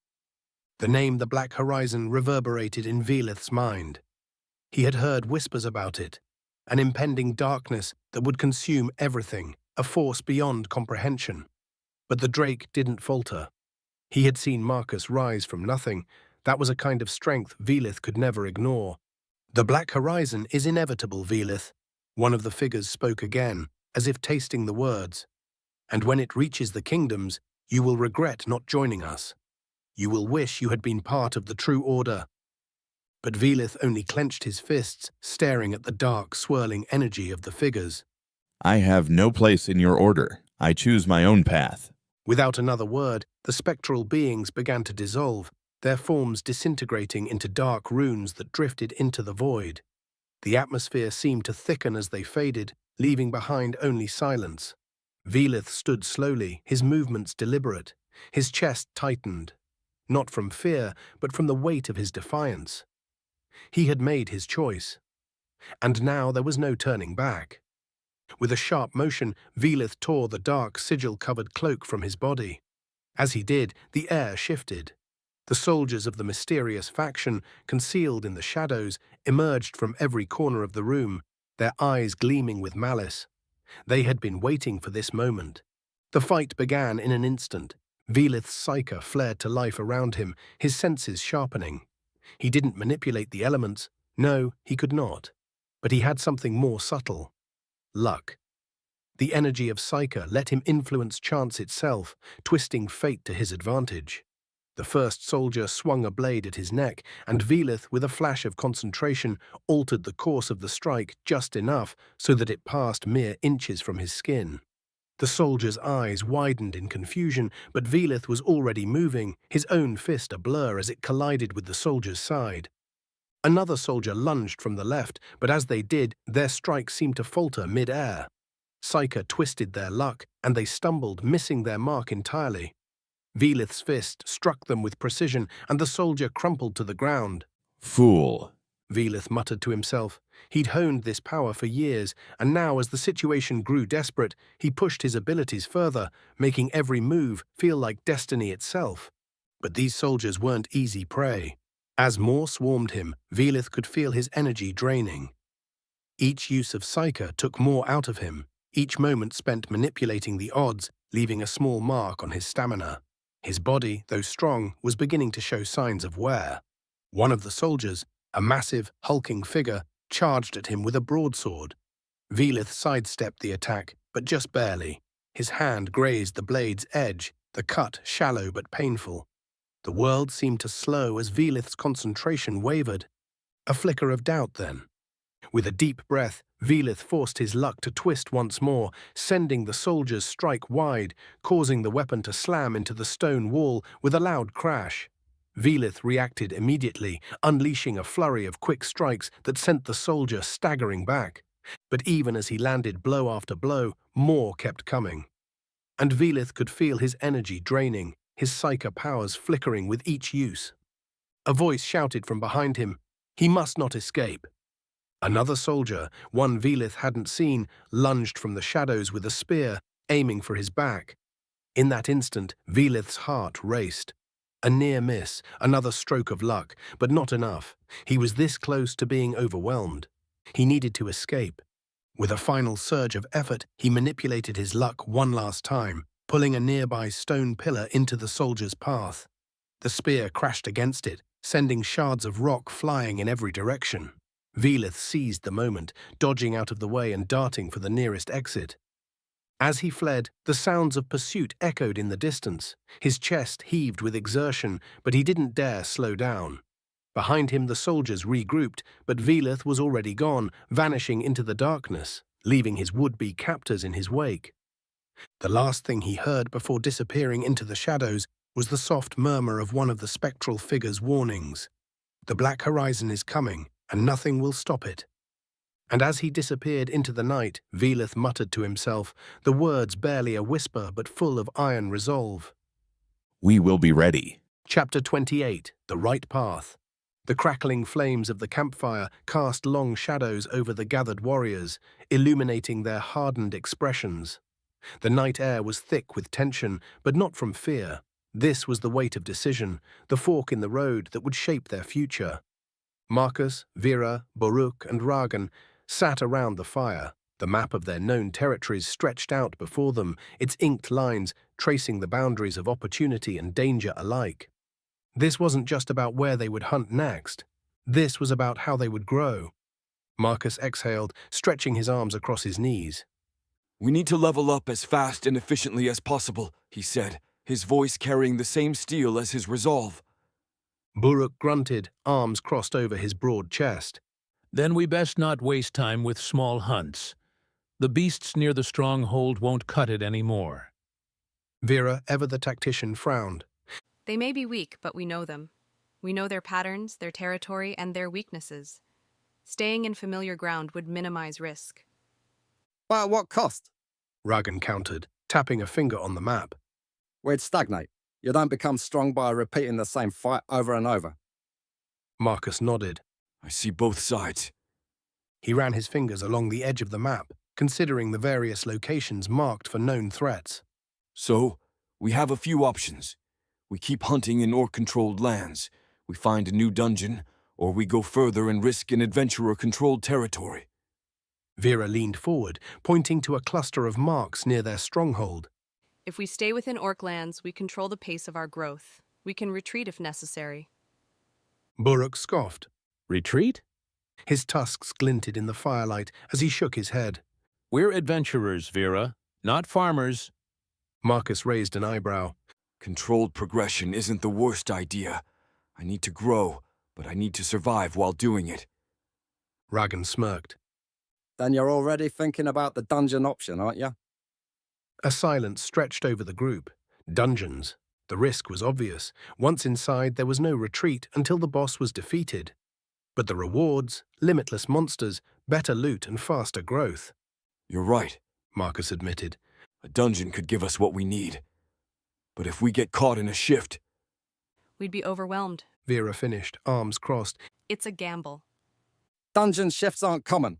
The name the Black Horizon reverberated in Velith's mind. He had heard whispers about it, an impending darkness that would consume everything, a force beyond comprehension. But the Drake didn't falter. He had seen Marcus rise from nothing. That was a kind of strength Velith could never ignore. The Black Horizon is inevitable, Velith. One of the figures spoke again, as if tasting the words. And when it reaches the kingdoms, you will regret not joining us. You will wish you had been part of the true order. But Velith only clenched his fists, staring at the dark, swirling energy of the figures. I have no place in your order. I choose my own path. Without another word, the spectral beings began to dissolve, their forms disintegrating into dark runes that drifted into the void. The atmosphere seemed to thicken as they faded, leaving behind only silence. Velith stood slowly, his movements deliberate, his chest tightened, not from fear, but from the weight of his defiance. He had made his choice, and now there was no turning back. With a sharp motion, Velith tore the dark, sigil-covered cloak from his body. As he did, the air shifted. The soldiers of the mysterious faction, concealed in the shadows, emerged from every corner of the room, their eyes gleaming with malice. They had been waiting for this moment. The fight began in an instant. Velith's psyche flared to life around him, his senses sharpening. He didn't manipulate the elements. No, he could not. But he had something more subtle. Luck. The energy of psyche let him influence chance itself, twisting fate to his advantage. The first soldier swung a blade at his neck, and Velith, with a flash of concentration, altered the course of the strike just enough so that it passed mere inches from his skin. The soldier's eyes widened in confusion, but Velith was already moving, his own fist a blur as it collided with the soldier's side. Another soldier lunged from the left, but as they did, their strike seemed to falter mid-air. Psyche twisted their luck, and they stumbled, missing their mark entirely. Velith's fist struck them with precision, and the soldier crumpled to the ground. Fool, Velith muttered to himself. He'd honed this power for years, and now as the situation grew desperate, he pushed his abilities further, making every move feel like destiny itself. But these soldiers weren't easy prey. As more swarmed him, Velith could feel his energy draining. Each use of psyche took more out of him, each moment spent manipulating the odds, leaving a small mark on his stamina. His body, though strong, was beginning to show signs of wear. One of the soldiers, a massive, hulking figure, charged at him with a broadsword. Velith sidestepped the attack, but just barely. His hand grazed the blade's edge, the cut shallow but painful. The world seemed to slow as Velith's concentration wavered. A flicker of doubt, then. With a deep breath, Velith forced his luck to twist once more, sending the soldier's strike wide, causing the weapon to slam into the stone wall with a loud crash. Velith reacted immediately, unleashing a flurry of quick strikes that sent the soldier staggering back. But even as he landed blow after blow, more kept coming. And Velith could feel his energy draining, his psyche powers flickering with each use. A voice shouted from behind him, he must not escape. Another soldier, one Velith hadn't seen, lunged from the shadows with a spear, aiming for his back. In that instant, Velith's heart raced. A near miss, another stroke of luck, but not enough. He was this close to being overwhelmed. He needed to escape. With a final surge of effort, he manipulated his luck one last time, pulling a nearby stone pillar into the soldier's path. The spear crashed against it, sending shards of rock flying in every direction. Velith seized the moment, dodging out of the way and darting for the nearest exit. As he fled, the sounds of pursuit echoed in the distance. His chest heaved with exertion, but he didn't dare slow down. Behind him the soldiers regrouped, but Velith was already gone, vanishing into the darkness, leaving his would-be captors in his wake. The last thing he heard before disappearing into the shadows was the soft murmur of one of the spectral figure's warnings. The black horizon is coming, and nothing will stop it. And as he disappeared into the night, Velith muttered to himself, the words barely a whisper but full of iron resolve. We will be ready. Chapter 28, The Right Path. The crackling flames of the campfire cast long shadows over the gathered warriors, illuminating their hardened expressions. The night air was thick with tension, but not from fear. This was the weight of decision, the fork in the road that would shape their future. Marcus, Vera, Boruk, and Ragan sat around the fire, the map of their known territories stretched out before them, its inked lines tracing the boundaries of opportunity and danger alike. This wasn't just about where they would hunt next. This was about how they would grow. Marcus exhaled, stretching his arms across his knees. We need to level up as fast and efficiently as possible, he said, his voice carrying the same steel as his resolve. Boruk grunted, arms crossed over his broad chest. Then we best not waste time with small hunts. The beasts near the stronghold won't cut it anymore. Vera, ever the tactician, frowned. They may be weak, but we know them. We know their patterns, their territory, and their weaknesses. Staying in familiar ground would minimize risk. But at what cost? Ragan countered, tapping a finger on the map. We'd stagnate. You don't become strong by repeating the same fight over and over. Marcus nodded. I see both sides. He ran his fingers along the edge of the map, considering the various locations marked for known threats. So, We have a few options. We keep hunting in orc-controlled lands, we find a new dungeon, or we go further and risk an adventurer-controlled territory. Vera leaned forward, pointing to a cluster of marks near their stronghold. If we stay within orc lands, we control the pace of our growth. We can retreat if necessary. Buruk scoffed. Retreat? His tusks glinted in the firelight as he shook his head. We're adventurers, Vera, not farmers. Marcus raised an eyebrow. Controlled progression isn't the worst idea. I need to grow, but I need to survive while doing it. Ragan smirked. Then you're already thinking about the dungeon option, aren't you? A silence stretched over the group. Dungeons. The risk was obvious. Once inside, there was no retreat until the boss was defeated. But the rewards, limitless monsters, better loot and faster growth. You're right, Marcus admitted. A dungeon could give us what we need. But if we get caught in a shift... We'd be overwhelmed. Vera finished, arms crossed. It's a gamble. Dungeon shifts aren't common,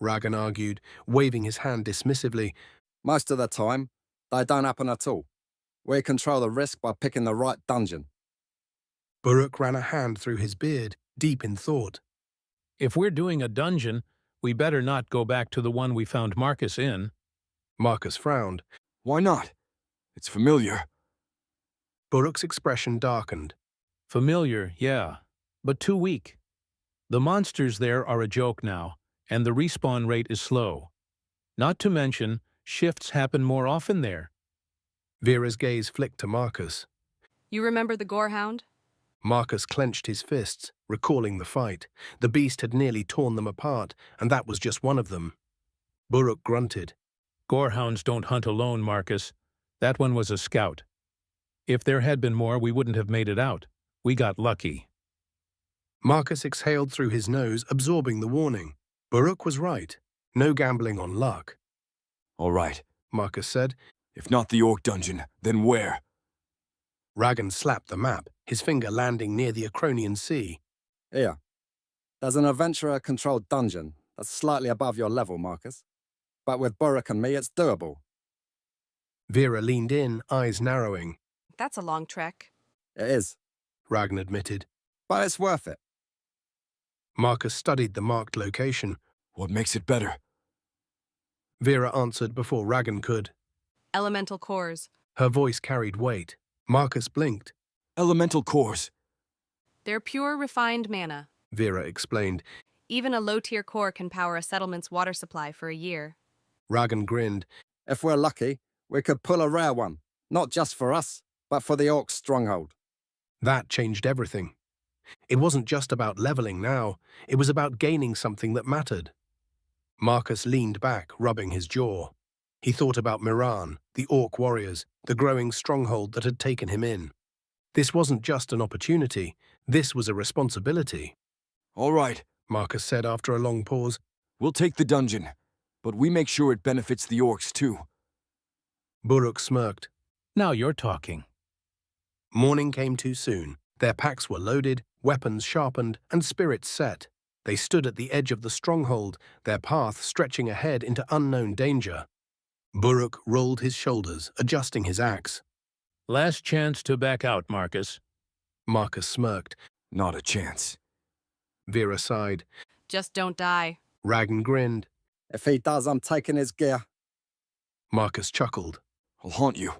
Ragan argued, waving his hand dismissively. Most of the time, they don't happen at all. We control the risk by picking the right dungeon. Buruk ran a hand through his beard, deep in thought. If we're doing a dungeon, we better not go back to the one we found Marcus in. Marcus frowned. Why not? It's familiar. Buruk's expression darkened. Familiar, yeah, but too weak. The monsters there are a joke now, and the respawn rate is slow. Not to mention, shifts happen more often there. Vera's gaze flicked to Marcus. You remember the Gorehound? Marcus clenched his fists, recalling the fight. The beast had nearly torn them apart, and that was just one of them. Buruk grunted. Gorehounds don't hunt alone, Marcus. That one was a scout. If there had been more, we wouldn't have made it out. We got lucky. Marcus exhaled through his nose, absorbing the warning. Buruk was right. No gambling on luck. All right, Marcus said. If not the orc dungeon, then where? Ragan slapped the map, his finger landing near the Acronian Sea. Here. There's an adventurer-controlled dungeon that's slightly above your level, Marcus. But with Buruk and me, it's doable. Vera leaned in, eyes narrowing. That's a long trek. It is, Ragan admitted. but it's worth it. Marcus studied the marked location. What makes it better? Vera answered before Ragan could. Elemental cores. Her voice carried weight. Marcus blinked. Elemental cores. They're pure, refined mana, Vera explained. Even a low-tier core can power a settlement's water supply for a year. Ragan grinned. If we're lucky, we could pull a rare one. Not just for us, but for the Orc's stronghold. That changed everything. It wasn't just about leveling now. It was about gaining something that mattered. Marcus leaned back, rubbing his jaw. He thought about Miran, the Orc warriors, the growing stronghold that had taken him in. This wasn't just an opportunity. This was a responsibility. All right, Marcus said after a long pause. We'll take the dungeon, but we make sure it benefits the Orcs too. Buruk smirked. Now you're talking. Morning came too soon. Their packs were loaded, weapons sharpened, and spirits set. They stood at the edge of the stronghold, their path stretching ahead into unknown danger. Buruk rolled his shoulders, adjusting his axe. Last chance to back out, Marcus. Marcus smirked. Not a chance. Vera sighed. Just don't die. Ragan grinned. If he does, I'm taking his gear. Marcus chuckled. I'll haunt you.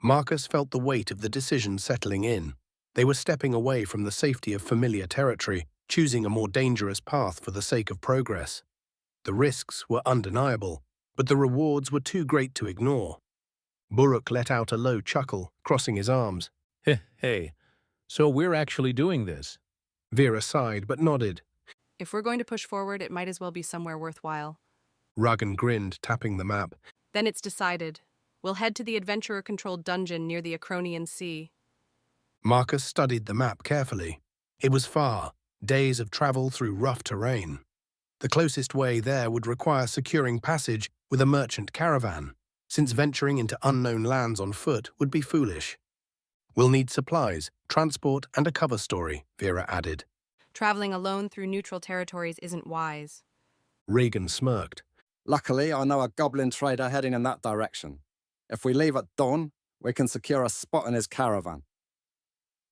Marcus felt the weight of the decision settling in. They were stepping away from the safety of familiar territory, choosing a more dangerous path for the sake of progress. The risks were undeniable, but the rewards were too great to ignore. Buruk let out a low chuckle, crossing his arms. Hey, so we're actually doing this? Vera sighed but nodded. If we're going to push forward, it might as well be somewhere worthwhile. Ragan grinned, tapping the map. Then it's decided. We'll head to the adventurer-controlled dungeon near the Acronian Sea. Marcus studied the map carefully. It was far, days of travel through rough terrain. The closest way there would require securing passage with a merchant caravan, since venturing into unknown lands on foot would be foolish. We'll need supplies, transport, and a cover story, Vera added. Traveling alone through neutral territories isn't wise. Regan smirked. Luckily, I know a goblin trader heading in that direction. If we leave at dawn, We can secure a spot in his caravan.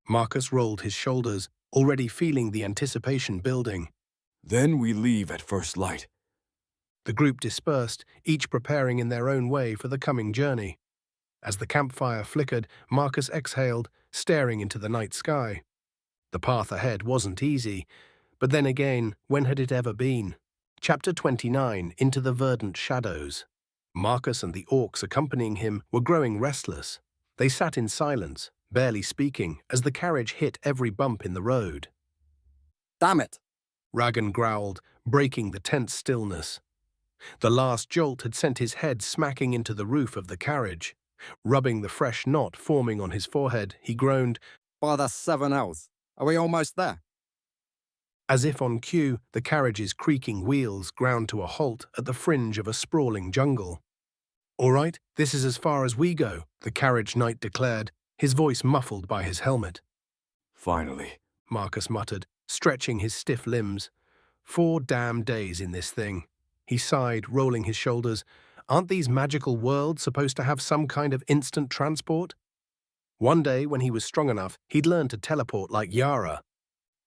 Marcus rolled his shoulders, already feeling the anticipation building. Then we leave at first light. The group dispersed, each preparing in their own way for the coming journey. As the campfire flickered, Marcus exhaled, staring into the night sky. The path ahead wasn't easy, but then again, when had it ever been? Chapter 29, Into the Verdant Shadows. Marcus and the orcs accompanying him were growing restless. They sat in silence, barely speaking, as the carriage hit every bump in the road. Damn it! Ragan growled, breaking the tense stillness. The last jolt had sent his head smacking into the roof of the carriage. Rubbing the fresh knot forming on his forehead, he groaned, By the 7 Ls, are we almost there? As if on cue, the carriage's creaking wheels ground to a halt at the fringe of a sprawling jungle. All right, this is as far as we go, the carriage knight declared, his voice muffled by his helmet. Finally, Marcus muttered, stretching his stiff limbs. 4 damn days in this thing. He sighed, rolling his shoulders. Aren't these magical worlds supposed to have some kind of instant transport? One day, when he was strong enough, he'd learn to teleport like Yara.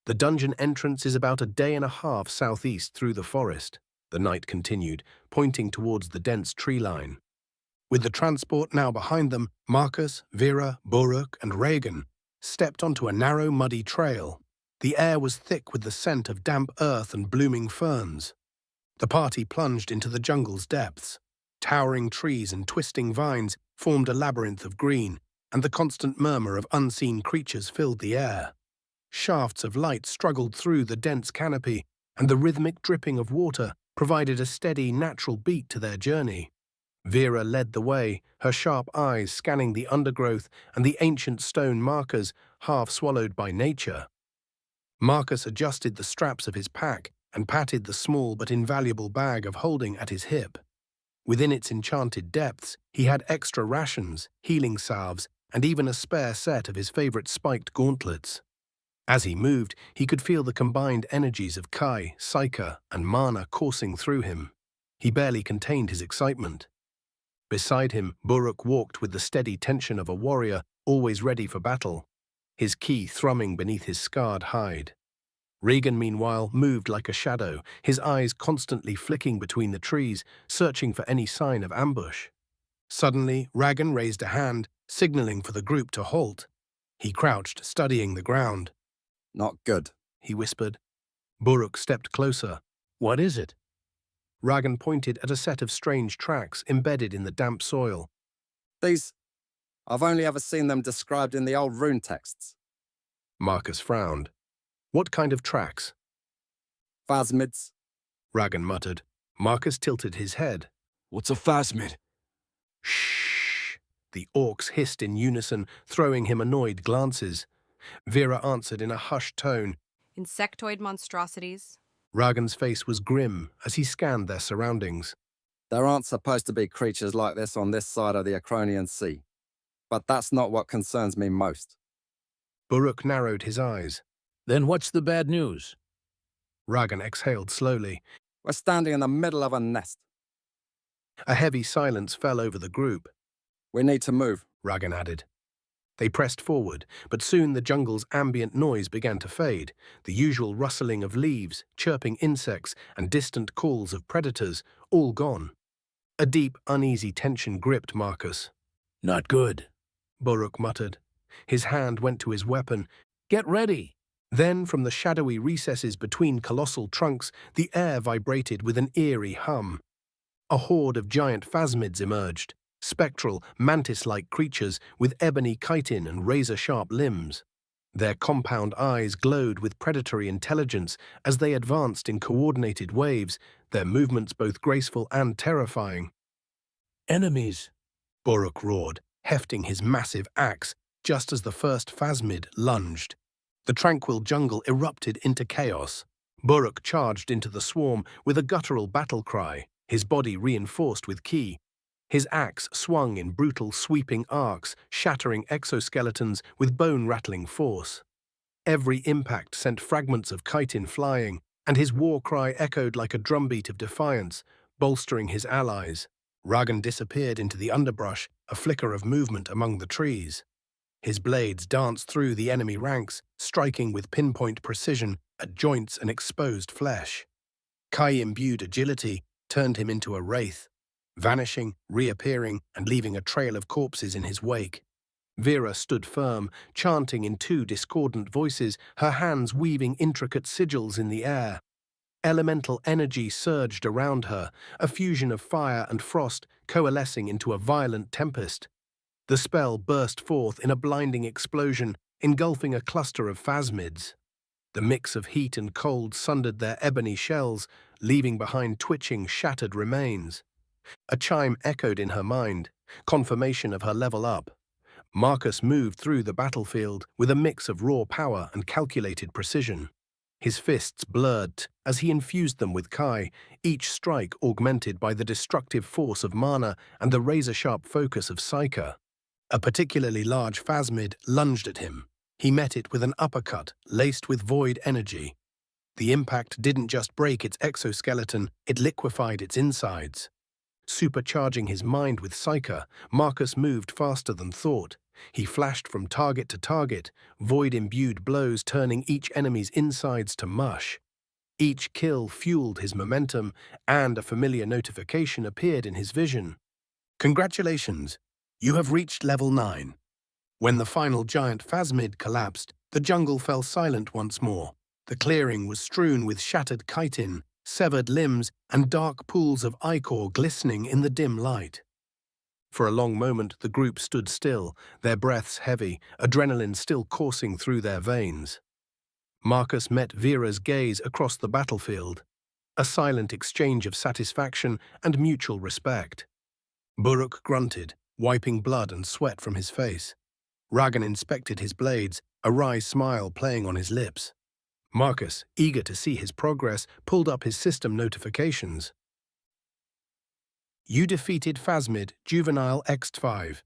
The dungeon entrance is about a day and a half southeast through the forest, the knight continued, pointing towards the dense tree line. With the transport now behind them, Marcus, Vera, Boruk, and Regan stepped onto a narrow, muddy trail. The air was thick with the scent of damp earth and blooming ferns. The party plunged into the jungle's depths. Towering trees and twisting vines formed a labyrinth of green, and the constant murmur of unseen creatures filled the air. Shafts of light struggled through the dense canopy, and the rhythmic dripping of water provided a steady, natural beat to their journey. Vera led the way, her sharp eyes scanning the undergrowth and the ancient stone markers half swallowed by nature. Marcus adjusted the straps of his pack and patted the small but invaluable bag of holding at his hip. Within its enchanted depths, he had extra rations, healing salves, and even a spare set of his favorite spiked gauntlets. As he moved, he could feel the combined energies of Kai, Psyche, and Mana coursing through him. He barely contained his excitement. Beside him, Boruk walked with the steady tension of a warrior, always ready for battle, his ki thrumming beneath his scarred hide. Regan, meanwhile, moved like a shadow, his eyes constantly flicking between the trees, searching for any sign of ambush. Suddenly, Ragan raised a hand, signaling for the group to halt. He crouched, studying the ground. Not good, he whispered. Boruk stepped closer. What is it? Ragan pointed at a set of strange tracks embedded in the damp soil. These... I've only ever seen them described in the old rune texts. Marcus frowned. What kind of tracks? Phasmids, Ragan muttered. Marcus tilted his head. What's a phasmid? Shh! The orcs hissed in unison, throwing him annoyed glances. Vera answered in a hushed tone. Insectoid monstrosities. Ragan's face was grim as he scanned their surroundings. There aren't supposed to be creatures like this on this side of the Acronian Sea. But that's not what concerns me most. Boruk narrowed his eyes. Then what's the bad news? Ragan exhaled slowly. We're standing in the middle of a nest. A heavy silence fell over the group. We need to move, Ragan added. They pressed forward, but soon the jungle's ambient noise began to fade, the usual rustling of leaves, chirping insects, and distant calls of predators, all gone. A deep, uneasy tension gripped Marcus. Not good, Boruk muttered. His hand went to his weapon. Get ready. Then, from the shadowy recesses between colossal trunks, the air vibrated with an eerie hum. A horde of giant phasmids emerged, spectral, mantis-like creatures with ebony chitin and razor-sharp limbs. Their compound eyes glowed with predatory intelligence as they advanced in coordinated waves, their movements both graceful and terrifying. Enemies, Boruk roared, hefting his massive axe just as the first phasmid lunged. The tranquil jungle erupted into chaos. Boruk charged into the swarm with a guttural battle cry, his body reinforced with ki. His axe swung in brutal, sweeping arcs, shattering exoskeletons with bone-rattling force. Every impact sent fragments of chitin flying, and his war cry echoed like a drumbeat of defiance, bolstering his allies. Ragan disappeared into the underbrush, a flicker of movement among the trees. His blades danced through the enemy ranks, striking with pinpoint precision at joints and exposed flesh. Kai-imbued agility turned him into a wraith, vanishing, reappearing, and leaving a trail of corpses in his wake. Vera stood firm, chanting in two discordant voices, her hands weaving intricate sigils in the air. Elemental energy surged around her, a fusion of fire and frost coalescing into a violent tempest. The spell burst forth in a blinding explosion, engulfing a cluster of phasmids. The mix of heat and cold sundered their ebony shells, leaving behind twitching, shattered remains. A chime echoed in her mind, confirmation of her level up. Marcus moved through the battlefield with a mix of raw power and calculated precision. His fists blurred as he infused them with Kai, each strike augmented by the destructive force of mana and the razor-sharp focus of Psyche. A particularly large phasmid lunged at him. He met it with an uppercut laced with void energy. The impact didn't just break its exoskeleton, it liquefied its insides. Supercharging his mind with Psyche, Marcus moved faster than thought. He flashed from target to target, void-imbued blows turning each enemy's insides to mush. Each kill fueled his momentum, and a familiar notification appeared in his vision. Congratulations, you have reached level 9. When the final giant phasmid collapsed, the jungle fell silent once more. The clearing was strewn with shattered chitin, severed limbs, and dark pools of ichor glistening in the dim light. For a long moment, the group stood still, their breaths heavy, adrenaline still coursing through their veins. Marcus met Vera's gaze across the battlefield, a silent exchange of satisfaction and mutual respect. Buruk grunted, wiping blood and sweat from his face. Ragan inspected his blades, a wry smile playing on his lips. Marcus, eager to see his progress, pulled up his system notifications. You defeated Phasmid, Juvenile X5.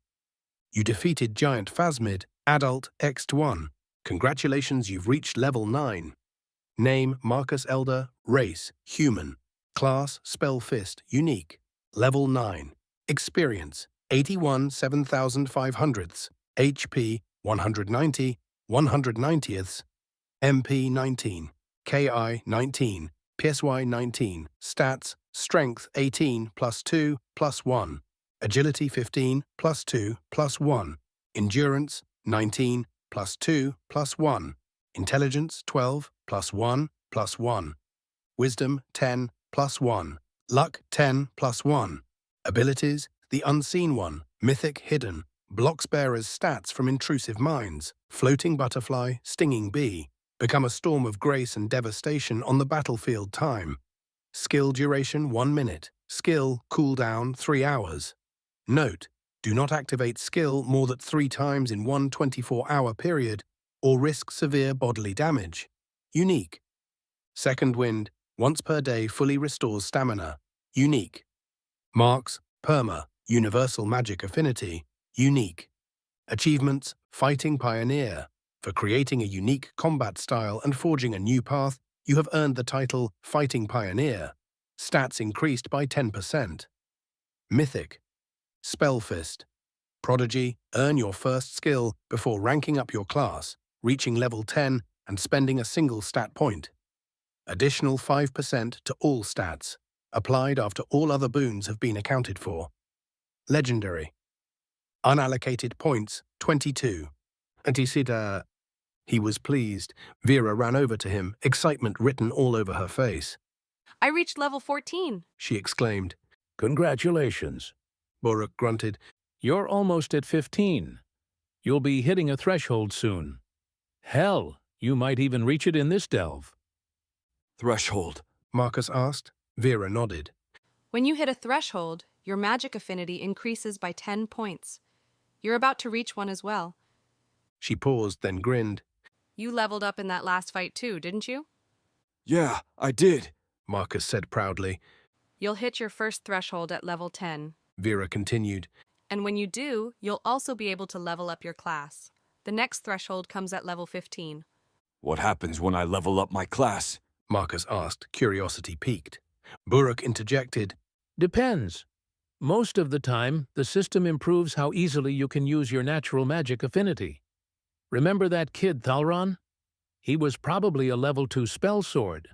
You defeated Giant Phasmid, Adult X1. Congratulations, you've reached level 9. Name, Marcus Elder. Race, Human. Class, Spell Fist, Unique. Level 9. Experience, 81 7,500ths. HP, 190, 190ths. MP, 19. KI, 19. PSY, 19. Stats, Strength, 18, +2, +1. Agility, 15, +2, +1. Endurance, 19, +2, +1. Intelligence, 12, +1, +1. Wisdom, 10, +1. Luck, 10, +1. Abilities, the Unseen One, Mythic Hidden. Blocks bearers stats from intrusive minds. Floating Butterfly, Stinging Bee. Become a storm of grace and devastation on the battlefield time. Skill duration 1 minute. Skill cooldown 3 hours. Note, do not activate skill more than 3 times in one 24-hour period or risk severe bodily damage. Unique. Second Wind, once per day fully restores stamina. Unique. Marks, Perma, Universal Magic Affinity. Unique. Achievements, Fighting Pioneer. For creating a unique combat style and forging a new path, you have earned the title Fighting Pioneer. Stats increased by 10%. Mythic. Spellfist. Prodigy, earn your first skill before ranking up your class, reaching level 10 and spending a single stat point. Additional 5% to all stats, applied after all other boons have been accounted for. Legendary. Unallocated points, 22. And he said, He was pleased. Vera ran over to him, excitement written all over her face. I reached level 14, she exclaimed. Congratulations. Buruk grunted. You're almost at 15. You'll be hitting a threshold soon. Hell, you might even reach it in this delve. Threshold? Marcus asked. Vera nodded. When you hit a threshold, your magic affinity increases by 10 points. You're about to reach one as well. She paused, then grinned. You leveled up in that last fight too, didn't you? Yeah, I did, Marcus said proudly. You'll hit your first threshold at level 10. Vera continued. And when you do, you'll also be able to level up your class. The next threshold comes at level 15. What happens when I level up my class? Marcus asked, curiosity piqued. Buruk interjected. Depends. Most of the time, the system improves how easily you can use your natural magic affinity. Remember that kid, Thalron? He was probably a level 2 spell sword.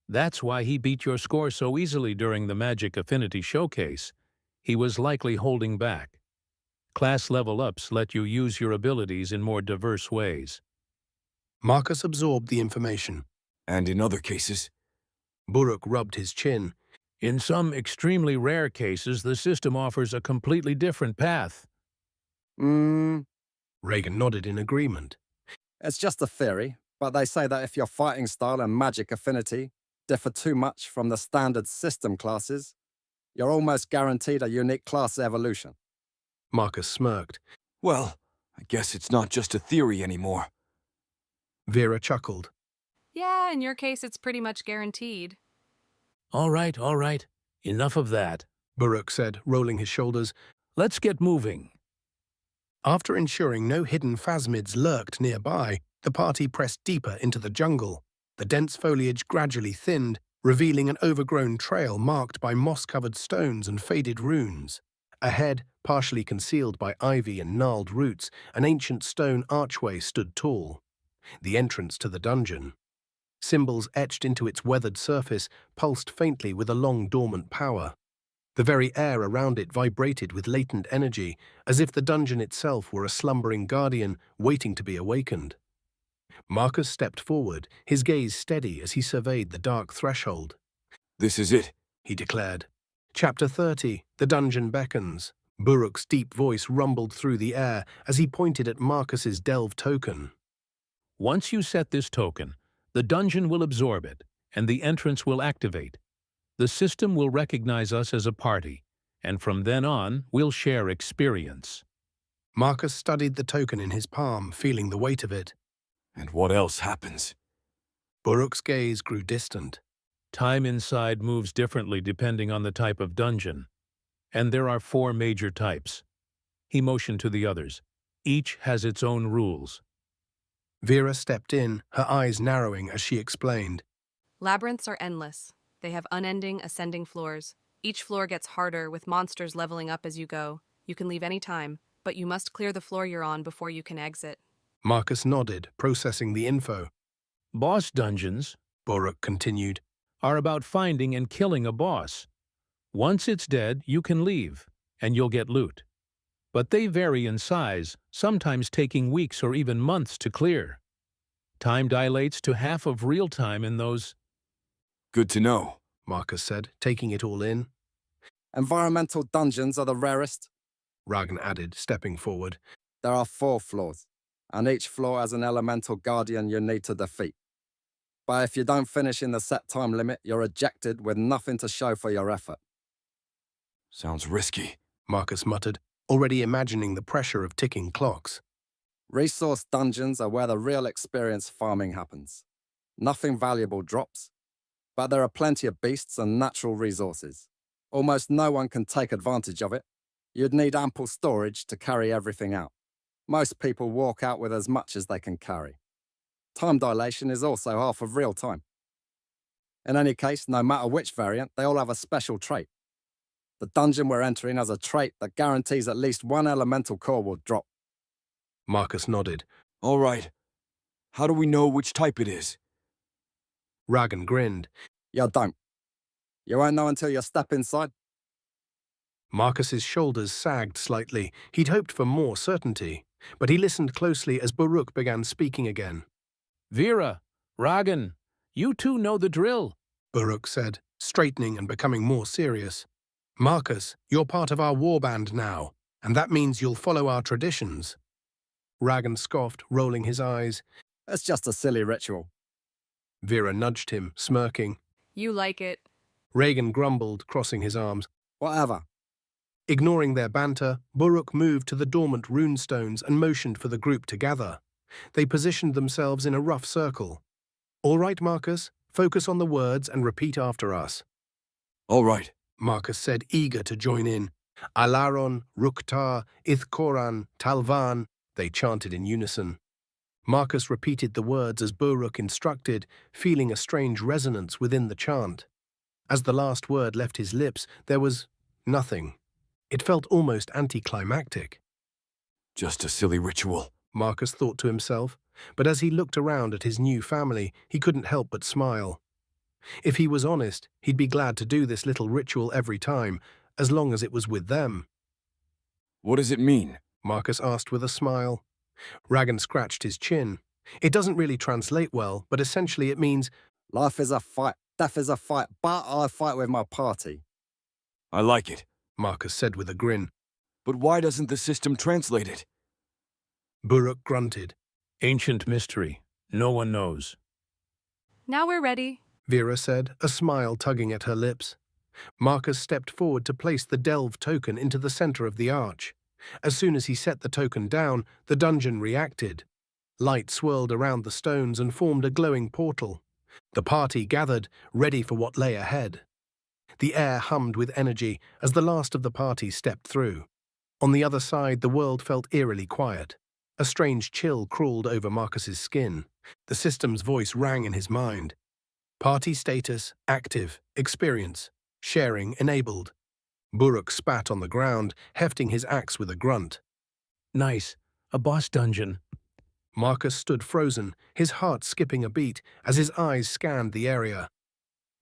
That's why he beat your score so easily during the Magic Affinity Showcase. He was likely holding back. Class level ups let you use your abilities in more diverse ways. Marcus absorbed the information. And in other cases? Buruk rubbed his chin. In some extremely rare cases, the system offers a completely different path. Reagan nodded in agreement. It's just a theory, but they say that if your fighting style and magic affinity differ too much from the standard system classes, you're almost guaranteed a unique class evolution. Marcus smirked. Well, I guess it's not just a theory anymore. Vera chuckled. Yeah, in your case, it's pretty much guaranteed. All right. Enough of that, Buruk said, rolling his shoulders. Let's get moving. After ensuring no hidden phasmids lurked nearby, the party pressed deeper into the jungle. The dense foliage gradually thinned, revealing an overgrown trail marked by moss-covered stones and faded runes. Ahead, partially concealed by ivy and gnarled roots, an ancient stone archway stood tall. The entrance to the dungeon. Symbols etched into its weathered surface pulsed faintly with a long-dormant power. The very air around it vibrated with latent energy, as if the dungeon itself were a slumbering guardian waiting to be awakened. Marcus stepped forward, his gaze steady as he surveyed the dark threshold. This is it, he declared. Chapter 30, The Dungeon Beckons. Buruk's deep voice rumbled through the air as he pointed at Marcus's delve token. Once you set this token, the dungeon will absorb it, and the entrance will activate. The system will recognize us as a party, and from then on, we'll share experience. Marcus studied the token in his palm, feeling the weight of it. And what else happens? Buruk's gaze grew distant. Time inside moves differently depending on the type of dungeon, and there are 4 major types. He motioned to the others. Each has its own rules. Vera stepped in, her eyes narrowing as she explained. Labyrinths are endless. They have unending, ascending floors. Each floor gets harder, with monsters leveling up as you go. You can leave any time, but you must clear the floor you're on before you can exit. Marcus nodded, processing the info. Boss dungeons, Buruk continued, are about finding and killing a boss. Once it's dead, you can leave, and you'll get loot. But they vary in size, sometimes taking weeks or even months to clear. Time dilates to half of real time in those. Good to know, Marcus said, taking it all in. Environmental dungeons are the rarest, Ragan added, stepping forward. There are 4 floors, and each floor has an elemental guardian you need to defeat. But if you don't finish in the set time limit, you're ejected with nothing to show for your effort. Sounds risky, Marcus muttered, already imagining the pressure of ticking clocks. Resource dungeons are where the real experience farming happens. Nothing valuable drops, but there are plenty of beasts and natural resources. Almost no one can take advantage of it. You'd need ample storage to carry everything out. Most people walk out with as much as they can carry. Time dilation is also half of real time. In any case, no matter which variant, they all have a special trait. The dungeon we're entering has a trait that guarantees at least 1 elemental core will drop. Marcus nodded. All right. How do we know which type it is? Ragan grinned. You don't. You won't know until you step inside. Marcus's shoulders sagged slightly. He'd hoped for more certainty, but he listened closely as Buruk began speaking again. Vera, Ragan, you two know the drill, Buruk said, straightening and becoming more serious. Marcus, you're part of our warband now, and that means you'll follow our traditions. Ragan scoffed, rolling his eyes. It's just a silly ritual. Vera nudged him, smirking. You like it. Reagan grumbled, crossing his arms. Whatever. Ignoring their banter, Buruk moved to the dormant runestones and motioned for the group to gather. They positioned themselves in a rough circle. All right, Marcus, focus on the words and repeat after us. All right, Marcus said, eager to join in. Alaron, Ruktar, Ithkoran, Talvan, they chanted in unison. Marcus repeated the words as Buruk instructed, feeling a strange resonance within the chant. As the last word left his lips, there was nothing. It felt almost anticlimactic. Just a silly ritual, Marcus thought to himself, but as he looked around at his new family, he couldn't help but smile. If he was honest, he'd be glad to do this little ritual every time, as long as it was with them. What does it mean? Marcus asked with a smile. Ragan scratched his chin. It doesn't really translate well, but essentially it means, life is a fight, death is a fight, but I fight with my party. I like it, Marcus said with a grin. But why doesn't the system translate it? Buruk grunted. Ancient mystery. No one knows. Now we're ready, Vera said, a smile tugging at her lips. Marcus stepped forward to place the delve token into the center of the arch. As soon as he set the token down, the dungeon reacted. Light swirled around the stones and formed a glowing portal. The party gathered, ready for what lay ahead. The air hummed with energy as the last of the party stepped through. On the other side, the world felt eerily quiet. A strange chill crawled over Marcus's skin. The system's voice rang in his mind. Party status, active, experience, sharing enabled. Buruk spat on the ground, hefting his axe with a grunt. Nice. A boss dungeon. Marcus stood frozen, his heart skipping a beat as his eyes scanned the area.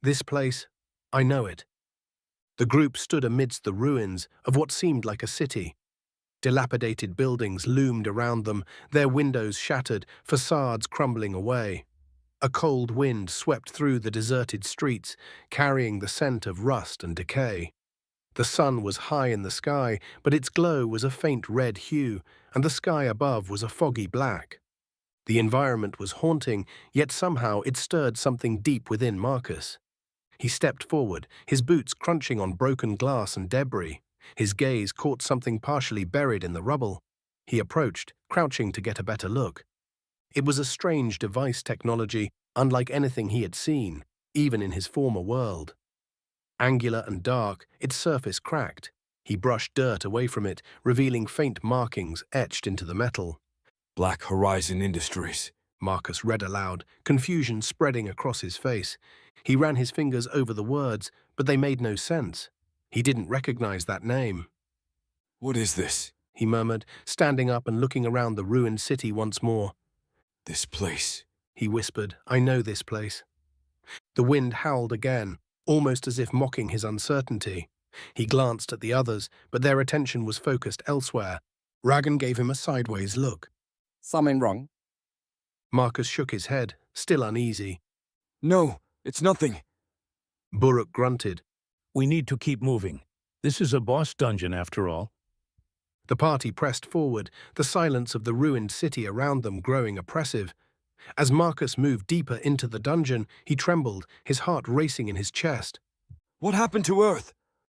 This place, I know it. The group stood amidst the ruins of what seemed like a city. Dilapidated buildings loomed around them, their windows shattered, facades crumbling away. A cold wind swept through the deserted streets, carrying the scent of rust and decay. The sun was high in the sky, but its glow was a faint red hue, and the sky above was a foggy black. The environment was haunting, yet somehow it stirred something deep within Marcus. He stepped forward, his boots crunching on broken glass and debris. His gaze caught something partially buried in the rubble. He approached, crouching to get a better look. It was a strange device technology, unlike anything he had seen, even in his former world. Angular and dark, its surface cracked. He brushed dirt away from it, revealing faint markings etched into the metal. Black Horizon Industries, Marcus read aloud, confusion spreading across his face. He ran his fingers over the words, but they made no sense. He didn't recognize that name. What is this? He murmured, standing up and looking around the ruined city once more. This place, he whispered. I know this place. The wind howled again, almost as if mocking his uncertainty. He glanced at the others, but their attention was focused elsewhere. Ragan gave him a sideways look. Something wrong? Marcus shook his head, still uneasy. No, it's nothing. Buruk grunted. We need to keep moving. This is a boss dungeon, after all. The party pressed forward, the silence of the ruined city around them growing oppressive. As Marcus moved deeper into the dungeon, he trembled, his heart racing in his chest. What happened to Earth?